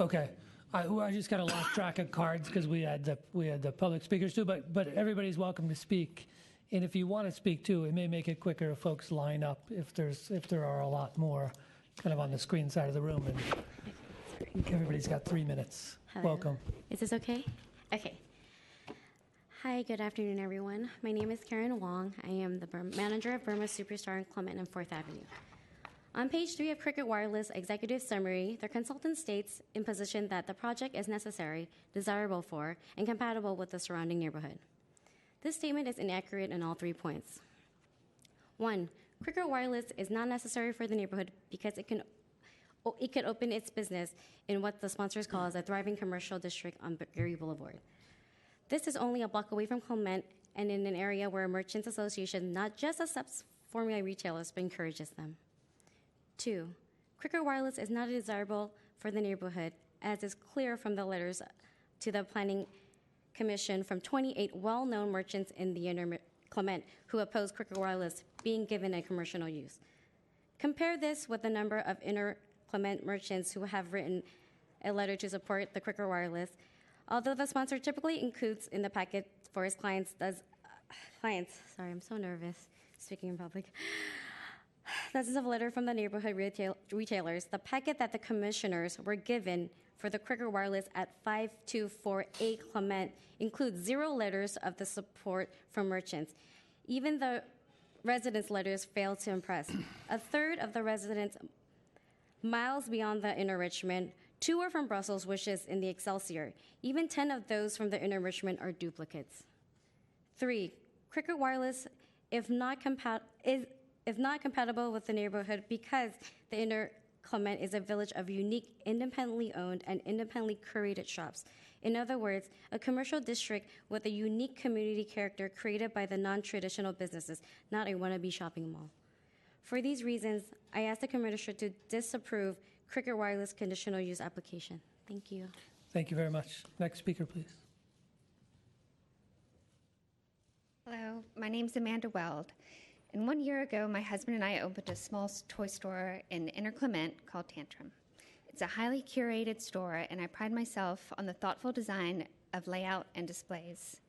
Okay. I just kind of lost track of cards because we had the public speakers too, but everybody's welcome to speak. And if you want to speak too, it may make it quicker if folks line up if there are a lot more kind of on the screen side of the room. And everybody's got 3 minutes. Hello. Welcome. Is this okay? Okay. Hi, good afternoon, everyone. My name is Karen Wong. I am the manager of Burma Superstar in Clement and 4th Avenue. On page 3 of Cricket Wireless executive summary, the consultant states in position that the project is necessary, desirable for, and compatible with the surrounding neighborhood. This statement is inaccurate in all 3 points. 1, Cricket Wireless is not necessary for the neighborhood because it could open its business in what the sponsors call as a thriving commercial district on Geary Boulevard. This is only a block away from Clement and in an area where Merchants Association not just accepts formula retailers but encourages them. 2, Cricket Wireless is not desirable for the neighborhood, as is clear from the letters to the Planning Commission from 28 well-known merchants in the Inner Clement who oppose Cricket Wireless being given a commercial use. Compare this with the number of Inner Clement merchants who have written a letter to support the Cricket Wireless. Although the sponsor typically includes in the packet for his clients, sorry, I'm so nervous speaking in public. This is a letter from the neighborhood retailers. The packet that the commissioners were given for the Cricket Wireless at 5248 Clement includes 0 letters of the support from merchants. Even the residents' letters fail to impress. A third of the residents miles beyond the Inner Richmond, 2 are from Brussels, which is in the Excelsior. Even 10 of those from the Inner Richmond are duplicates. 3, Cricket Wireless, if not compatible with the neighborhood because the Inner Clement is a village of unique, independently owned and independently curated shops. In other words, a commercial district with a unique community character created by the non-traditional businesses, not a wannabe shopping mall. For these reasons, I ask the Commissioner to disapprove Cricket Wireless conditional use application. Thank you. Thank you very much. Next speaker, please. Hello, my name's Amanda Weld. And 1 year ago, my husband and I opened a small toy store in Inner Clement called Tantrum. It's a highly curated store, and I pride myself on the thoughtful design of layout and displays.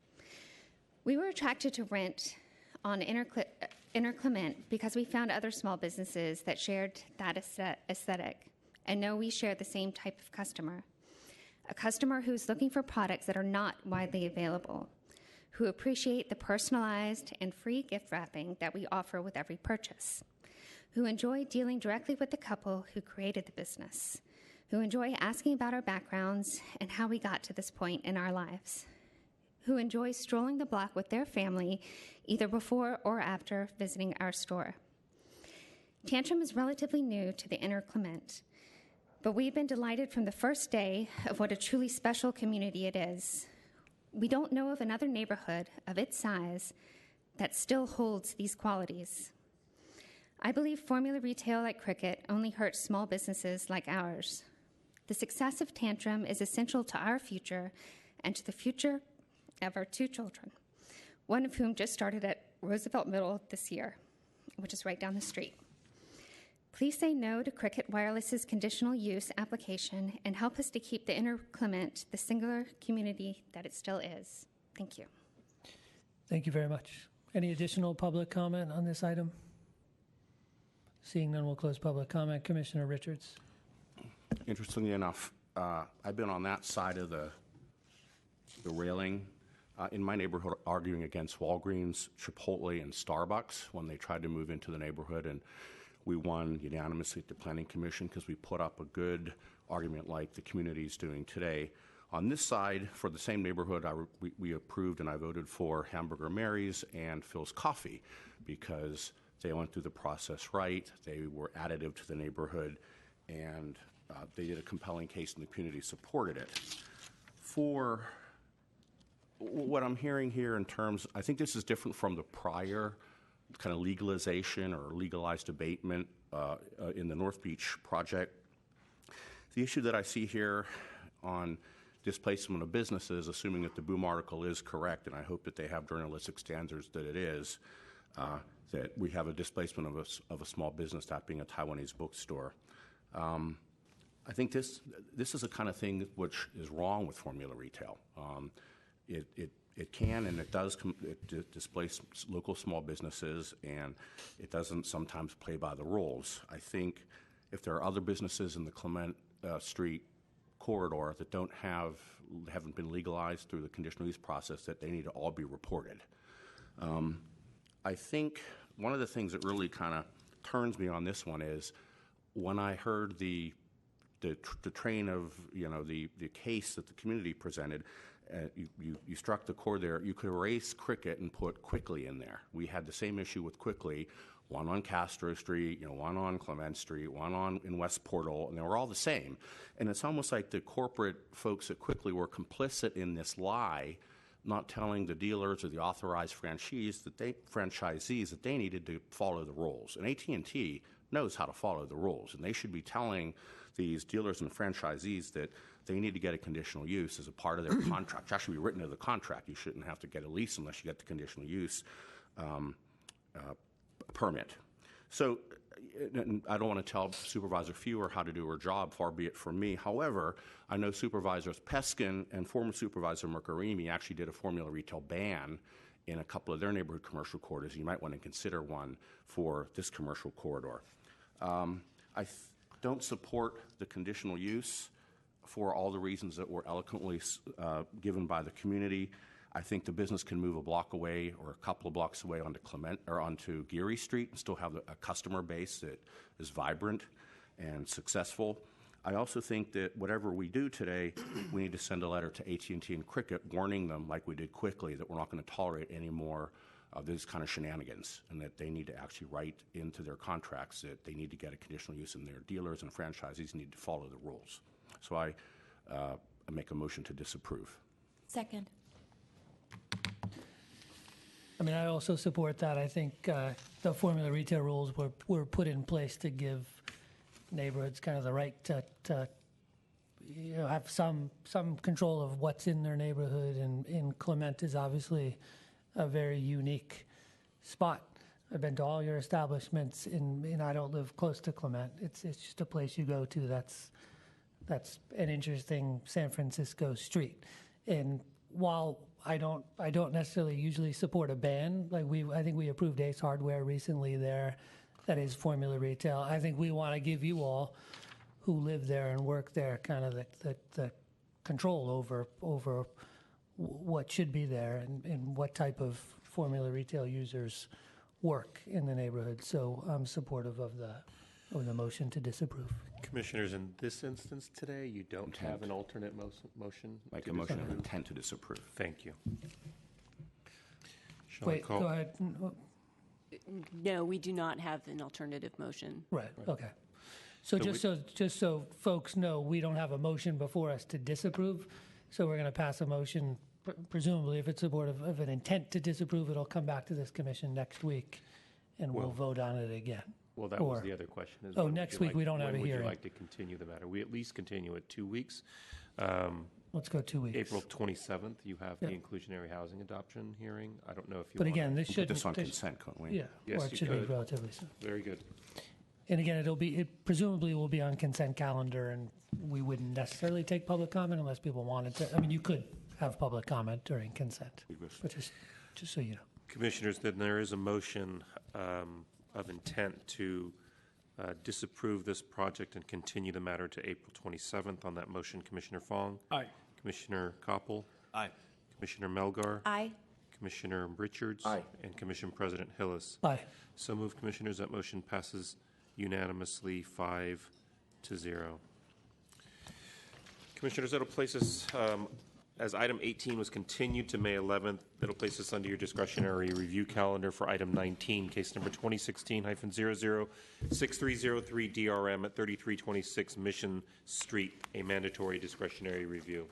We were attracted to rent on Inner Clement because we found other small businesses that shared that aesthetic and know we share the same type of customer, a customer who's looking for products that are not widely available, who appreciate the personalized and free gift wrapping that we offer with every purchase, who enjoy dealing directly with the couple who created the business, who enjoy asking about our backgrounds and how we got to this point in our lives, who enjoy strolling the block with their family either before or after visiting our store. Tantrum is relatively new to the Inner Clement, but we've been delighted from the first day of what a truly special community it is. We don't know of another neighborhood of its size that still holds these qualities. I believe formula retail like Cricket only hurts small businesses like ours. The success of Tantrum is essential to our future and to the future of our 2 children, one of whom just started at Roosevelt Middle this year, which is right down the street. Please say no to Cricket Wireless's conditional use application and help us to keep the Inner Clement the singular community that it still is. Thank you. Thank you very much. Any additional public comment on this item? Seeing none, we'll close public comment. Commissioner Richards. Interestingly enough, I've been on that side of the railing in my neighborhood arguing against Walgreens, Chipotle, and Starbucks when they tried to move into the neighborhood, and we won unanimously at the Planning Commission because we put up a good argument like the community is doing today. On this side, for the same neighborhood, we approved and I voted for Hamburger Mary's and Phil's Coffee because they went through the process right, they were additive to the neighborhood, and they did a compelling case and the community supported it. For what I'm hearing here in terms, I think this is different from the prior kind of legalization or legalized abatement in the North Beach project. The issue that I see here on displacement of businesses, assuming that the Boom article is correct, and I hope that they have journalistic standards that it is, that we have a displacement of a small business, that being a Taiwanese bookstore. I think this is a kind of thing which is wrong with formula retail. It can and it does displace local small businesses, and it doesn't sometimes play by the rules. I think if there are other businesses in the Clement Street corridor that haven't been legalized through the conditional use process, that they need to all be reported. I think one of the things that really kind of turns me on this one is when I heard the train of the case that the community presented. You struck the chord there. You could erase Cricket and put Quickly in there. We had the same issue with Quickly, one on Castro Street, one on Clement Street, one in West Portal, and they were all the same. And it's almost like the corporate folks at Quickly were complicit in this lie, not telling the dealers or the authorized franchisees that they needed to follow the rules. And AT&T knows how to follow the rules, and they should be telling these dealers and franchisees that they need to get a conditional use as a part of their contract. It should be written into the contract. You shouldn't have to get a lease unless you get the conditional use permit. So I don't want to tell Supervisor Fewer how to do her job, far be it from me. However, I know Supervisors Peskin and former Supervisor Mercarimi actually did a formula retail ban in a couple of their neighborhood commercial corridors. You might want to consider one for this commercial corridor. I don't support the conditional use for all the reasons that were eloquently given by the community. I think the business can move a block away or a couple of blocks away onto Geary Street and still have a customer base that is vibrant and successful. I also think that whatever we do today, we need to send a letter to AT&T and Cricket warning them, like we did Quickly, that we're not going to tolerate any more of this kind of shenanigans, and that they need to actually write into their contracts that they need to get a conditional use, and their dealers and franchisees need to follow the rules. So I make a motion to disapprove. Second. I mean, I also support that. I think the formula retail rules were put in place to give neighborhoods kind of the right to have some control of what's in their neighborhood, and Clement is obviously a very unique spot. I've been to all your establishments, and I don't live close to Clement. It's just a place you go to. That's an interesting San Francisco street. And while I don't necessarily usually support a ban, like I think we approved Ace Hardware recently there, that is formula retail. I think we want to give you all who live there and work there kind of the control over what should be there and what type of formula retail users work in the neighborhood. So I'm supportive of the motion to disapprove. Commissioners, in this instance today, you don't have an alternate motion? Make a motion of intent to disapprove. Thank you. Wait, go ahead. No, we do not have an alternative motion. Right. Okay. So just so folks know, we don't have a motion before us to disapprove. So we're going to pass a motion, presumably if it's supportive of an intent to disapprove, it'll come back to this commission next week, and we'll vote on it again. Well, that was the other question. Is next week we don't have a hearing. Would you like to continue the matter? We at least continue it 2 weeks. Let's go 2 weeks. April 27th, you have the Yeah. inclusionary housing adoption hearing. I don't know if you But want again, this Put shouldn't. this on this- consent, couldn't we? Yeah, Yes, or it you should be could. relatively soon. Very good. And again, it presumably will be on consent calendar, and we wouldn't necessarily take public comment unless people wanted to. I mean, you could have public comment during consent, but just so you know. Commissioners, then there is a motion of intent to disapprove this project and continue the matter to April 27th. On that motion, Commissioner Fong? Aye. Commissioner Koppel? Aye. Commissioner Melgar? Aye. Commissioner Richards? Aye. And Commission President Hillis? Aye. So moved, Commissioners. That motion passes unanimously 5-0. Commissioners, that'll place us, as item 18 was continued to May 11th, that'll place us under your discretionary review calendar for item 19, case number 2016-006303 DRM at 3326 Mission Street, a mandatory discretionary review.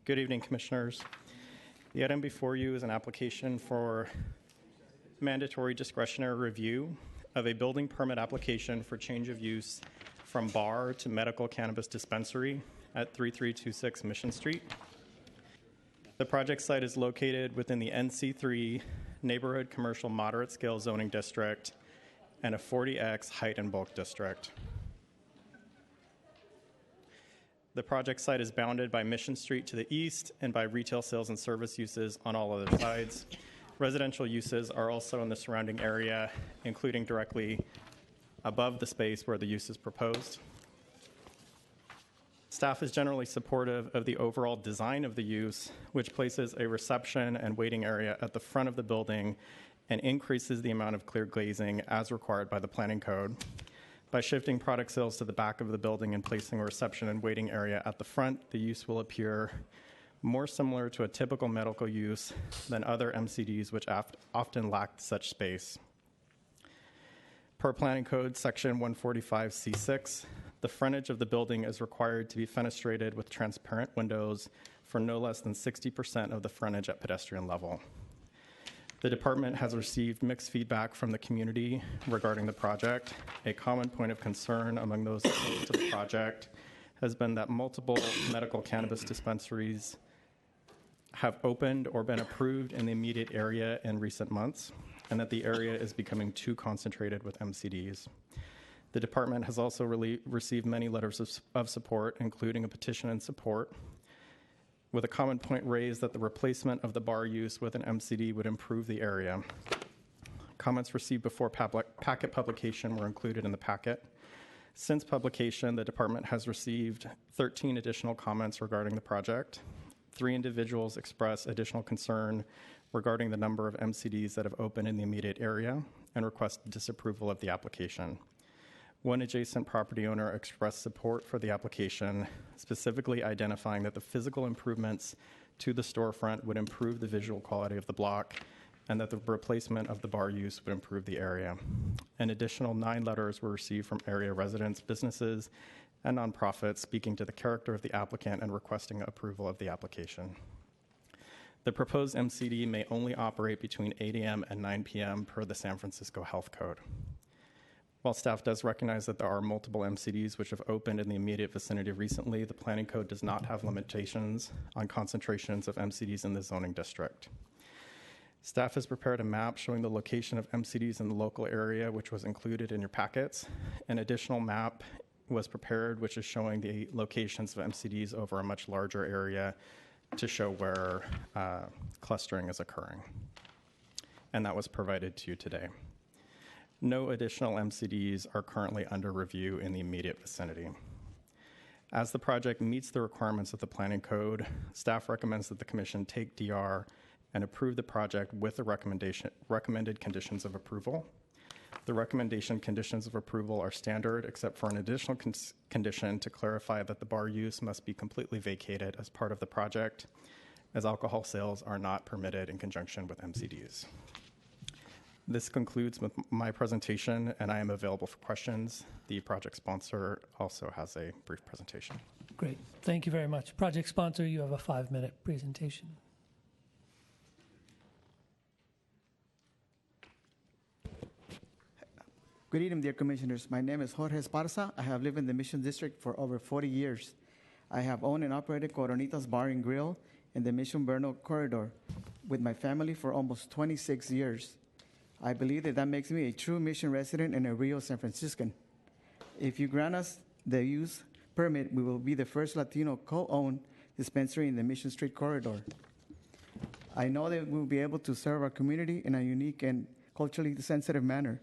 Good evening, Commissioners. The item before you is an application for mandatory discretionary review of a building permit application for change of use from bar to medical cannabis dispensary at 3326 Mission Street. The project site is located within the NC3 Neighborhood Commercial Moderate Scale Zoning District and a 40X Height and Bulk District. The project site is bounded by Mission Street to the east and by retail sales and service uses on all other sides. Residential uses are also in the surrounding area, including directly above the space where the use is proposed. Staff is generally supportive of the overall design of the use, which places a reception and waiting area at the front of the building and increases the amount of clear glazing as required by the planning code. By shifting product sales to the back of the building and placing a reception and waiting area at the front, the use will appear more similar to a typical medical use than other MCDs, which often lack such space. Per Planning Code Section 145C6, the frontage of the building is required to be fenestrated with transparent windows for no less than 60% of the frontage at pedestrian level. The department has received mixed feedback from the community regarding the project. A common point of concern among those opposed to the project has been that multiple medical cannabis dispensaries have opened or been approved in the immediate area in recent months, and that the area is becoming too concentrated with MCDs. The department has also received many letters of support, including a petition in support, with a common point raised that the replacement of the bar use with an MCD would improve the area. Comments received before packet publication were included in the packet. Since publication, the department has received 13 additional comments regarding the project. 3 individuals express additional concern regarding the number of MCDs that have opened in the immediate area and request disapproval of the application. One adjacent property owner expressed support for the application, specifically identifying that the physical improvements to the storefront would improve the visual quality of the block and that the replacement of the bar use would improve the area. An additional 9 letters were received from area residents, businesses, and nonprofits speaking to the character of the applicant and requesting approval of the application. The proposed MCD may only operate between 8 a.m. and 9 p.m. per the San Francisco Health Code. While staff does recognize that there are multiple MCDs which have opened in the immediate vicinity recently, the Planning Code does not have limitations on concentrations of MCDs in the zoning district. Staff has prepared a map showing the location of MCDs in the local area, which was included in your packets. An additional map was prepared, which is showing the locations of MCDs over a much larger area to show where clustering is occurring. And that was provided to you today. No additional MCDs are currently under review in the immediate vicinity. As the project meets the requirements of the Planning Code, staff recommends that the Commission take DR and approve the project with the recommended conditions of approval. The recommendation conditions of approval are standard, except for an additional condition to clarify that the bar use must be completely vacated as part of the project, as alcohol sales are not permitted in conjunction with MCDs. This concludes with my presentation, and I am available for questions. The project sponsor also has a brief presentation. Great. Thank you very much. Project sponsor, you have a 5-minute presentation. Good evening, dear commissioners. My name is Jorge Esparza. I have lived in the Mission District for over 40 years. I have owned and operated Coronita's Bar and Grill in the Mission Bernal corridor with my family for almost 26 years. I believe that makes me a true Mission resident and a real San Franciscan. If you grant us the use permit, we will be the first Latino co-owned dispensary in the Mission Street corridor. I know that we will be able to serve our community in a unique and culturally sensitive manner.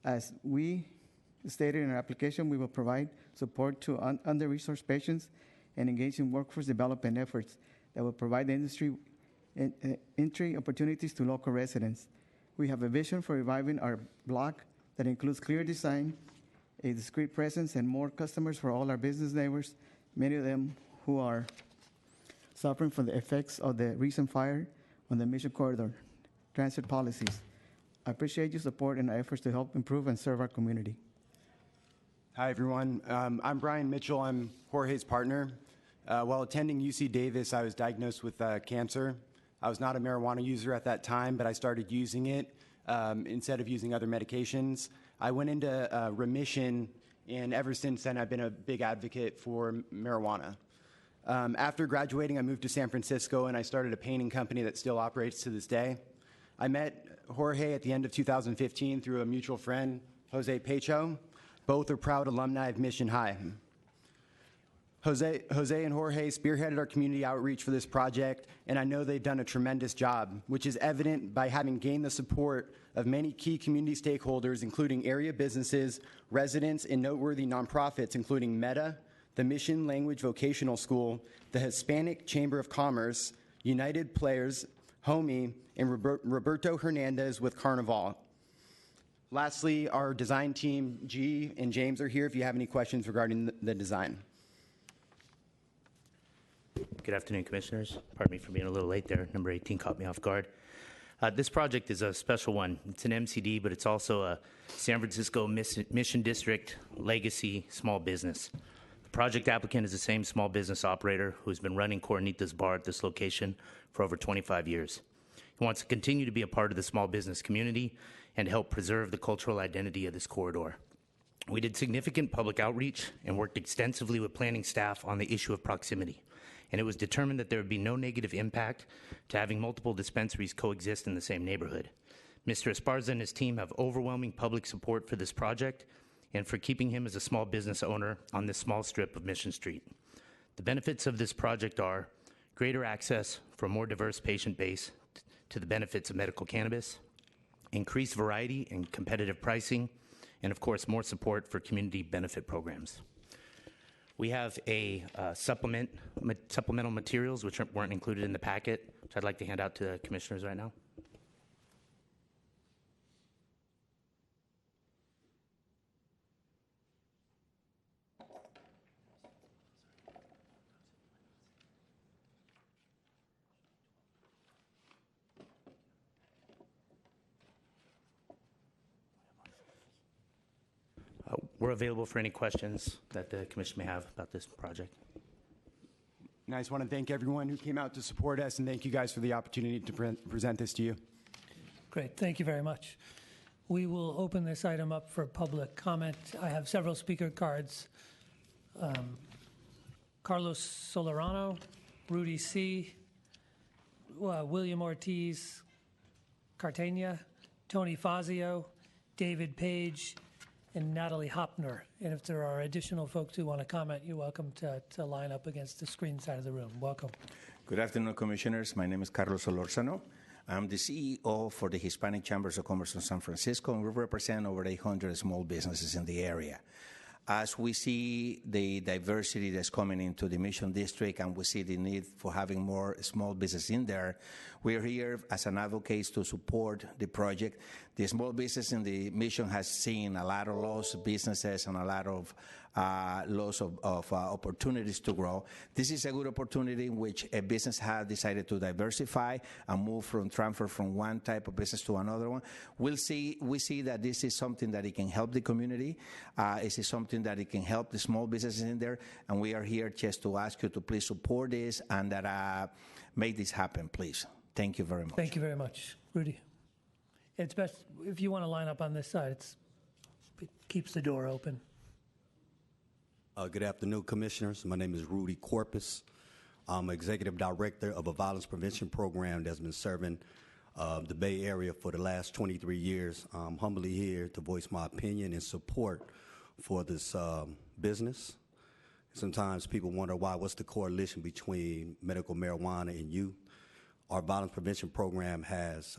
As we stated in our application, we will provide support to under-resourced patients and engage in workforce development efforts that will provide the industry entry opportunities to local residents. We have a vision for reviving our block that includes clear design, a discreet presence, and more customers for all our business neighbors, many of them who are suffering from the effects of the recent fire on the Mission Corridor transit policies. I appreciate your support and our efforts to help improve and serve our community. Hi, everyone. I'm Brian Mitchell. I'm Jorge's partner. While attending UC Davis, I was diagnosed with cancer. I was not a marijuana user at that time, but I started using it instead of using other medications. I went into remission, and ever since then, I've been a big advocate for marijuana. After graduating, I moved to San Francisco, and I started a painting company that still operates to this day. I met Jorge at the end of 2015 through a mutual friend, Jose Pecho. Both are proud alumni of Mission High. Jose and Jorge spearheaded our community outreach for this project, and I know they've done a tremendous job, which is evident by having gained the support of many key community stakeholders, including area businesses, residents, and noteworthy nonprofits, including Meta, the Mission Language Vocational School, the Hispanic Chamber of Commerce, United Players, Homie, and Roberto Hernandez with Carnival. Lastly, our design team, G and James, are here if you have any questions regarding the design. Good afternoon, Commissioners. Pardon me for being a little late there. Number 18 caught me off guard. This project is a special one. It's an MCD, but it's also a San Francisco Mission District legacy small business. The project applicant is the same small business operator who's been running Coronita's Bar at this location for over 25 years. He wants to continue to be a part of the small business community and help preserve the cultural identity of this corridor. We did significant public outreach and worked extensively with planning staff on the issue of proximity. And it was determined that there would be no negative impact to having multiple dispensaries coexist in the same neighborhood. Mr. Esparza and his team have overwhelming public support for this project and for keeping him as a small business owner on this small strip of Mission Street. The benefits of this project are greater access for a more diverse patient base to the benefits of medical cannabis, increased variety and competitive pricing, and of course, more support for community benefit programs. We have a supplemental materials which weren't included in the packet, which I'd like to hand out to the commissioners right now. We're available for any questions that the commission may have about this project. And I just want to thank everyone who came out to support us, and thank you guys for the opportunity to present this to you. Great. Thank you very much. We will open this item up for public comment. I have several speaker cards. Carlos Solerano, Rudy C., William Ortiz Cartagena, Tony Fazio, David Page, and Natalie Hopner. And if there are additional folks who want to comment, you're welcome to line up against the screen side of the room. Welcome. Good afternoon, Commissioners. My name is Carlos Solorzano. I'm the CEO for the Hispanic Chambers of Commerce in San Francisco, and we represent over 800 small businesses in the area. As we see the diversity that's coming into the Mission District and we see the need for having more small business in there, we're here as an advocate to support the project. The small business in the Mission has seen a lot of lost businesses and a lot of loss of opportunities to grow. This is a good opportunity in which a business has decided to diversify and move transfer from one type of business to another one. We see that this is something that it can help the community. This is something that it can help the small businesses in there, and we are here just to ask you to please support this and that make this happen, please. Thank you very much. Thank you very much. Rudy. It's best if you want to line up on this side. It keeps the door open. Good afternoon, Commissioners. My name is Rudy Corpus. I'm Executive Director of a violence prevention program that's been serving the Bay Area for the last 23 years. I'm humbly here to voice my opinion and support for this business. Sometimes people wonder what's the correlation between medical marijuana and youth. Our violence prevention program has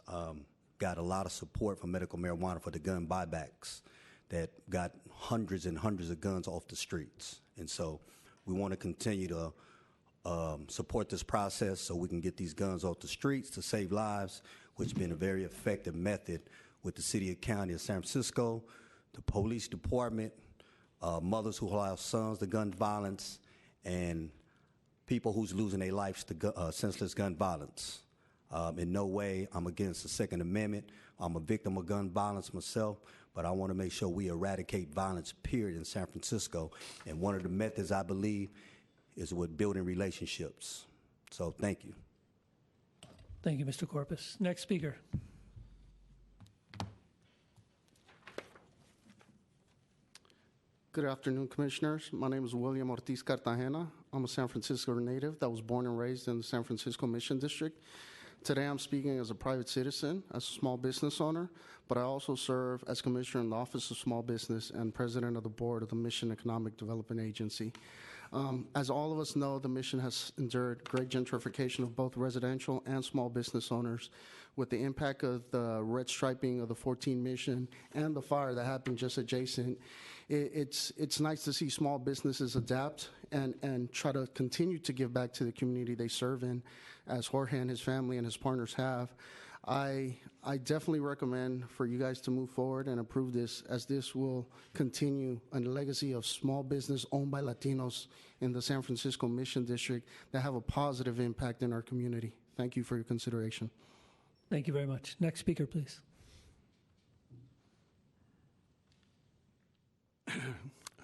got a lot of support for medical marijuana for the gun buybacks that got hundreds and hundreds of guns off the streets. And so we want to continue to support this process so we can get these guns off the streets to save lives, which has been a very effective method with the city and county of San Francisco, the police department, mothers who allow sons to gun violence, and people who's losing their lives to senseless gun violence. In no way I'm against the Second Amendment. I'm a victim of gun violence myself, but I want to make sure we eradicate violence, period, in San Francisco. And one of the methods, I believe, is with building relationships. So thank you. Thank you, Mr. Corpus. Next speaker. Good afternoon, Commissioners. My name is William Ortiz Cartagena. I'm a San Francisco native that was born and raised in the San Francisco Mission District. Today I'm speaking as a private citizen, as a small business owner, but I also serve as Commissioner in the Office of Small Business and President of the Board of the Mission Economic Development Agency. As all of us know, the Mission has endured great gentrification of both residential and small business owners. With the impact of the red striping of the 14 Mission and the fire that happened just adjacent, it's nice to see small businesses adapt and try to continue to give back to the community they serve in, as Jorge and his family and his partners have. I definitely recommend for you guys to move forward and approve this, as this will continue a legacy of small business owned by Latinos in the San Francisco Mission District that have a positive impact in our community. Thank you for your consideration. Thank you very much. Next speaker, please.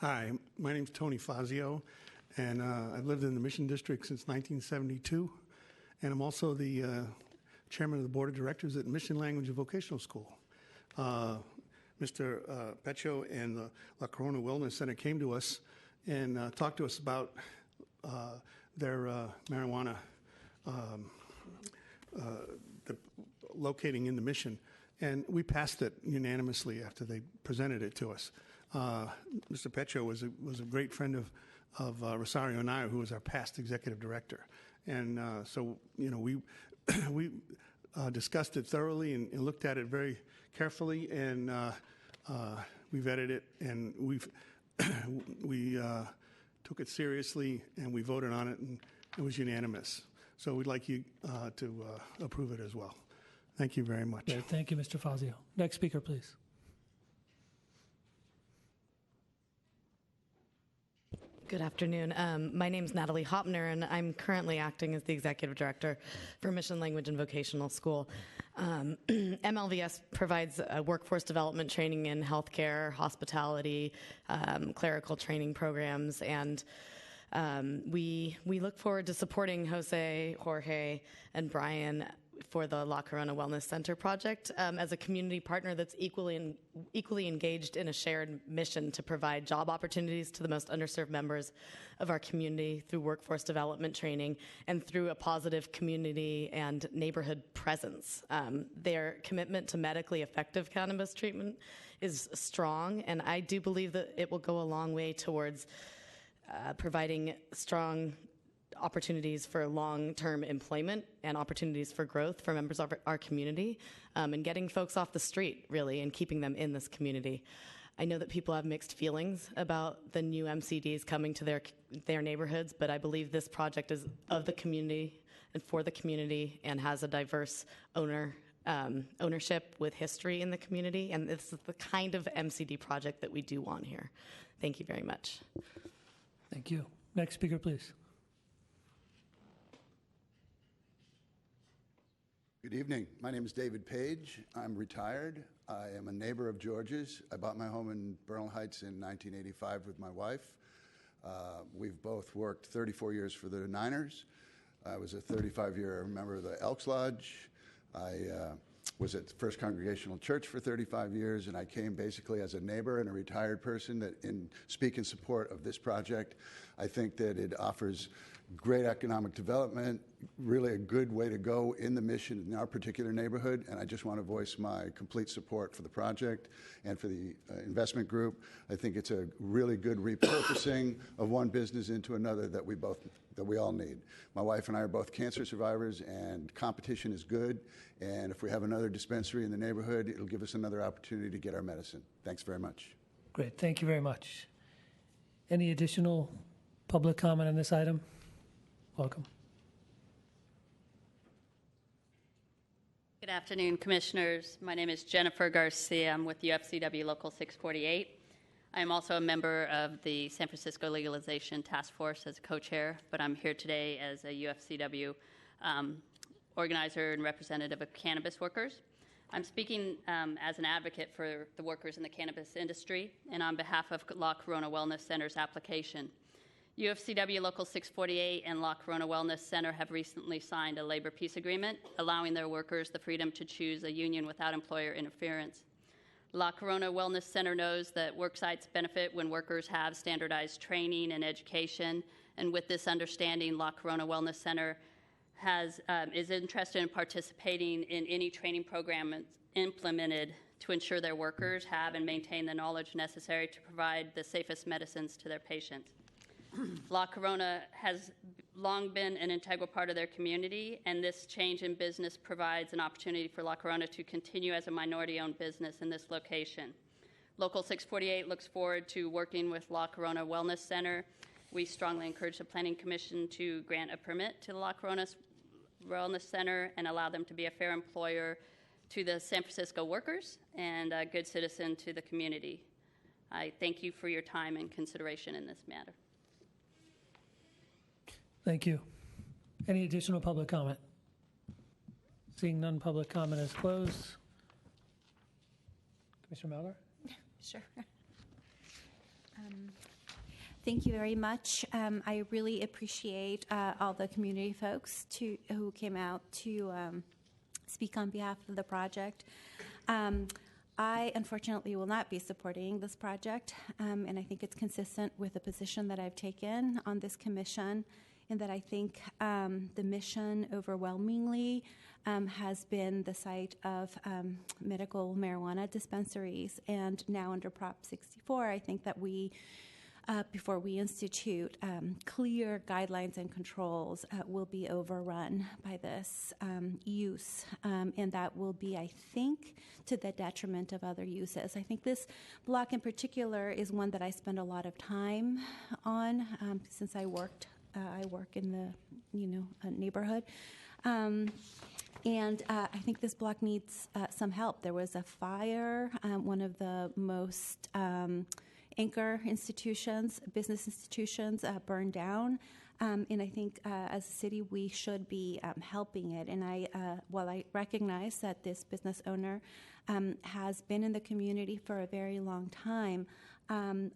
Hi, my name's Tony Fazio, and I've lived in the Mission District since 1972, and I'm also the chairman of the board of directors at Mission Language and Vocational School. Mr. Pecho and the La Corona Wellness Center came to us and talked to us about their marijuana locating in the Mission, and we passed it unanimously after they presented it to us. Mr. Pecho was a great friend of Rosario Anaya, who was our past executive director, and so we discussed it thoroughly and looked at it very carefully, and we vetted it, and we took it seriously, and we voted on it, and it was unanimous. So we'd like you to approve it as well. Thank you very much. Yeah, thank you, Mr. Fazio. Next speaker, please. Good afternoon. My name is Natalie Hopner, and I'm currently acting as the Executive Director for Mission Language and Vocational School. MLVS provides workforce development training in healthcare, hospitality, clerical training programs, and we look forward to supporting Jose, Jorge, and Brian for the La Corona Wellness Center project as a community partner that's equally engaged in a shared mission to provide job opportunities to the most underserved members of our community through workforce development training and through a positive community and neighborhood presence. Their commitment to medically effective cannabis treatment is strong, and I do believe that it will go a long way towards providing strong opportunities for long-term employment and opportunities for growth for members of our community, and getting folks off the street, really, and keeping them in this community. I know that people have mixed feelings about the new MCDs coming to their neighborhoods, but I believe this project is of the community and for the community and has a diverse ownership with history in the community, and this is the kind of MCD project that we do want here. Thank you very much. Thank you. Next speaker, please. Good evening. My name is David Page. I'm retired. I am a neighbor of George's. I bought my home in Bernal Heights in 1985 with my wife. We've both worked 34 years for the Niners. I was a 35-year member of the Elks Lodge. I was at First Congregational Church for 35 years, and I came basically as a neighbor and a retired person that speak in support of this project. I think that it offers great economic development, really a good way to go in the mission in our particular neighborhood, and I just want to voice my complete support for the project and for the investment group. I think it's a really good repurposing of one business into another that we all need. My wife and I are both cancer survivors, and competition is good, and if we have another dispensary in the neighborhood, it'll give us another opportunity to get our medicine. Thanks very much. Great. Thank you very much. Any additional public comment on this item? Welcome. Good afternoon, Commissioners. My name is Jennifer Garcia. I'm with UFCW Local 648. I am also a member of the San Francisco Legalization Task Force as a co-chair, but I'm here today as a UFCW organizer and representative of cannabis workers. I'm speaking as an advocate for the workers in the cannabis industry and on behalf of La Corona Wellness Center's application. UFCW Local 648 and La Corona Wellness Center have recently signed a labor peace agreement, allowing their workers the freedom to choose a union without employer interference. La Corona Wellness Center knows that work sites benefit when workers have standardized training and education, and with this understanding, La Corona Wellness Center is interested in participating in any training program implemented to ensure their workers have and maintain the knowledge necessary to provide the safest medicines to their patients. La Corona has long been an integral part of their community, and this change in business provides an opportunity for La Corona to continue as a minority-owned business in this location. Local 648 looks forward to working with La Corona Wellness Center. We strongly encourage the Planning Commission to grant a permit to the La Corona Wellness Center and allow them to be a fair employer to the San Francisco workers and a good citizen to the community. I thank you for your time and consideration in this matter. Thank you. Any additional public comment? Seeing none, public comment is closed. Commissioner Malgar? Sure. Thank you very much. I really appreciate all the community folks who came out to speak on behalf of the project. I unfortunately will not be supporting this project, and I think it's consistent with the position that I've taken on this commission, in that I think the mission overwhelmingly has been the site of medical marijuana dispensaries, and now under Prop 64, I think that we before we institute clear guidelines and controls, will be overrun by this use, and that will be, I think, to the detriment of other uses. I think this block in particular is one that I spend a lot of time on since I work in the neighborhood. And I think this block needs some help. There was a fire, one of the most anchor institutions, business institutions, burned down. And I think as a city, we should be helping it. And while I recognize that this business owner has been in the community for a very long time, I'm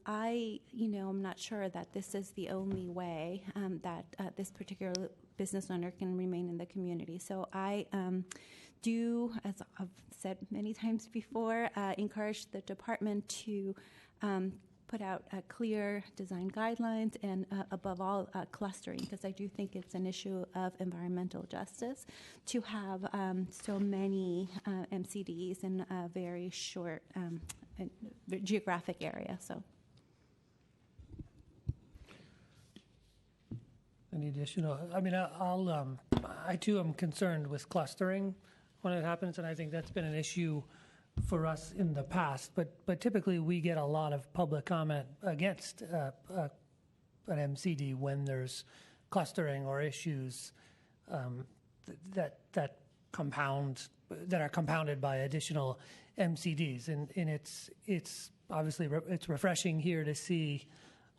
not sure that this is the only way that this particular business owner can remain in the community. So I do, as I've said many times before, encourage the department to put out clear design guidelines and, above all, clustering, because I do think it's an issue of environmental justice to have so many MCDs in a very short geographic area. So, any additional? I mean, I too am concerned with clustering when it happens, and I think that's been an issue for us in the past, but typically we get a lot of public comment against an MCD when there's clustering or issues that are compounded by additional MCDs, and it's obviously it's refreshing here to see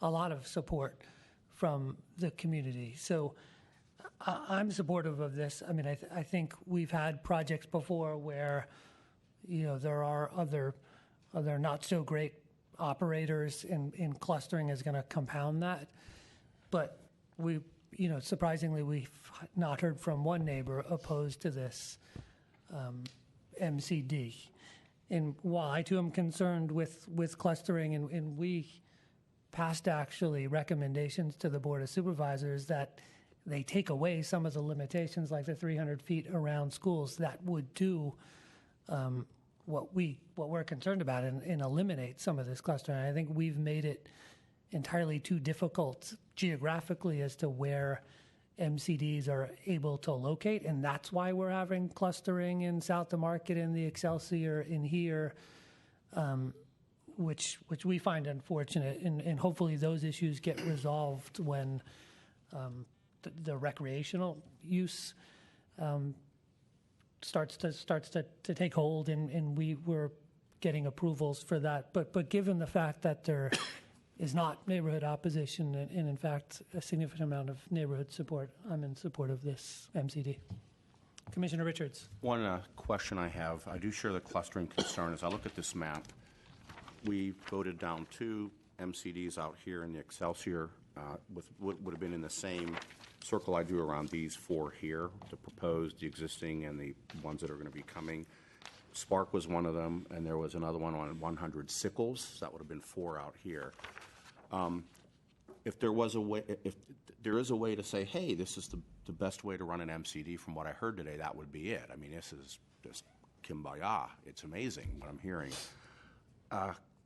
a lot of support from the community. So I'm supportive of this. I mean, I think we've had projects before where, there are other not so great operators, and clustering is going to compound that. But surprisingly, we've not heard from one neighbor opposed to this MCD. And while I too am concerned with clustering, and we passed actually recommendations to the Board of Supervisors that they take away some of the limitations, like the 300 feet around schools, that would do what we're concerned about and eliminate some of this clustering. I think we've made it entirely too difficult geographically as to where MCDs are able to locate, and that's why we're having clustering in South to Market, in the Excelsior, in here, which we find unfortunate, and hopefully those issues get resolved when the recreational use starts to take hold, and we were getting approvals for that. But given the fact that there is not neighborhood opposition and in fact a significant amount of neighborhood support, I'm in support of this MCD. Commissioner Richards. One question I have, I do share the clustering concern. As I look at this map, we voted down 2 MCDs out here in the Excelsior with what would have been in the same circle I drew around these 4 here, the proposed, the existing, and the ones that are going to be coming. Spark was one of them, and there was another one on 100 Sickles. So that would have been 4 out here. If there was a way, if there is a way to say, hey, this is the best way to run an MCD from what I heard today, that would be it. I mean, this is just kumbaya. It's amazing what I'm hearing.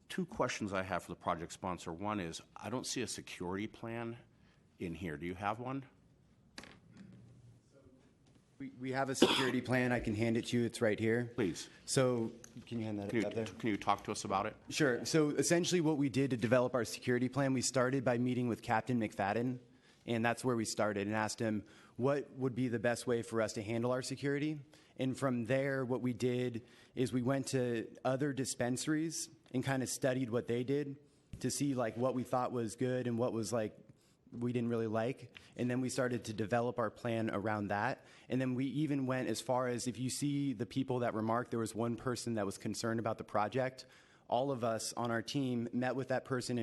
2 questions I have for the project sponsor. One is, I don't see a security plan in here. Do you have one? We have a security plan. I can hand it to you. It's right here. Please. So can you hand that up there? Can you talk to us about it? Sure. So essentially what we did to develop our security plan, we started by meeting with Captain McFadden, and that's where we started, and asked him what would be the best way for us to handle our security. And from there, what we did is we went to other dispensaries and kind of studied what they did to see like what we thought was good and what was like we didn't really like. And then we started to develop our plan around that. And then we even went as far as, if you see the people that remarked, there was one person that was concerned about the project. All of us on our team met with that person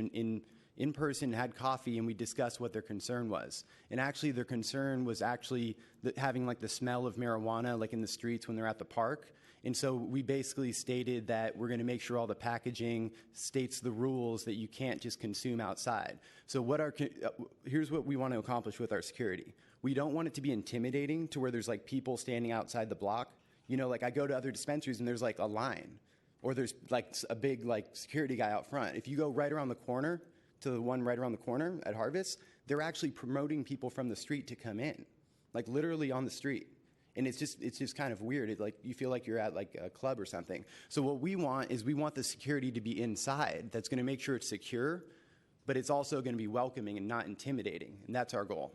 in person, had coffee, and we discussed what their concern was. And actually their concern was actually having like the smell of marijuana like in the streets when they're at the park. And so we basically stated that we're going to make sure all the packaging states the rules that you can't just consume outside. So here's what we want to accomplish with our security. We don't want it to be intimidating to where there's like people standing outside the block. Like I go to other dispensaries and there's like a line, or there's like a big like security guy out front. If you go right around the corner to the one right around the corner at Harvest, they're actually promoting people from the street to come in, like literally on the street. And it's just kind of weird. Like you feel like you're at like a club or something. So what we want is we want the security to be inside. That's going to make sure it's secure, but it's also going to be welcoming and not intimidating. And that's our goal.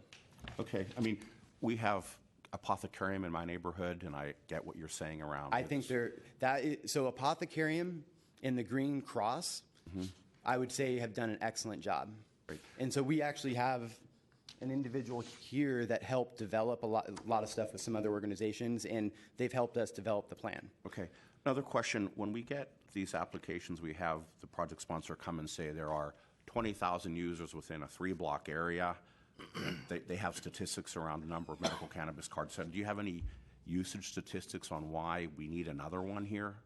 Okay. I mean, we have Apothecarium in my neighborhood, and I get what you're saying around. I think so Apothecarium and the Green Cross, I would say, have done an excellent job. Great. And so we actually have an individual here that helped develop a lot of stuff with some other organizations, and they've helped us develop the plan. Okay. Another question. When we get these applications, we have the project sponsor come and say there are 20,000 users within a 3-block area. They have statistics around the number of medical cannabis cards. So do you have any usage statistics on why we need another one here?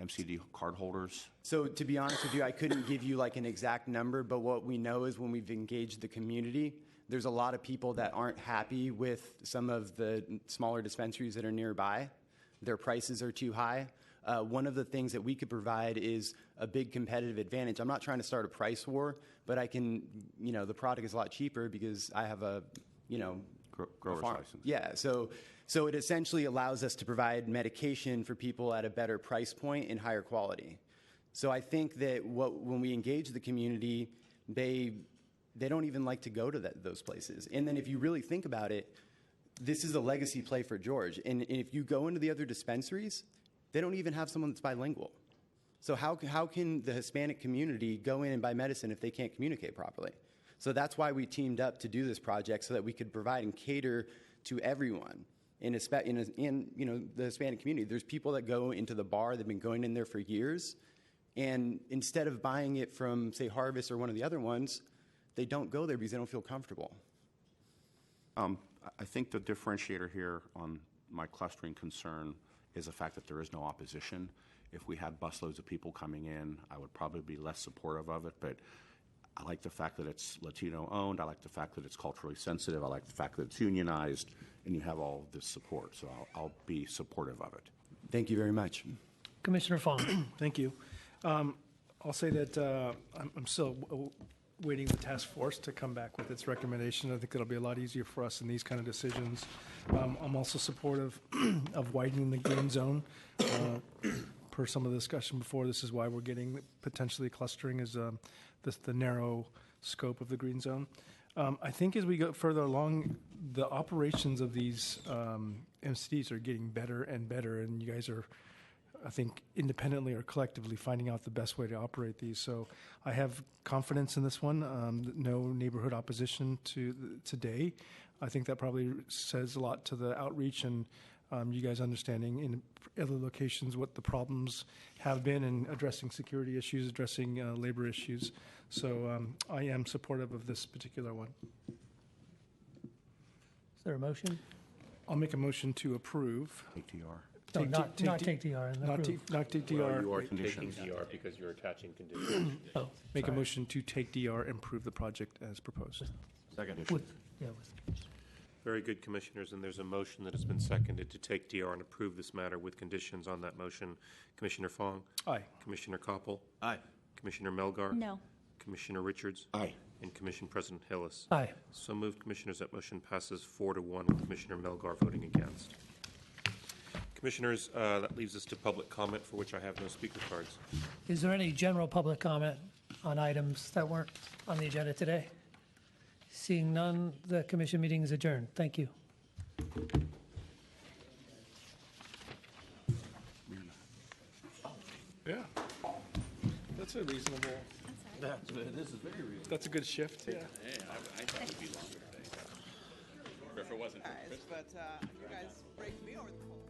MCD card holders? So to be honest with you, I couldn't give you like an exact number, but what we know is when we've engaged the community, there's a lot of people that aren't happy with some of the smaller dispensaries that are nearby. Their prices are too high. One of the things that we could provide is a big competitive advantage. I'm not trying to start a price war, but I can, the product is a lot cheaper because I have a, grower's license. Yeah, so it essentially allows us to provide medication for people at a better price point and higher quality. So I think that when we engage the community, they don't even like to go to those places. And then if you really think about it, this is a legacy play for George. And if you go into the other dispensaries, they don't even have someone that's bilingual. So how can the Hispanic community go in and buy medicine if they can't communicate properly? So that's why we teamed up to do this project, so that we could provide and cater to everyone in the Hispanic community. There's people that go into the bar, they've been going in there for years, and instead of buying it from, say, Harvest or one of the other ones, they don't go there because they don't feel comfortable. I think the differentiator here on my clustering concern is the fact that there is no opposition. If we had busloads of people coming in, I would probably be less supportive of it, but I like the fact that it's Latino-owned. I like the fact that it's culturally sensitive. I like the fact that it's unionized, and you have all this support. So I'll be supportive of it. Thank you very much. Commissioner Fong. Thank you. I'll say that I'm still waiting the task force to come back with its recommendation. I think it'll be a lot easier for us in these kind of decisions. I'm also supportive of widening the green zone. Per some of the discussion before, this is why we're getting potentially clustering is the narrow scope of the green zone. I think as we go further along, the operations of these MCDs are getting better and better, and you guys are, I think, independently or collectively finding out the best way to operate these. So I have confidence in this one. No neighborhood opposition today. I think that probably says a lot to the outreach and you guys understanding in other locations what the problems have been in addressing security issues, addressing labor issues. So I am supportive of this particular one. Is there a motion? I'll make a motion to approve. Take DR. No, not take DR. And approve. Not take DR. Well, you are taking DR because you're attaching conditions. Oh, Make a sorry. motion to take DR and approve the project as proposed. Second. Very good, Commissioners, and there's a motion that has been seconded to take DR and approve this matter with conditions on that motion. Commissioner Fong? Aye. Commissioner Koppel? Aye. Commissioner Melgar? No. Commissioner Richards? Aye. And Commission President Hillis? Aye. So moved, Commissioners. That motion passes 4-1 with Commissioner Melgar voting against. Commissioners, that leaves us to public comment, for which I have no speaker cards. Is there any general public comment on items that weren't on the agenda today? Seeing none, the commission meeting is adjourned. Thank you. Yeah. That's a reasonable. This is very reasonable. That's a good shift. Yeah. I thought it would be longer today. If it wasn't for But you guys break me over the whole